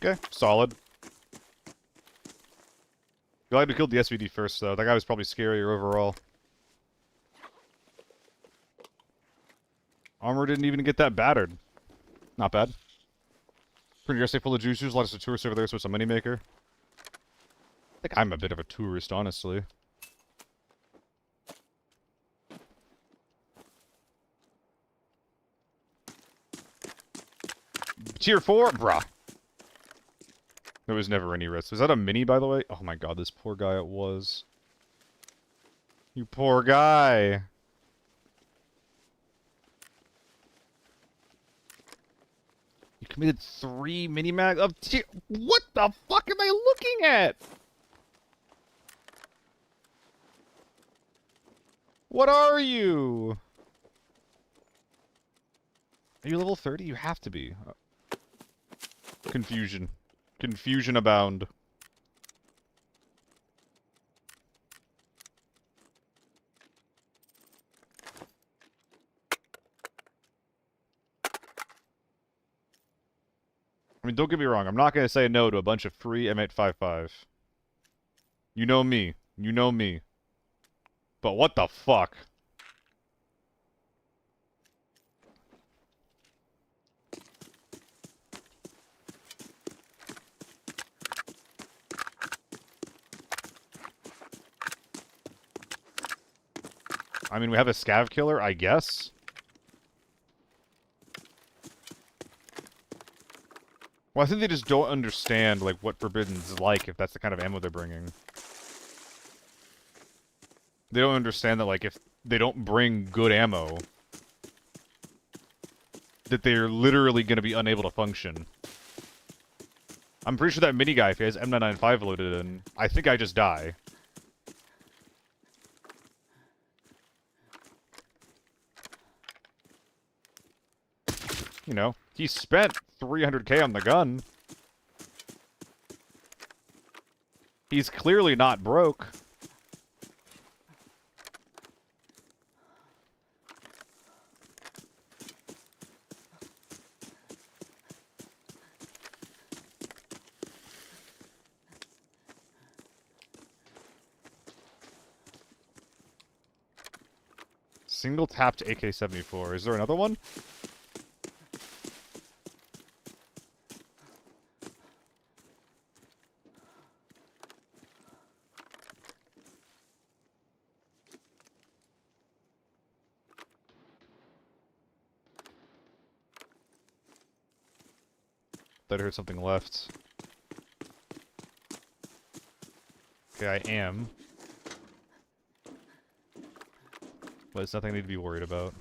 Okay, solid. Glad we killed the SVD first, though. That guy was probably scarier overall. Armor didn't even get that battered. Not bad. Pretty yesterday full of juicers, lots of tourists over there, so it's a moneymaker. I think I'm a bit of a tourist, honestly. Tier 4? Bruh. There was never any risk. Was that a mini, by the way? Oh my god, this poor guy it was. You poor guy. You Committed 3 mini-mag of what the fuck am I looking at? What are you? Are you level 30? You have to be. Confusion. Confusion abound. I mean, don't get me wrong. I'm not going to say no to a bunch of free M855. You know me. You know me. But what the fuck? I mean, we have a scav killer, I guess. Well, I think they just don't understand, like, what Forbidden's like if that's the kind of ammo they're bringing. They don't understand that, like, if they don't bring good ammo, that they're literally going to be unable to function. I'm pretty sure that mini guy, if he has M995 loaded in, I think I just die. You know, he spent 300k on the gun. He's clearly not broke. Single tapped AK-74. Is there another one? Thought I heard something left. Okay, I am. But it's nothing I need to be worried about.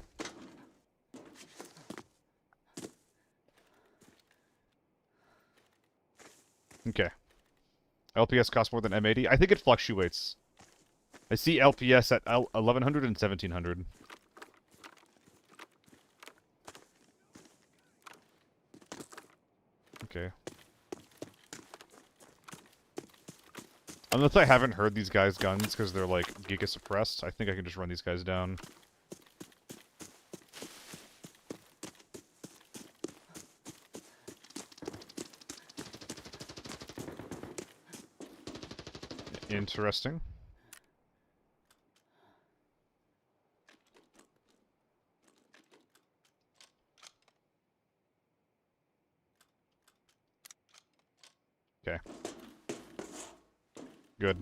Okay. LPS costs more than M80? I think it fluctuates. I see LPS at 1100 and 1700. Okay. Unless I haven't heard these guys' guns because they're like giga suppressed, I think I can just run these guys down. Interesting. Okay. Good.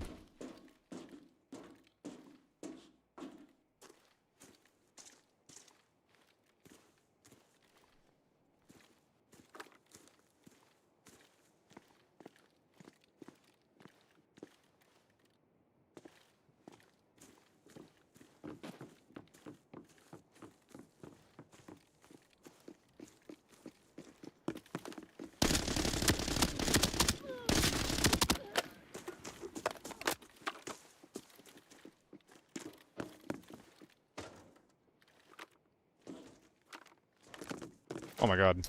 Oh my god.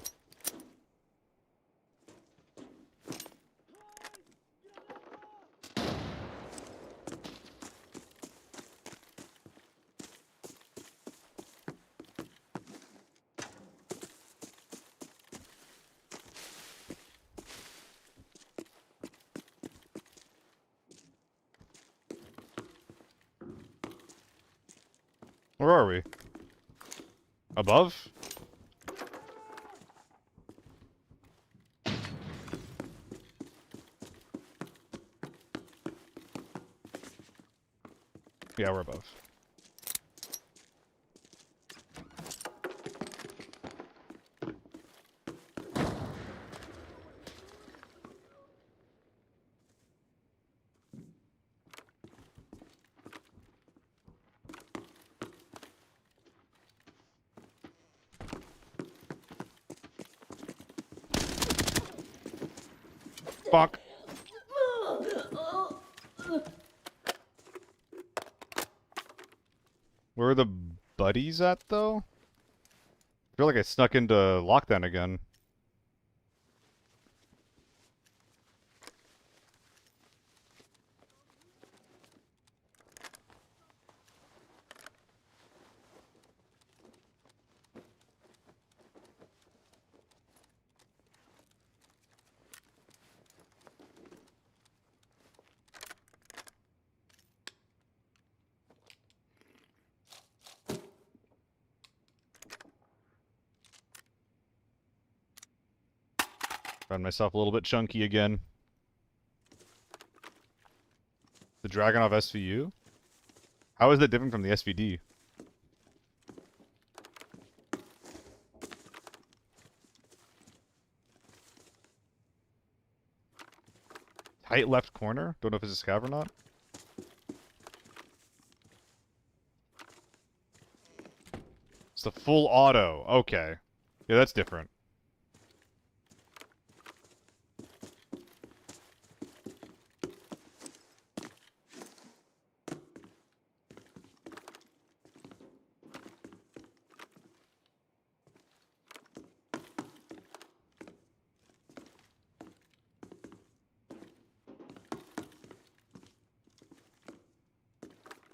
Where are we? Above? Yeah, we're above. Fuck. Where are the buddies at, though? I feel like I snuck into lockdown again. Found myself a little bit chunky again. The Dragonov SVU? How is that different from the SVD? Tight left corner? Don't know if it's a scav or not. It's the full auto. Okay. Yeah, that's different.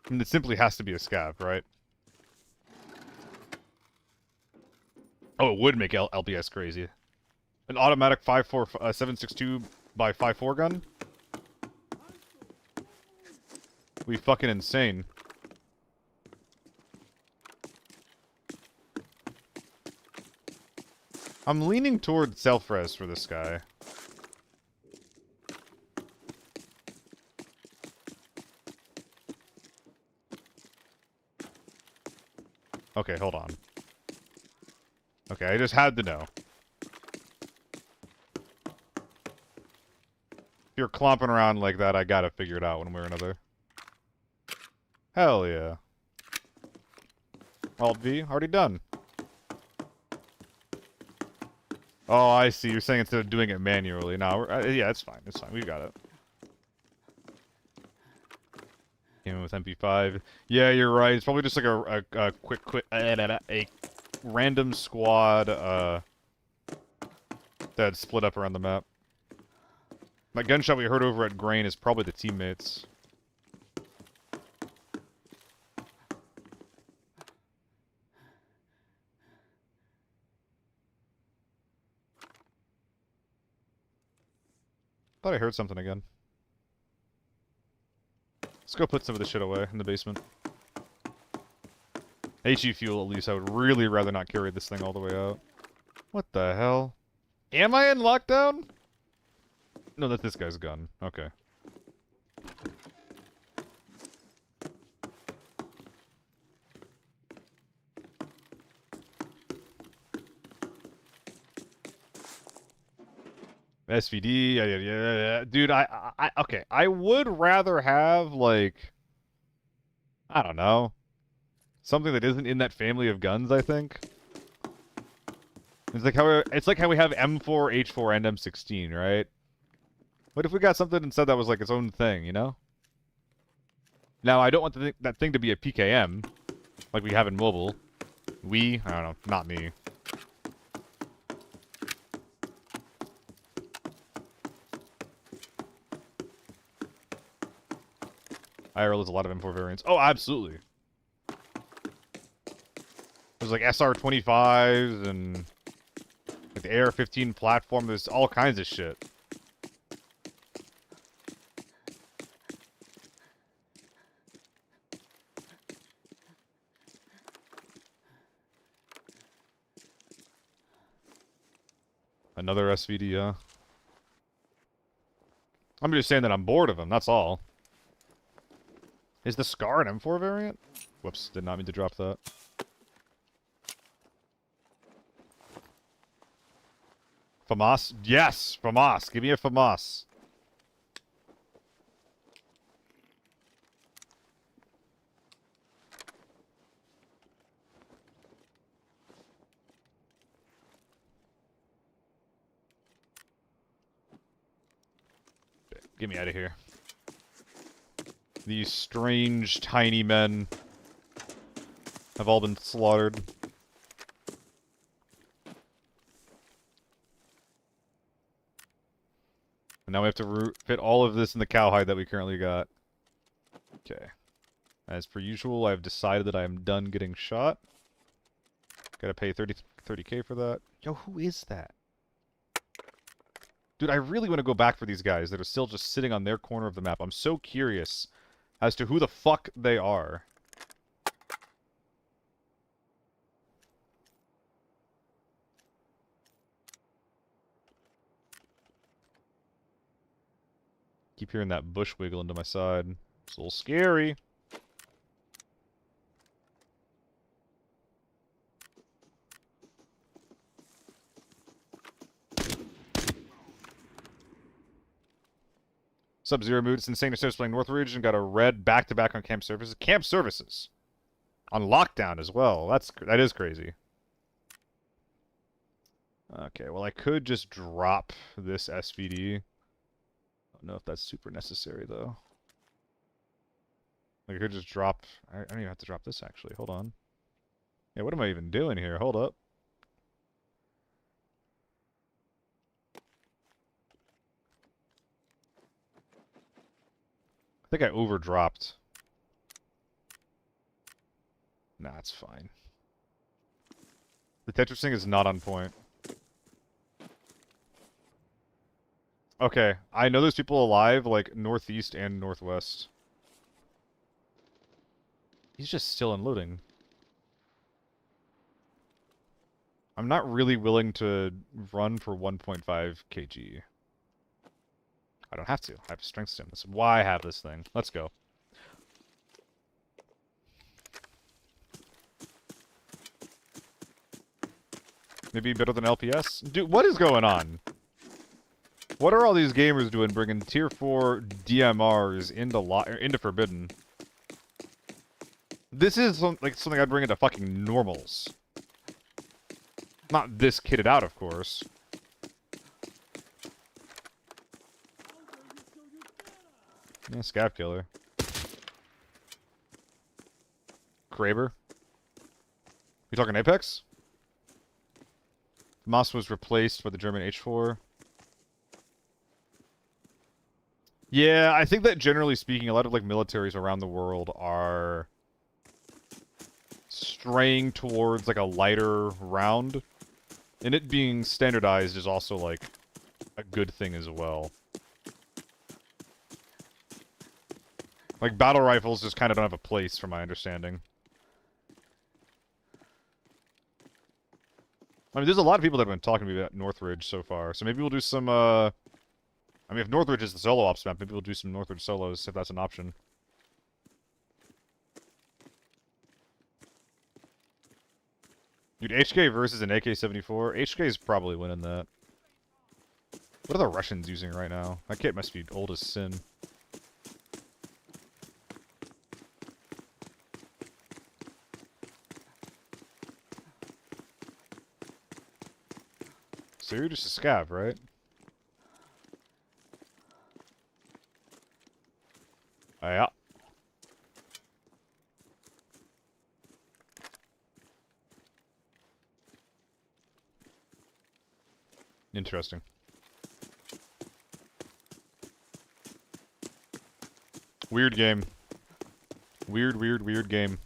I mean, it simply has to be a scav, right? Oh, it would make LBS crazy. An automatic 7.62 by 5.4 gun? We fucking insane. I'm leaning toward self-res for this guy. Okay, hold on. Okay, I just had to know. If you're clomping around like that, I gotta figure it out one way or another. Hell yeah. Alt V, already done. Oh, I see. You're saying instead of doing it manually. No, yeah, it's fine. It's fine. We got it. Came in with MP5. Yeah, you're right. It's probably just like a quick a random squad that split up around the map. That gunshot we heard over at Grain is probably the teammates. Thought I heard something again. Let's go put some of this shit away in the basement. HE fuel, at least. I would really rather not carry this thing all the way out. What the hell? Am I in lockdown? No, that's this guy's gun. Okay. SVD, yeah. Dude, okay. I would rather have, like, I don't know, something that isn't in that family of guns, I think. It's like how we have M4, H4, and M16, right? What if we got something instead that was like its own thing, you know? Now, I don't want that thing to be a PKM, like we have in mobile. I don't know, not me. IRL is a lot of M4 variants. Oh, absolutely. There's like SR25s and like the AR-15 platform. There's all kinds of shit. Another SVD, yeah. I'm just saying that I'm bored of them, that's all. Is the Scar an M4 variant? Whoops, did not mean to drop that. FAMAS? Yes! FAMAS! Give me a FAMAS. Get me out of here. These strange, tiny men have all been slaughtered. And now we have to fit all of this in the cowhide that we currently got. Okay. As per usual, I've decided that I am done getting shot. Gotta pay 30K for that. Yo, who is that? Dude, I really want to go back for these guys that are still just sitting on their corner of the map. I'm so curious as to who the fuck they are. Keep hearing that bush wiggle into my side. It's a little scary. Sub-Zero mood. It's insane to start playing Northridge and got a red back-to-back on camp services. Camp services! On lockdown as well. That is crazy. Okay, well I could just drop this SVD. I don't know if that's super necessary though. Like, I could just drop... I don't even have to drop this actually. Hold on. Yeah, what am I even doing here? Hold up. I think I overdropped. Nah, it's fine. The Tetrising is not on point. Okay, I know there's people alive, like, northeast and northwest. He's just still unloading. I'm not really willing to run for 1.5 kg. I don't have to. I have a strength sim. That's why I have this thing. Let's go. Maybe better than LPS? Dude, what is going on? What are all these gamers doing bringing tier 4 DMRs into Forbidden? This is something I'd bring into fucking normals. Not this kitted out, of course. Yeah, Scav Killer. Kraber. You talking Apex? Moss was replaced by the German H4. Yeah, I think that generally speaking, a lot of like militaries around the world are straying towards like a lighter round. And it being standardized is also like a good thing as well. Like, battle rifles just kind of don't have a place, from my understanding. I mean, there's a lot of people that have been talking to me about Northridge so far, so maybe we'll do some, I mean, if Northridge is the solo ops map, maybe we'll do some Northridge solos, if that's an option. Dude, HK versus an AK-74? HK is probably winning that. What are the Russians using right now? That kit must be old as sin. So you're just a scav, right? Yeah. Interesting. Weird game. Weird game.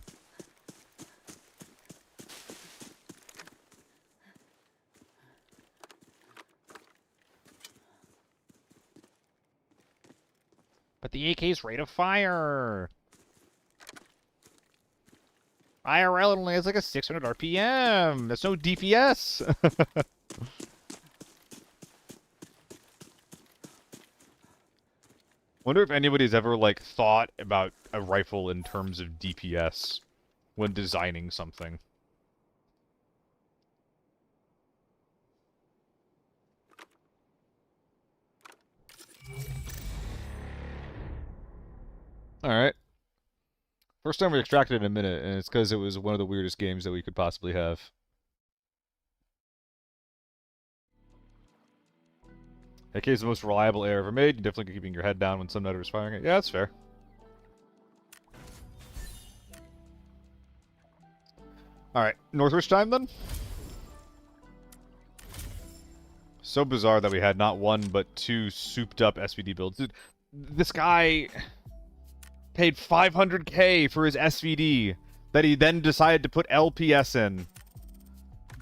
But the AK's rate of fire! IRL only has like a 600 RPM! That's no DPS! Wonder if anybody's ever, like, thought about a rifle in terms of DPS when designing something. Alright. First time we extracted in a minute, and it's because it was one of the weirdest games that we could possibly have. AK is the most reliable AR ever made. You're definitely keeping your head down when some nutter is firing it. Yeah, that's fair. Alright, Northwich time then? So bizarre that we had not one, but two souped up SVD builds. Dude, this guy paid 500k for his SVD that he then decided to put LPS in.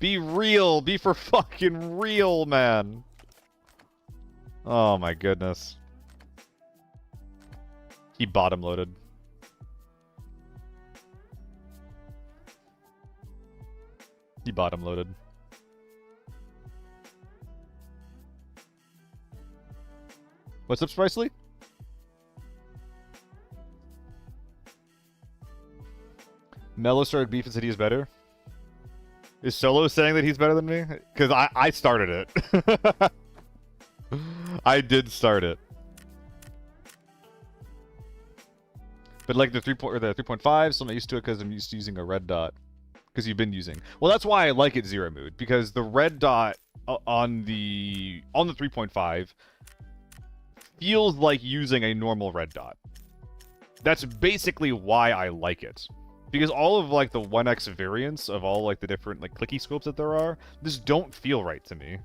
Be real. Be for fucking real, man. Oh my goodness. He bottom loaded. He bottom loaded. What's up, Spicely? Mello started beef and said he's better. Is Solo saying that he's better than me? Because I started it. I did start it. But like the 3.5, so I'm not used to it because I'm used to using a red dot. Because you've been using. Well, that's why I like it zero mood, because the red dot on the 3.5 feels like using a normal red dot. That's basically why I like it. Because all of like the 1x variants of all like the different like clicky scopes that there are just don't feel right to me.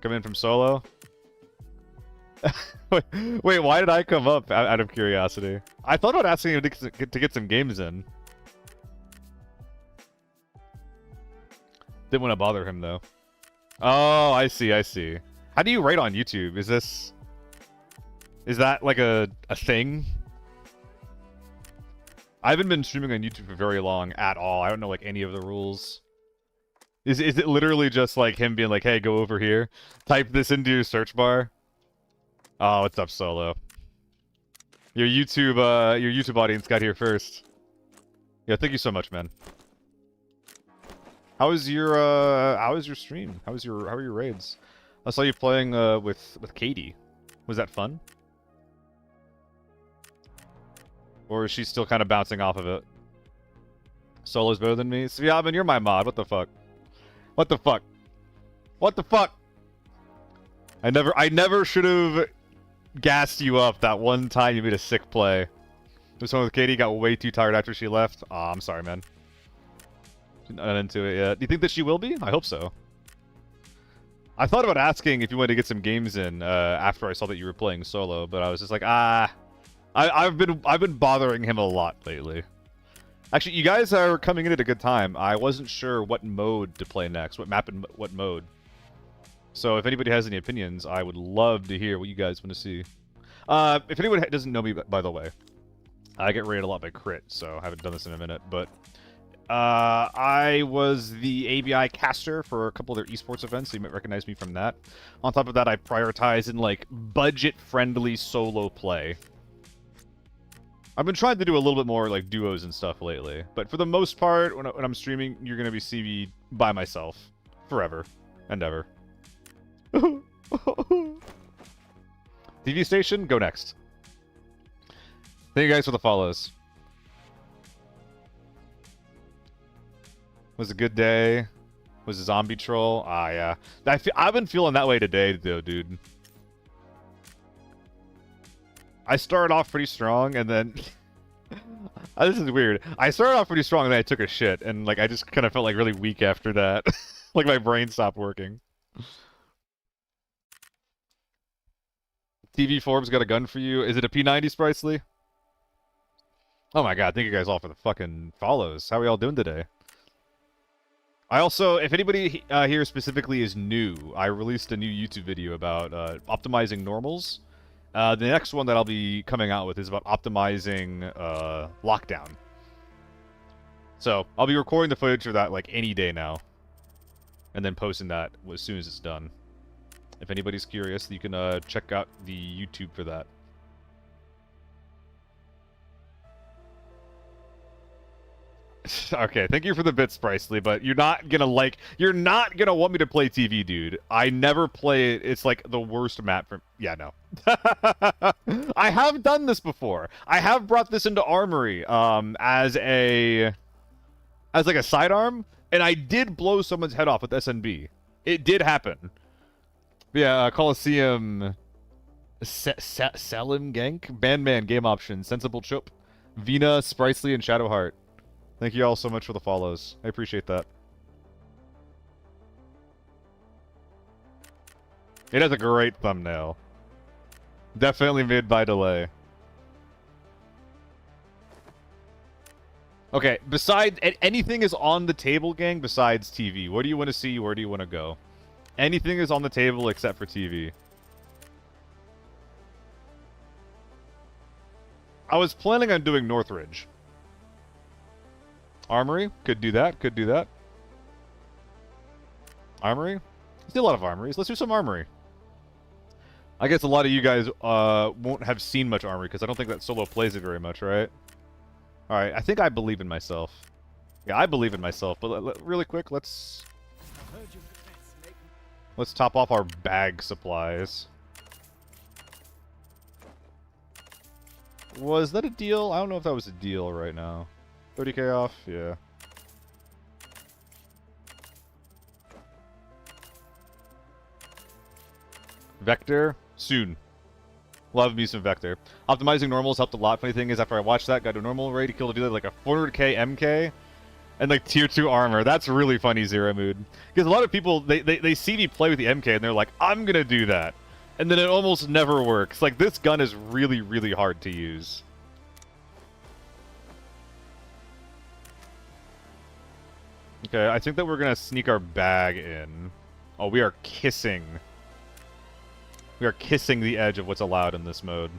Come in from Solo. Wait, why did I come up out of curiosity? I thought about asking him to get some games in. Didn't want to bother him though. Oh, I see, I see. How do you rate on YouTube? Is that like a thing? I haven't been streaming on YouTube for very long at all. I don't know like any of the rules. Is it literally just like him being like, hey, go over here? Type this into your search bar? Oh, what's up, Solo? Your YouTube audience got here first. Yeah, thank you so much, man. How was your stream? How are your raids? I saw you playing with Katie. Was that fun? Or is she still kind of bouncing off of it? Solo's better than me? Sviabin, you're my mod. What the fuck? What the fuck? What the fuck? I never should have gassed you up that one time you made a sick play. This one with Katie got way too tired after she left. Aw, I'm sorry, man. Not into it yet. Do you think that she will be? I hope so. I thought about asking if you wanted to get some games in after I saw that you were playing solo, but I was just like, I've been bothering him a lot lately. Actually, you guys are coming in at a good time. I wasn't sure what mode to play next, what map and what mode. So if anybody has any opinions, I would love to hear what you guys want to see. If anyone doesn't know me, by the way, I get rated a lot by Crit, so I haven't done this in a minute, but I was the ABI caster for a couple of their esports events, so you might recognize me from that. On top of that, I prioritize in like budget-friendly solo play. I've been trying to do a little bit more like duos and stuff lately, but for the most part, when I'm streaming, you're gonna be seeing me by myself forever and ever. TV station, go next. Thank you guys for the follows. Was a good day. Was a zombie troll. Ah, yeah. I've been feeling that way today, though, dude. I started off pretty strong, and then... this is weird. I started off pretty strong, and then I took a shit, and like I just kind of felt like really weak after that. Like my brain stopped working. TV Forbes got a gun for you. Is it a P90, Spricely? Oh my god, thank you guys all for the fucking follows. How are y'all doing today? I also, if anybody here specifically is new, I released a new YouTube video about optimizing normals. The next one that I'll be coming out with is about optimizing lockdown. So, I'll be recording the footage for that like any day now. And then posting that as soon as it's done. If anybody's curious, you can check out the YouTube for that. Okay, thank you for the bits, Spricely, but you're not gonna want me to play TV, dude. I never play it. It's like the worst map for... Yeah, no. I have done this before. I have brought this into Armory, as like a sidearm, and I did blow someone's head off with SNB. It did happen. But yeah, Coliseum, Salim Gank, Bandman, Game Option, Sensible Chope, Vina, Spricely, and Shadowheart. Thank you all so much for the follows. I appreciate that. It has a great thumbnail. Definitely made by delay. Okay, besides anything is on the table, gang, besides TV. What do you want to see? Where do you want to go? Anything is on the table except for TV. I was planning on doing Northridge. Armory? Could do that. Could do that. Armory? Still a lot of armories. Let's do some armory. I guess a lot of you guys won't have seen much armory because I don't think that solo plays it very much, right? Alright, I think I believe in myself. Yeah, I believe in myself, but really quick, let's top off our bag supplies. Was that a deal? I don't know if that was a deal right now. 30k off? Yeah. Vector? Soon. Love me some Vector. Optimizing normals helped a lot. Funny thing is, after I watched that, got to a normal rate, killed a dealer like a 400k MK, and like tier 2 armor. That's really funny, Zero Mood. Because a lot of people, they see me play with the MK, and they're like, I'm gonna do that. And then it almost never works. Like, this gun is really, really hard to use. Okay, I think that we're gonna sneak our bag in. Oh, we are kissing. We are kissing the edge of what's allowed in this mode.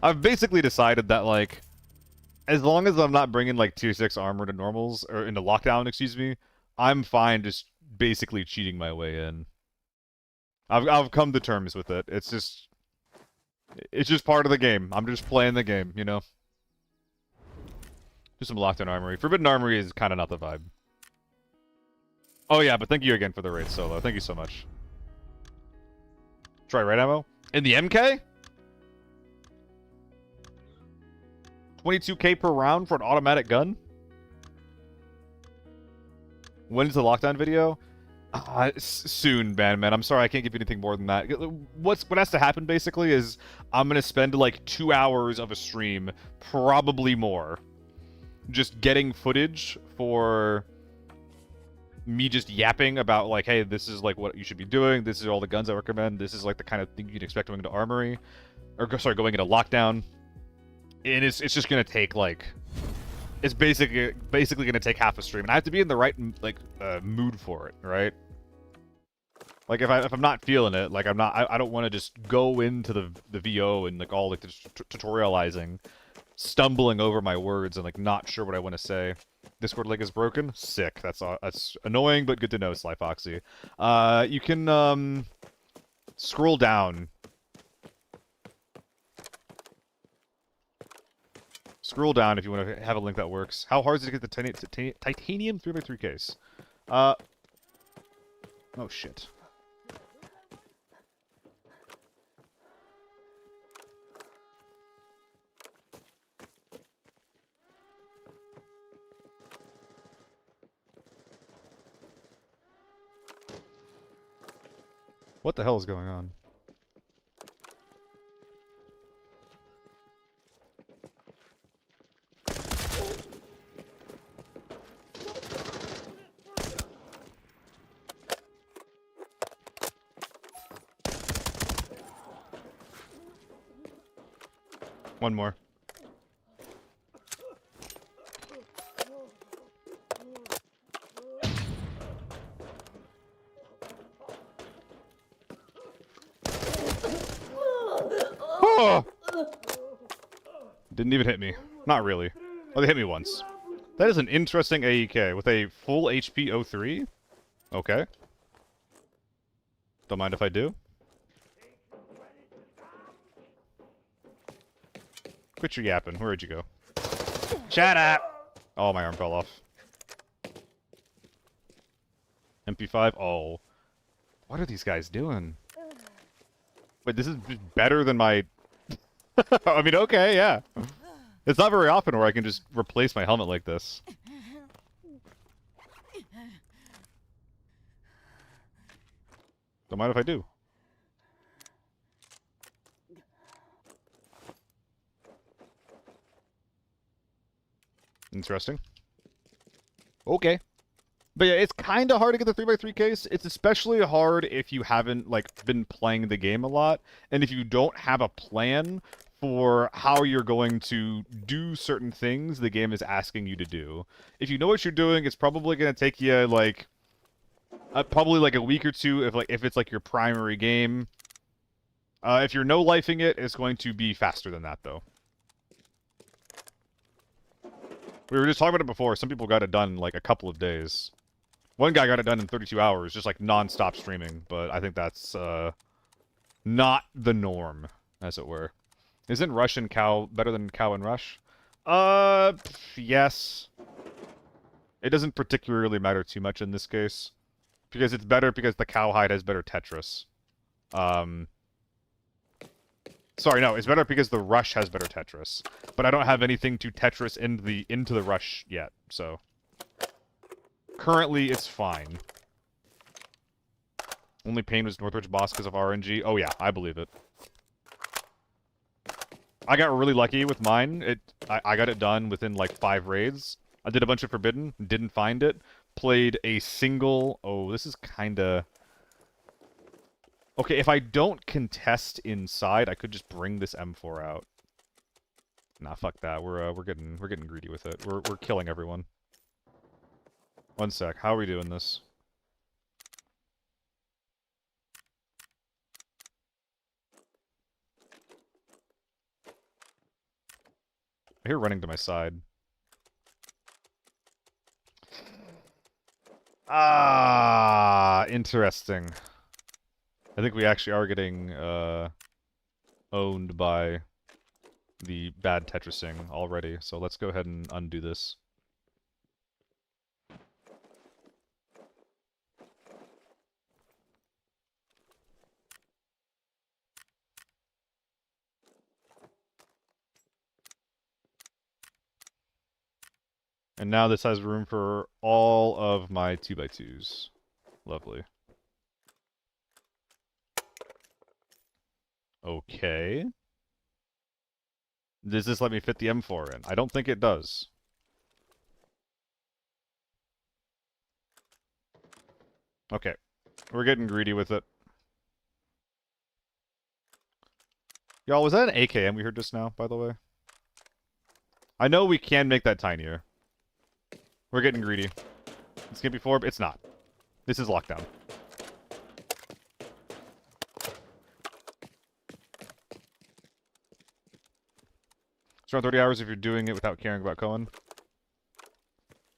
I've basically decided that, like, as long as I'm not bringing, like, tier 6 armor to normals, or into lockdown, excuse me, I'm fine just basically cheating my way in. I've come to terms with it. It's just part of the game. I'm just playing the game, you know? Do some lockdown armory. Forbidden armory is kind of not the vibe. Oh yeah, but thank you again for the raid solo. Thank you so much. Try right ammo? In the MK? 22k per round for an automatic gun? When's the lockdown video? Soon, man. I'm sorry, I can't give you anything more than that. What has to happen, basically, is I'm going to spend, like, 2 hours of a stream, probably more, just getting footage for me just yapping about, like, hey, this is, like, what you should be doing, this is all the guns I recommend, this is, like, the kind of thing you'd expect going into Armory, or, sorry, going into Lockdown, and it's just gonna take, like, it's basically gonna take half a stream, and I have to be in the right, like, mood for it, right? Like, if I'm not feeling it, like, I don't want to just go into the VO and, like, all, like, the tutorializing, stumbling over my words and, like, not sure what I want to say. Discord link is broken? Sick. That's annoying, but good to know, Sly Foxy. You can, scroll down. Scroll down if you want to have a link that works. How hard is it to get the titanium 3x3 case? Oh, shit. What the hell is going on? One more. Oh! Didn't even hit me. Not really. Oh, they hit me once. That is an interesting AEK with a full HP 03. Okay. Don't mind if I do. Quit your yapping. Where'd you go? Shut up! Oh, my arm fell off. MP5? Oh. What are these guys doing? Wait, this is better than my... I mean, okay, yeah. It's not very often where I can just replace my helmet like this. Don't mind if I do. Interesting. Okay. But yeah, it's kind of hard to get the 3x3 case. It's especially hard if you haven't, like, been playing the game a lot, and if you don't have a plan for how you're going to do certain things the game is asking you to do. If you know what you're doing, it's probably going to take you, like, probably, like, a week or two if it's, like, your primary game. If you're no-lifing it, it's going to be faster than that, though. We were just talking about it before. Some people got it done in, like, a couple of days. One guy got it done in 32 hours, just like non-stop streaming, but I think that's not the norm, as it were. Isn't Rush and Cow better than Cow and Rush? Yes. It doesn't particularly matter too much in this case, because it's better because the Cowhide has better Tetris. Sorry, no, it's better because the Rush has better Tetris, but I don't have anything to Tetris into the Rush yet, so. Currently, it's fine. Only pain was Northridge boss because of RNG. Oh yeah, I believe it. I got really lucky with mine. I got it done within like 5 raids. I did a bunch of Forbidden, didn't find it. Played a single... Oh, this is kinda... Okay, if I don't contest inside, I could just bring this M4 out. Nah, fuck that. We're getting greedy with it. We're killing everyone. One sec. How are we doing this? I hear running to my side. Ah, interesting. I think we actually are getting owned by the bad Tetrising already, so let's go ahead and undo this. And now this has room for all of my 2x2s. Lovely. Okay. Does this let me fit the M4 in? I don't think it does. Okay. We're getting greedy with it. Y'all, was that an AKM we heard just now, by the way? I know we can make that tinier. We're getting greedy. It's gonna be 4, but it's not. This is lockdown. It's around 30 hours if you're doing it without caring about Cohen.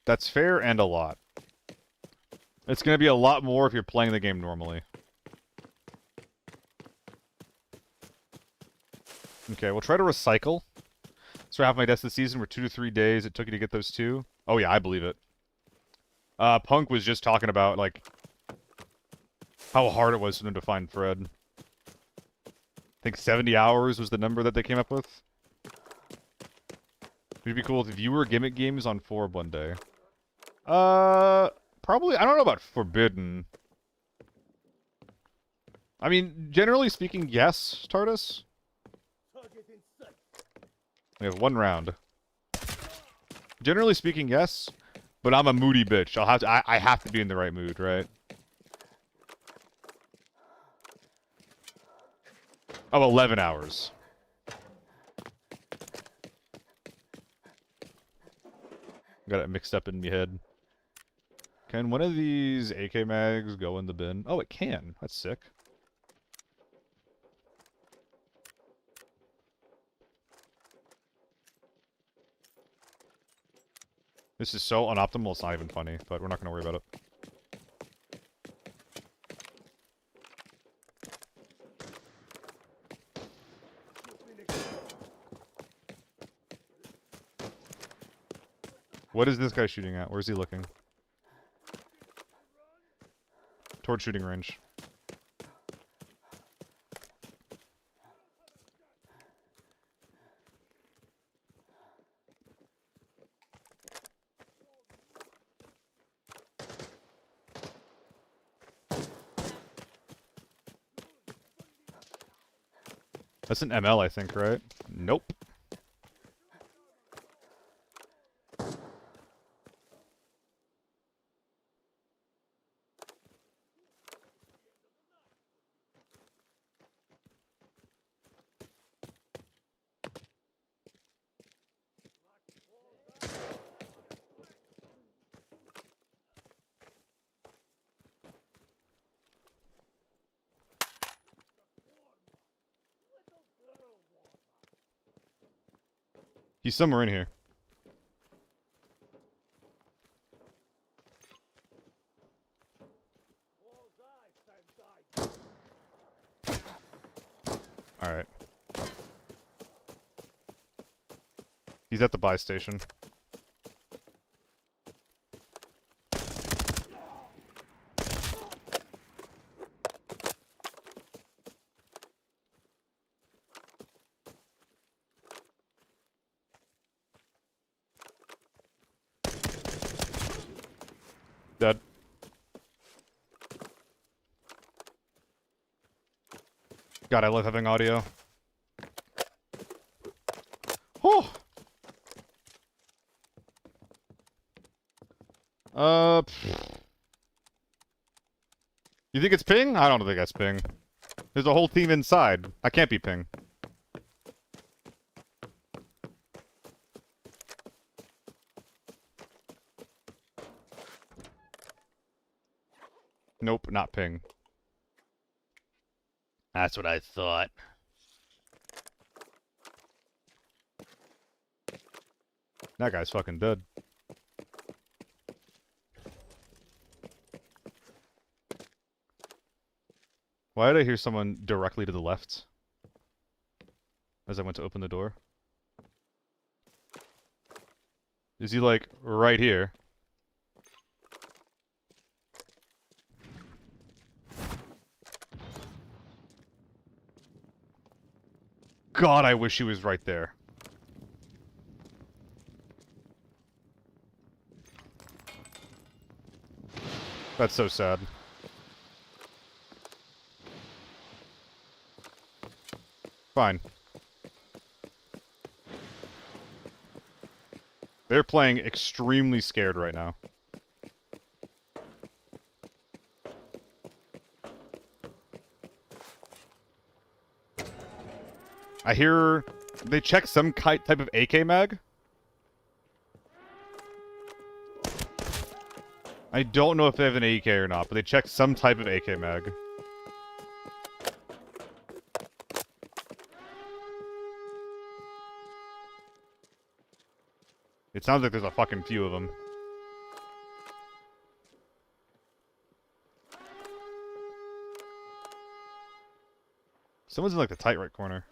That's fair and a lot. It's gonna be a lot more if you're playing the game normally. Okay, we'll try to recycle. So half my deaths this season were 2 to 3 days it took you to get those 2. Oh yeah, I believe it. Punk was just talking about, like, how hard it was for them to find Fred. I think 70 hours was the number that they came up with. It'd be cool if you were gimmick games on Forb one day. Probably, I don't know about Forbidden. I mean, generally speaking, yes, TARDIS. We have 1 round. Generally speaking, yes, but I'm a moody bitch. I have to be in the right mood, right? Oh, 11 hours. Got it mixed up in my head. Can one of these AK mags go in the bin? Oh, it can. That's sick. This is so unoptimal, it's not even funny, but we're not going to worry about it. What is this guy shooting at? Where's he looking? Toward shooting range. That's an ML, I think, right? Nope. He's somewhere in here. Alright. He's at the buy station. Dead. God, I love having audio. Oh! You think it's ping? I don't think that's ping. There's a whole team inside. I can't be ping. Nope, not ping. That's what I thought. That guy's fucking dead. Why did I hear someone directly to the left? As I went to open the door. Is he like right here? God, I wish he was right there. That's so sad. Fine. They're playing extremely scared right now. I hear they check some type of AK mag. I don't know if they have an AK or not, but they check some type of AK mag. It sounds like there's a fucking few of them. Someone's in like the tight right corner.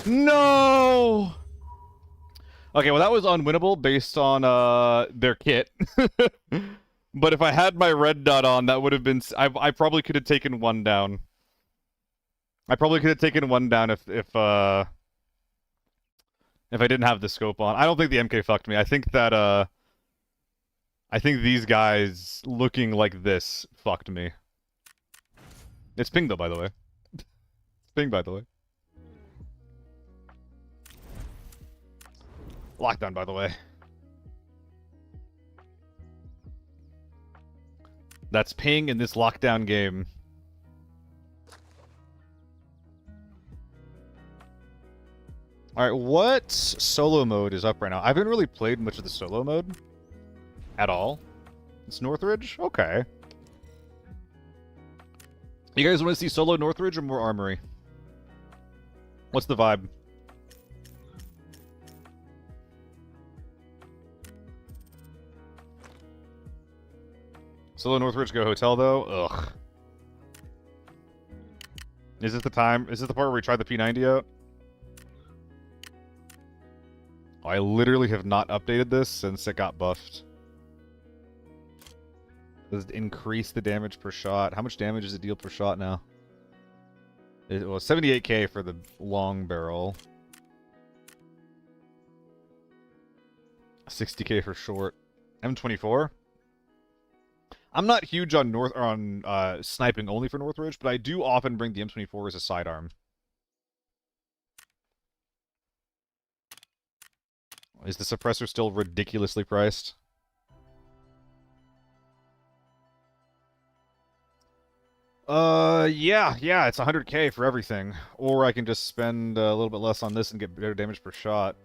No! Okay, well that was unwinnable based on their kit. But if I had my red dot on, that would have been... I probably could have taken one down. I probably could have taken one down if I didn't have the scope on. I don't think the MK fucked me. I think that I think these guys looking like this fucked me. It's ping though, by the way. It's ping, by the way. Lockdown, by the way. That's ping in this lockdown game. Alright, what solo mode is up right now? I haven't really played much of the solo mode. At all. It's Northridge? Okay. You guys want to see solo Northridge or more Armory? What's the vibe? Solo Northridge go hotel though? Ugh. Is this the time? Is this the part where we tried the P90 out? Oh, I literally have not updated this since it got buffed. Does it increase the damage per shot? How much damage does it deal per shot now? It was 78k for the long barrel. 60k for short. M24? I'm not huge on sniping only for Northridge, but I do often bring the M24 as a sidearm. Is the suppressor still ridiculously priced? Yeah, it's 100K for everything. Or I can just spend a little bit less on this and get better damage per shot.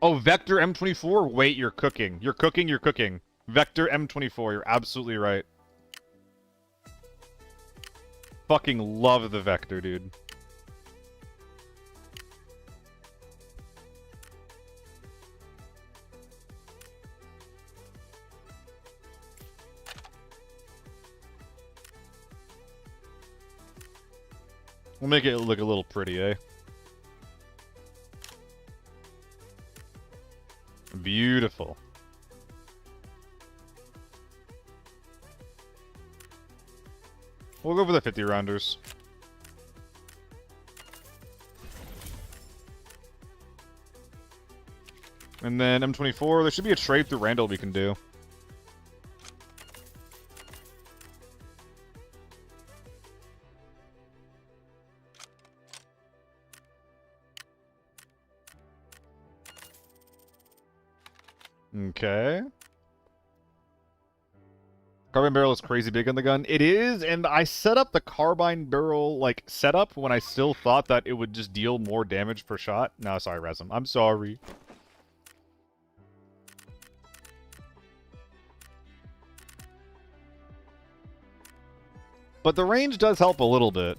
Oh, Vector M24? Wait, you're cooking. You're cooking, you're cooking. Vector M24, you're absolutely right. Fucking love the Vector, dude. We'll make it look a little pretty, eh? Beautiful. We'll go for the 50 rounders. And then M24, there should be a trade through Randall we can do. Okay. Carbine barrel is crazy big on the gun. It is, and I set up the carbine barrel, like, setup when I still thought that it would just deal more damage per shot. No, sorry, Resum. I'm sorry. But the range does help a little bit.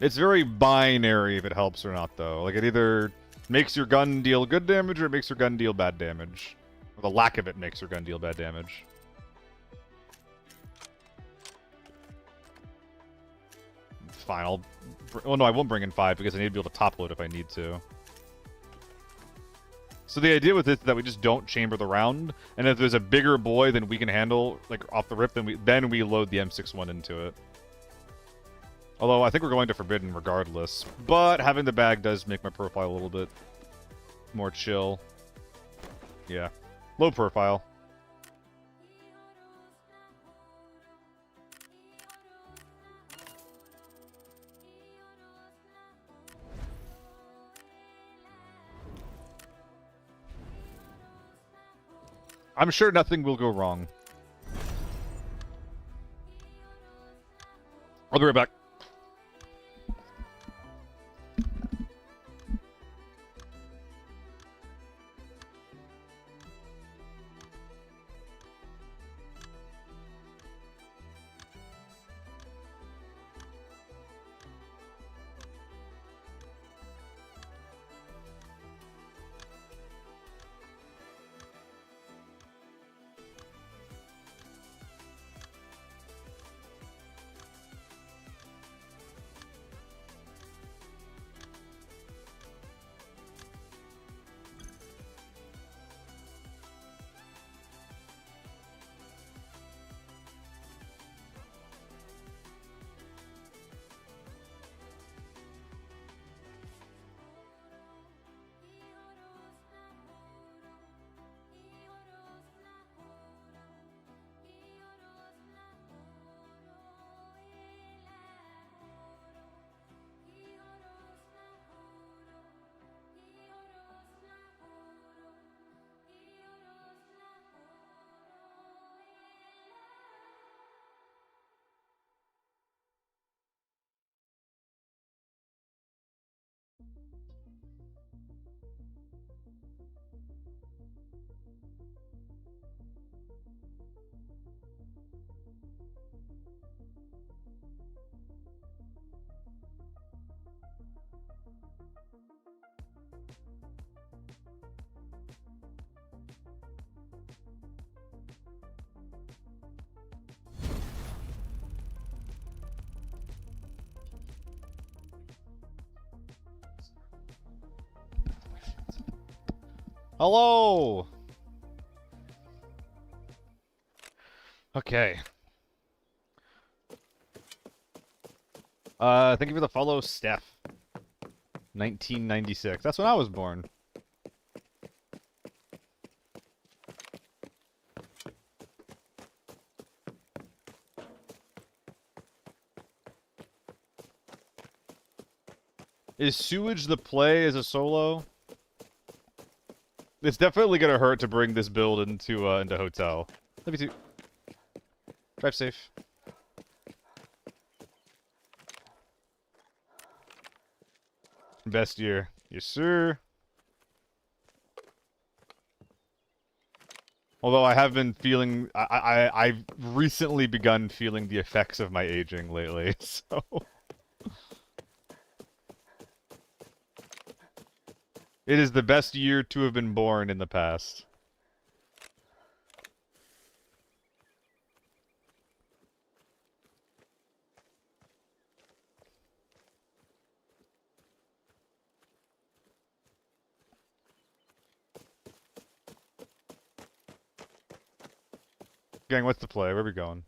It's very binary if it helps or not, though. Like, it either makes your gun deal good damage or it makes your gun deal bad damage. Or the lack of it makes your gun deal bad damage. Fine, oh no, I won't bring in 5 because I need to be able to top load if I need to. So the idea with this is that we just don't chamber the round, and if there's a bigger boy than we can handle, like off the rip, then we load the M61 into it. Although I think we're going to Forbidden regardless, but having the bag does make my profile a little bit more chill. Yeah, low profile. I'm sure nothing will go wrong. I'll be right back. Hello! Okay. Thank you for the follow, Steph. 1996. That's when I was born. Is sewage the play as a solo? It's definitely gonna hurt to bring this build into hotel. Let me see. Drive safe. Best year. Yes, sir. Although I have been feeling, I've recently begun feeling the effects of my aging lately, so... It is the best year to have been born in the past. Gang, what's the play? Where are we going?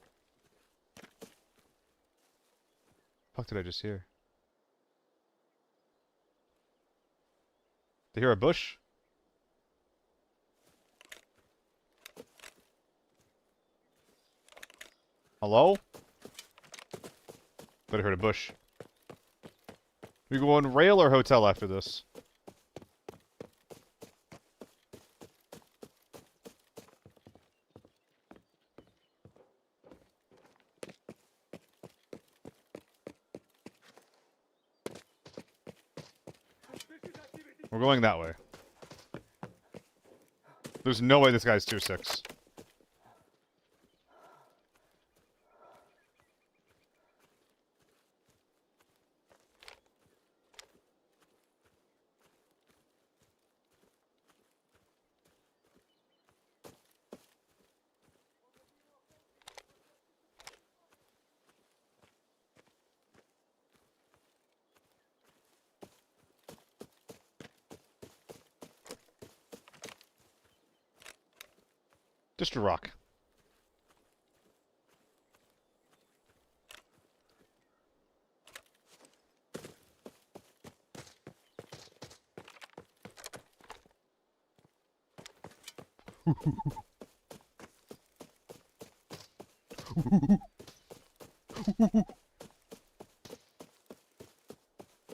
Fuck did I just hear? Did I hear a bush? Hello? Thought I heard a bush. We going rail or hotel after this? We're going that way. There's no way this guy's 2-6. Just a rock.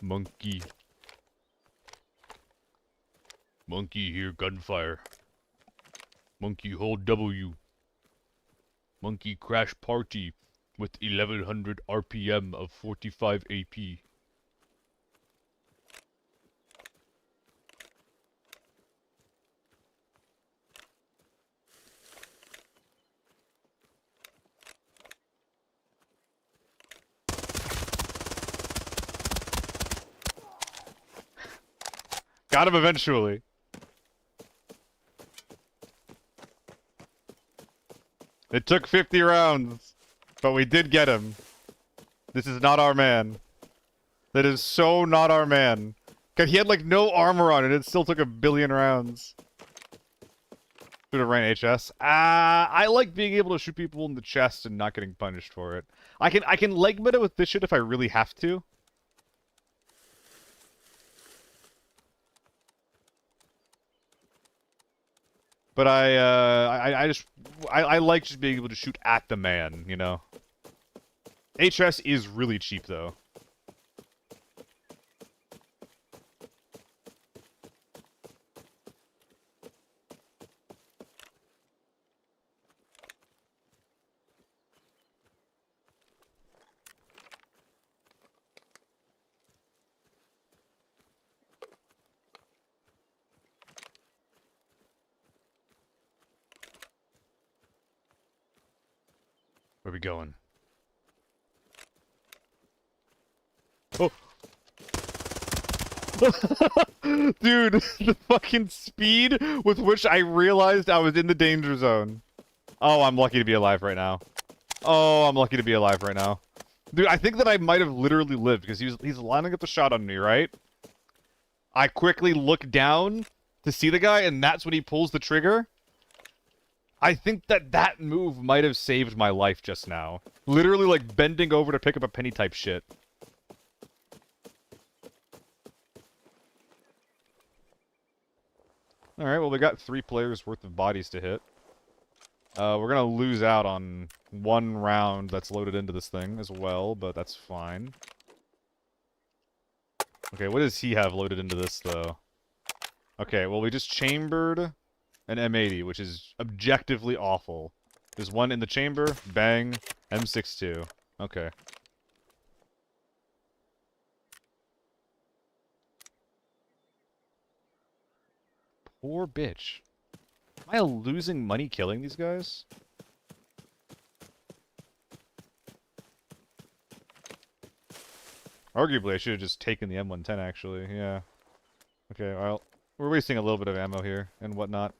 Monkey. Monkey hear gunfire. Monkey hold W. Monkey crash party with 1100 RPM of 45 AP. Got him eventually. It took 50 rounds, but we did get him. This is not our man. That is so not our man. God, he had like no armor on it. It still took 1 billion rounds. Should have ran HS. I like being able to shoot people in the chest and not getting punished for it. I can leg meta with this shit if I really have to. But I like just being able to shoot at the man, you know? HS is really cheap, though. Where are we going? Oh! Dude, the fucking speed with which I realized I was in the danger zone. Oh, I'm lucky to be alive right now. Oh, I'm lucky to be alive right now. Dude, I think that I might have literally lived, because he's lining up the shot on me, right? I quickly look down to see the guy, and that's when he pulls the trigger. I think that move might have saved my life just now. Literally, like, bending over to pick up a penny type shit. Alright, well, we got 3 players worth of bodies to hit. We're gonna lose out on 1 round that's loaded into this thing as well, but that's fine. Okay, what does he have loaded into this, though? Okay, well, we just chambered an M80, which is objectively awful. There's one in the chamber, bang, M62. Okay. Poor bitch. Am I losing money killing these guys? Arguably, I should have just taken the M110, actually. Yeah. Okay, well, we're wasting a little bit of ammo here and whatnot.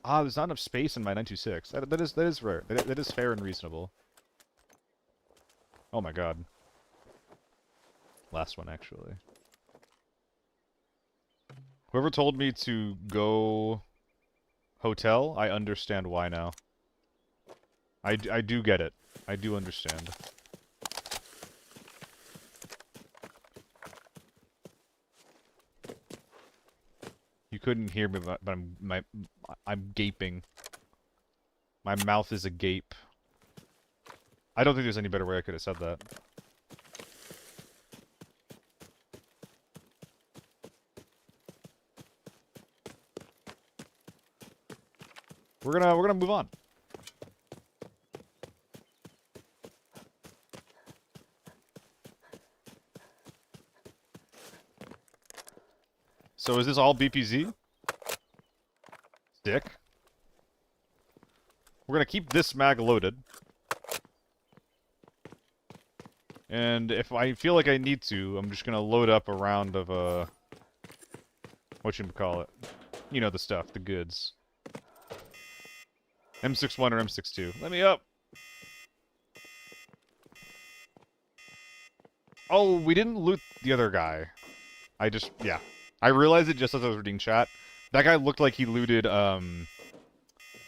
Ah, there's not enough space in my 926. That is rare. That is fair and reasonable. Oh my god. Last one, actually. Whoever told me to go hotel, I understand why now. I do get it. I do understand. You couldn't hear me, but I'm gaping. My mouth is agape. I don't think there's any better way I could have said that. We're gonna move on. So is this all BPZ? Sick. We're gonna keep this mag loaded. And if I feel like I need to, I'm just gonna load up a round of, whatchamacallit. You know the stuff, the goods. M61 or M62. Let me up! Oh, we didn't loot the other guy. Yeah. I realized it just as I was reading chat. That guy looked like he looted,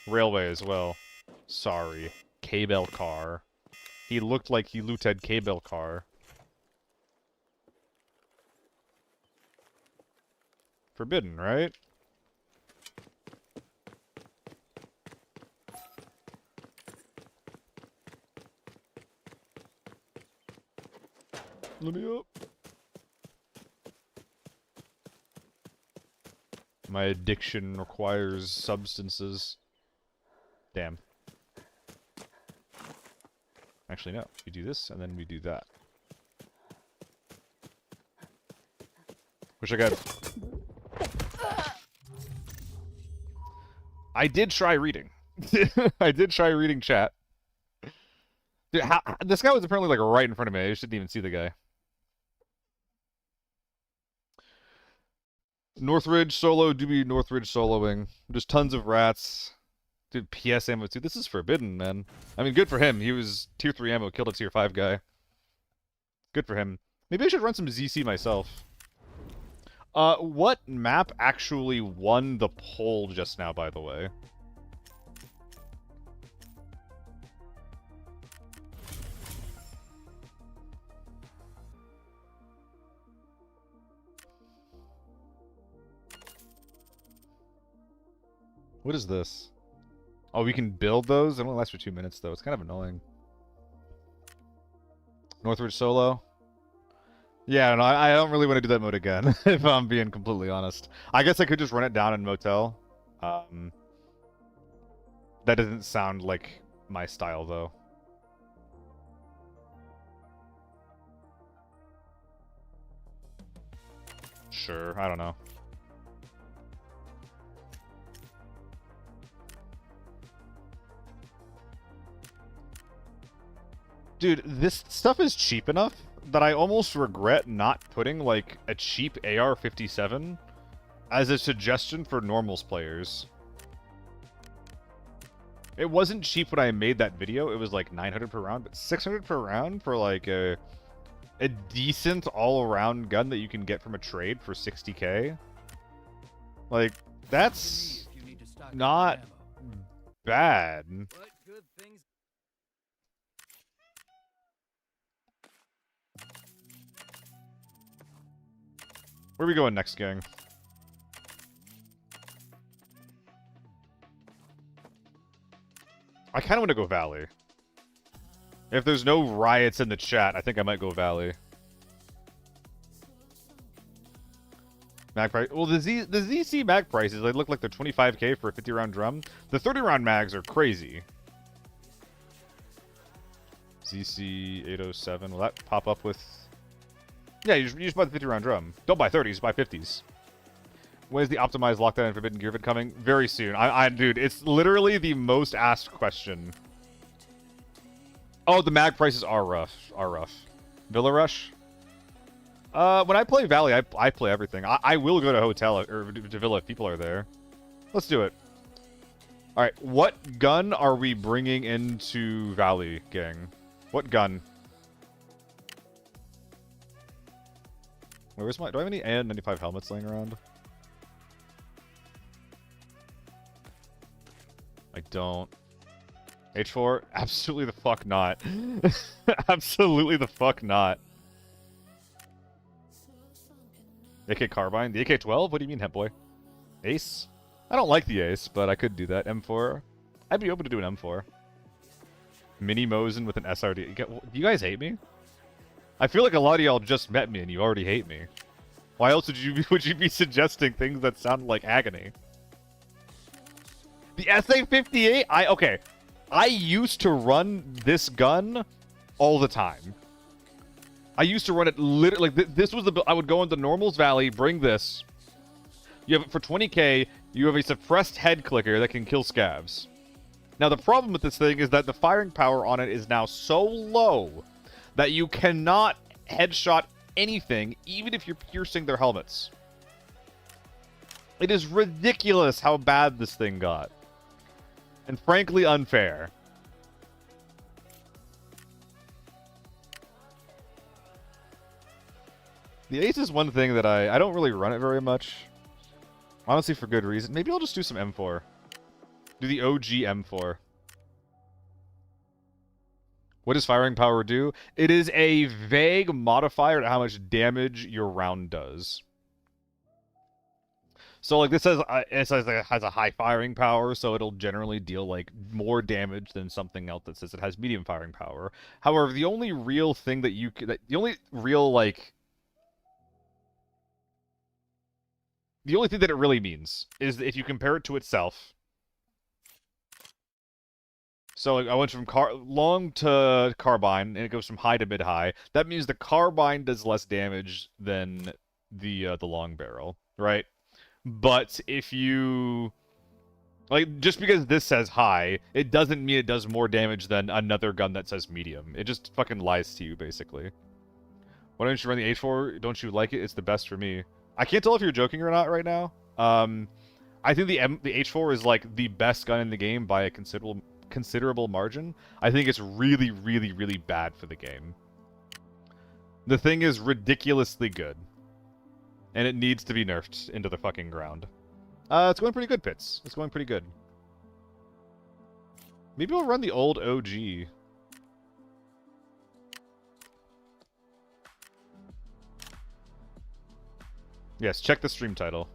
Railway as well. Sorry. Cable car. He looked like he looted cable car. Forbidden, right? Let me up. My addiction requires substances. Damn. Actually, no. We do this, and then we do that. Wish I got... I did try reading. I did try reading chat. Dude, this guy was apparently, like, right in front of me. I just didn't even see the guy. Northridge solo, do be Northridge soloing. There's tons of rats. Dude, PS ammo too. This is forbidden, man. I mean, good for him. He was tier 3 ammo, killed a tier 5 guy. Good for him. Maybe I should run some ZC myself. What map actually won the poll just now, by the way? What is this? Oh, we can build those? It only lasts for 2 minutes, though. It's kind of annoying. Northridge solo? Yeah, no, I don't really want to do that mode again, if I'm being completely honest. I guess I could just run it down in Motel. That doesn't sound like my style, though. Sure, I don't know. Dude, this stuff is cheap enough that I almost regret not putting, like, a cheap AR-57 as a suggestion for normals players. It wasn't cheap when I made that video. It was, like, 900 per round, but 600 per round for, like, a decent all-around gun that you can get from a trade for 60k? Like, that's not bad. Where are we going next, gang? I kind of want to go Valley. If there's no riots in the chat, I think I might go Valley. Mag price. Well, the ZC mag prices, they look like they're 25k for a 50-round drum. The 30-round mags are crazy. ZC 807. Will that pop up with? Yeah, you just buy the 50-round drum. Don't buy 30s, buy 50s. When is the optimized lockdown and Forbidden Gear vid coming? Very soon. Dude, it's literally the most asked question. Oh, the mag prices are rough. Villa Rush? When I play Valley, I play everything. I will go to hotel or to Villa if people are there. Let's do it. All right, what gun are we bringing into Valley, gang? What gun? Where's my? Do I have any AN95 helmets laying around? I don't. H4? Absolutely the fuck not. Absolutely the fuck not. AK Carbine? The AK-12? What do you mean, Hempboy? Ace? I don't like the Ace, but I could do that. M4? I'd be open to doing M4. Mini Mosin with an SRD. Do you guys hate me? I feel like a lot of y'all just met me and you already hate me. Why else would you be suggesting things that sound like agony? The SA-58? Okay. I used to run this gun all the time. I used to run it literally, like, this was the, I would go into Normals Valley, bring this. You have it for 20k, you have a suppressed head clicker that can kill scavs. Now, the problem with this thing is that the firing power on it is now so low that you cannot headshot anything, even if you're piercing their helmets. It is ridiculous how bad this thing got. And frankly, unfair. The Ace is one thing that I don't really run it very much. Honestly, for good reason. Maybe I'll just do some M4. Do the OG M4. What does firing power do? It is a vague modifier to how much damage your round does. So, like, this says it says it has a high firing power, so it'll generally deal, like, more damage than something else that says it has medium firing power. However, the only real thing that you can... The only real, like... The only thing that it really means is that if you compare it to itself. So like, I went from long to carbine, and it goes from high to mid-high. That means the carbine does less damage than the long barrel, right? But if you... Like, just because this says high, it doesn't mean it does more damage than another gun that says medium. It just fucking lies to you, basically. Why don't you run the H4? Don't you like it? It's the best for me. I can't tell if you're joking or not right now. I think the H4 is like the best gun in the game by a considerable margin. I think it's really, really, really bad for the game. The thing is ridiculously good. And it needs to be nerfed into the fucking ground. It's going pretty good, Pits. It's going pretty good. Maybe we'll run the old OG. Yes, check the stream title.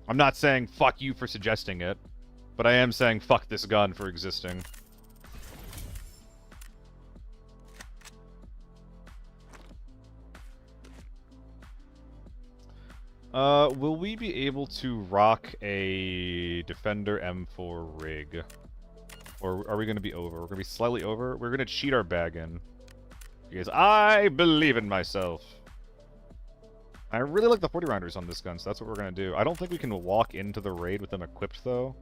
I'm not saying fuck you for suggesting it, but I am saying fuck this gun for existing. Will we be able to rock a Defender M4 rig? Or are we going to be over? We're going to be slightly over? We're going to cheat our bag in. Because I believe in myself. I really like the 40 rounders on this gun, so that's what we're going to do. I don't think we can walk into the raid with them equipped, though.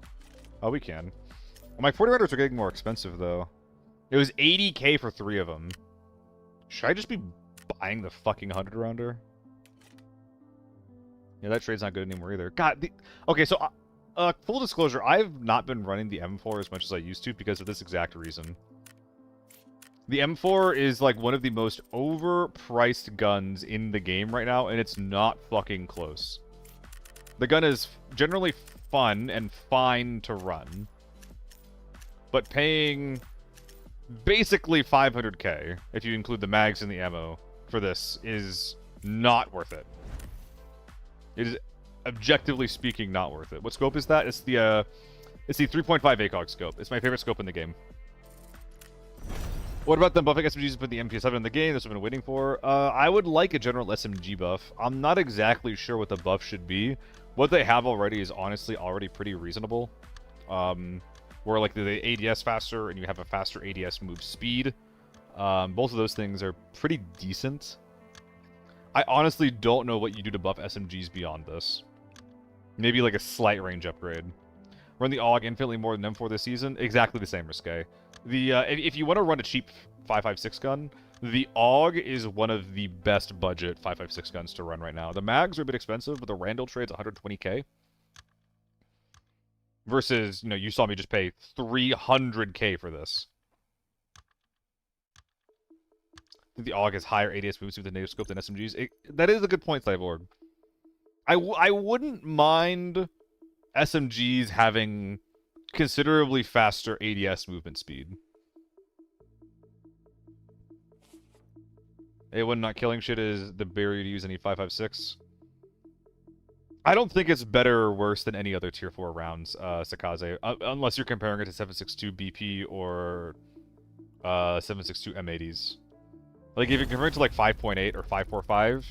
Oh, we can. Well, my 40 rounders are getting more expensive, though. It was 80k for 3 of them. Should I just be buying the fucking 100 rounder? Yeah, that trade's not good anymore either. God, okay, so, full disclosure, I've not been running the M4 as much as I used to because of this exact reason. The M4 is, like, one of the most overpriced guns in the game right now, and it's not fucking close. The gun is generally fun and fine to run, but paying basically 500k, if you include the mags and the ammo, for this is not worth it. It is, objectively speaking, not worth it. What scope is that? It's the 3.5 ACOG scope. It's my favorite scope in the game. What about them buffing SMGs to put the MP7 in the game? That's what I've been waiting for. I would like a general SMG buff. I'm not exactly sure what the buff should be. What they have already is honestly already pretty reasonable. Where like the ADS faster and you have a faster ADS move speed. Both of those things are pretty decent. I honestly don't know what you do to buff SMGs beyond this. Maybe like a slight range upgrade. Run the AUG infinitely more than M4 this season. Exactly the same, Risque. If you want to run a cheap 5.56 gun, the AUG is one of the best budget 5.56 guns to run right now. The mags are a bit expensive, but the Randall trade's 120k. Versus, you know, you saw me just pay 300k for this. I think the AUG has higher ADS moves with the native scope than SMGs. That is a good point, Cyborg. I wouldn't mind SMGs having considerably faster ADS movement speed. A1 not killing shit is the barrier to use any 5.56. I don't think it's better or worse than any other tier 4 rounds, Sakaze, unless you're comparing it to 7.62 BP or 7.62 M80s. Like, if you compare it to, like, 5.8 or 5.45,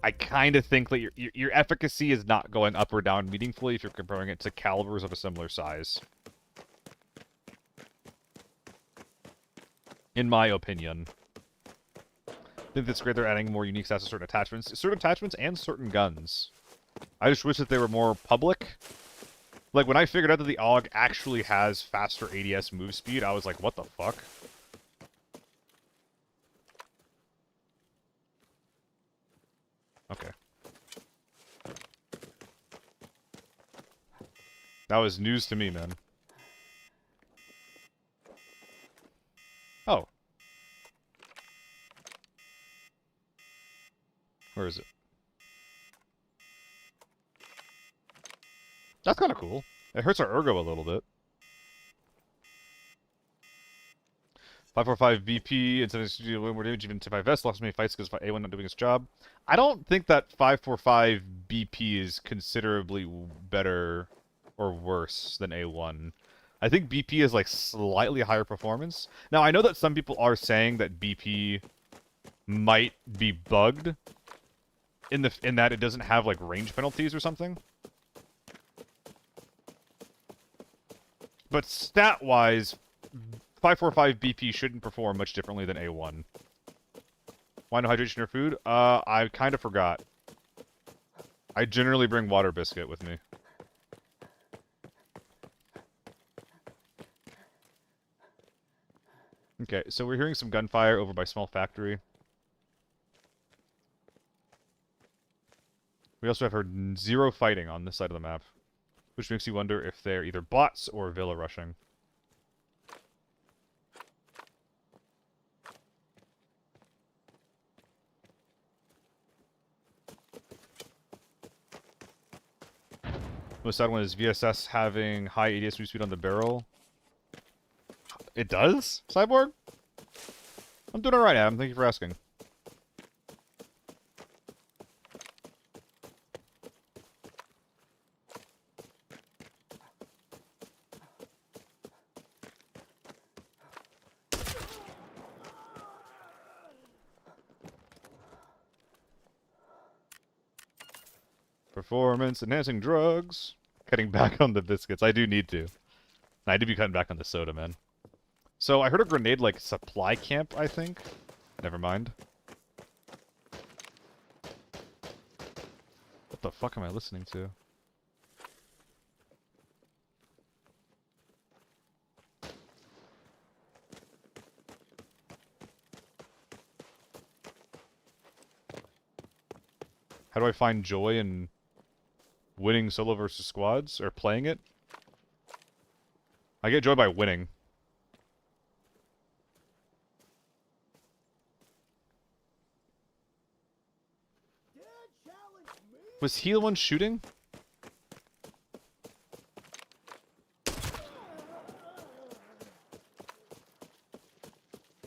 I kind of think that your efficacy is not going up or down meaningfully if you're comparing it to calibers of a similar size. In my opinion. I think that's great they're adding more unique stats to certain attachments and certain guns. I just wish that they were more public. Like, when I figured out that the AUG actually has faster ADS move speed, I was like, what the fuck? Okay. That was news to me, man. Oh. Where is it? That's kind of cool. It hurts our ergo a little bit. 5.45 BP instead of doing more damage, even to 5S lost many fights because A1 not doing its job. I don't think that 5.45 BP is considerably better or worse than A1. I think BP is like slightly higher performance. Now I know that some people are saying that BP might be bugged in that it doesn't have like range penalties or something. But stat-wise, 5.45 BP shouldn't perform much differently than A1. Why no hydration or food? I kind of forgot. I generally bring water biscuit with me. Okay, so we're hearing some gunfire over by small factory. We also have heard zero fighting on this side of the map, which makes you wonder if they're either bots or villa rushing. Most sad one is VSS having high ADS move speed on the barrel. It does? Cyborg? I'm doing alright, Adam. Thank you for asking. Performance enhancing drugs. Cutting back on the biscuits. I do need to. I need to be cutting back on the soda, man. So I heard a grenade like supply camp, I think. Never mind. What the fuck am I listening to? How do I find joy in winning solo versus squads, or playing it? I get joy by winning. Was he the one shooting?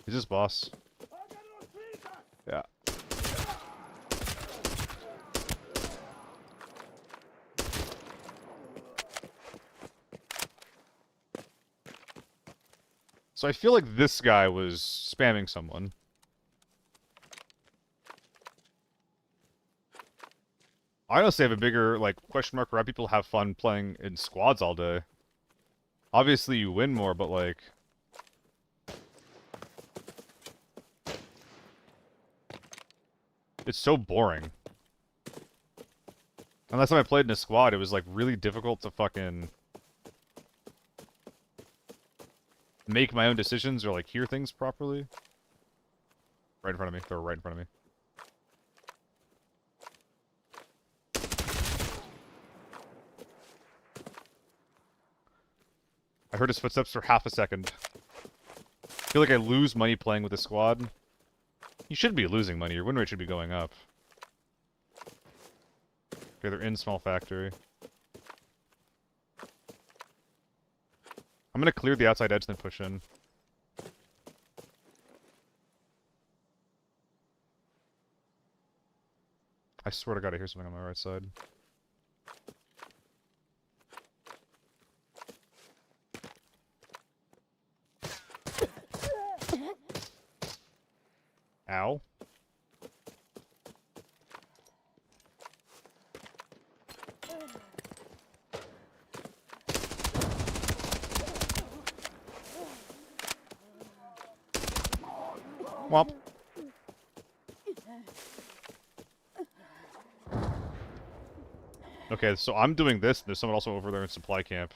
Is this boss? Yeah. So I feel like this guy was spamming someone. I honestly have a bigger, like, question mark around people have fun playing in squads all day. Obviously you win more, but like... It's so boring. And last time I played in a squad, it was like really difficult to fucking... make my own decisions or like hear things properly. Right in front of me. They're right in front of me. I heard his footsteps for half a second. I feel like I lose money playing with a squad. You shouldn't be losing money. Your win rate should be going up. Okay, they're in small factory. I'm gonna clear the outside edge and then push in. I swear to God I hear something on my right side. Ow. Womp. Okay, so I'm doing this, and there's someone also over there in supply camp.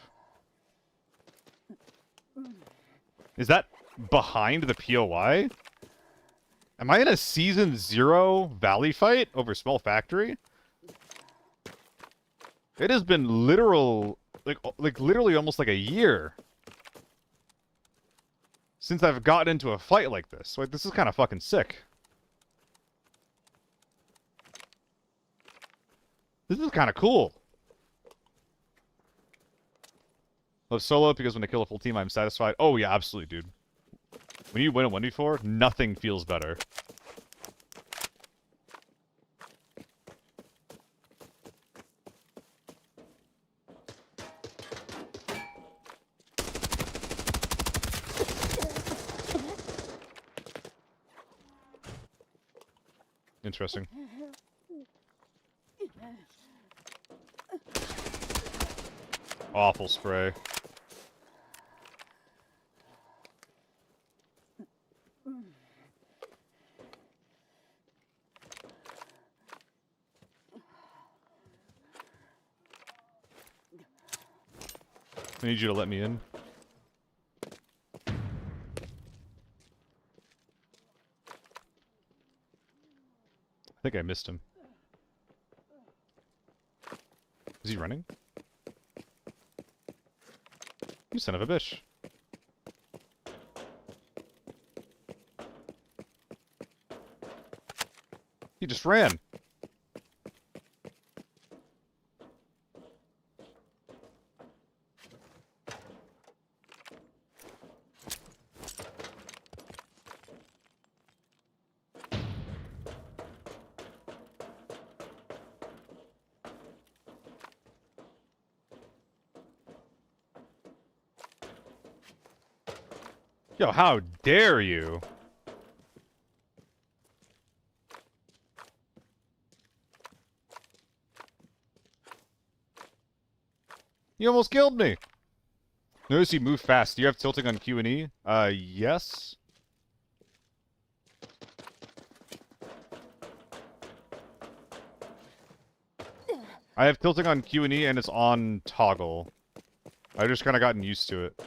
Is that behind the POI? Am I in a Season 0 Valley fight over Small Factory? It has been literal, like literally almost like a year since I've gotten into a fight like this. Like, this is kind of fucking sick. This is kind of cool. Love solo because when I kill a full team, I'm satisfied. Oh yeah, absolutely, dude. When you win a 1v4, nothing feels better. Interesting. Awful spray. I need you to let me in. I think I missed him. Is he running? You son of a bitch. He just ran. Yo, how dare you? You almost killed me! Notice you move fast. Do you have tilting on Q and E? Yes. I have tilting on Q and E and it's on toggle. I've just kind of gotten used to it.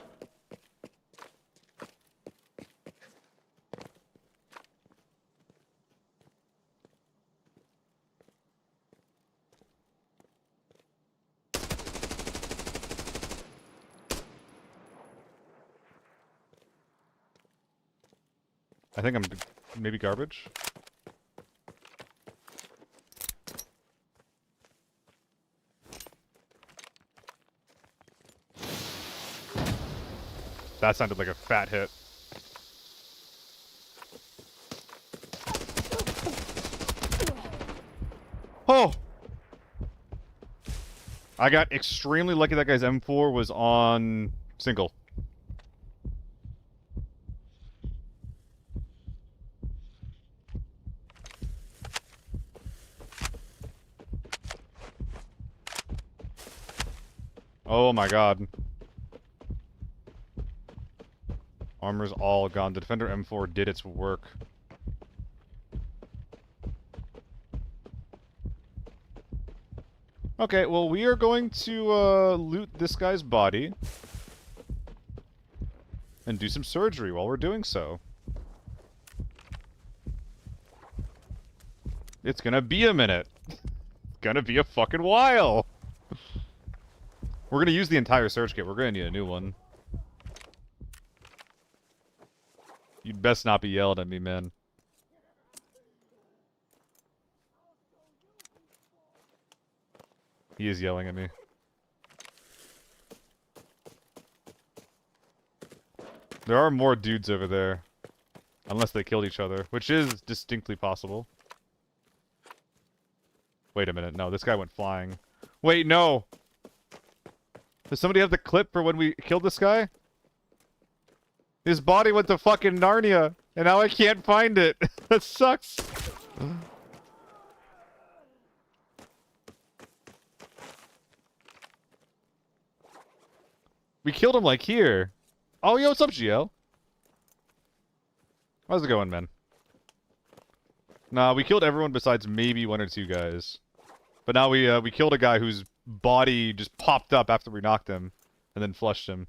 I think I'm maybe garbage. That sounded like a fat hit. Oh! I got extremely lucky that guy's M4 was on single. Oh my god. Armor's all gone. The Defender M4 did its work. Okay, well, we are going to loot this guy's body and do some surgery while we're doing so. It's gonna be a minute. It's gonna be a fucking while. We're gonna use the entire search kit. We're gonna need a new one. You'd best not be yelled at me, man. He is yelling at me. There are more dudes over there. Unless they killed each other, which is distinctly possible. Wait a minute. No, this guy went flying. Wait, no! Does somebody have the clip for when we killed this guy? His body went to fucking Narnia, and now I can't find it. That sucks. We killed him, like, here. Oh, yo, what's up, GL? How's it going, man? Nah, we killed everyone besides maybe one or two guys. But now we killed a guy whose body just popped up after we knocked him, and then flushed him.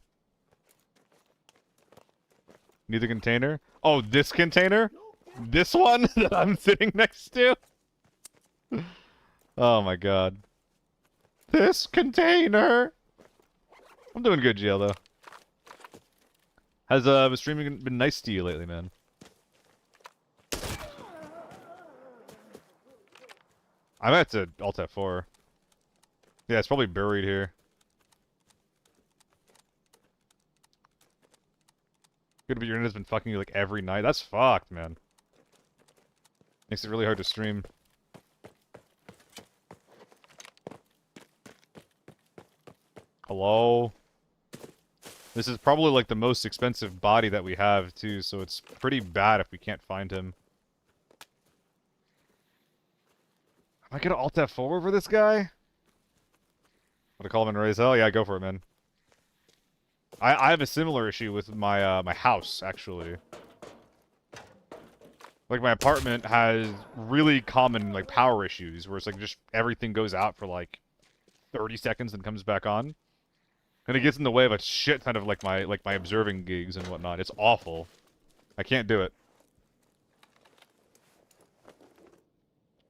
Need the container? Oh, this container? This one that I'm sitting next to? Oh my god. This container! I'm doing good, GL, though. Has the streaming been nice to you lately, man? I'm at to Alt F4. Yeah, it's probably buried here. Good, but your internet's been fucking you like every night. That's fucked, man. Makes it really hard to stream. Hello? This is probably like the most expensive body that we have, too, so it's pretty bad if we can't find him. Am I gonna Alt F4 over this guy? Wanna call him and raise hell? Yeah, go for it, man. I have a similar issue with my my house, actually. Like, my apartment has really common, like, power issues, where it's like just everything goes out for like 30 seconds and comes back on. And it gets in the way of a shit ton of like my observing gigs and whatnot. It's awful. I can't do it.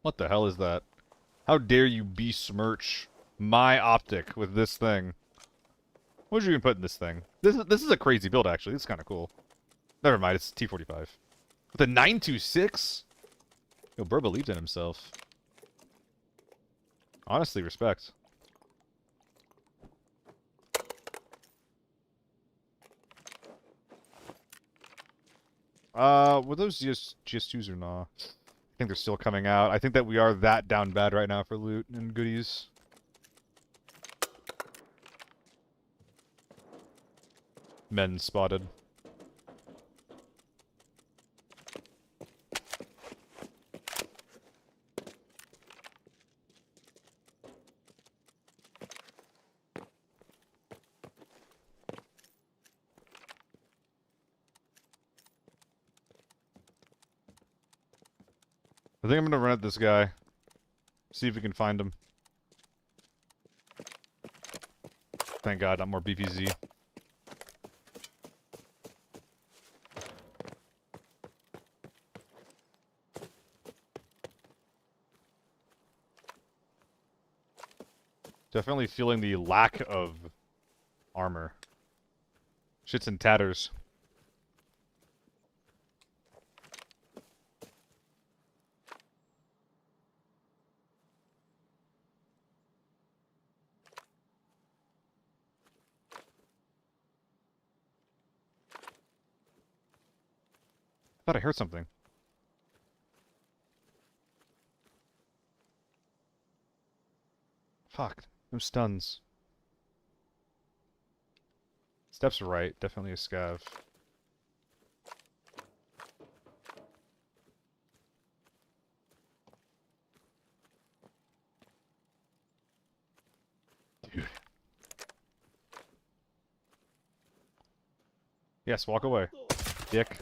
What the hell is that? How dare you besmirch my optic with this thing? What did you even put in this thing? This is a crazy build, actually. It's kind of cool. Never mind, it's T45. With a 926? Yo, Burr believed in himself. Honestly, respect. Were those GS2s or not? I think they're still coming out. I think that we are that down bad right now for loot and goodies. Men spotted. I think I'm gonna run at this guy. See if we can find him. Thank God, not more BPZ. Definitely feeling the lack of armor. Shit's in tatters. I thought I heard something. Fuck. No stuns. Steps right. Definitely a scav. Dude. Yes, walk away. Dick.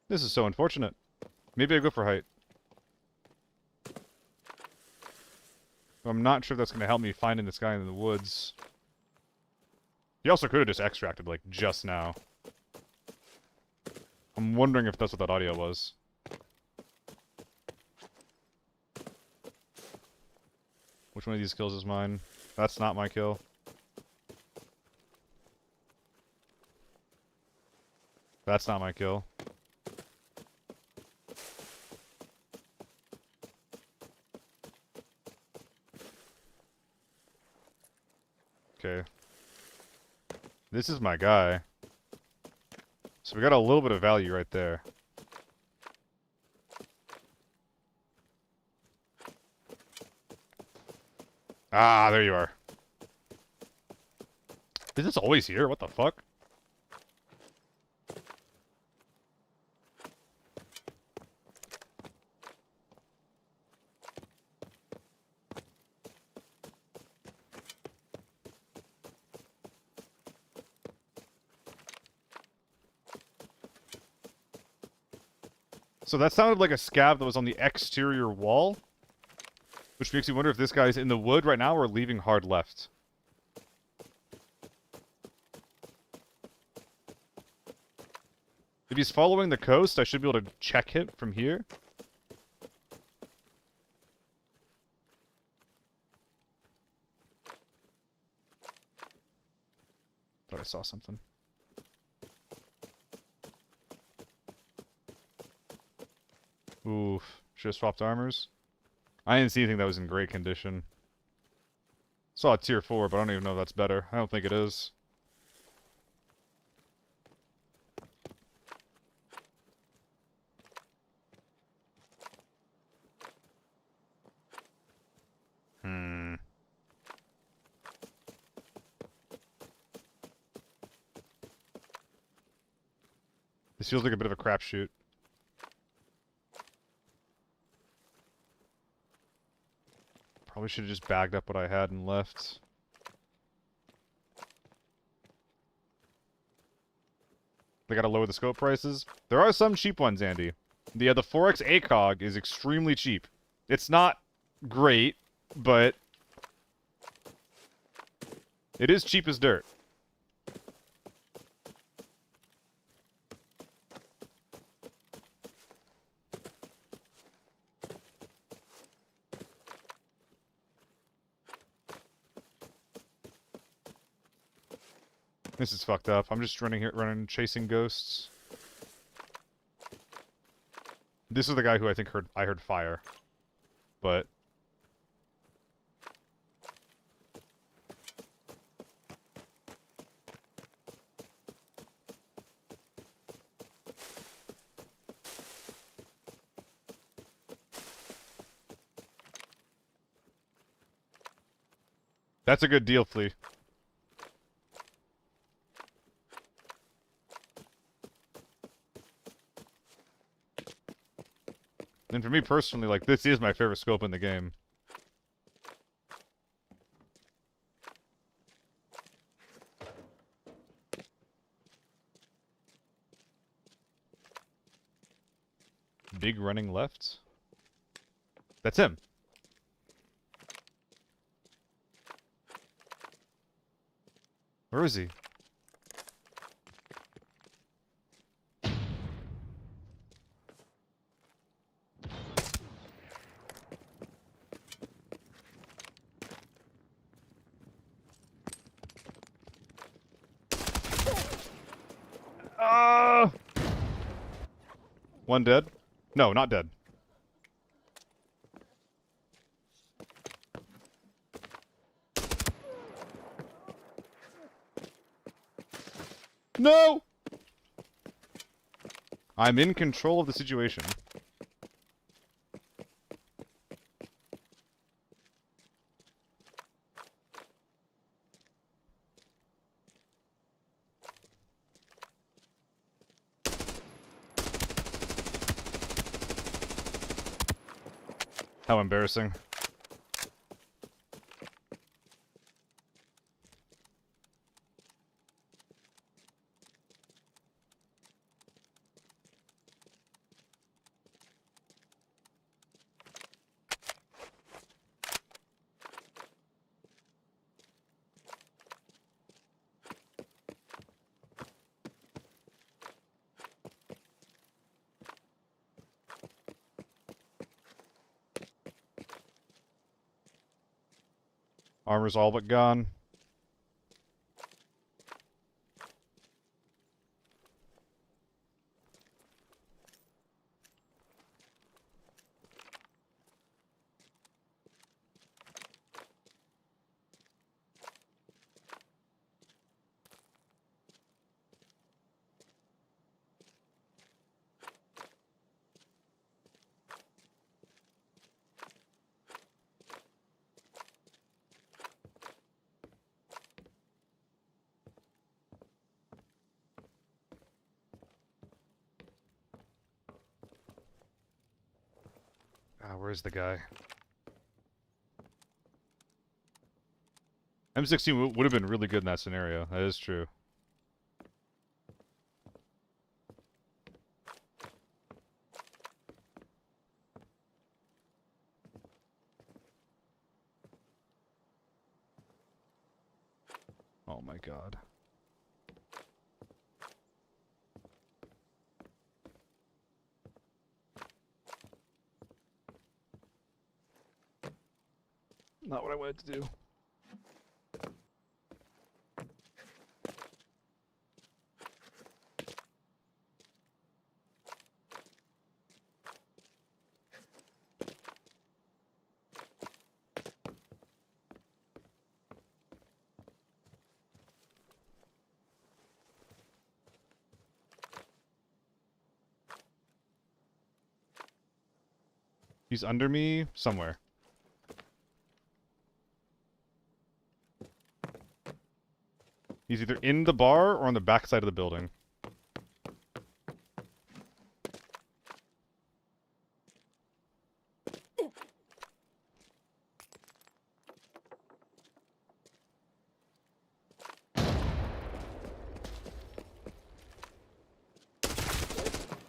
This is so unfortunate. Maybe I go for height. I'm not sure if that's going to help me finding this guy in the woods. He also could have just extracted, like, just now. I'm wondering if that's what that audio was. Which one of these kills is mine? That's not my kill. That's not my kill. Okay. This is my guy. So we got a little bit of value right there. Ah, there you are. Is this always here? What the fuck? So that sounded like a scab that was on the exterior wall. Which makes me wonder if this guy's in the wood right now or leaving hard left. If he's following the coast, I should be able to check him from here. Thought I saw something. Oof. Should have swapped armors. I didn't see anything that was in great condition. Saw a tier 4, but I don't even know if that's better. I don't think it is. This feels like a bit of a crapshoot. Probably should have just bagged up what I had and left. They gotta lower the scope prices. There are some cheap ones, Andy. The 4X ACOG is extremely cheap. It's not great, but it is cheap as dirt. This is fucked up. I'm just running here, chasing ghosts. This is the guy who I think I heard fire, but that's a good deal, Flea. And for me personally, like, this is my favorite scope in the game. Big running left. That's him. Where is he? One dead? No, not dead. No! I'm in control of the situation. How embarrassing. Armor's all but gone. Ah, where's the guy? M16 would have been really good in that scenario. That is true. Oh my god. Not what I wanted to do. He's under me somewhere. He's either in the bar or on the back side of the building.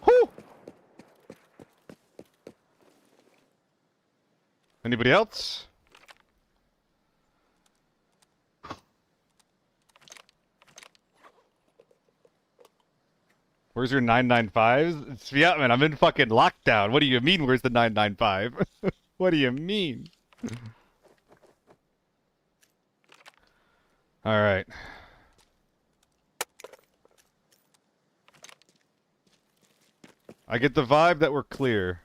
Whew! Anybody else? Where's your 995s? Yeah, man, I'm in fucking lockdown. What do you mean, where's the 995? What do you mean? Alright. I get the vibe that we're clear.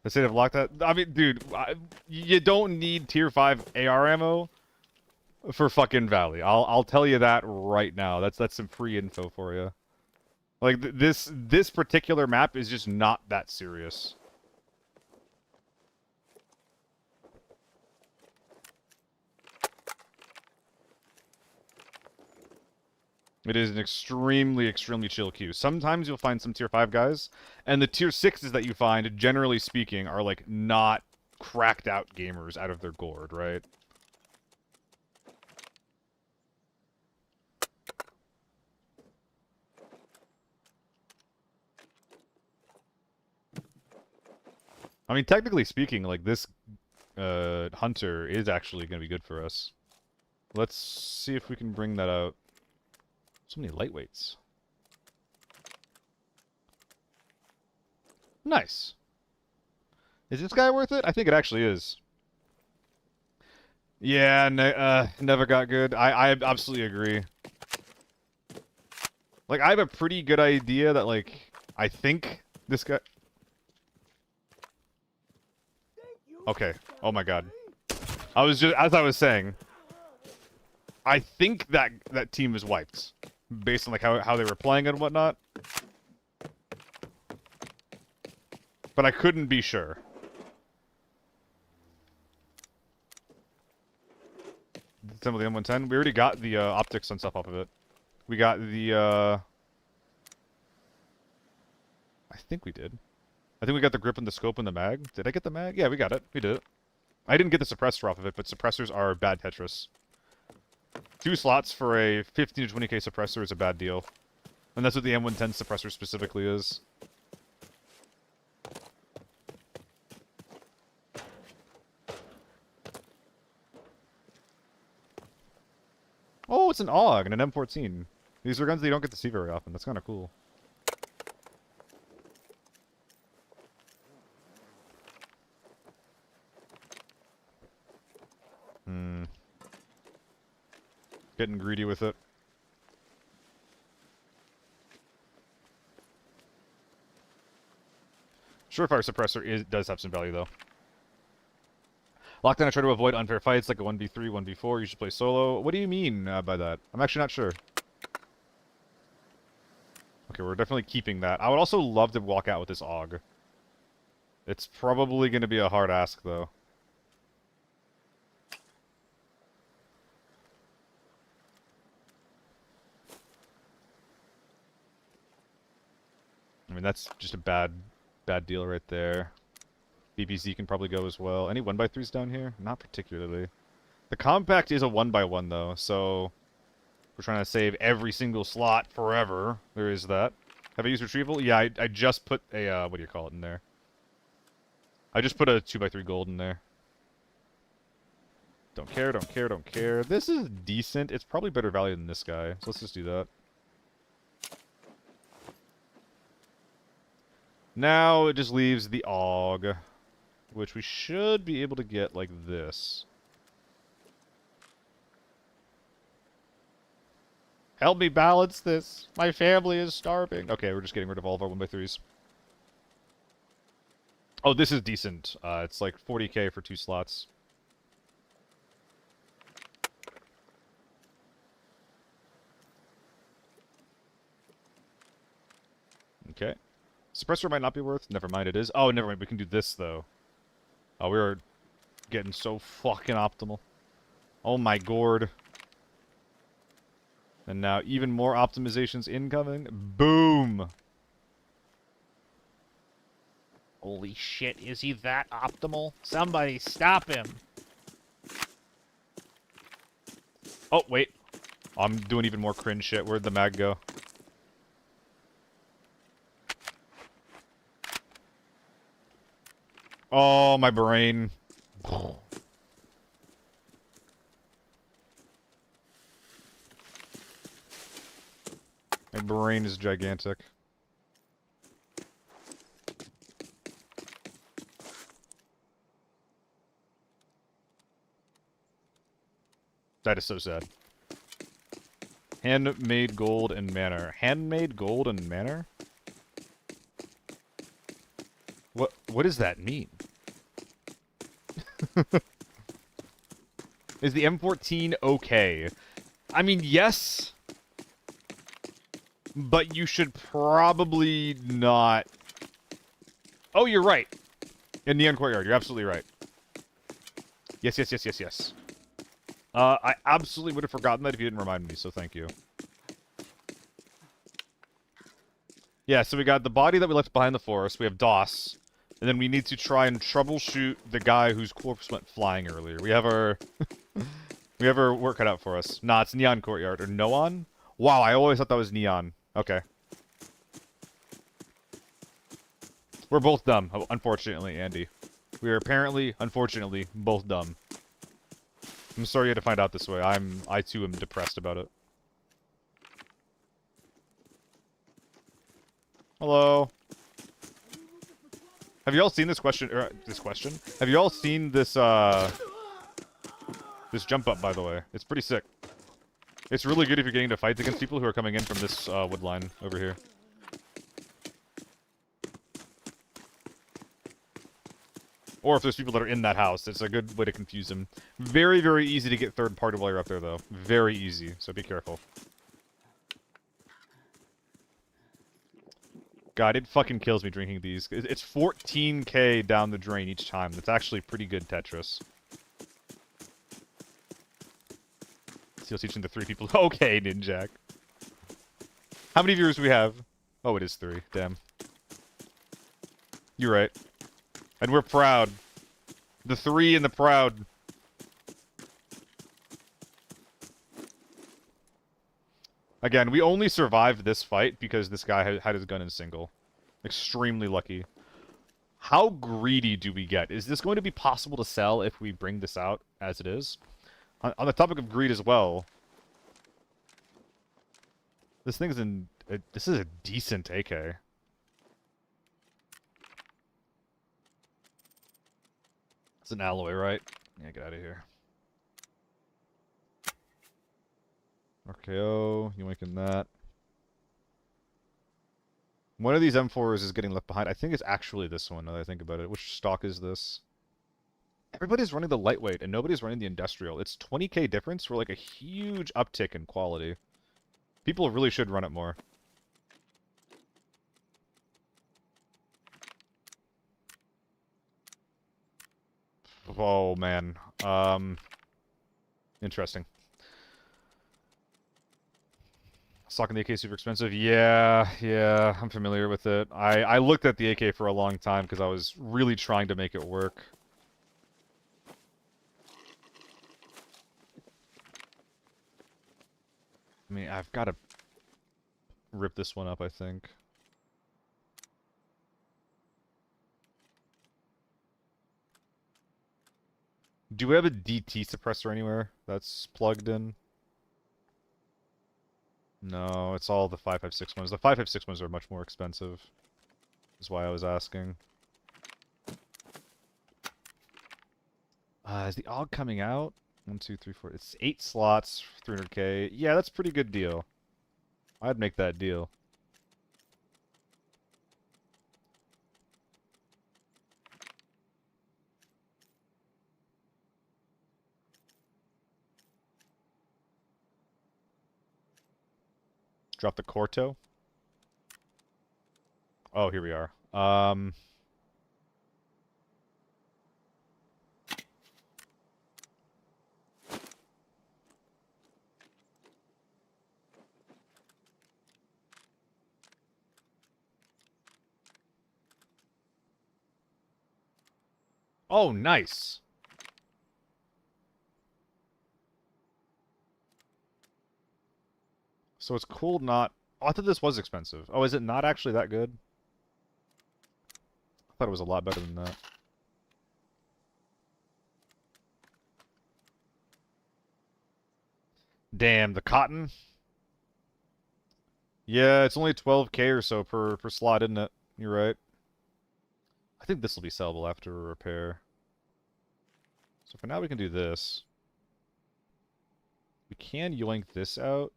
The state of lockdown. I mean, dude, you don't need tier 5 AR ammo for fucking Valley. I'll tell you that right now. That's some free info for you. Like this particular map is just not that serious. It is an extremely, extremely chill queue. Sometimes you'll find some tier 5 guys, and the tier 6s that you find, generally speaking, are like not cracked out gamers out of their gourd, right? I mean, technically speaking, like this hunter is actually going to be good for us. Let's see if we can bring that out. So many lightweights. Nice. Is this guy worth it? I think it actually is. Yeah, never got good. I absolutely agree. Like, I have a pretty good idea that, like, I think this guy... Okay. Oh my god. I was just, as I was saying, I think that team is wiped. Based on, like, how they were playing and whatnot. But I couldn't be sure. Some of the M110. We already got the optics and stuff off of it. We got the I think we did. I think we got the grip and the scope and the mag. Did I get the mag? Yeah, we got it. We did it. I didn't get the suppressor off of it, but suppressors are bad Tetris. 2 slots for a 15 to 20k suppressor is a bad deal. And that's what the M110 suppressor specifically is. Oh, it's an AUG and an M14. These are guns that you don't get to see very often. That's kind of cool. Getting greedy with it. Surefire suppressor does have some value, though. Lockdown, I try to avoid unfair fights like a 1v3, 1v4. You should play solo. What do you mean by that? I'm actually not sure. Okay, we're definitely keeping that. I would also love to walk out with this AUG. It's probably going to be a hard ask, though. I mean, that's just a bad deal right there. BBZ can probably go as well. Any 1x3s down here? Not particularly. The compact is a 1x1 though, so we're trying to save every single slot forever. There is that. Have I used retrieval? Yeah, I just put a, what do you call it in there? I just put a 2x3 gold in there. Don't care, don't care, don't care. This is decent. It's probably better value than this guy, so let's just do that. Now it just leaves the AUG, which we should be able to get like this. Help me balance this. My family is starving. Okay, we're just getting rid of all of our 1x3s. Oh, this is decent. It's like 40k for 2 slots. Okay. Suppressor might not be worth. Never mind, it is. Oh, never mind. We can do this, though. Oh, we're getting so fucking optimal. Oh, my gourd. And now even more optimizations incoming. Boom! Holy shit, is he that optimal? Somebody stop him! Oh, wait. I'm doing even more cringe shit. Where'd the mag go? Oh, my brain. My brain is gigantic. That is so sad. Handmade gold and manor. Handmade gold and manor? What does that mean? Is the M14 okay? I mean, yes. But you should probably not... Oh, you're right. In Neon Courtyard, you're absolutely right. Yes, yes, yes, yes, yes. I absolutely would have forgotten that if you didn't remind me, so thank you. Yeah, so we got the body that we left behind the forest. We have DOS. And then we need to try and troubleshoot the guy whose corpse went flying earlier. We have our... we have our work cut out for us. Nah, it's Neon Courtyard. Or Noon? Wow, I always thought that was Neon. Okay. We're both dumb, unfortunately, Andy. We are apparently, unfortunately, both dumb. I'm sorry you had to find out this way. I too am depressed about it. Hello. Have you all seen this question? Have you all seen this, this jump up, by the way? It's pretty sick. It's really good if you're getting into fights against people who are coming in from this, wood line over here. Or if there's people that are in that house, it's a good way to confuse them. Very, very easy to get third party while you're up there, though. Very easy, so be careful. God, it fucking kills me drinking these. It's 14k down the drain each time. That's actually pretty good Tetris. Still teaching the 3 people. Okay, Ninjak. How many viewers do we have? Oh, it is 3. Damn. You're right. And we're proud. The three and the proud. Again, we only survived this fight because this guy had his gun in single. Extremely lucky. How greedy do we get? Is this going to be possible to sell if we bring this out as it is? On the topic of greed as well, this thing's in... this is a decent AK. It's an alloy, right? Yeah, get out of here. RKO, you making that. One of these M4s is getting left behind. I think it's actually this one, now that I think about it. Which stock is this? Everybody's running the lightweight, and nobody's running the industrial. It's 20k difference for, like, a huge uptick in quality. People really should run it more. Oh, man. Interesting. Stocking the AK super expensive? Yeah, I'm familiar with it. I looked at the AK for a long time because I was really trying to make it work. I mean, I've got to rip this one up, I think. Do we have a DT suppressor anywhere that's plugged in? No, it's all the 5.56 ones. The 5.56 ones are much more expensive. Is why I was asking. Is the AUG coming out? 1, 2, 3, 4. It's 8 slots, 300k. Yeah, that's a pretty good deal. I'd make that deal. Drop the Corto. Oh, here we are. Oh, nice. So it's cool not... Oh, I thought this was expensive. Oh, is it not actually that good? I thought it was a lot better than that. Damn, the cotton? Yeah, it's only 12k or so per slot, isn't it? You're right. I think this will be sellable after a repair. So for now we can do this. We can yoink this out.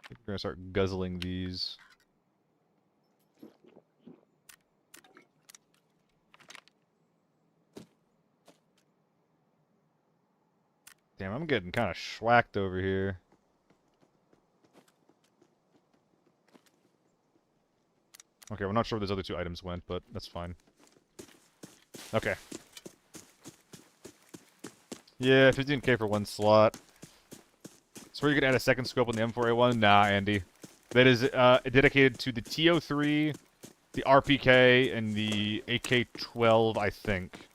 I think we're gonna start guzzling these. Damn, I'm getting kind of schwacked over here. Okay, we're not sure where those other two items went, but that's fine. Okay. Yeah, 15k for one slot. So are you gonna add a second scope on the M4A1? Nah, Andy. That is dedicated to the TO3, the RPK, and the AK-12, I think.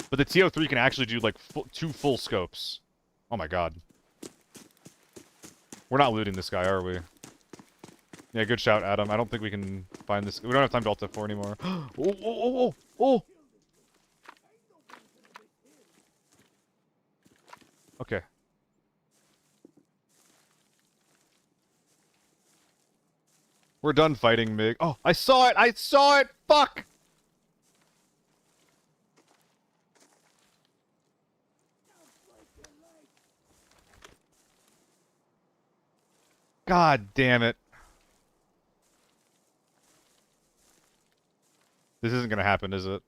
But the TO3 can actually do, like, 2 full scopes. Oh my god. We're not looting this guy, are we? Yeah, good shout, Adam. I don't think we can find this. We don't have time to Alt F4 anymore. Oh! Okay. We're done fighting, Mig. Oh, I saw it! I saw it! Fuck! God damn it. This isn't gonna happen, is it?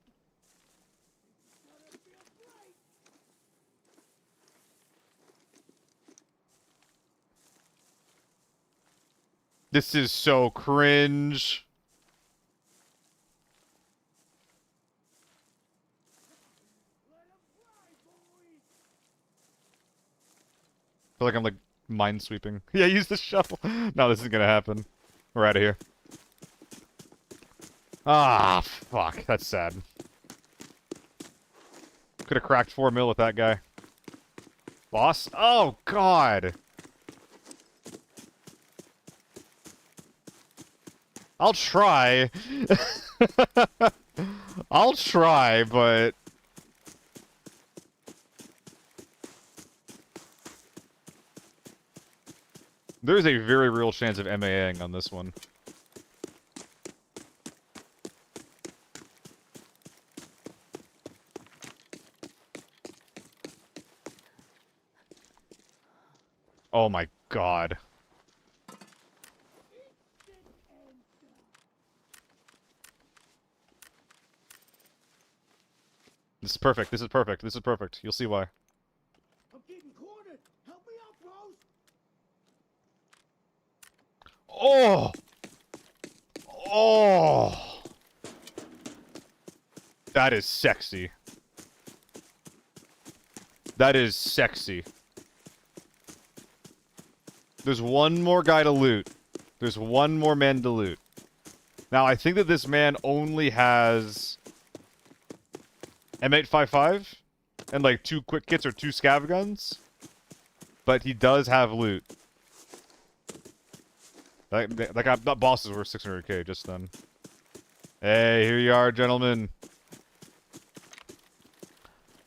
This is so cringe. I feel like I'm like minesweeping. Yeah, use the shovel. No, this isn't gonna happen. We're out of here. Ah, fuck. That's sad. Could have cracked 4 mil with that guy. Boss? Oh, God! I'll try. I'll try, but... There's a very real chance of MAing on this one. Oh my god. This is perfect. This is perfect. This is perfect. You'll see why. I'm getting cornered. Help me out, bros. Oh! Oh! That is sexy. That is sexy. There's one more guy to loot. There's one more man to loot. Now, I think that this man only has M855 and like 2 quick kits or 2 scav guns. But he does have loot. That boss is worth 600k just then. Hey, here you are, gentlemen.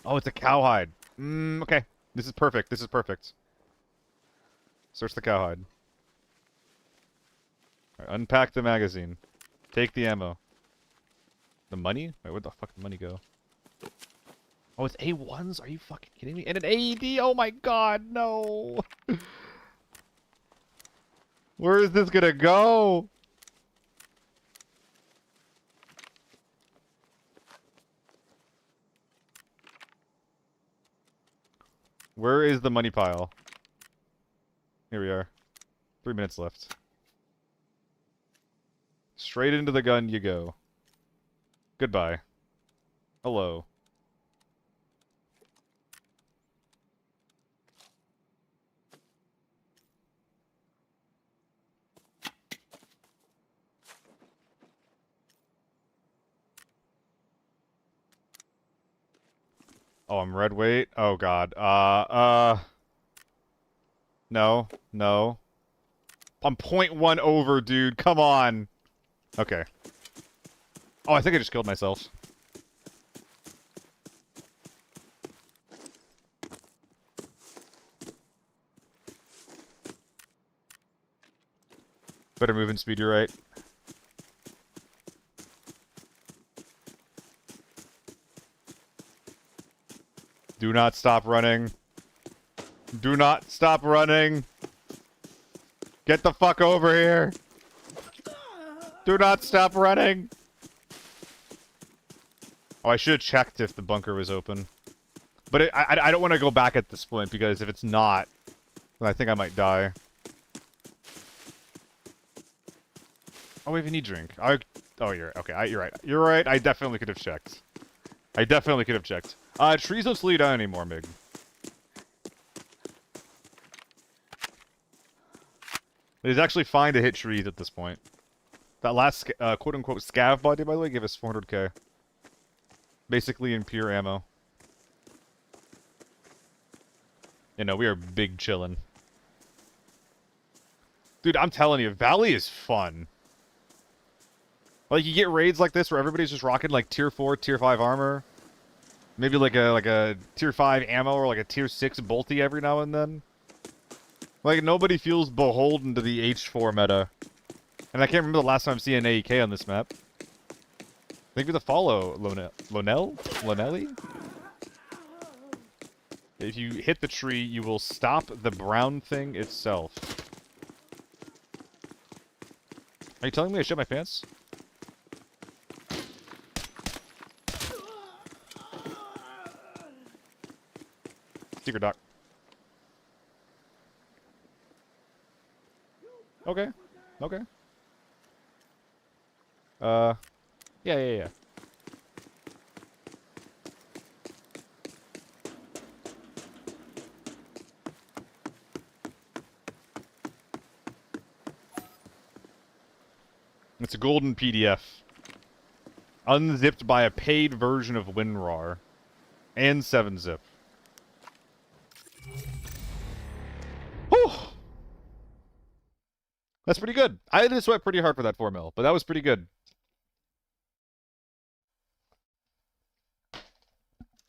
Oh, it's a cowhide. Okay. This is perfect. This is perfect. Search the cowhide. Alright, unpack the magazine. Take the ammo. The money? Wait, where'd the fuck did the money go? Oh, it's A1s? Are you fucking kidding me? And an AED? Oh my god, no! Where is this gonna go? Where is the money pile? Here we are. 3 minutes left. Straight into the gun you go. Goodbye. Hello. Oh, I'm red weight? Oh god. No. No. I'm 0.1 over, dude. Come on. Okay. Oh, I think I just killed myself. Better movement speed, you're right. Do not stop running. Do not stop running. Get the fuck over here. Do not stop running. Oh, I should have checked if the bunker was open. But I don't want to go back at this point, because if it's not, then I think I might die. Oh, we have an e-drink. Oh, you're right. Okay, you're right. You're right. I definitely could have checked. I definitely could have checked. Trees don't slow you down anymore, Mig. It is actually fine to hit trees at this point. That last, quote-unquote, scav body, by the way, gave us 400k. Basically in pure ammo. You know, we are big chillin'. Dude, I'm telling you, Valley is fun. Like, you get raids like this where everybody's just rocking, like, tier 4, tier 5 armor. Maybe like a tier 5 ammo or like a tier 6 bolty every now and then. Like, nobody feels beholden to the H4 meta. And I can't remember the last time I've seen an AEK on this map. Maybe the follow, Lonelli? If you hit the tree, you will stop the brown thing itself. Are you telling me I shit my pants? Secret doc. Okay. Okay. Yeah. It's a golden PDF. Unzipped by a paid version of WinRAR. And 7-zip. Whew! That's pretty good. I had to sweat pretty hard for that 4 mil, but that was pretty good.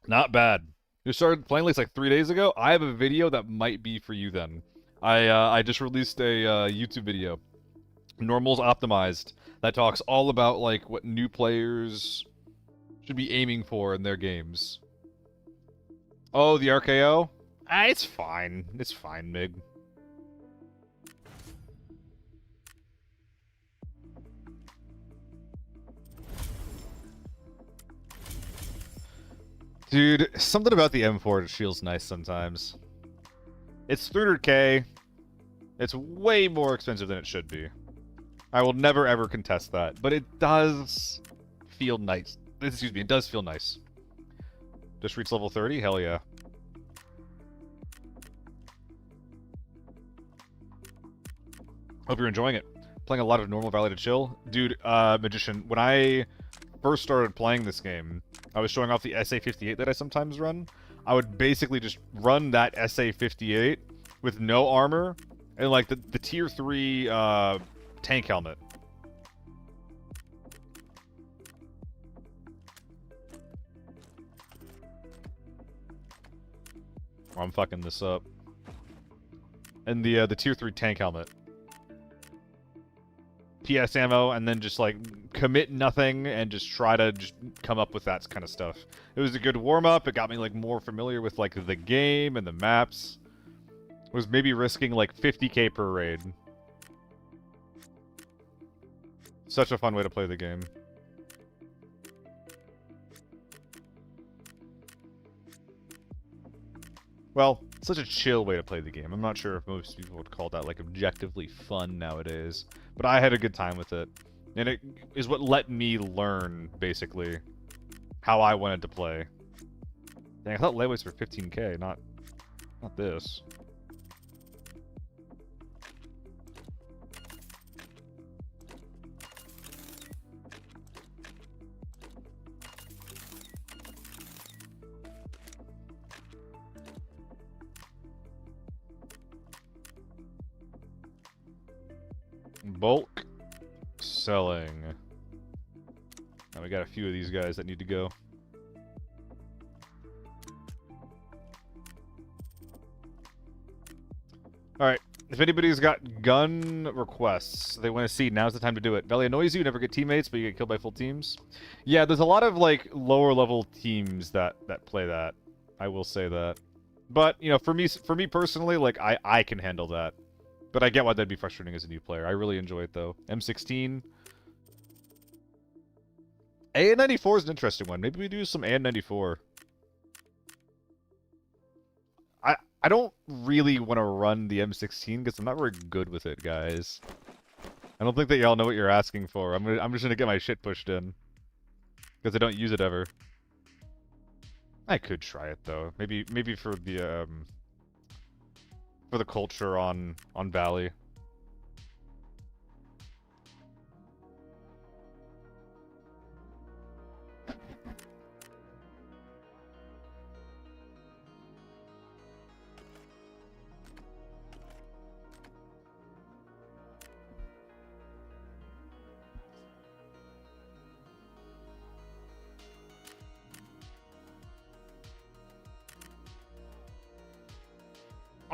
Not bad. You started playing this like 3 days ago? I have a video that might be for you then. I just released a YouTube video. Normals Optimized. That talks all about like what new players should be aiming for in their games. Oh, the RKO? Ah, it's fine. It's fine, Mig. Dude, something about the M4 just feels nice sometimes. It's 300k. It's way more expensive than it should be. I will never ever contest that, but it does feel nice. Excuse me, it does feel nice. Just reached level 30? Hell yeah. Hope you're enjoying it. Playing a lot of normal Valley to Chill. Dude, Magician, when I first started playing this game, I was showing off the SA-58 that I sometimes run. I would basically just run that SA-58 with no armor and like the tier 3 tank helmet. Oh, I'm fucking this up. And the tier 3 tank helmet. PS ammo, and then just like commit nothing and just try to just come up with that kind of stuff. It was a good warm-up. It got me like more familiar with like the game and the maps. It was maybe risking like 50k per raid. Such a fun way to play the game. Well, such a chill way to play the game. I'm not sure if most people would call that like objectively fun nowadays, but I had a good time with it. And it is what let me learn, basically, how I wanted to play. Dang, I thought layways were 15k, not this. Bulk selling. Now we got a few of these guys that need to go. Alright, if anybody's got gun requests they want to see, now's the time to do it. Valley annoys you never get teammates, but you get killed by full teams. Yeah, there's a lot of like lower level teams that play that. I will say that. But, you know, for me personally, like I can handle that. But I get why that'd be frustrating as a new player. I really enjoy it, though. M16. AN94 is an interesting one. Maybe we do some AN94. I don't really want to run the M16 because I'm not very good with it, guys. I don't think that y'all know what you're asking for. I'm just gonna get my shit pushed in. Because I don't use it ever. I could try it, though. Maybe for the, for the culture on Valley.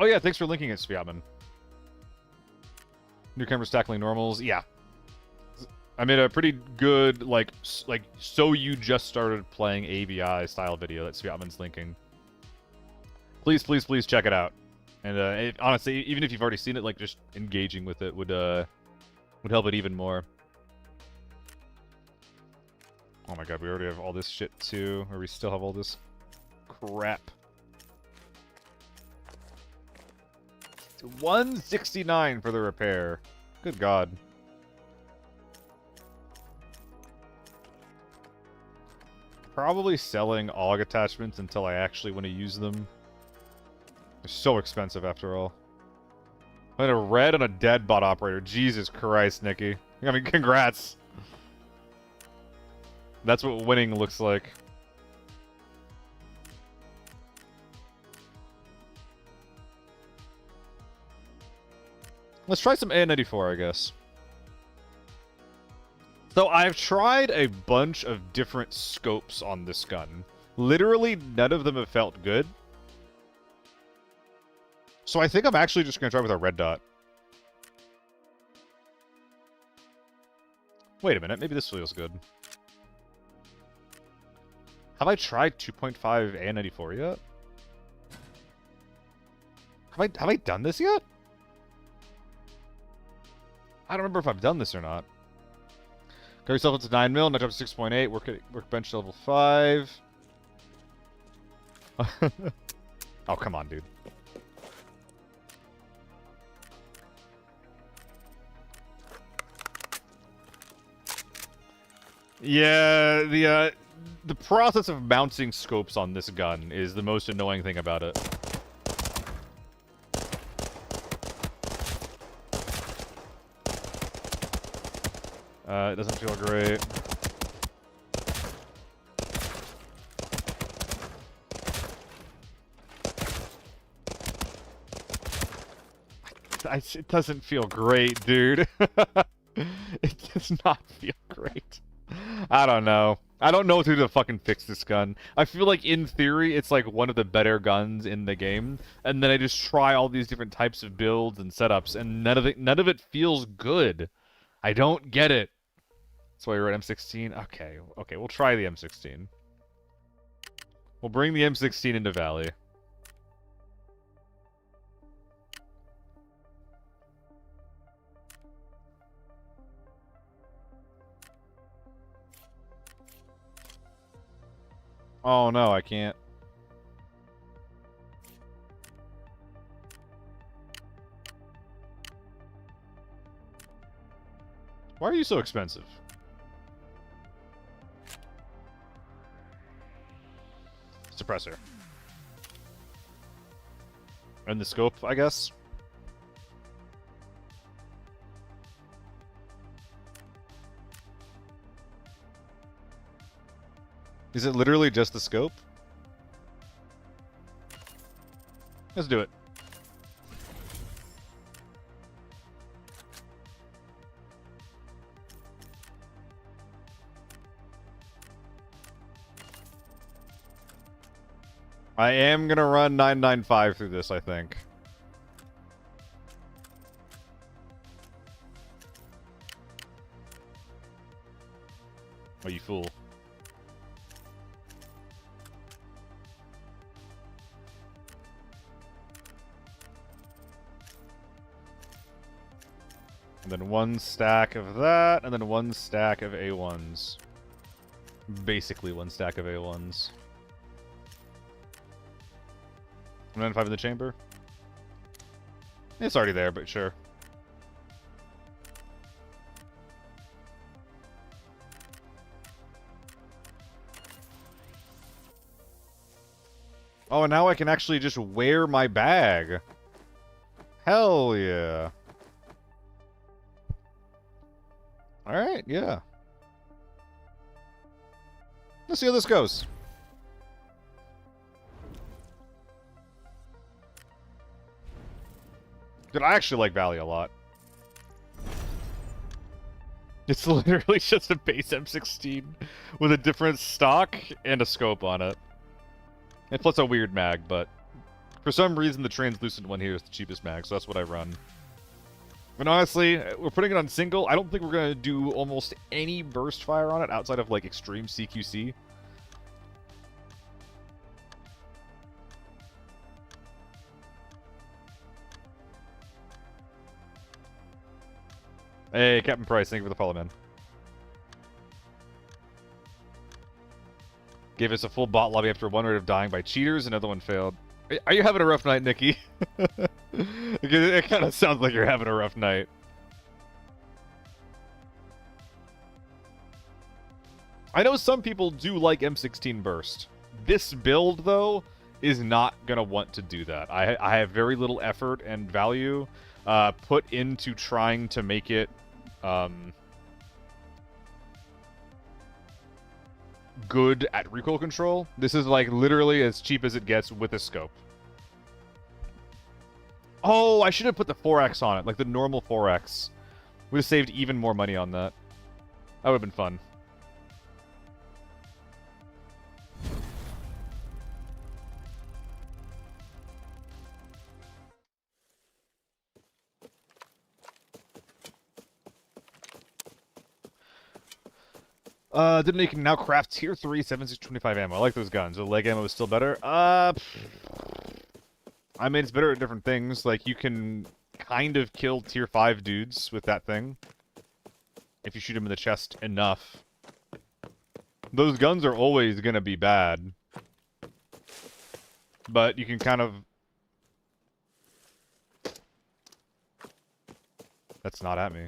Oh yeah, thanks for linking it, Sviatman. Newcomers tackling normals, yeah. I made a pretty good, like, so you just started playing ABI style video that Sviatman's linking. Please, please, please check it out. And honestly, even if you've already seen it, like, just engaging with it would help it even more. Oh my god, we already have all this shit too, or we still have all this crap. 169 for the repair. Good god. Probably selling AUG attachments until I actually want to use them. They're so expensive after all. I had a red on a dead bot operator. Jesus Christ, Nikki. I mean, congrats. That's what winning looks like. Let's try some AN-94, I guess. So I've tried a bunch of different scopes on this gun. Literally, none of them have felt good. So I think I'm actually just going to try with a red dot. Wait a minute, maybe this feels good. Have I tried 2.5 AN-94 yet? Have I done this yet? I don't remember if I've done this or not. Got yourself up to 9mm, nudge up to 6.8, workbench level 5. Oh, come on, dude. Yeah, the process of mounting scopes on this gun is the most annoying thing about it. It doesn't feel great. It doesn't feel great, dude. It does not feel great. I don't know. I don't know what to do to fucking fix this gun. I feel like, in theory, it's like one of the better guns in the game, and then I just try all these different types of builds and setups, and none of it feels good. I don't get it. That's why you're at M16? Okay, we'll try the M16. We'll bring the M16 into Valley. Oh no, I can't. Why are you so expensive? Suppressor. And the scope, I guess? Is it literally just the scope? Let's do it. I am gonna run 995 through this, I think. Oh, you fool. And then one stack of that, and then one stack of A1s. Basically one stack of A1s. 195 in the chamber? It's already there, but sure. Oh, and now I can actually just wear my bag. Hell yeah. Alright, yeah. Let's see how this goes. Dude, I actually like Valley a lot. It's literally just a base M16 with a different stock and a scope on it. And plus a weird mag, but for some reason the translucent one here is the cheapest mag, so that's what I run. And honestly, we're putting it on single. I don't think we're going to do almost any burst fire on it outside of, like, extreme CQC. Hey, Captain Price, thank you for the follow, man. Gave us a full bot lobby after one rate of dying by cheaters, another one failed. Are you having a rough night, Nikki? It kind of sounds like you're having a rough night. I know some people do like M16 burst. This build, though, is not going to want to do that. I have very little effort and value put into trying to make it good at recoil control. This is like literally as cheap as it gets with a scope. Oh, I should have put the 4x on it, like the normal 4x. Would have saved even more money on that. That would have been fun. Didn't you can now craft tier 3 7625 ammo. I like those guns. The leg ammo is still better. I mean, it's better at different things. Like, you can kind of kill tier 5 dudes with that thing. If you shoot them in the chest enough. Those guns are always gonna be bad. But you can kind of... That's not at me.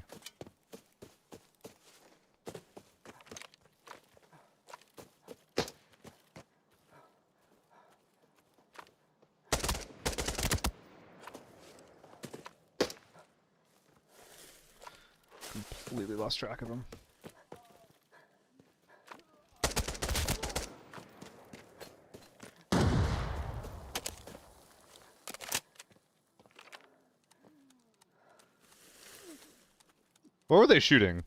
Completely lost track of him. What were they shooting?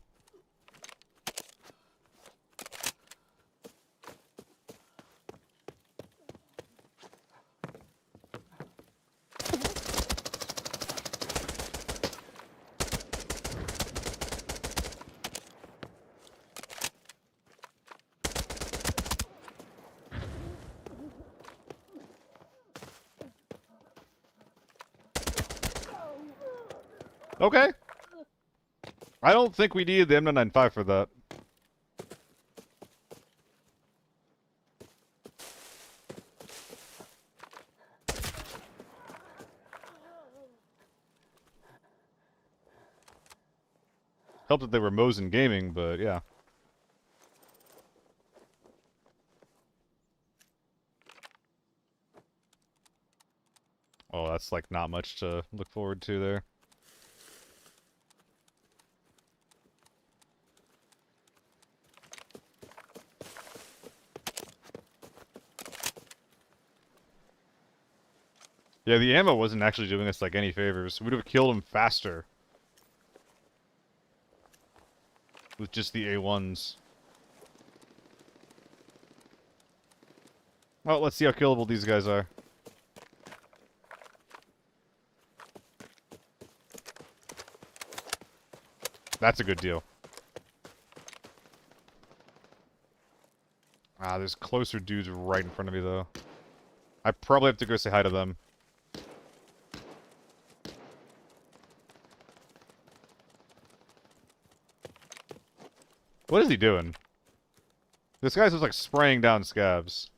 Okay. I don't think we needed the M995 for that. Helped that they were Mosin Gaming, but yeah. Oh, that's like not much to look forward to there. Yeah, the ammo wasn't actually doing us like any favors. We would have killed him faster. With just the A1s. Well, let's see how killable these guys are. That's a good deal. Ah, there's closer dudes right in front of me, though. I probably have to go say hi to them. What is he doing? This guy's just like spraying down scabs.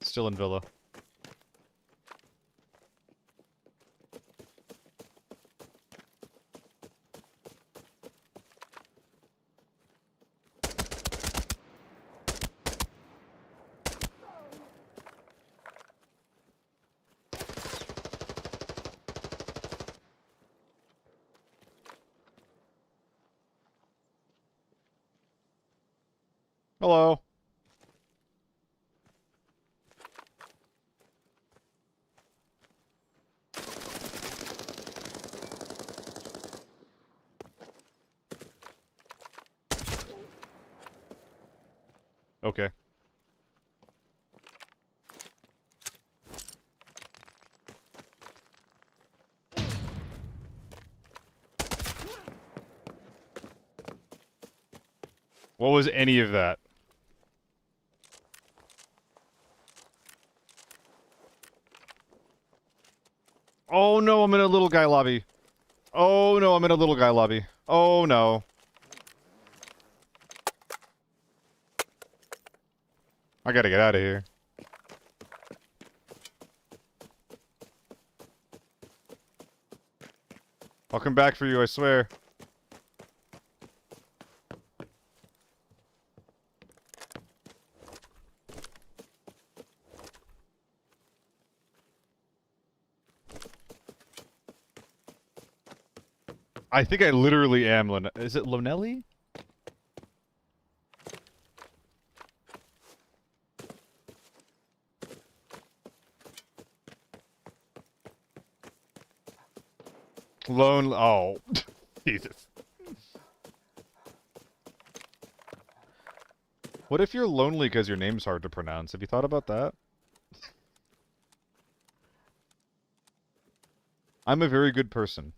Still in Villa. Hello. Okay. What was any of that? Oh no, I'm in a little guy lobby. Oh no, I'm in a little guy lobby. Oh no. I gotta get out of here. I'll come back for you, I swear. I think I literally am Is it Lonelli? Oh. Jesus. What if you're lonely because your name's hard to pronounce? Have you thought about that? I'm a very good person.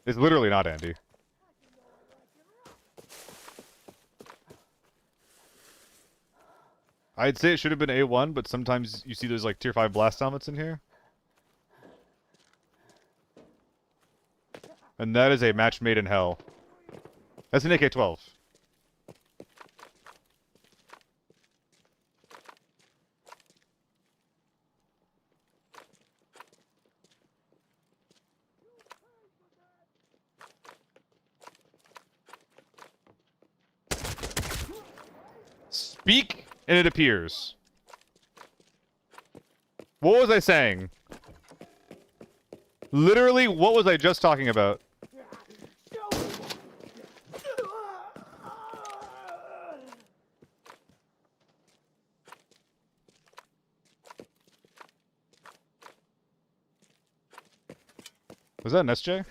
It's literally not Andy. I'd say it should have been A1, but sometimes you see those like tier 5 blast helmets in here. And that is a match made in hell. That's an AK-12. Speak, and it appears. What was I saying? Literally, what was I just talking about? Was that an SJ?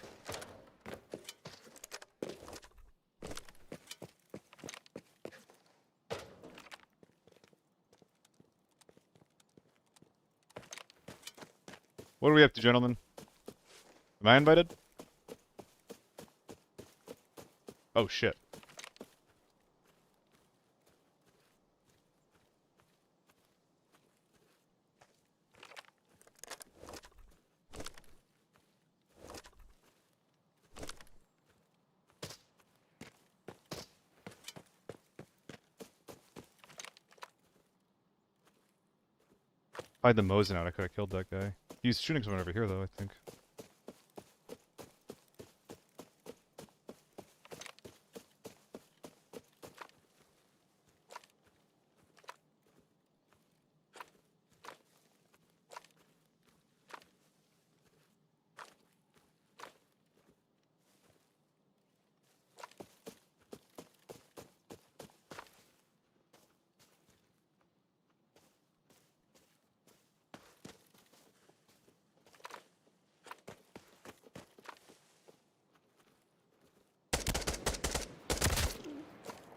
What are we up to, gentlemen? Am I invited? Oh, shit. If I had the Mosin out, I could have killed that guy. He's shooting someone over here, though, I think.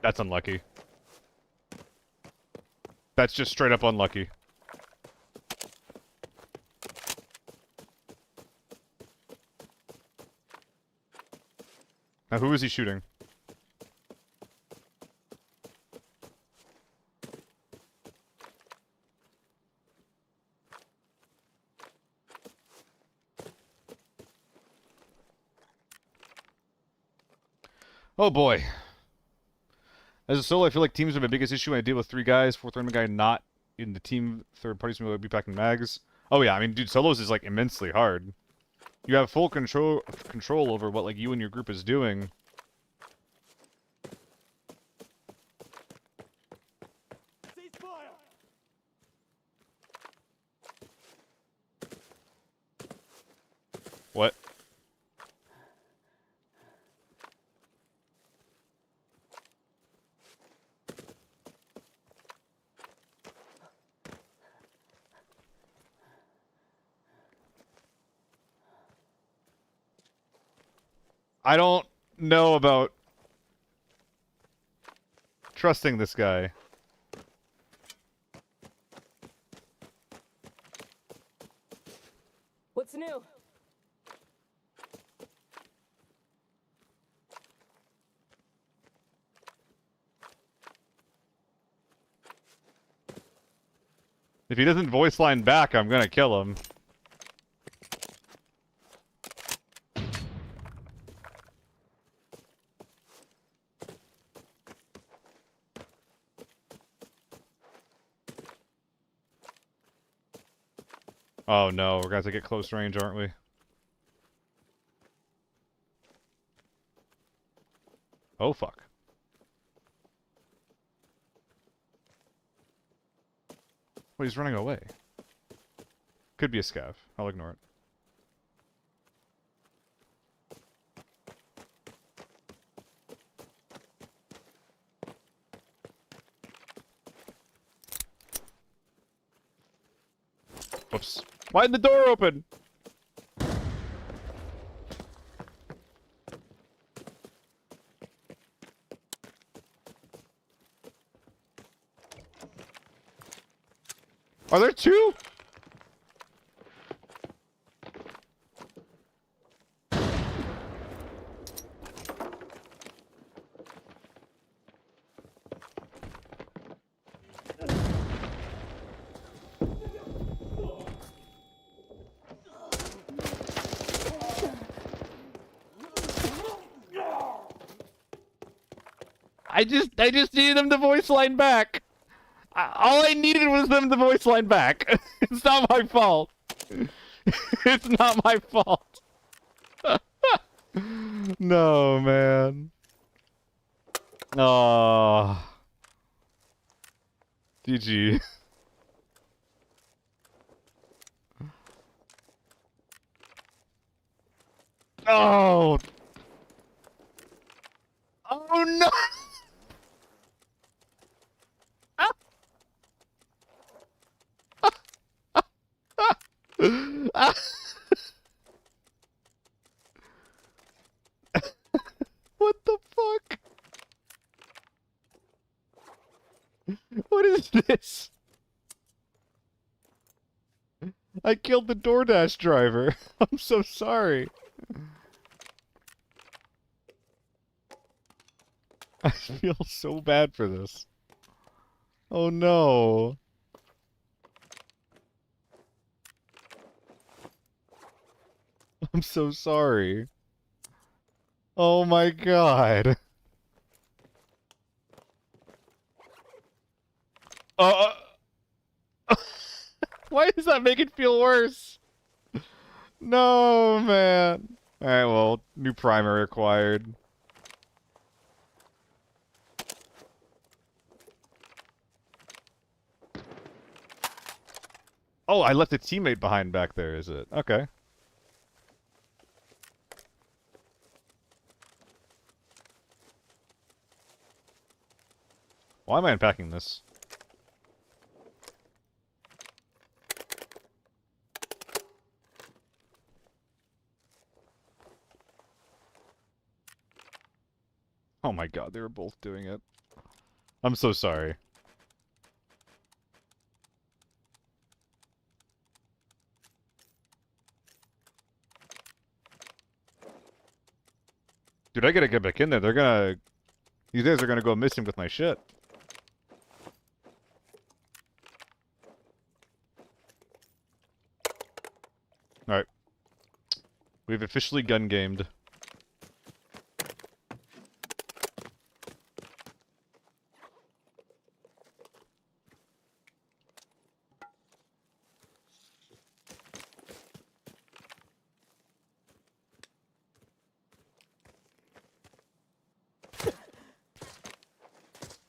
That's unlucky. That's just straight up unlucky. Now, who is he shooting? Oh boy. As a solo, I feel like teams are my biggest issue when I deal with 3 guys, 4th random guy not in the team, 3rd parties will be packing mags. Oh yeah, I mean, dude, solos is like immensely hard. You have full control over what like you and your group is doing. Ceasefire! What? I don't know about trusting this guy. What's new? If he doesn't voice line back, I'm gonna kill him. Oh no, we're gonna have to get close range, aren't we? Oh fuck. Wait, he's running away. Could be a scav. I'll ignore it. Whoops. Why did the door open? Are there two? I just needed them to voice line back. All I needed was them to voice line back. It's not my fault. It's not my fault. No, man. Oh. GG. Oh. Oh no. What the fuck? What is this? I killed the DoorDash driver. I'm so sorry. I feel so bad for this. Oh no. I'm so sorry. Oh my god. Uh, why does that make it feel worse? No, man. Alright, well, new primary acquired. Oh, I left a teammate behind back there, is it? Okay. Why am I unpacking this? Oh my god, they were both doing it. I'm so sorry. Dude, I gotta get back in there. They're gonna... These guys are gonna go missing with my shit. Alright. We've officially gun gamed.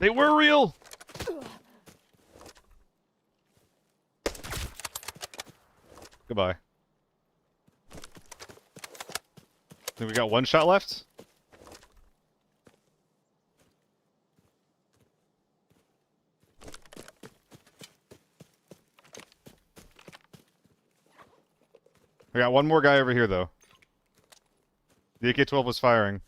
They were real! Goodbye. Think we got one shot left? I got one more guy over here, though. The AK-12 was firing.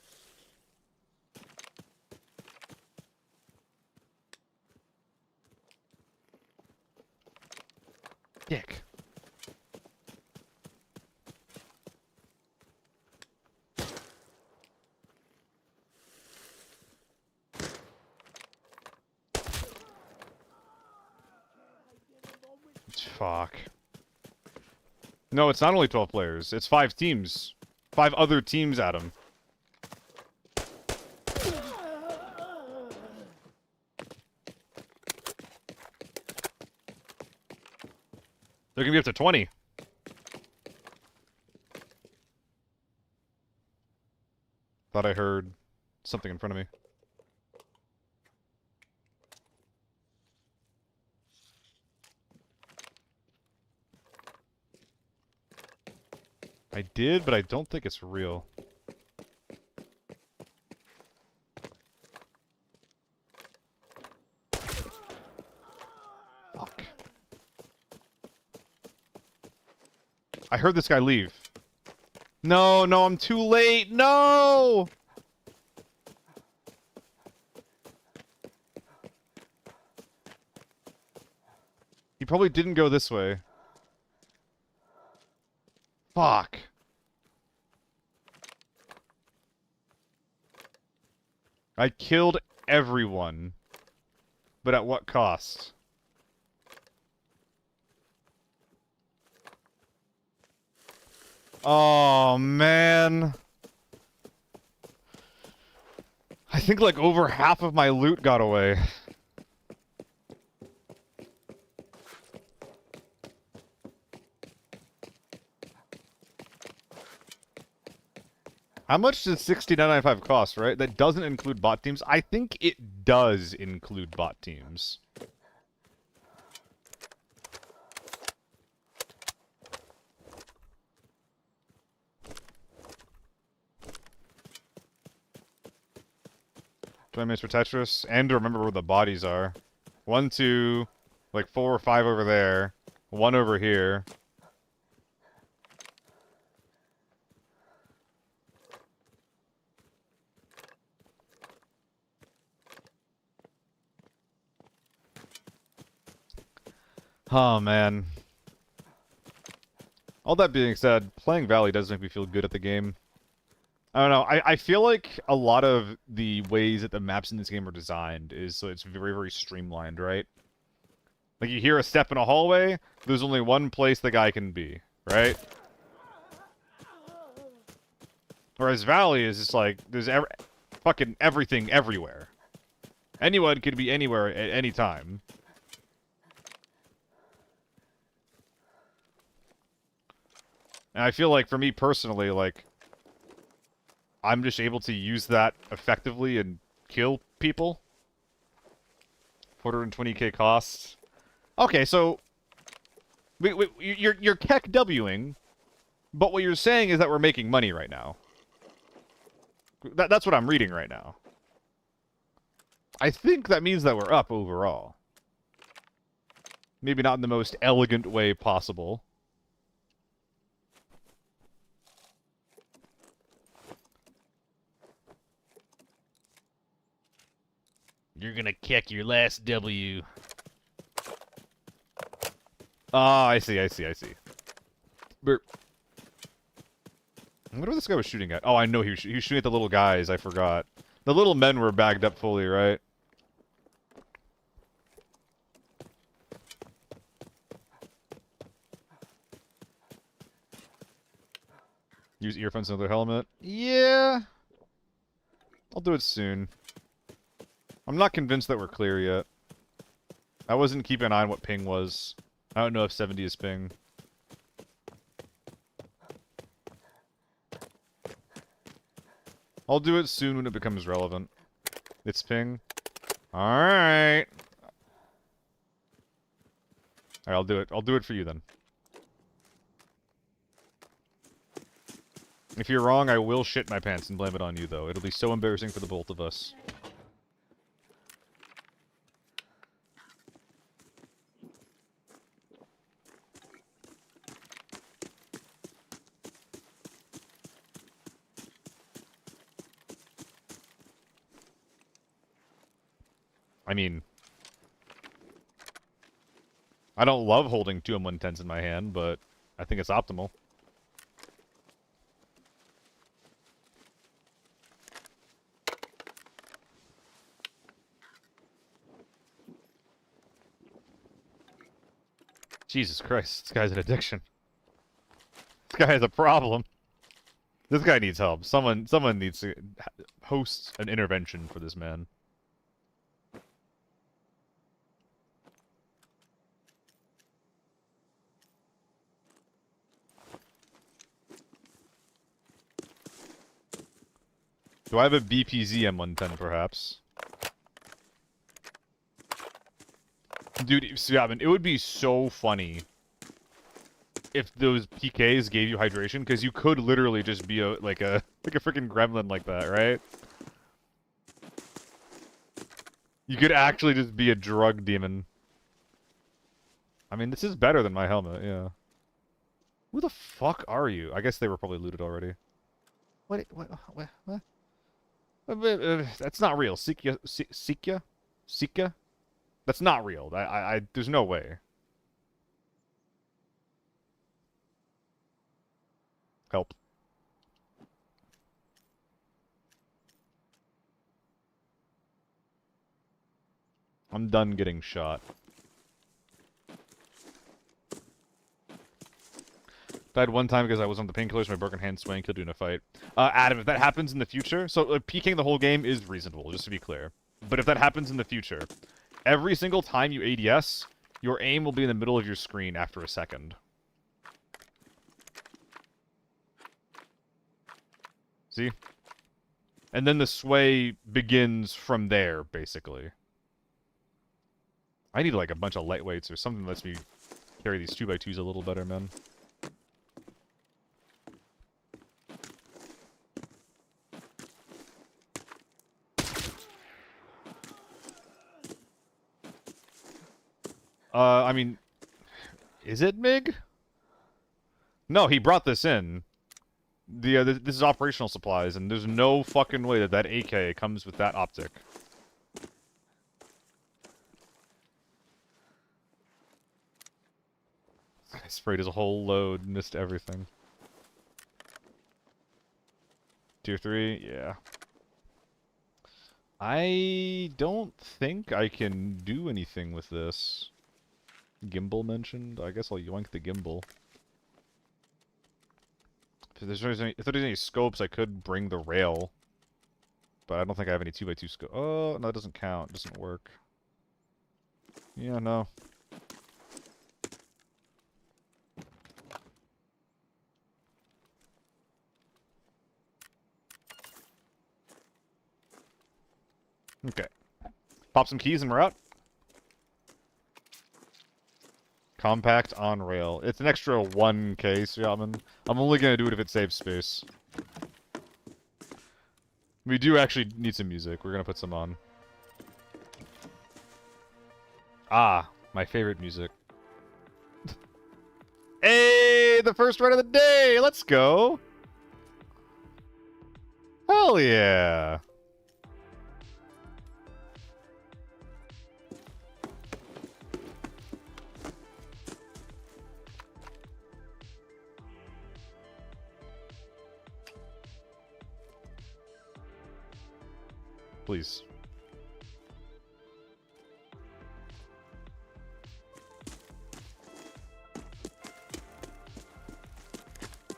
Dick. Fuck. No, it's not only 12 players. It's 5 teams. 5 other teams, Adam. There can be up to 20. Thought I heard something in front of me. I did, but I don't think it's real. Fuck. I heard this guy leave. No, no, I'm too late. No! He probably didn't go this way. Fuck. I killed everyone. But at what cost? Oh, man. I think like over half of my loot got away. How much does 69.95 cost, right? That doesn't include bot teams. I think it does include bot teams. Do I miss for Tetris? And to remember where the bodies are. 1, 2, like 4 or 5 over there. 1 over here. Oh, man. All that being said, playing Valley does make me feel good at the game. I don't know, I feel like a lot of the ways that the maps in this game are designed is so it's very, very streamlined, right? Like, you hear a step in a hallway, there's only one place the guy can be, right? Whereas Valley is just like, there's fucking everything everywhere. Anyone could be anywhere at any time. And I feel like, for me personally, like, I'm just able to use that effectively and kill people. 420k costs. Okay, so you're keck Wing, but what you're saying is that we're making money right now. That's what I'm reading right now. I think that means that we're up overall. Maybe not in the most elegant way possible. You're gonna kick your last W. Ah, I see. Burp. I wonder what this guy was shooting at. Oh, I know he was shooting at the little guys. I forgot. The little men were bagged up fully, right? Use earphones and another helmet. Yeah. I'll do it soon. I'm not convinced that we're clear yet. I wasn't keeping an eye on what ping was. I don't know if 70 is ping. I'll do it soon when it becomes relevant. It's ping. Alright. Alright, I'll do it. I'll do it for you then. If you're wrong, I will shit my pants and blame it on you, though. It'll be so embarrassing for the both of us. I mean, I don't love holding 2 M110s in my hand, but I think it's optimal. Jesus Christ, this guy's an addiction. This guy has a problem. This guy needs help. Someone needs to host an intervention for this man. Do I have a BPZ M110, perhaps? Dude, yeah, I mean, it would be so funny if those PKs gave you hydration, because you could literally just be like a freaking gremlin like that, right? You could actually just be a drug demon. I mean, this is better than my helmet, yeah. Who the fuck are you? I guess they were probably looted already. What? That's not real. Sikya? That's not real. There's no way. Help. I'm done getting shot. Died one time because I was on the painkillers, my broken hand swaying, killed you in a fight. Adam, if that happens in the future, so peeking the whole game is reasonable, just to be clear. But if that happens in the future, every single time you ADS, your aim will be in the middle of your screen after a second. See? And then the sway begins from there, basically. I need like a bunch of lightweights or something that lets me carry these 2x2s a little better, man. I mean, is it MiG? No, he brought this in. This is operational supplies, and there's no fucking way that AK comes with that optic. I sprayed his whole load, missed everything. Tier 3, yeah. I don't think I can do anything with this. Gimbal mentioned? I guess I'll yoink the gimbal. If there's any scopes, I could bring the rail. But I don't think I have any 2x2 scope. Oh, no, that doesn't count. It doesn't work. Yeah, no. Okay. Pop some keys and we're out. Compact on rail. It's an extra 1K, Yachtman. I'm only gonna do it if it saves space. We do actually need some music. We're gonna put some on. Ah, my favorite music. Hey, the first run of the day! Let's go! Hell yeah! Please.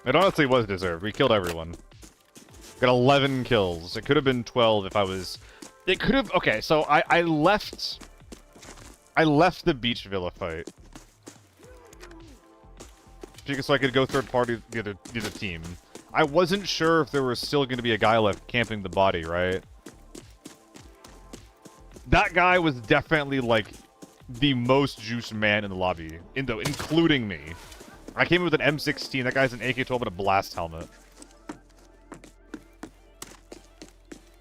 It honestly was deserved. We killed everyone. Got 11 kills. It could have been 12 if I was... It could have... Okay, so I left the beach villa fight. So I could go third party the other team. I wasn't sure if there was still going to be a guy left camping the body, right? That guy was definitely, like, the most juiced man in the lobby, including me. I came in with an M16, that guy's an AK-12 and a blast helmet.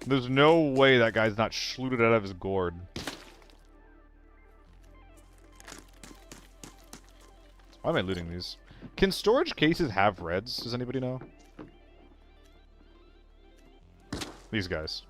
There's no way that guy's not schlooted out of his gourd. Why am I looting these? Can storage cases have reds? Does anybody know? These guys.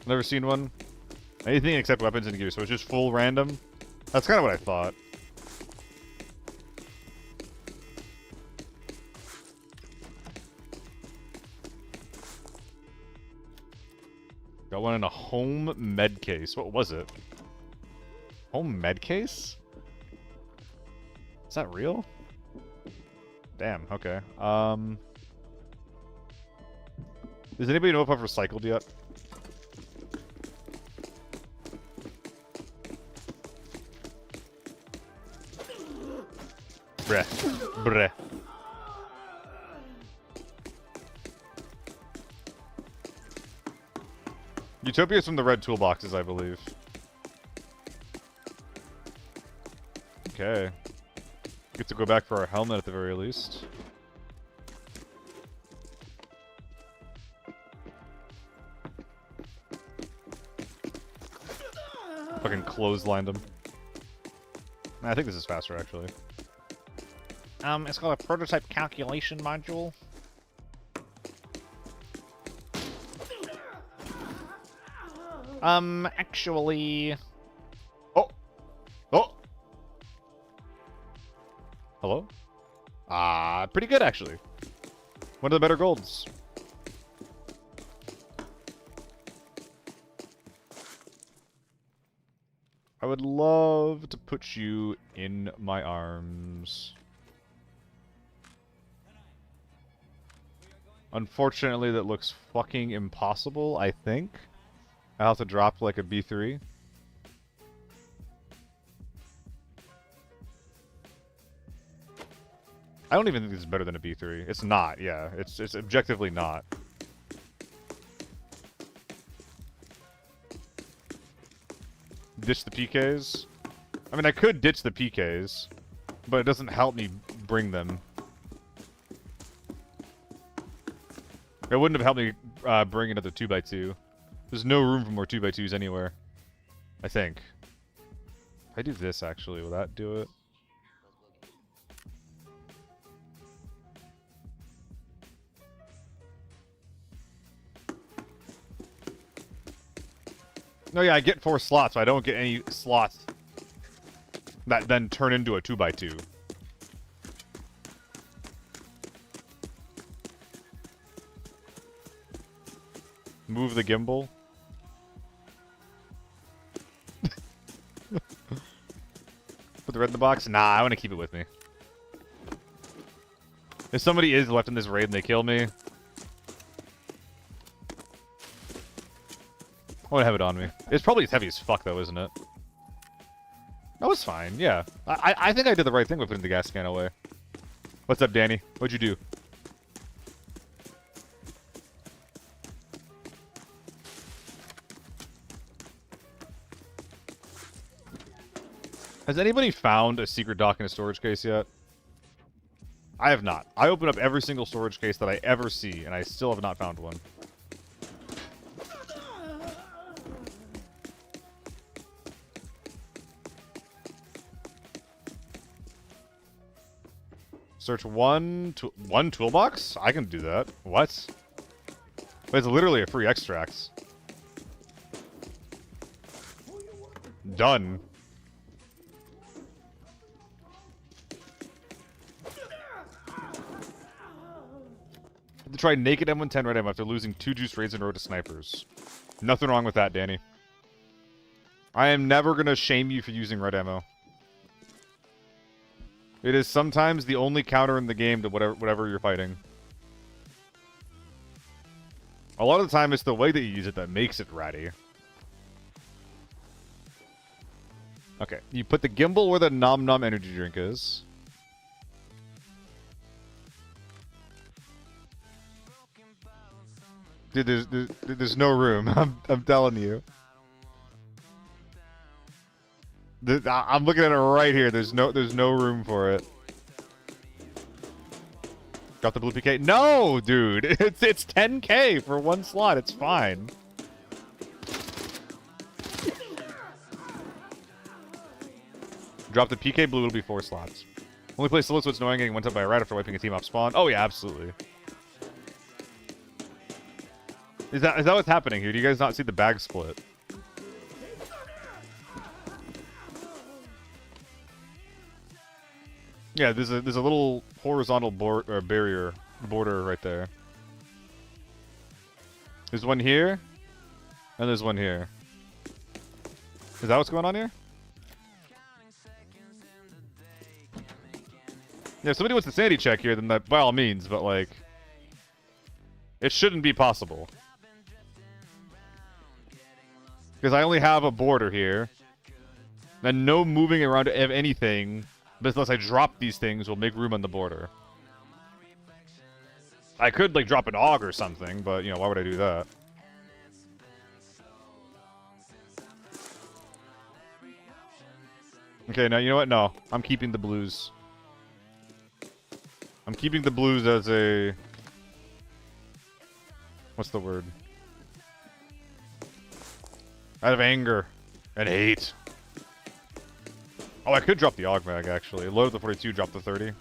Never seen one. Anything except weapons and gear, so it's just full random? That's kind of what I thought. Got one in a home med case. What was it? Home med case? Is that real? Damn, okay. Does anybody know if I've recycled yet? Bruh. Bruh. Utopia's from the red toolboxes, I believe. Okay. Get to go back for our helmet at the very least. Fucking clotheslined him. I think this is faster, actually. It's called a prototype calculation module. Actually... Oh! Oh! Hello? Pretty good, actually. One of the better golds. I would love to put you in my arms. Unfortunately, that looks fucking impossible, I think. I'll have to drop like a B3. I don't even think this is better than a B3. It's not, yeah. It's objectively not. Ditch the PKs? I mean, I could ditch the PKs, but it doesn't help me bring them. It wouldn't have helped me bring another 2x2. There's no room for more 2x2s anywhere. I think. If I do this, actually, will that do it? No, yeah, I get 4 slots, so I don't get any slots that then turn into a 2x2. Move the gimbal. Put the red in the box? Nah, I want to keep it with me. If somebody is left in this raid and they kill me, I want to have it on me. It's probably as heavy as fuck, though, isn't it? That was fine, yeah. I think I did the right thing with putting the gas can away. What's up, Danny? What'd you do? Has anybody found a secret dock in a storage case yet? I have not. I open up every single storage case that I ever see, and I still have not found one. Search one toolbox? I can do that. What? But it's literally a free extracts. Done. To try naked M110 red ammo after losing 2 juice raids in a row to snipers. Nothing wrong with that, Danny. I am never gonna shame you for using red ammo. It is sometimes the only counter in the game to whatever you're fighting. A lot of the time, it's the way that you use it that makes it ratty. Okay, you put the gimbal where the Nom Nom energy drink is. Dude, there's no room. I'm telling you. I'm looking at it right here. There's no room for it. Got the blue PK? No, dude. It's 10k for 1 slot. It's fine. Drop the PK blue. It'll be 4 slots. Only place solo so it's annoying getting one up by a rat after wiping a team off spawn. Oh yeah, absolutely. Is that what's happening here? Do you guys not see the bag split? Yeah, there's a little horizontal barrier border right there. There's one here, and there's one here. Is that what's going on here? Yeah, if somebody wants to sanity check here, then that by all means, but like, it shouldn't be possible. Because I only have a border here, and no moving around of anything, but unless I drop these things, will make room on the border. I could like drop an AUG or something, but you know, why would I do that? Okay, now you know what? No, I'm keeping the blues. I'm keeping the blues as a... What's the word? Out of anger and hate. Oh, I could drop the AUG mag, actually. Load the 42, drop the 30.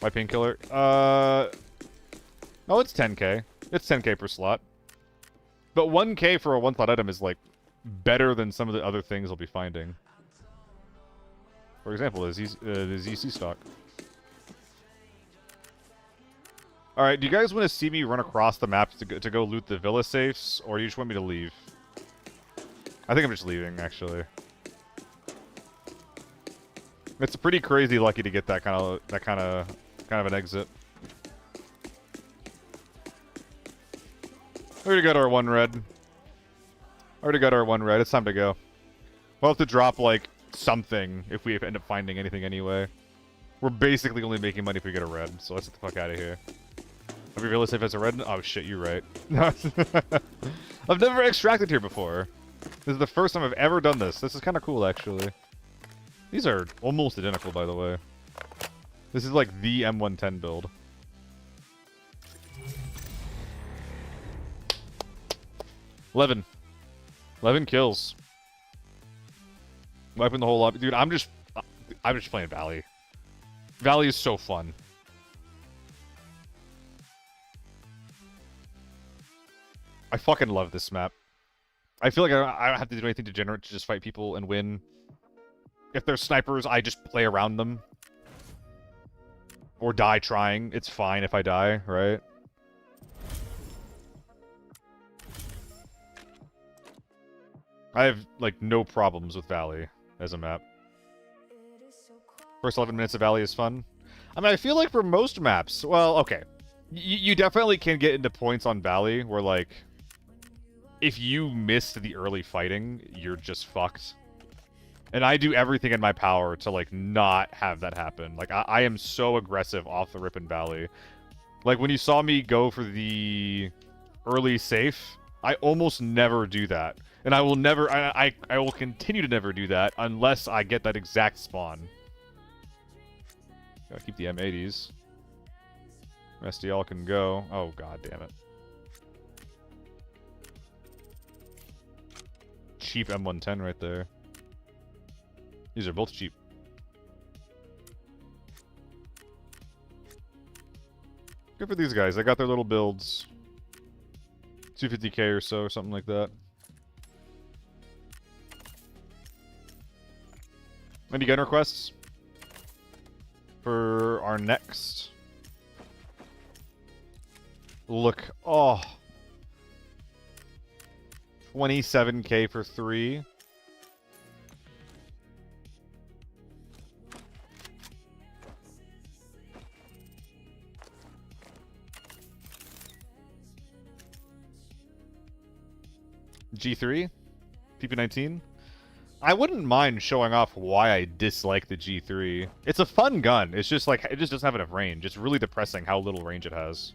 My painkiller. Oh, it's 10k. It's 10k per slot. But 1k for a one-slot item is, like, better than some of the other things I'll be finding. For example, the ZC stock. Alright, do you guys want to see me run across the map to go loot the villa safes, or do you just want me to leave? I think I'm just leaving, actually. It's pretty crazy lucky to get that kind of an exit. Already got our one red. Already got our one red. It's time to go. We'll have to drop, like, something if we end up finding anything anyway. We're basically only making money if we get a red, so let's get the fuck out of here. Every villa safe has a red? Oh shit, you're right. I've never extracted here before. This is the first time I've ever done this. This is kind of cool, actually. These are almost identical, by the way. This is like the M110 build. $11 kills. Wiping the whole lobby. Dude, I'm just playing Valley. Valley is so fun. I fucking love this map. I feel like I don't have to do anything degenerate to just fight people and win. If they're snipers, I just play around them. Or die trying. It's fine if I die, right? I have, like, no problems with Valley as a map. First 11 minutes of Valley is fun. I mean, I feel like for most maps... Well, okay. You definitely can get into points on Valley where, like... If you miss the early fighting, you're just fucked. And I do everything in my power to, like, not have that happen. Like, I am so aggressive off the rip in Valley. Like, when you saw me go for the early safe, I almost never do that. And I will never... I will continue to never do that unless I get that exact spawn. Gotta keep the M80s. Rest of y'all can go. Oh, god damn it. Cheap M110 right there. These are both cheap. Good for these guys. They got their little builds. 250k or so, or something like that. Any gun requests? For our next look. Oh. 27k for 3. G3? PP19? I wouldn't mind showing off why I dislike the G3. It's a fun gun. It's just like, it just doesn't have enough range. It's really depressing how little range it has.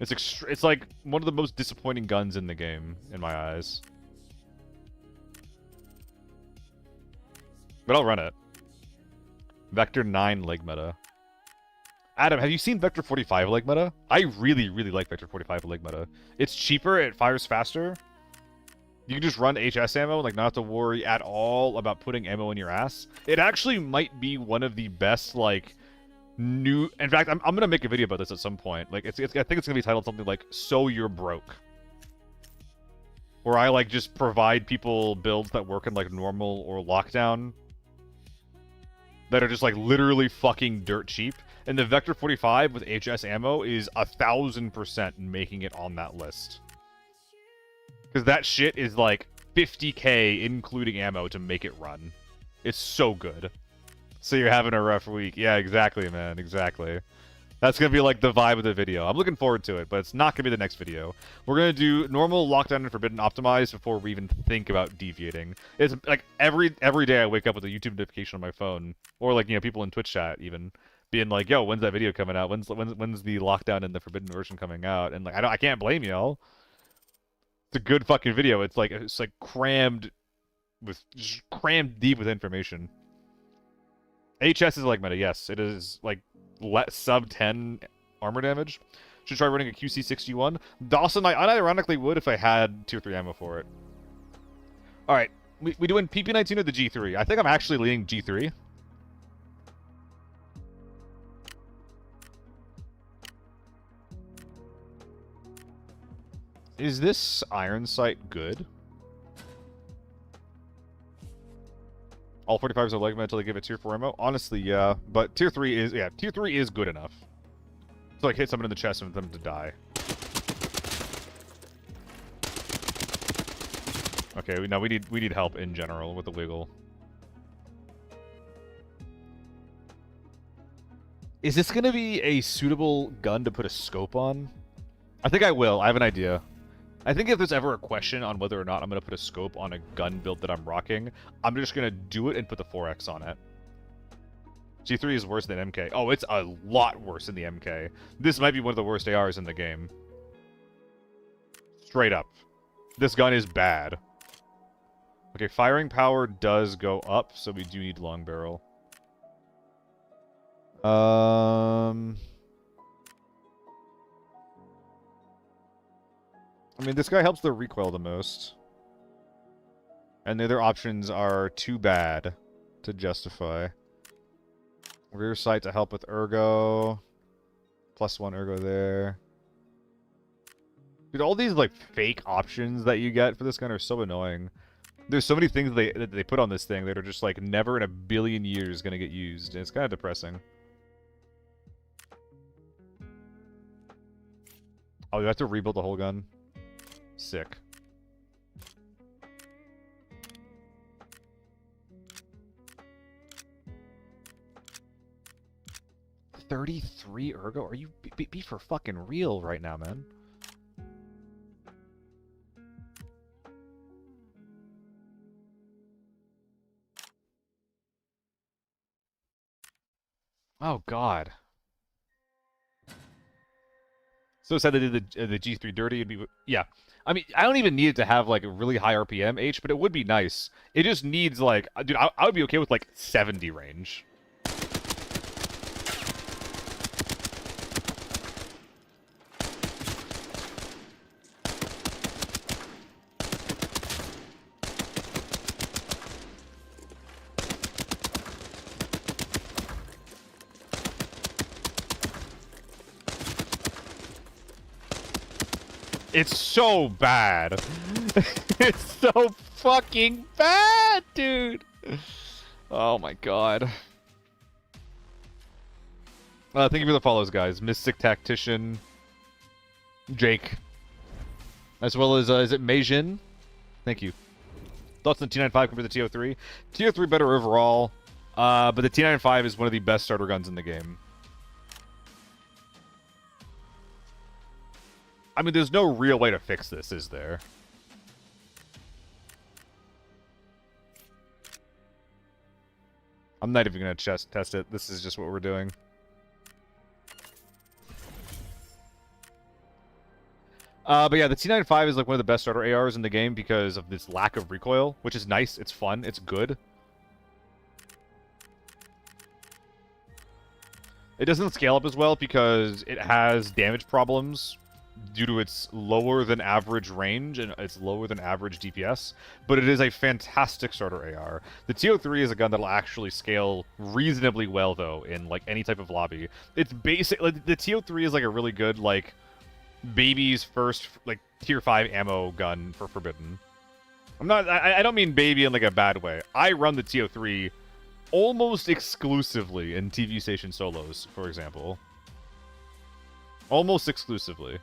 It's like one of the most disappointing guns in the game, in my eyes. But I'll run it. Vector 9 leg meta. Adam, have you seen Vector 45 leg meta? I really, really like Vector 45 leg meta. It's cheaper, it fires faster. You can just run HS ammo, like not have to worry at all about putting ammo in your ass. It actually might be one of the best, like, new... In fact, I'm gonna make a video about this at some point. Like, I think it's gonna be titled something like, So You're Broke. Where I, like, just provide people builds that work in, like, normal or lockdown. that are just like literally fucking dirt cheap. And the Vector 45 with HS ammo is 1000% making it on that list. Because that shit is like 50k including ammo to make it run. It's so good. So you're having a rough week. Yeah, exactly, man. Exactly. That's going to be like the vibe of the video. I'm looking forward to it, but it's not going to be the next video. We're going to do normal, lockdown, and forbidden optimized before we even think about deviating. It's like every day I wake up with a YouTube notification on my phone, or like, you know, people in Twitch chat even being like, "Yo, when's that video coming out? When's the lockdown and the forbidden version coming out?" And like, I can't blame y'all. It's a good fucking video. It's like crammed deep with information. HS is like meta, yes. It is like sub 10 armor damage. Should try running a QC61. Dawson, I unironically would if I had tier 3 ammo for it. Alright, we doing PP19 or the G3? I think I'm actually leaning G3. Is this iron sight good? All 45s are leg until they give it tier 4 ammo? Honestly, yeah. But tier 3 is good enough. To like hit someone in the chest and for them to die. Okay, now we need help in general with the wiggle. Is this gonna be a suitable gun to put a scope on? I think I will. I have an idea. I think if there's ever a question on whether or not I'm going to put a scope on a gun build that I'm rocking, I'm just going to do it and put the 4X on it. G3 is worse than MK. Oh, it's a lot worse than the MK. This might be one of the worst ARs in the game. Straight up. This gun is bad. Okay, firing power does go up, so we do need long barrel. I mean, this guy helps the recoil the most. And the other options are too bad to justify. Rear sight to help with ergo. +1 ergo there. Dude, all these, like, fake options that you get for this gun are so annoying. There's so many things that they put on this thing that are just, like, never in a billion years gonna get used. And it's kind of depressing. Oh, you have to rebuild the whole gun? Sick. $33 ergo? Are you be for fucking real right now, man? Oh god. So sad they did the G3 dirty. It'd be, yeah. I mean, I don't even need it to have, like, a really high RPM H, but it would be nice. It just needs, like... Dude, I would be okay with, like, 70 range. It's so bad. It's so fucking bad, dude. Oh my god. Thank you for the follows, guys. Mystic Tactician, Jake, as well as is it Meijin? Thank you. Thoughts on the T95 compared to the TO3? TO3 better overall, but the T95 is one of the best starter guns in the game. I mean, there's no real way to fix this, is there? I'm not even going to test it. This is just what we're doing. But yeah, the T95 is like one of the best starter ARs in the game because of this lack of recoil, which is nice. It's fun. It's good. It doesn't scale up as well because it has damage problems due to its lower than average range and its lower than average DPS, but it is a fantastic starter AR. The TO3 is a gun that'll actually scale reasonably well, though, in like any type of lobby. It's basic. Like, the TO3 is like a really good like baby's first like tier 5 ammo gun for Forbidden. I don't mean baby in like a bad way. I run the TO3 almost exclusively in TV station solos, for example. Almost exclusively.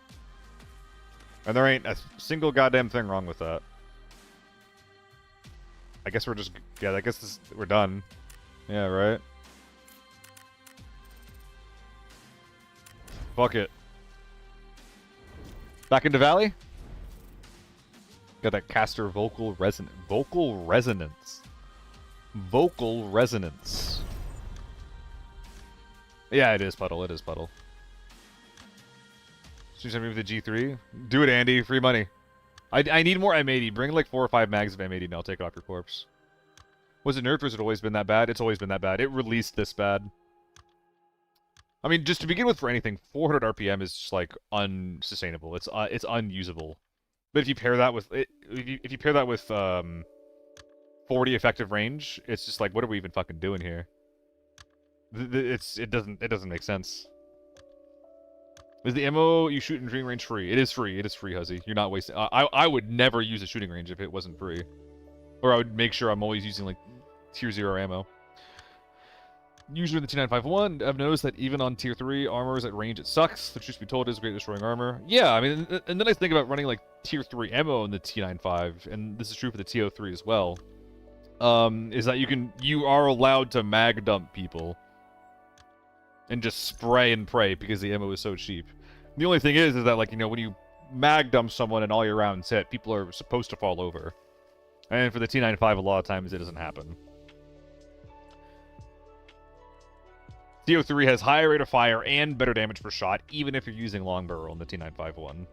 And there ain't a single goddamn thing wrong with that. I guess we're just... Yeah, I guess we're done. Yeah, right? Fuck it. Back into Valley? Got that caster vocal resonance. Vocal resonance. Vocal resonance. Yeah, it is Puddle. It is Puddle. Should I move the G3? Do it, Andy. Free money. I need more M80. Bring like 4 or 5 mags of M80 and I'll take it off your corpse. Was it nerfed or has it always been that bad? It's always been that bad. It released this bad. I mean, just to begin with for anything, 400 RPM is just like unsustainable. It's unusable. But if you pair that with if you pair that with 40 effective range, it's just like, what are we even fucking doing here? It doesn't make sense. Is the ammo you shoot in shooting range free? It is free. It is free, Huzzy. You're not wasting. I would never use a shooting range if it wasn't free, or I would make sure I'm always using like tier 0 ammo. Usually in the T951, I've noticed that even on tier 3 armors at range, it sucks. The truth be told, it is great destroying armor. Yeah, I mean, and then I think about running like tier 3 ammo in the T95, and this is true for the TO3 as well. Is that you are allowed to mag dump people and just spray and pray because the ammo is so cheap. The only thing is that, like, you know, when you mag dump someone and all your rounds hit, people are supposed to fall over. And for the T95, a lot of times it doesn't happen. TO3 has higher rate of fire and better damage per shot, even if you're using long barrel in the T951.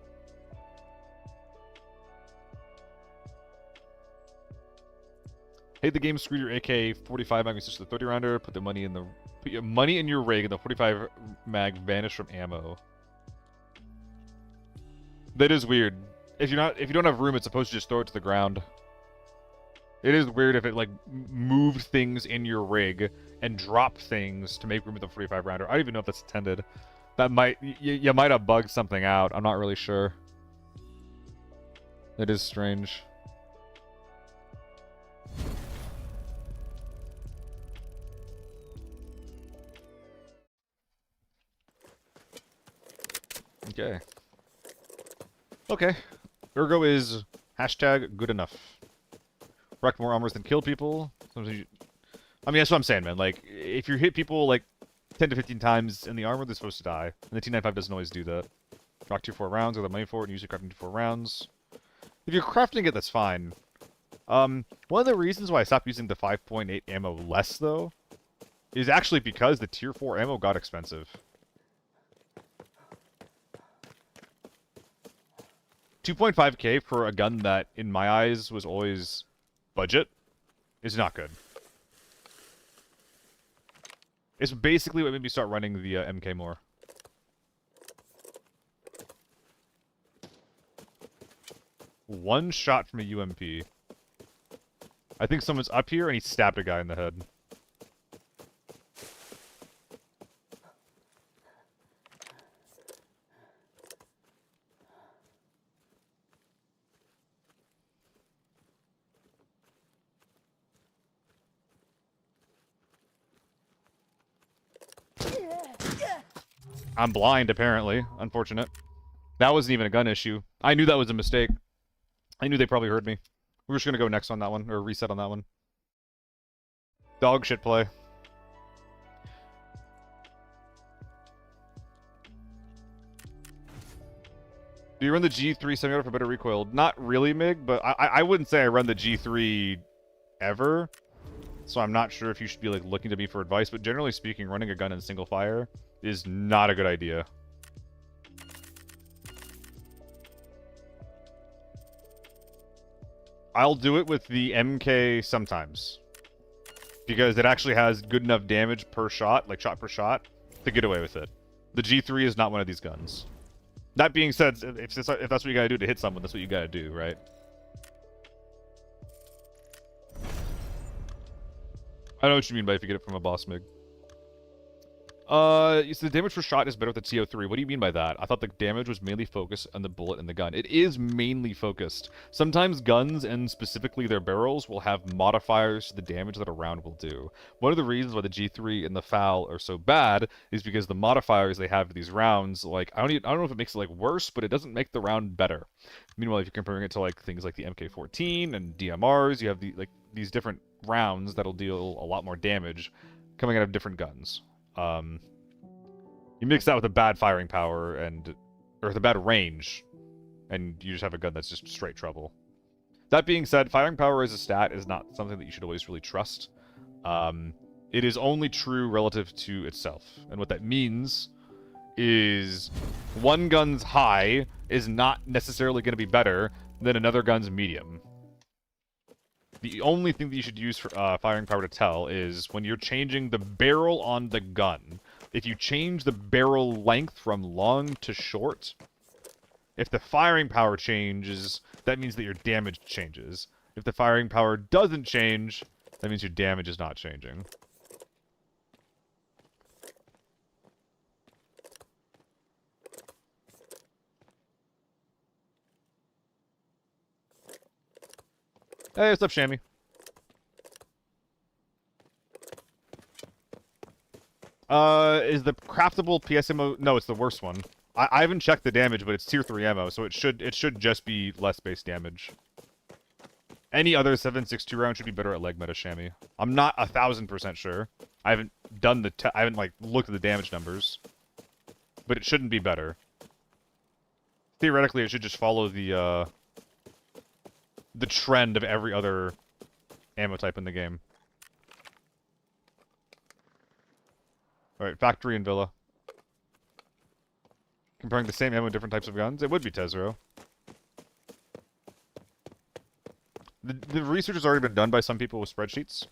Hate the game screwed your AK-45 mag switch to the 30 rounder. Put your money in your rig, and the 45 mag vanish from ammo. That is weird. If you don't have room, it's supposed to just throw it to the ground. It is weird if it like moved things in your rig and dropped things to make room with the 45 rounder. I don't even know if that's intended. That might you might have bugged something out. I'm not really sure. It is strange. Okay. Okay. Ergo is hashtag good enough. Wreck more armors than kill people. I mean, that's what I'm saying, man. Like, if you hit people, like, 10 to 15 times in the armor, they're supposed to die. And the T95 doesn't always do that. Rock tier 4 rounds, or the money for it, and usually crafting tier 4 rounds. If you're crafting it, that's fine. One of the reasons why I stopped using the 5.8 ammo less, though, is actually because the tier 4 ammo got expensive. 2.5k for a gun that, in my eyes, was always budget is not good. It's basically what made me start running the MK more. One shot from a UMP. I think someone's up here and he stabbed a guy in the head. I'm blind, apparently. Unfortunate. That wasn't even a gun issue. I knew that was a mistake. I knew they probably heard me. We're just gonna go next on that one, or reset on that one. Dog shit play. Do you run the G3 semi-auto for better recoil? Not really, Mig, but I wouldn't say I run the G3 ever. So I'm not sure if you should be like looking to me for advice, but generally speaking, running a gun in single fire is not a good idea. I'll do it with the MK sometimes, because it actually has good enough damage per shot, like shot per shot, to get away with it. The G3 is not one of these guns. That being said, if that's what you gotta do to hit someone, that's what you gotta do, right? I know what you mean by if you get it from a boss mig. You said the damage per shot is better with the TO3. What do you mean by that? I thought the damage was mainly focused on the bullet and the gun. It is mainly focused. Sometimes guns, and specifically their barrels, will have modifiers to the damage that a round will do. One of the reasons why the G3 and the FAL are so bad is because the modifiers they have to these rounds, like, I don't know if it makes it, like, worse, but it doesn't make the round better. Meanwhile, if you're comparing it to, like, things like the MK14 and DMRs, you have, these different rounds that'll deal a lot more damage coming out of different guns. You mix that with a bad firing power or with a bad range, and you just have a gun that's just straight trouble. That being said, firing power as a stat is not something that you should always really trust. It is only true relative to itself, and what that means is one gun's high is not necessarily going to be better than another gun's medium. The only thing that you should use for firing power to tell is when you're changing the barrel on the gun. If you change the barrel length from long to short, if the firing power changes, that means that your damage changes. If the firing power doesn't change, that means your damage is not changing. Hey, what's up, Shammy? Is the craftable PSMO? No, it's the worst one. I haven't checked the damage, but it's tier 3 ammo, so it should just be less base damage. Any other 7.62 round should be better at leg meta, Shammy. I'm not 1000% sure. I haven't done I haven't like looked at the damage numbers, but it shouldn't be better. Theoretically, it should just follow the trend of every other ammo type in the game. Alright, factory and villa. Comparing the same ammo with different types of guns, it would be Tezro. The research has already been done by some people with spreadsheets.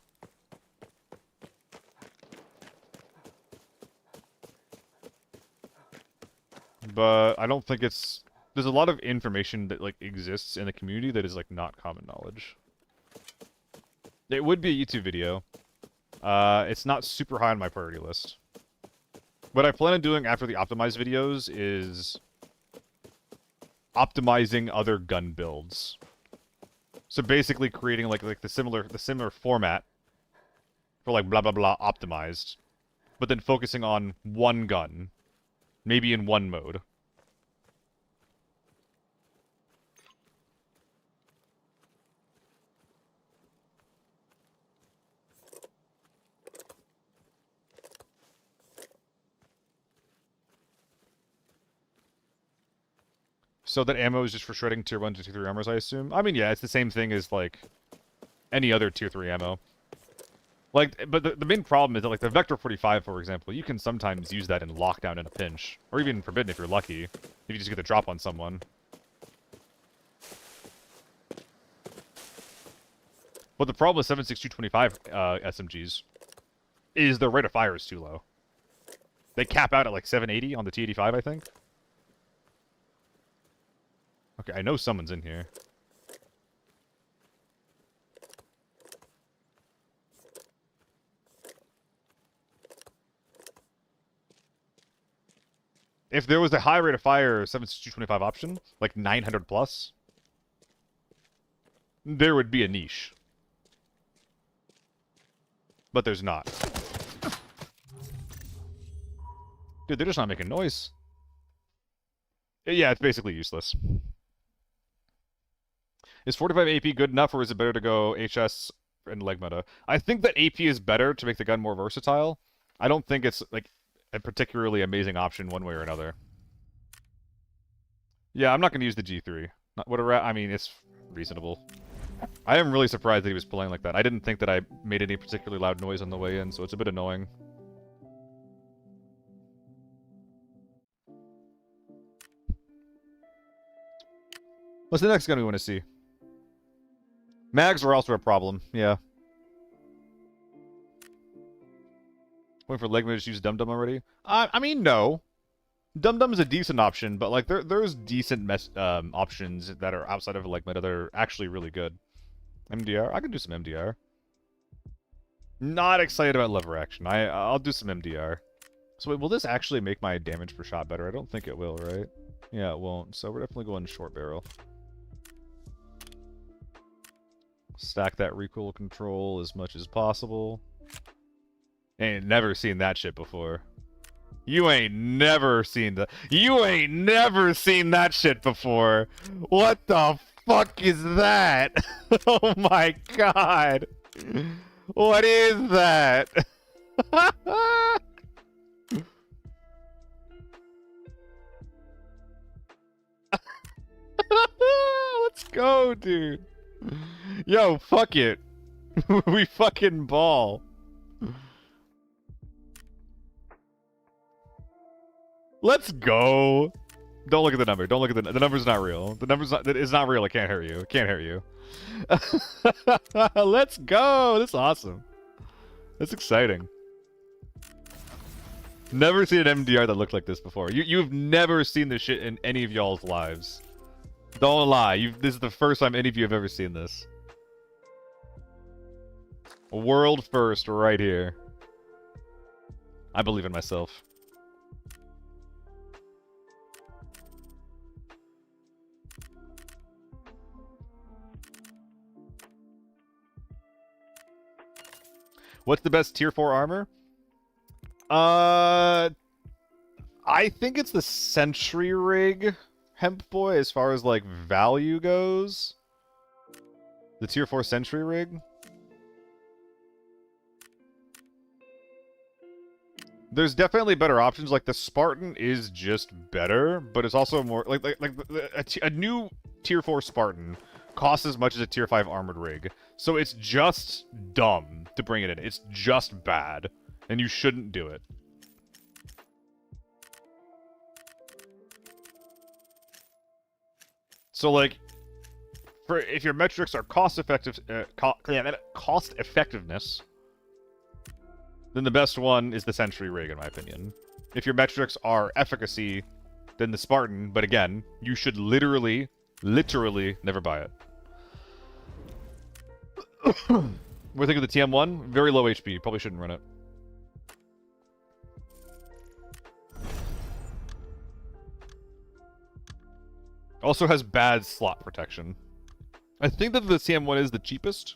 But I don't think it's... There's a lot of information that, like, exists in the community that is, like, not common knowledge. It would be a YouTube video. It's not super high on my priority list. What I plan on doing after the optimized videos is optimizing other gun builds. So basically creating like the similar format for like blah blah blah optimized, but then focusing on one gun, maybe in one mode. So that ammo is just for shredding tier 1 to tier 3 armors, I assume? I mean, yeah, it's the same thing as, like, any other tier 3 ammo. Like, but the main problem is that, like, the Vector 45, for example, you can sometimes use that in lockdown in a pinch. Or even Forbidden if you're lucky. If you just get the drop on someone. But the problem with 7.6225 SMGs is their rate of fire is too low. They cap out at, like, 780 on the T85, I think. Okay, I know someone's in here. If there was a high rate of fire 7.6225 option, like 900 plus, there would be a niche. But there's not. Dude, they're just not making noise. Yeah, it's basically useless. Is 45 AP good enough, or is it better to go HS and leg meta? I think that AP is better to make the gun more versatile. I don't think it's, like, a particularly amazing option one way or another. Yeah, I'm not going to use the G3. I mean, it's reasonable. I am really surprised that he was playing like that. I didn't think that I made any particularly loud noise on the way in, so it's a bit annoying. What's the next gun we want to see? Mags are also a problem, yeah. Waiting for Legman to just use Dum Dum already? I mean, no. Dum Dum is a decent option, but like there's decent options that are outside of Leg Meta that are actually really good. MDR? I can do some MDR. Not excited about lever action. I'll do some MDR. So wait, will this actually make my damage per shot better? I don't think it will, right? Yeah, it won't. So we're definitely going short barrel. Stack that recoil control as much as possible. Ain't never seen that shit before. You ain't never seen that shit before. What the fuck is that? Oh my god. What is that? Let's go, dude. Yo, fuck it. We fucking ball. Let's go. Don't look at the number. Don't look at the number's not real. The number's not, it's not real. It can't hurt you. It can't hurt you. Let's go. That's awesome. That's exciting. Never seen an MDR that looked like this before. You've never seen this shit in any of y'all's lives. Don't lie. This is the first time any of you have ever seen this. World first right here. I believe in myself. What's the best tier 4 armor? I think it's the Sentry Rig Hemp Boy as far as like value goes. The tier 4 Sentry Rig. There's definitely better options. Like the Spartan is just better, but it's also more like a new tier 4 Spartan costs as much as a tier 5 armored rig. So it's just dumb to bring it in. It's just bad, and you shouldn't do it. So like, if your metrics are cost effectiveness, then the best one is the Sentry Rig, in my opinion. If your metrics are efficacy, then the Spartan. But again, you should literally never buy it. We're thinking of the TM1. Very low HP. Probably shouldn't run it. Also has bad slot protection. I think that the TM1 is the cheapest.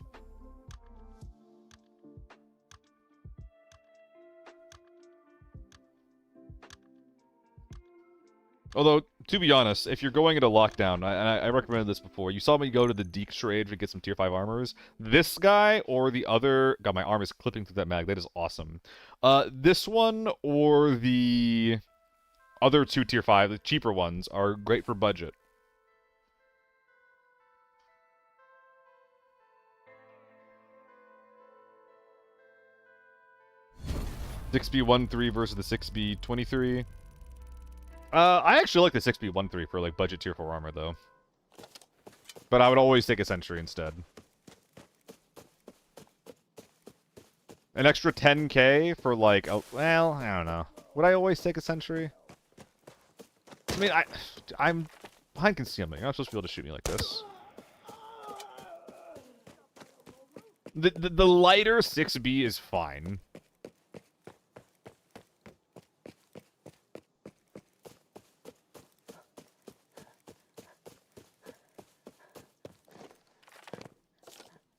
Although, to be honest, if you're going into lockdown, I recommended this before. You saw me go to the Deeks Rage to get some tier 5 armors. This guy or the other... God, my arm is clipping through that mag. That is awesome. This one or the other two tier 5, the cheaper ones, are great for budget. The 6B13 versus the 6B23. I actually like the 6B13 for like budget tier 4 armor though. But I would always take a Sentry instead. An extra 10k for like, oh, well, I don't know. Would I always take a Sentry? I mean, I'm behind concealment. You're not supposed to be able to shoot me like this. The lighter 6B is fine.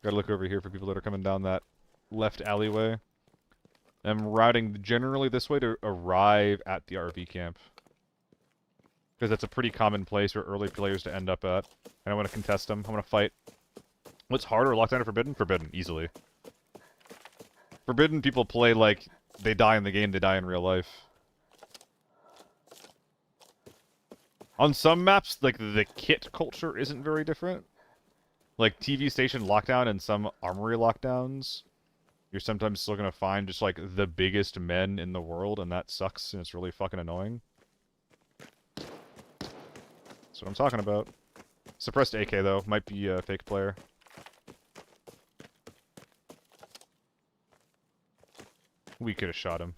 Gotta look over here for people that are coming down that left alleyway. I'm routing generally this way to arrive at the RV camp. Because that's a pretty common place for early players to end up at. And I want to contest them. I want to fight. What's harder, Lockdown or Forbidden? Forbidden, easily. Forbidden people play like they die in the game, they die in real life. On some maps, like, the kit culture isn't very different. Like, TV station lockdown and some armory lockdowns, you're sometimes still gonna find just, like, the biggest men in the world, and that sucks, and it's really fucking annoying. That's what I'm talking about. Suppressed AK, though. Might be a fake player. We could have shot him.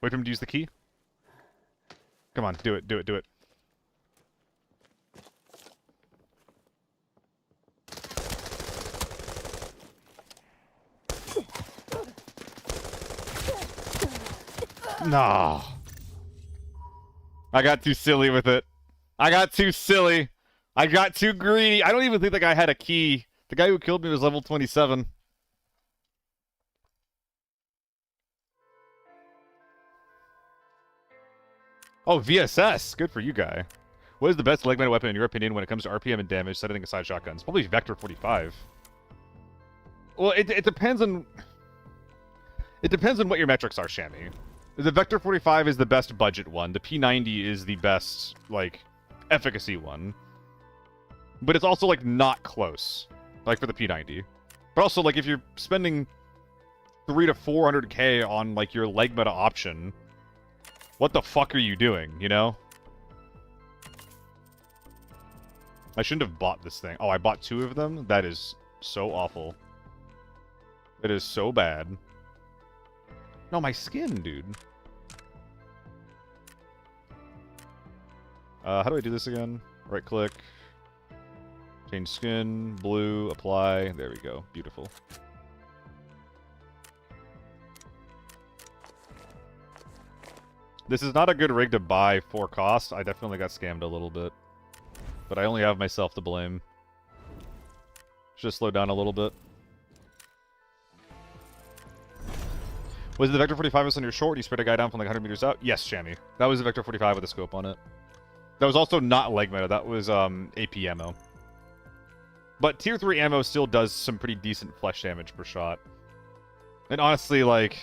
Wait for him to use the key. Come on, do it, do it, do it. No. I got too silly with it. I got too silly. I got too greedy. I don't even think the guy had a key. The guy who killed me was level 27. Oh, VSS. Good for you, guy. What is the best leg metal weapon in your opinion when it comes to RPM and damage, setting aside shotguns? Probably Vector 45. Well, it depends on... It depends on what your metrics are, Shammy. The Vector 45 is the best budget one. The P90 is the best, like, efficacy one. But it's also, like, not close. Like, for the P90. But also, like, if you're spending 300 to 400k on, like, your leg meta option, what the fuck are you doing, you know? I shouldn't have bought this thing. Oh, I bought 2 of them? That is so awful. It is so bad. No, my skin, dude. How do I do this again? Right click. Change skin. Blue. Apply. There we go. Beautiful. This is not a good rig to buy for cost. I definitely got scammed a little bit. But I only have myself to blame. Should have slowed down a little bit. Was the Vector 45 on your short? You sprayed a guy down from like 100 meters out? Yes, Shammy. That was the Vector 45 with a scope on it. That was also not leg meta. That was AP ammo. But tier 3 ammo still does some pretty decent flesh damage per shot. And honestly, like...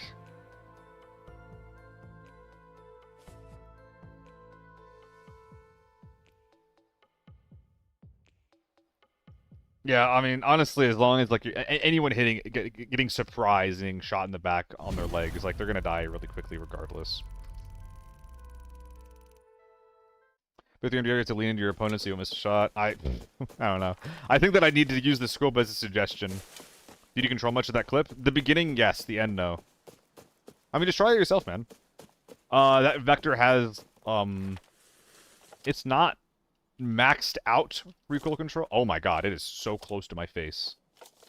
Yeah, I mean, honestly, as long as, like, anyone getting surprised and getting shot in the back on their legs, like, they're gonna die really quickly regardless. With your area to lean into your opponent so you'll miss a shot. I don't know. I think that I need to use the scope as a suggestion. Did you control much of that clip? The beginning, yes. The end, no. I mean, just try it yourself, man. That Vector has, it's not maxed out recoil control. Oh my god, it is so close to my face.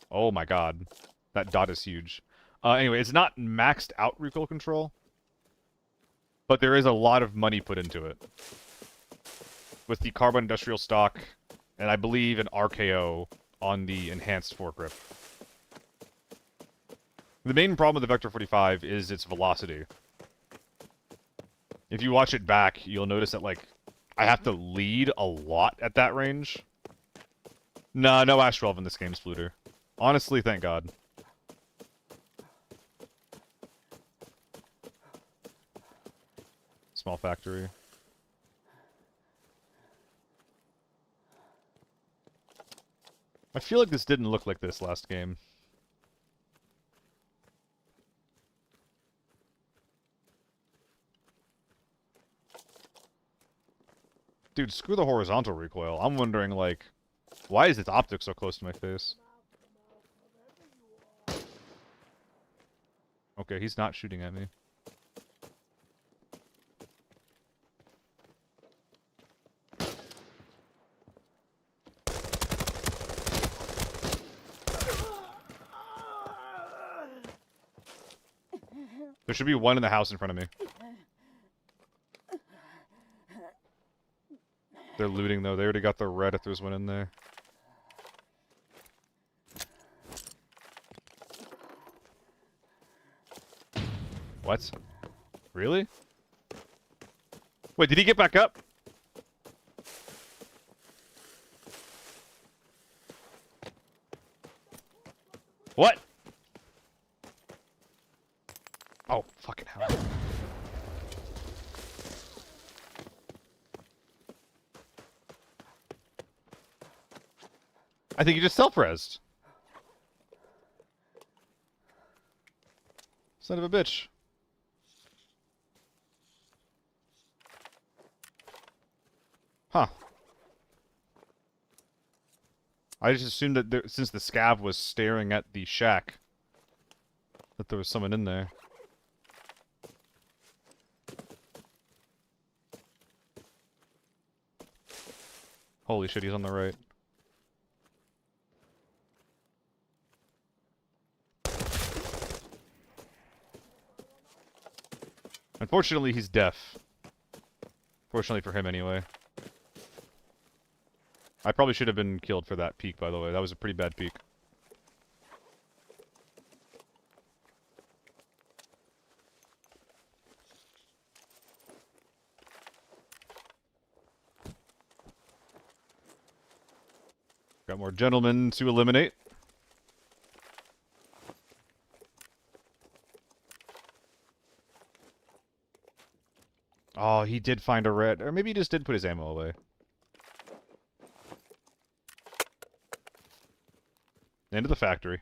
Oh my god. That dot is huge. Anyway, it's not maxed out recoil control. But there is a lot of money put into it. With the carbon industrial stock, and I believe an RKO on the enhanced foregrip. The main problem with the Vector 45 is its velocity. If you watch it back, you'll notice that, like, I have to lead a lot at that range. Nah, no Ash 12 in this game, Spluter. Honestly, thank God. Small factory. I feel like this didn't look like this last game. Dude, screw the horizontal recoil. I'm wondering, like, why is its optic so close to my face? Okay, he's not shooting at me. There should be one in the house in front of me. They're looting, though. They already got the red if there's one in there. What? Really? Wait, did he get back up? What? Oh, fucking hell. I think he just self-resed. Son of a bitch. Huh. I just assumed that there, since the scav was staring at the shack, that there was someone in there. Holy shit, he's on the right. Unfortunately, he's deaf. Fortunately for him, anyway. I probably should have been killed for that peek, by the way. That was a pretty bad peek. Got more gentlemen to eliminate. Oh, he did find a red. Or maybe he just did put his ammo away. Into the factory.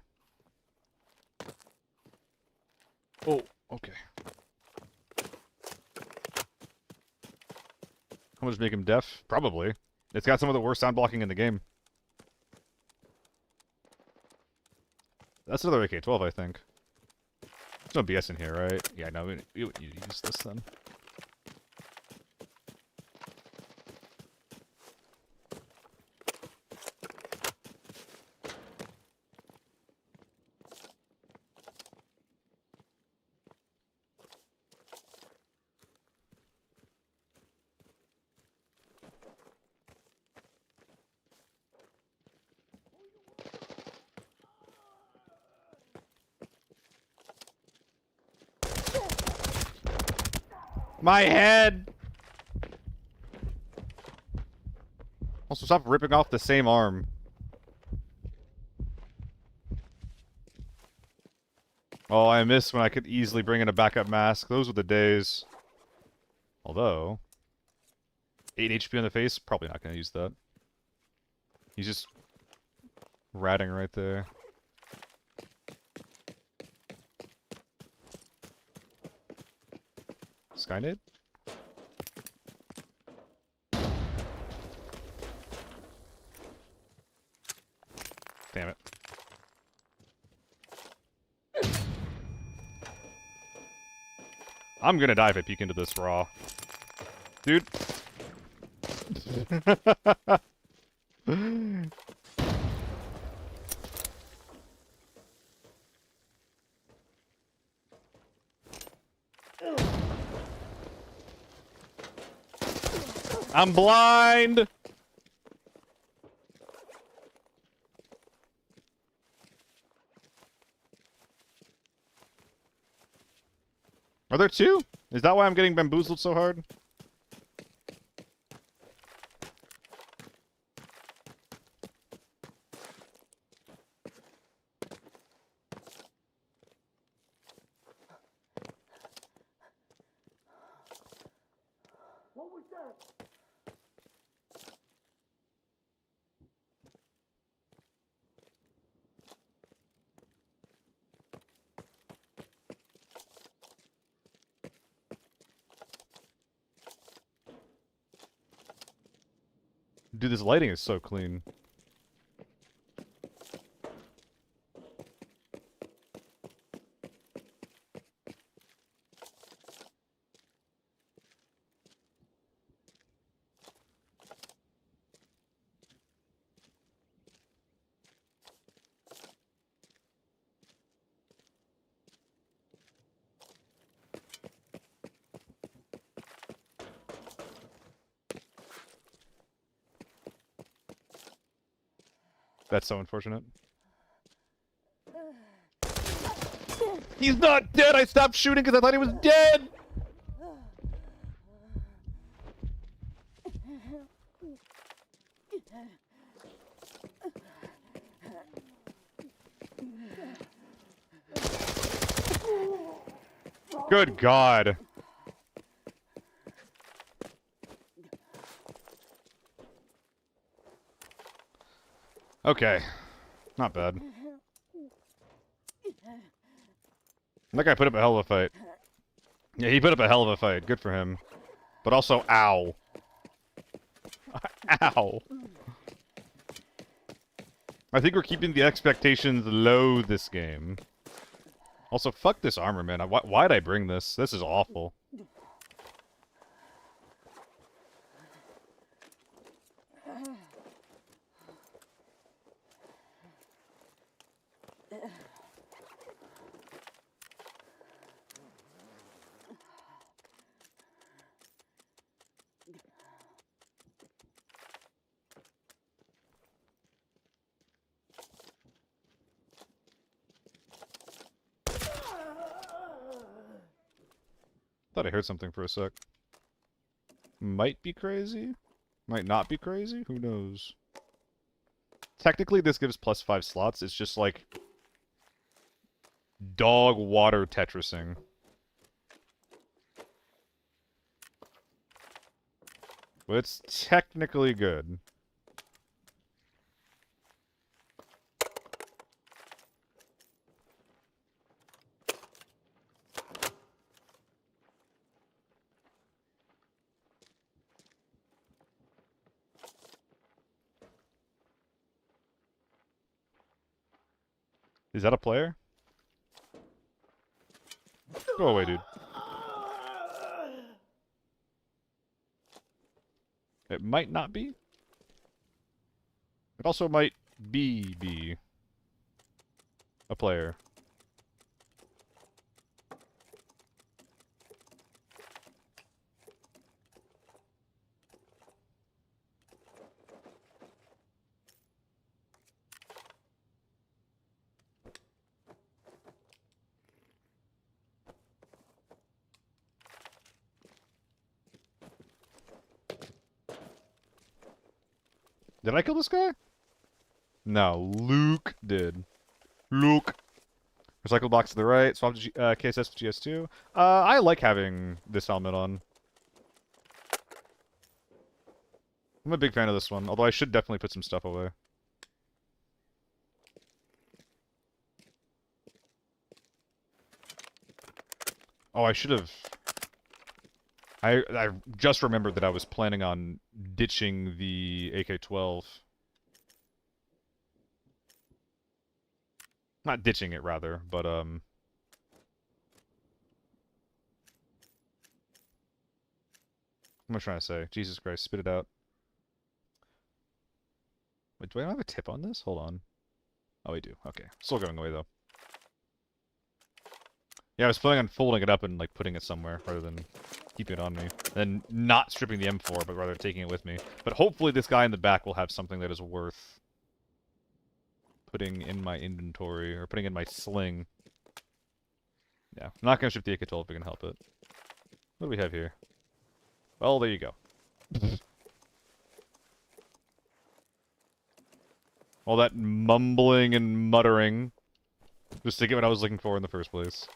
Oh, okay. How much make him deaf? Probably. It's got some of the worst sound blocking in the game. That's another AK-12, I think. There's no BS in here, right? Yeah, no, you use this then. My head! Also, stop ripping off the same arm. Oh, I miss when I could easily bring in a backup mask. Those were the days. Although... 8 HP on the face? Probably not going to use that. He's just... ratting right there. Skynade? Damn it. I'm gonna die if I peek into this raw. Dude. I'm blind! Are there two? Is that why I'm getting bamboozled so hard? What was that? Dude, this lighting is so clean. That's so unfortunate. He's not dead! I stopped shooting because I thought he was dead! Good God. Okay. Not bad. That guy put up a hell of a fight. Yeah, he put up a hell of a fight. Good for him. But also, ow. Ow. I think we're keeping the expectations low this game. Also, fuck this armor, man. Why'd I bring this? This is awful. Thought I heard something for a sec. Might be crazy. Might not be crazy. Who knows? Technically, this gives +5 slots. It's just like dog water Tetrising. But it's technically good. Is that a player? Go away, dude. It might not be. It also might be a player. Did I kill this guy? No, Luke did. Luke. Recycle box to the right. Swap to KSS to GS2. I like having this helmet on. I'm a big fan of this one, although I should definitely put some stuff away. Oh, I should have... I just remembered that I was planning on ditching the AK-12. Not ditching it, rather, but, What am I trying to say? Jesus Christ, spit it out. Wait, do I have a tip on this? Hold on. Oh, we do. Okay. Still going away, though. Yeah, I was planning on folding it up and, like, putting it somewhere, rather than keeping it on me. And not stripping the M4, but rather taking it with me. But hopefully this guy in the back will have something that is worth putting in my inventory, or putting in my sling. Yeah, I'm not going to strip the AK-12 if we can help it. What do we have here? Well, there you go. All that mumbling and muttering just to get what I was looking for in the first place.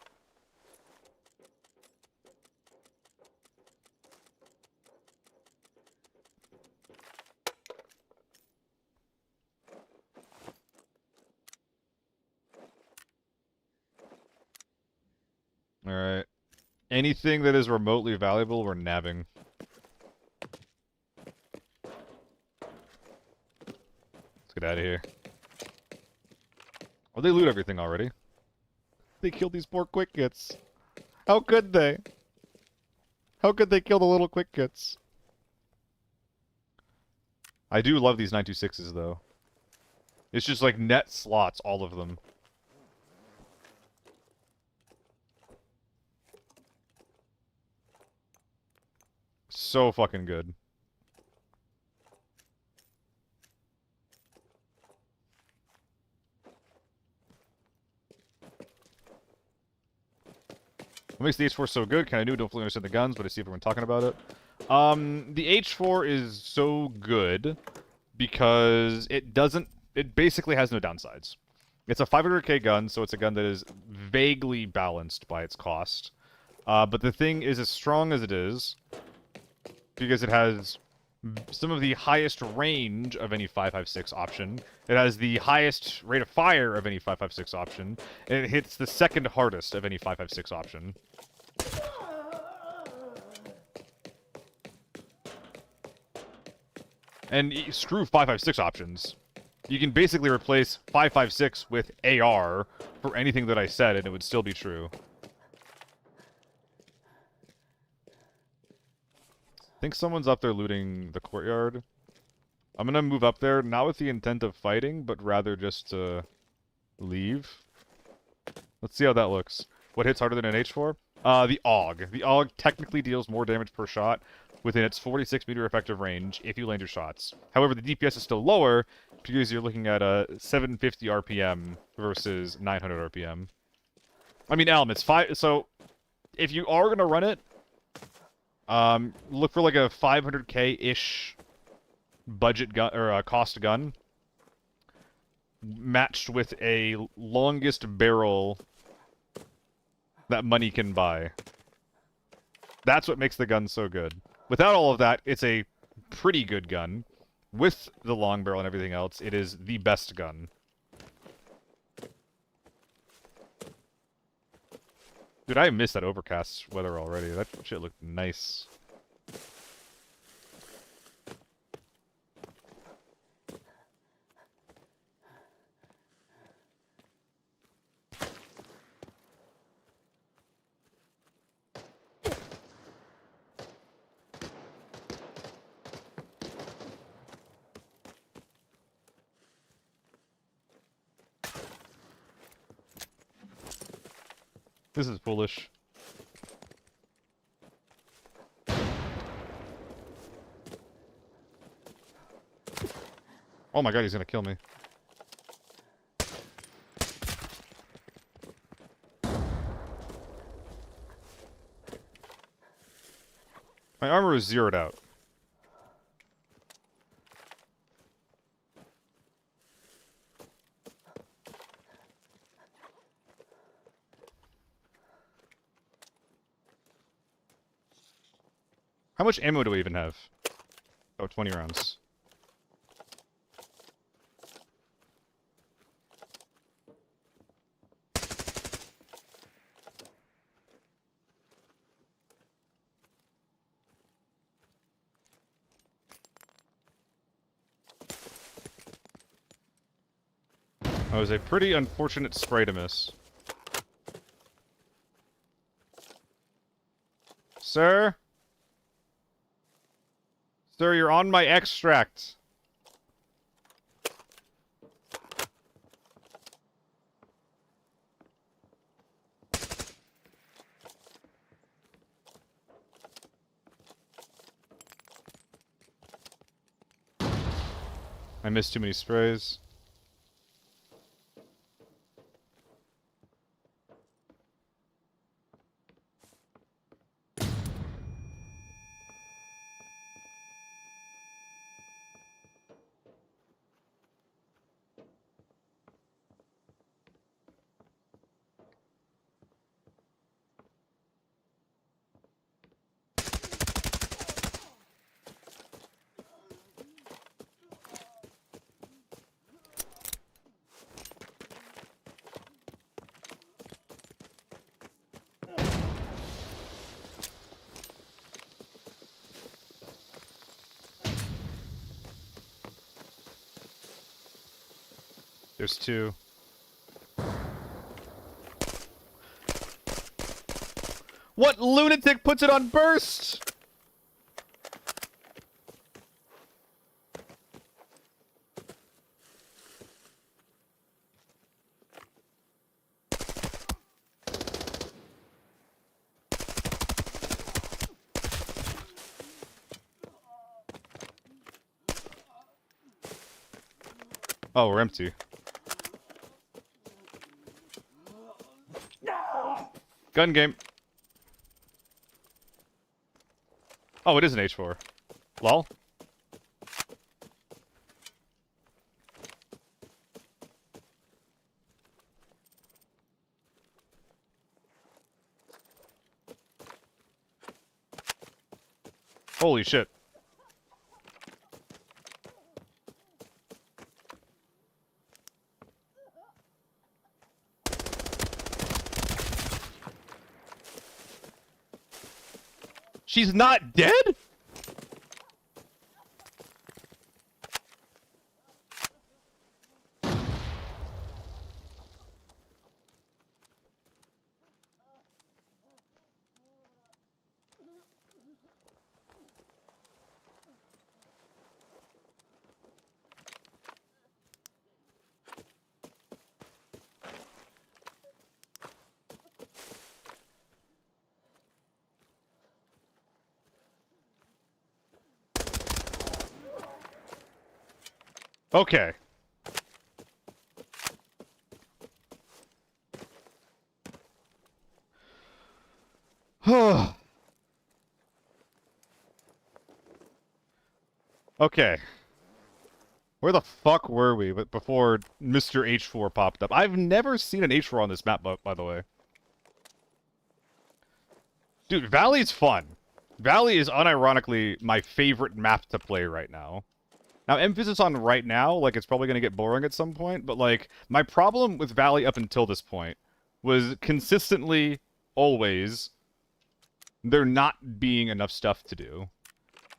Alright. Anything that is remotely valuable, we're nabbing. Let's get out of here. Oh, they loot everything already. They killed these poor quick kits. How could they? How could they kill the little quick kits? I do love these 926s, though. It's just like net slots, all of them. So fucking good. What makes the H4 so good? Kinda new, don't fully understand the guns, but I see everyone talking about it. The H4 is so good because it basically has no downsides. It's a 500k gun, so it's a gun that is vaguely balanced by its cost. But the thing is as strong as it is, because it has some of the highest range of any 5.56 option. It has the highest rate of fire of any 5.56 option, and it hits the second hardest of any 5.56 option. And screw 5.56 options. You can basically replace 5.56 with AR for anything that I said, and it would still be true. I think someone's up there looting the courtyard. I'm gonna move up there, not with the intent of fighting, but rather just to leave. Let's see how that looks. What hits harder than an H4? The AUG. The AUG technically deals more damage per shot within its 46 meter effective range if you land your shots. However, the DPS is still lower because you're looking at a 750 RPM versus 900 RPM. I mean, it's 5. So if you are gonna run it, Look for like a 500K-ish budget gun or cost gun matched with a longest barrel that money can buy. That's what makes the gun so good. Without all of that, it's a pretty good gun. With the long barrel and everything else, it is the best gun. Dude, I missed that overcast weather already. That shit looked nice. This is foolish. Oh my god, he's gonna kill me. My armor is zeroed out. How much ammo do we even have? Oh, 20 rounds. That was a pretty unfortunate spray to miss. Sir? Sir, you're on my extract. I missed too many sprays. There's two. What lunatic puts it on burst? Oh, we're empty. Gun game. Oh, it is an H4. Lol. Holy shit. She's not dead? Okay. Okay. Where the fuck were we before Mr. H4 popped up? I've never seen an H4 on this map, by the way. Dude, Valley's fun. Valley is unironically my favorite map to play right now. Now, emphasis on right now, like, it's probably going to get boring at some point, but, like, my problem with Valley up until this point was consistently, always, there not being enough stuff to do.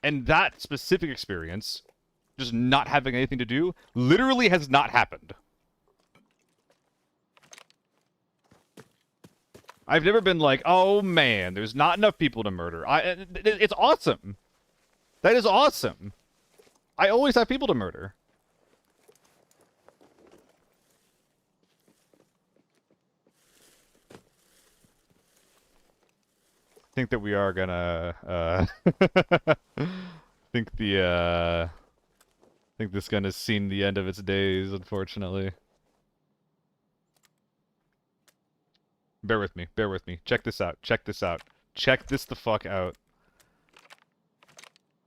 And that specific experience, just not having anything to do, literally has not happened. I've never been like, oh man, there's not enough people to murder. It's awesome. That is awesome. I always have people to murder. I think that we are gonna, think this gun has seen the end of its days, unfortunately. Bear with me, bear with me. Check this out, check this out. Check this the fuck out.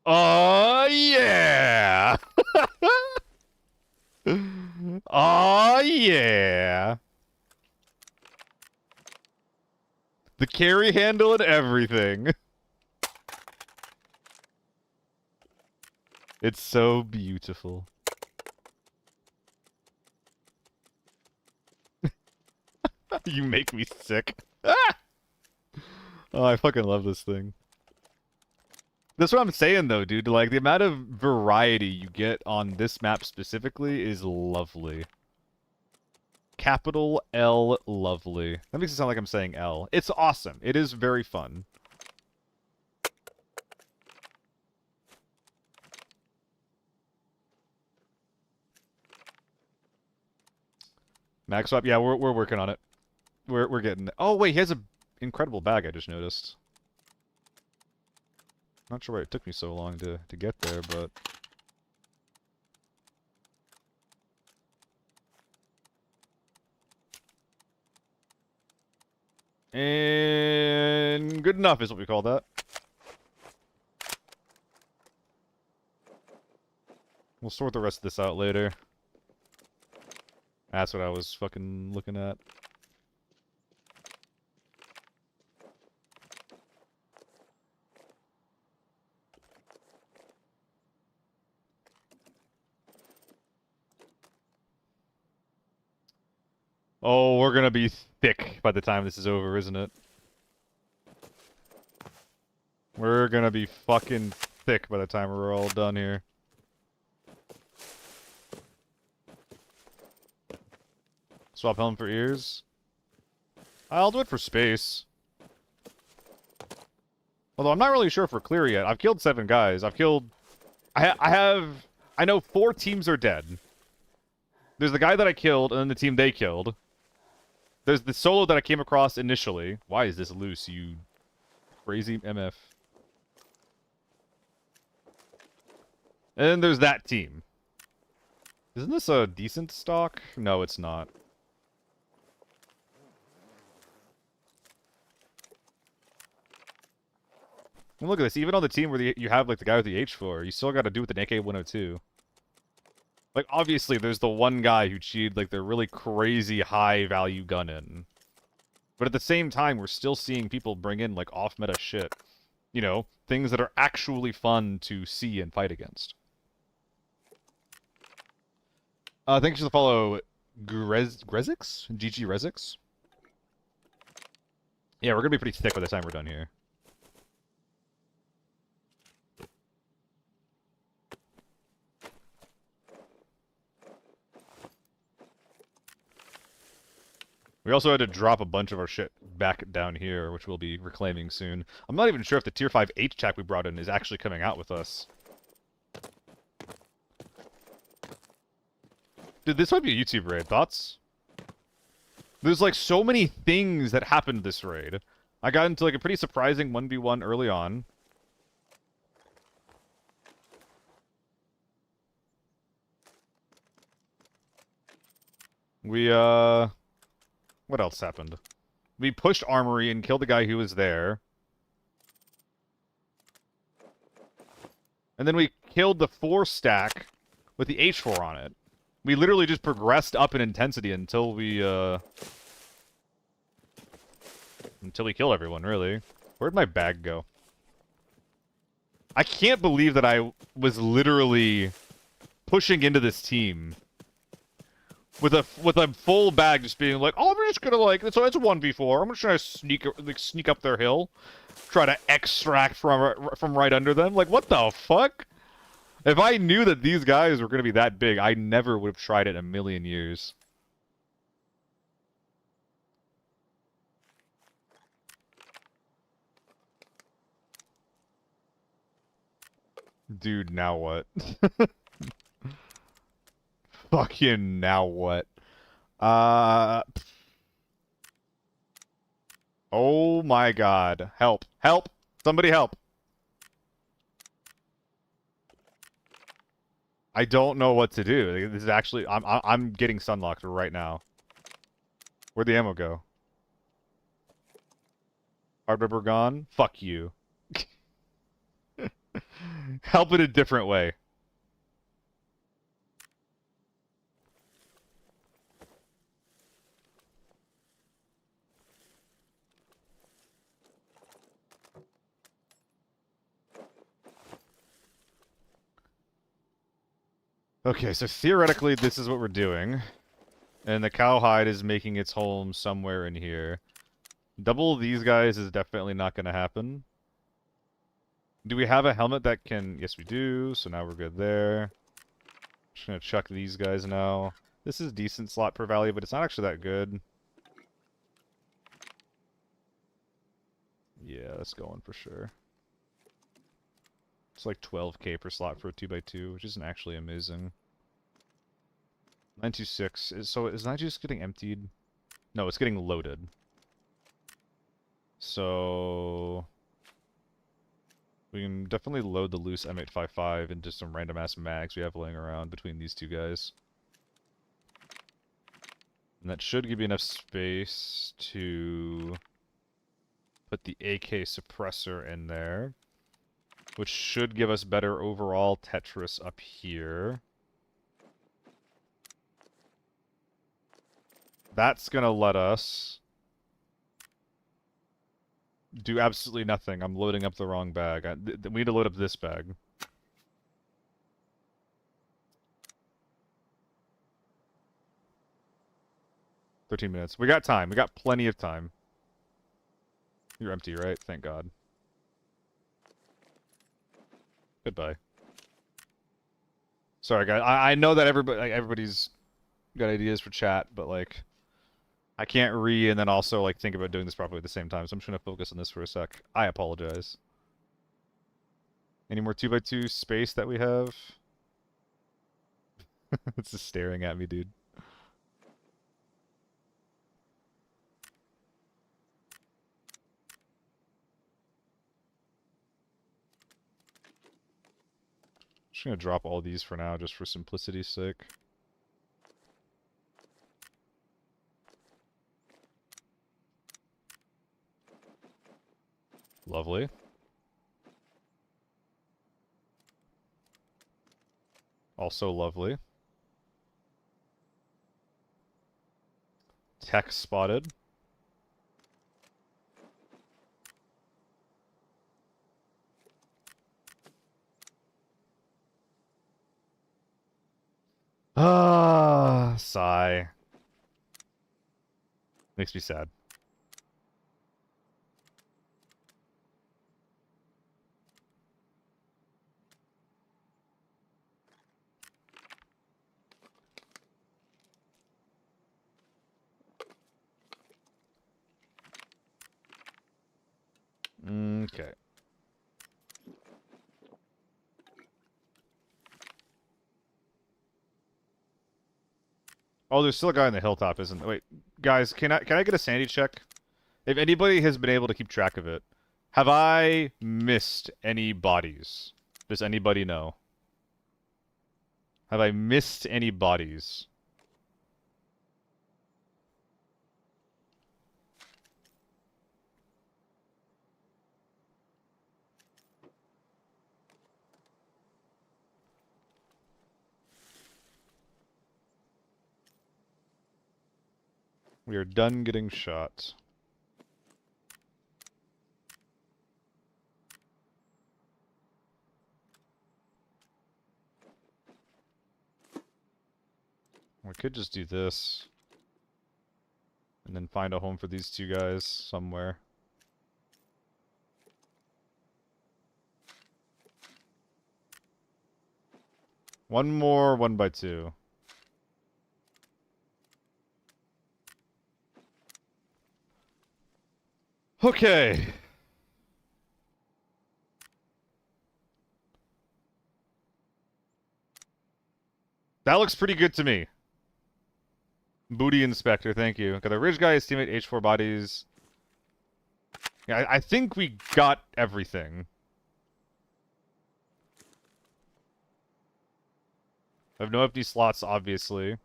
Oh, yeah! Oh, yeah! The carry handle and everything. It's so beautiful. You make me sick. Ah! Oh, I fucking love this thing. That's what I'm saying, though, dude. Like, the amount of variety you get on this map specifically is lovely. Capital L, lovely. That makes it sound like I'm saying L. It's awesome. It is very fun. Mag swap? Yeah, we're working on it. We're getting it. Oh, wait, he has a incredible bag, I just noticed. Not sure why it took me so long to get there, but... And good enough is what we call that. We'll sort the rest of this out later. That's what I was fucking looking at. Oh, we're gonna be thick by the time this is over, isn't it? We're gonna be fucking thick by the time we're all done here. Swap helm for ears. I'll do it for space. Although I'm not really sure if we're clear yet. I've killed 7 guys. I've killed... I know 4 teams are dead. There's the guy that I killed, and then the team they killed. There's the solo that I came across initially. Why is this loose, you crazy MF? And then there's that team. Isn't this a decent stock? No, it's not. And look at this. Even on the team where you have like the guy with the H4, you still got to do with an AK-102. Like, obviously, there's the one guy who cheated like the really crazy high-value gun in. But at the same time, we're still seeing people bring in like off-meta shit. You know, things that are actually fun to see and fight against. Thanks for the follow, Grezix? GG Rezix? Yeah, we're gonna be pretty thick by the time we're done here. We also had to drop a bunch of our shit back down here, which we'll be reclaiming soon. I'm not even sure if the Tier 5 H-Tac we brought in is actually coming out with us. Dude, this might be a YouTube raid. Thoughts? There's like so many things that happened this raid. I got into like a pretty surprising 1v1 early on. We, what else happened? We pushed Armory and killed the guy who was there. And then we killed the 4 stack with the H4 on it. We literally just progressed up in intensity until we kill everyone, really. Where'd my bag go? I can't believe that I was literally pushing into this team with a full bag, just being like, oh, I'm just gonna like, so it's a 1v4. I'm gonna try to sneak up their hill, try to extract from right under them. Like, what the fuck? If I knew that these guys were gonna be that big, I never would have tried it in a million years. Dude, now what? Fucking now what? Oh my god. Help. Help! Somebody help! I don't know what to do. This is actually... I'm getting sunlocked right now. Where'd the ammo go? Hard rubber gone? Fuck you. Help it a different way. Okay, so theoretically this is what we're doing. And the cowhide is making its home somewhere in here. Double these guys is definitely not going to happen. Do we have a helmet that can... Yes, we do. So now we're good there. Just going to chuck these guys now. This is decent slot per value, but it's not actually that good. Yeah, that's going for sure. It's like 12k per slot for a 2x2, which isn't actually amazing. 926. So is 926 getting emptied? No, it's getting loaded. So... we can definitely load the loose M855 into some random-ass mags we have laying around between these two guys. And that should give you enough space to put the AK suppressor in there, which should give us better overall Tetris up here. That's gonna let us do absolutely nothing. I'm loading up the wrong bag. We need to load up this bag. "13 minutes. We got time. We got plenty of time." You're empty, right? Thank God. Goodbye. Sorry, guys. I know that everybody's got ideas for chat, but like, I can't and then also like think about doing this properly at the same time, so I'm just gonna focus on this for a sec. I apologize. Any more 2x2 space that we have? It's just staring at me, dude. Just gonna drop all these for now, just for simplicity's sake. Lovely. Also lovely. Tech spotted. Ah, sigh. Makes me sad. Okay. Oh, there's still a guy on the hilltop, isn't there? Wait, guys, can I get a sanity check? If anybody has been able to keep track of it, have I missed any bodies? Does anybody know? Have I missed any bodies? We are done getting shot. We could just do this. And then find a home for these two guys somewhere. One more 1x2. Okay. That looks pretty good to me. Booty Inspector, thank you. Got a Ridge guy, his teammate, H4 bodies. Yeah, I think we got everything. I have no empty slots, obviously.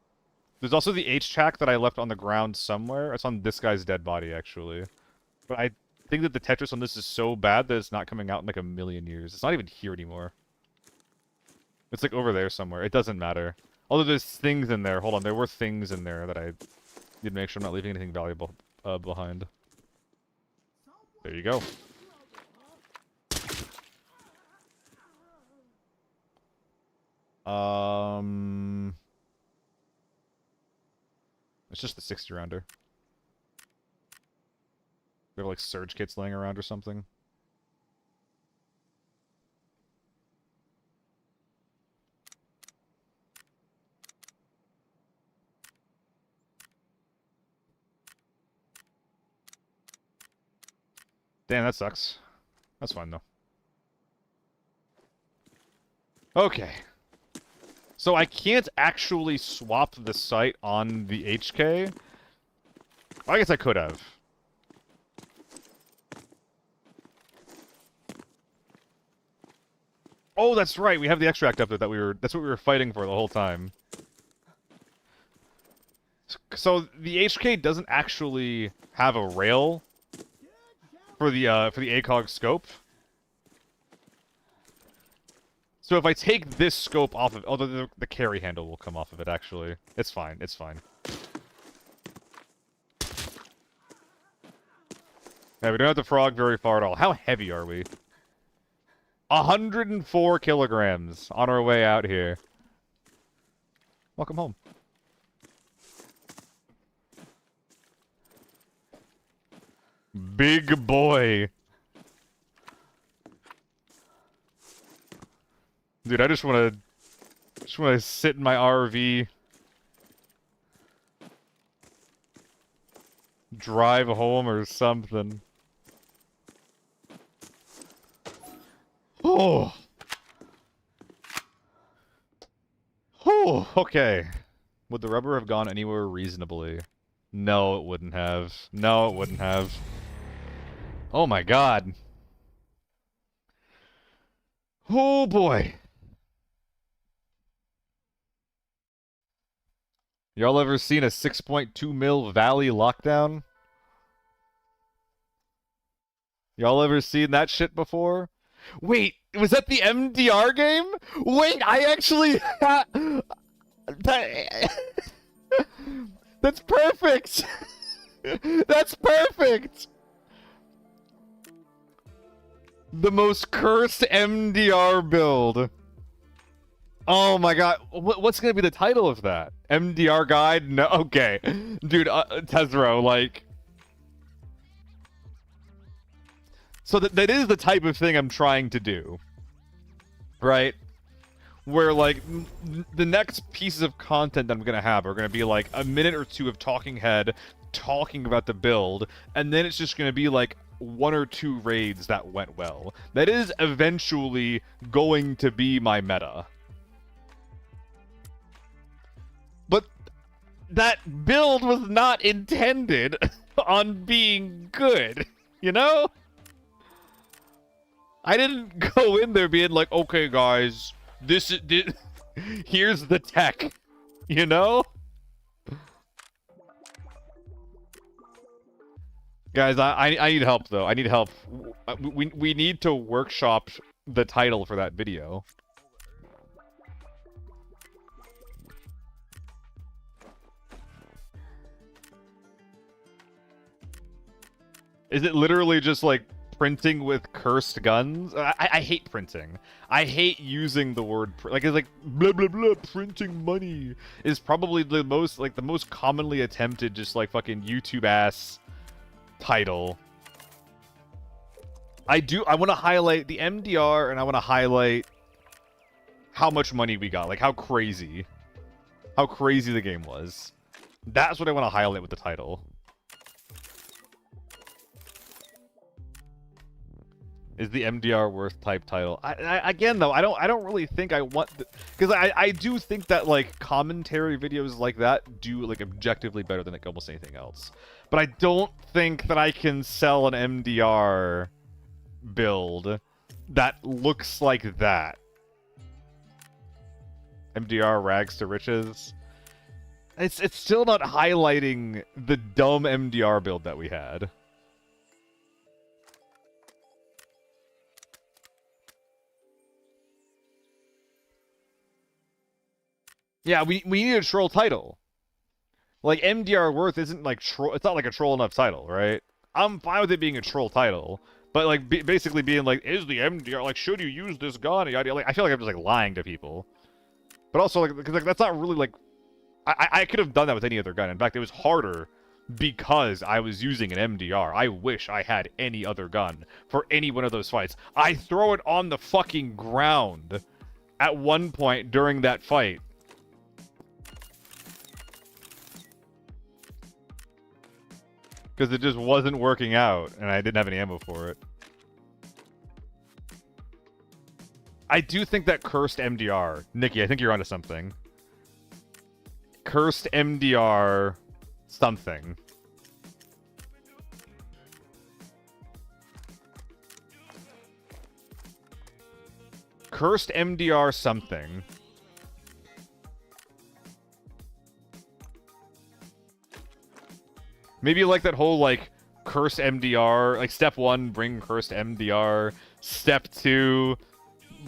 There's also the H-track that I left on the ground somewhere. It's on this guy's dead body, actually. But I think that the Tetris on this is so bad that it's not coming out in like a million years. It's not even here anymore. It's like over there somewhere. It doesn't matter. Although there's things in there. Hold on, there were things in there that I need to make sure I'm not leaving anything valuable behind. There you go. It's just the 60 rounder. We have like surge kits laying around or something. Damn, that sucks. That's fine though. Okay. So I can't actually swap the sight on the HK. I guess I could have. Oh, that's right. We have the extract up there that's what we were fighting for the whole time. So the HK doesn't actually have a rail for the ACOG scope. So if I take this scope off of... Although the carry handle will come off of it, actually. It's fine, it's fine. Yeah, we don't have to frog very far at all. How heavy are we? 104 kilograms on our way out here. Welcome home. Big boy. Dude, I just want to sit in my RV, drive home or something. Oh. Oh, okay. Would the rubber have gone anywhere reasonably? No, it wouldn't have. No, it wouldn't have. Oh my god. Oh boy. Y'all ever seen a 6.2 mil Valley lockdown? Y'all ever seen that shit before? Wait, was that the MDR game? Wait, I actually... That's perfect! That's perfect! The most cursed MDR build. Oh my god, what's gonna be the title of that? MDR guide? No, okay. Dude, Tezro, like... So that is the type of thing I'm trying to do. Right? Where, like, the next pieces of content that I'm gonna have are gonna be, like, a minute or two of talking head, talking about the build, and then it's just gonna be, like, one or two raids that went well. That is eventually going to be my meta. But that build was not intended on being good, you know? I didn't go in there being like, okay, guys, here's the tech, you know? Guys, I need help, though. I need help. We need to workshop the title for that video. Is it literally just like printing with cursed guns? I hate printing. I hate using the word like it's like blah blah blah. Printing money is probably the most commonly attempted just like fucking YouTube ass title. I want to highlight the MDR and I want to highlight how much money we got, like how crazy the game was. That's what I want to highlight with the title. Is the MDR worth type title? Again though, I don't really think I want because I do think that like commentary videos like that do like objectively better than like almost anything else. But I don't think that I can sell an MDR build that looks like that. MDR rags to riches. It's still not highlighting the dumb MDR build that we had. Yeah, we need a troll title. Like MDR worth isn't like troll. It's not like a troll enough title, right? I'm fine with it being a troll title, but like basically being like, is the MDR like should you use this gun? Yada, like I feel like I'm just like lying to people. But also like because like that's not really like I could have done that with any other gun. In fact, it was harder because I was using an MDR. I wish I had any other gun for any one of those fights. I throw it on the fucking ground at one point during that fight. Because it just wasn't working out, and I didn't have any ammo for it. I do think that cursed MDR... Nikki, I think you're onto something. Cursed MDR... something. Cursed MDR something. Maybe like that whole like cursed MDR, like step 1, bring cursed MDR. Step 2,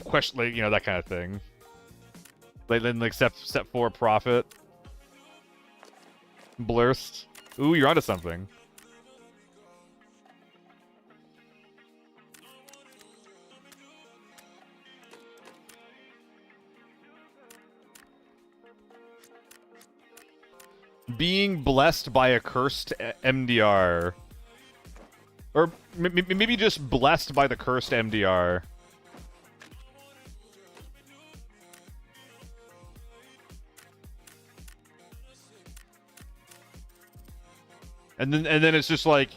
question, like, you know, that kind of thing. Like then like step 4, profit. Blurst. Ooh, you're onto something. Being blessed by a cursed MDR. Or maybe just blessed by the cursed MDR. And then it's just like...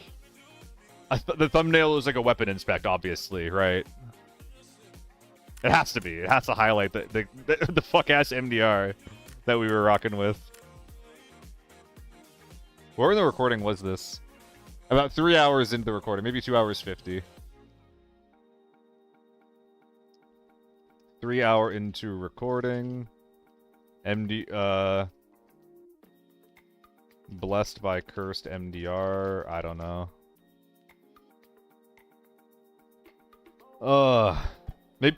the thumbnail is like a weapon inspect, obviously, right? It has to be. It has to highlight the fuck-ass MDR that we were rocking with. Where in the recording was this? About 3 hours into the recording, maybe 2 hours 50. 3 hour into recording. Blessed by cursed MDR. I don't know.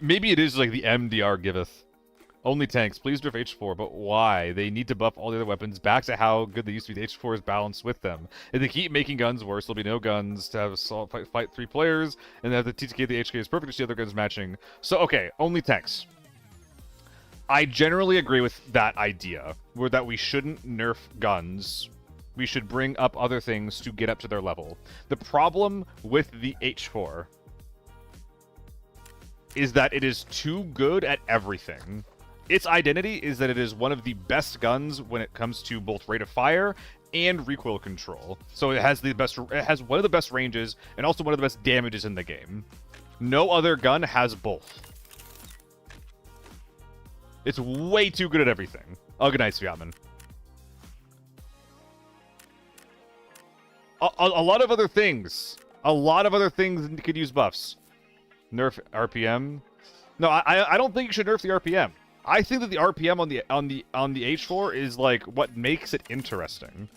Maybe it is like the MDR giveth. Only tanks. Please nerf H4, but why? They need to buff all the other weapons back to how good they used to be. The H4 is balanced with them. If they keep making guns worse, there'll be no guns to have assault fight 3 players, and then the TTK, the HK is perfect to see other guns matching. So, okay, only tanks. I generally agree with that idea, where that we shouldn't nerf guns. We should bring up other things to get up to their level. The problem with the H4 is that it is too good at everything. Its identity is that it is one of the best guns when it comes to both rate of fire and recoil control. So it has one of the best ranges and also one of the best damages in the game. No other gun has both. It's way too good at everything. Oh, good night, Sviatman. A lot of other things. A lot of other things could use buffs. Nerf RPM. No, I don't think you should nerf the RPM. I think that the RPM on the H4 is like what makes it interesting.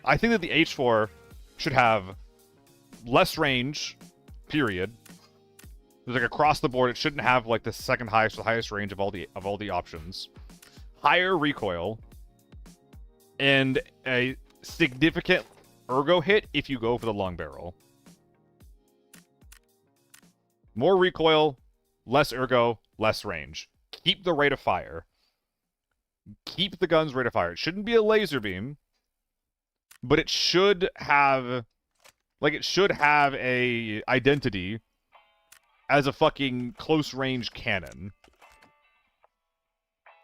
I think that the H4 should have less range, period. There's like across the board, it shouldn't have like the second highest or the highest range of all the options. Higher recoil and a significant ergo hit if you go for the long barrel. More recoil, less ergo, less range. Keep the rate of fire. Keep the gun's rate of fire. It shouldn't be a laser beam, but it should have, like, it should have a identity as a fucking close range cannon.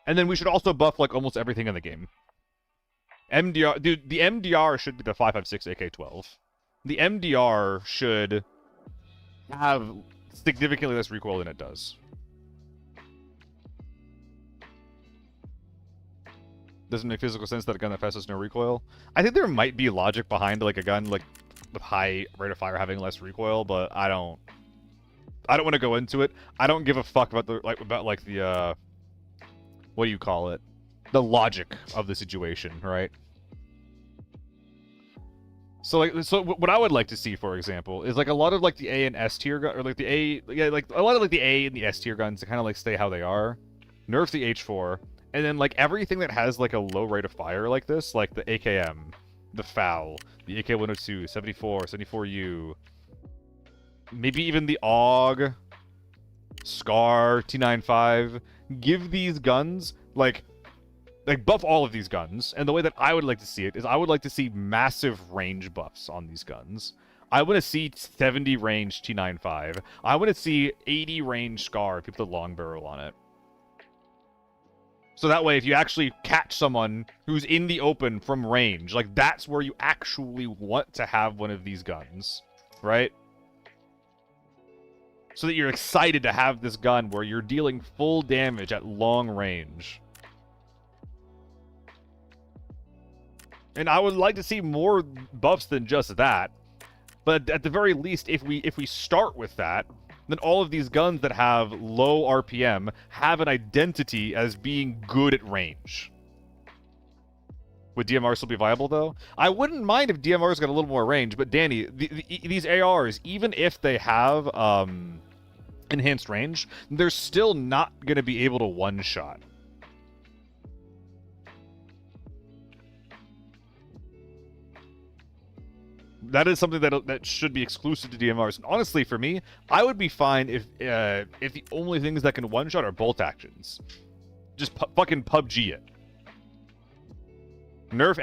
And then we should also buff, like, almost everything in the game. MDR, dude, the MDR should be the 5.56 AK-12. The MDR should have significantly less recoil than it does. Doesn't make physical sense that a gun that fast has no recoil. I think there might be logic behind like a gun like with high rate of fire having less recoil, but I don't want to go into it. I don't give a fuck about the the what do you call it? The logic of the situation, right? So what I would like to see, for example, is like a lot of like the A and S tier gun, or like the A, yeah, like a lot of like the A and the S tier guns to kind of like stay how they are. Nerf the H4, and then like everything that has like a low rate of fire like this, like the AKM, the FOW, the AK-102, 74, 74U, maybe even the AUG, SCAR, T95. Give these guns like buff all of these guns, and the way that I would like to see it is I would like to see massive range buffs on these guns. I want to see 70 range T95. I want to see 80 range SCAR if you put the long barrel on it. So that way, if you actually catch someone who's in the open from range, like that's where you actually want to have one of these guns, right? So that you're excited to have this gun where you're dealing full damage at long range. And I would like to see more buffs than just that. But at the very least, if we start with that, then all of these guns that have low RPM have an identity as being good at range. Would DMR still be viable, though? I wouldn't mind if DMR's got a little more range, but Danny, these ARs, even if they have enhanced range, they're still not going to be able to one-shot. That is something that should be exclusive to DMRs. And honestly, for me, I would be fine if the only things that can one-shot are bolt actions. Just fucking PUBG it. Nerf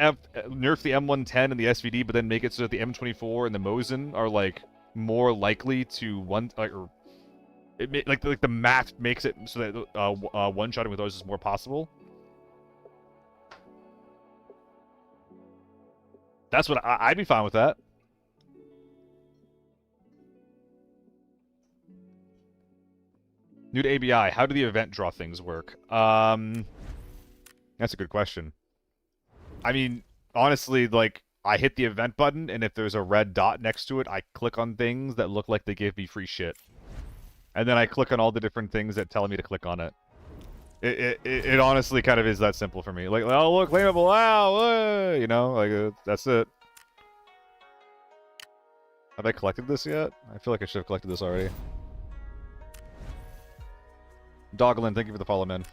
the M110 and the SVD, but then make it so that the M24 and the Mosin are like more likely to like the math makes it so that one-shotting with those is more possible. That's what I'd be fine with that. New to ABI, how do the event draw things work? That's a good question. I mean, honestly, like, I hit the event button, and if there's a red dot next to it, I click on things that look like they give me free shit. And then I click on all the different things that tell me to click on it. It honestly kind of is that simple for me. Like, oh, look, claimable, wow, you know, like, that's it. Have I collected this yet? I feel like I should have collected this already. Doglin, thank you for the follow, man.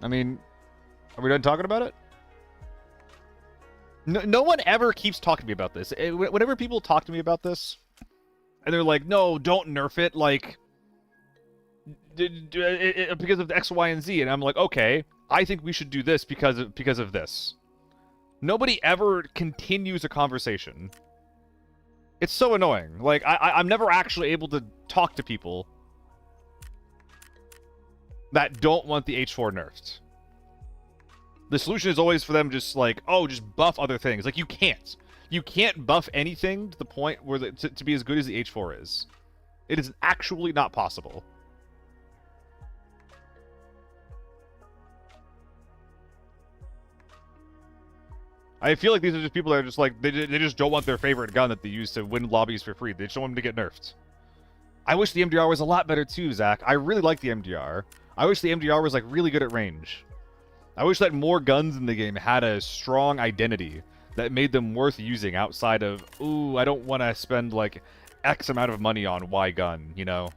I mean, are we done talking about it? No one ever keeps talking to me about this. Whenever people talk to me about this, and they're like, no, don't nerf it, like, because of X, Y, and Z, and I'm like, okay, I think we should do this because of this. Nobody ever continues a conversation. It's so annoying. Like, I'm never actually able to talk to people that don't want the H4 nerfed. The solution is always for them just like, oh, just buff other things. Like, you can't. You can't buff anything to the point where to be as good as the H4 is. It is actually not possible. I feel like these are just people that are just like, they just don't want their favorite gun that they use to win lobbies for free. They just don't want them to get nerfed. I wish the MDR was a lot better too, Zach. I really like the MDR. I wish the MDR was like really good at range. I wish that more guns in the game had a strong identity that made them worth using outside of, ooh, I don't want to spend, like, X amount of money on Y gun, you know?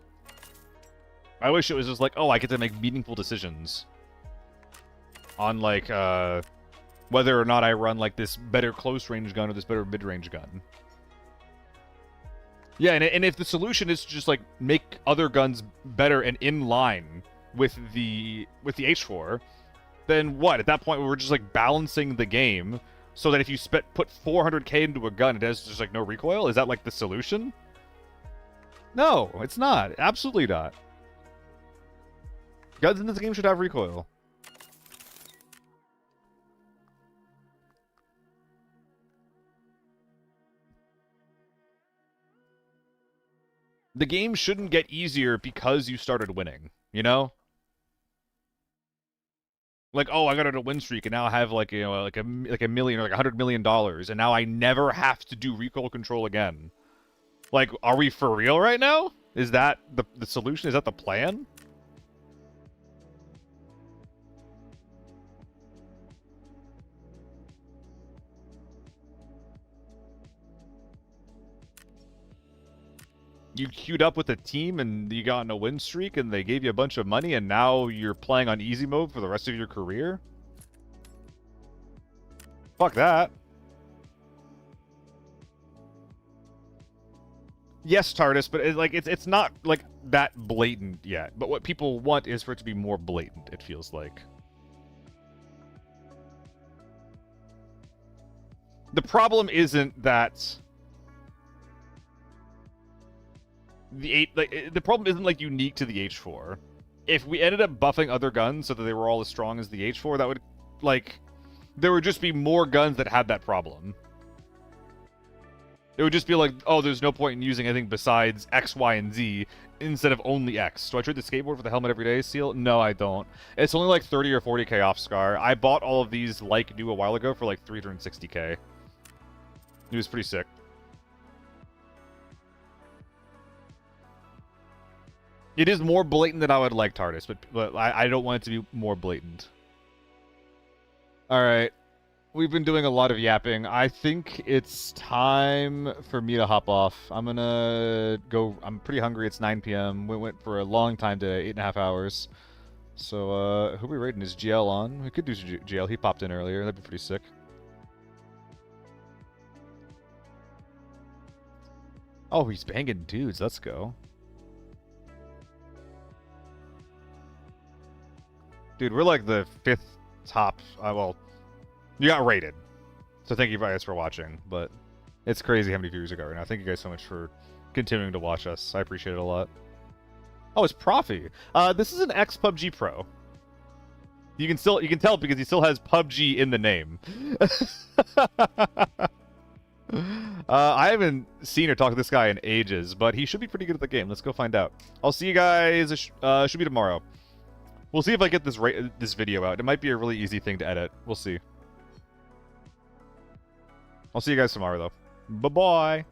I wish it was just like, oh, I get to make meaningful decisions on, like, whether or not I run, like, this better close-range gun or this better mid-range gun. Yeah, and if the solution is to just, like, make other guns better and in line with the H4, then what? At that point, we're just, like, balancing the game so that if you put 400k into a gun, it has just, like, no recoil? Is that, like, the solution? No, it's not. Absolutely not. Guns in this game should have recoil. The game shouldn't get easier because you started winning, you know? Like, oh, I got on a win streak, and now I have, like, you know, like a million or like $100 million, and now I never have to do recoil control again. Like, are we for real right now? Is that the solution? Is that the plan? You queued up with a team and you got in a win streak and they gave you a bunch of money and now you're playing on easy mode for the rest of your career? Fuck that. Yes, TARDIS, but it's not like that blatant yet. But what people want is for it to be more blatant, it feels like. The problem isn't that the problem isn't like unique to the H4. If we ended up buffing other guns so that they were all as strong as the H4, that would, like, there would just be more guns that had that problem. It would just be like, oh, there's no point in using anything besides X, Y, and Z instead of only X. Do I trade the skateboard for the helmet every day, Seal? No, I don't. It's only like 30 or 40k off Scar. I bought all of these like new a while ago for like 360k. It was pretty sick. It is more blatant than I would like, TARDIS, but I don't want it to be more blatant. Alright. We've been doing a lot of yapping. I think it's time for me to hop off. I'm gonna go... I'm pretty hungry. It's 9 p.m. We went for a long time today, 8.5 hours. So, who are we rating? Is GL on? We could do GL. He popped in earlier. That'd be pretty sick. Oh, he's banging dudes. Let's go. Dude, we're like the 5th top... well, you got rated. So thank you guys for watching. But it's crazy how many viewers we got right now. Thank you guys so much for continuing to watch us. I appreciate it a lot. Oh, it's Profi. This is an ex-PUBG pro. You can tell because he still has PUBG in the name. I haven't seen or talked to this guy in ages, but he should be pretty good at the game. Let's go find out. I'll see you guys. Should be tomorrow. We'll see if I get this video out. It might be a really easy thing to edit. We'll see. I'll see you guys tomorrow, though. Bye-bye.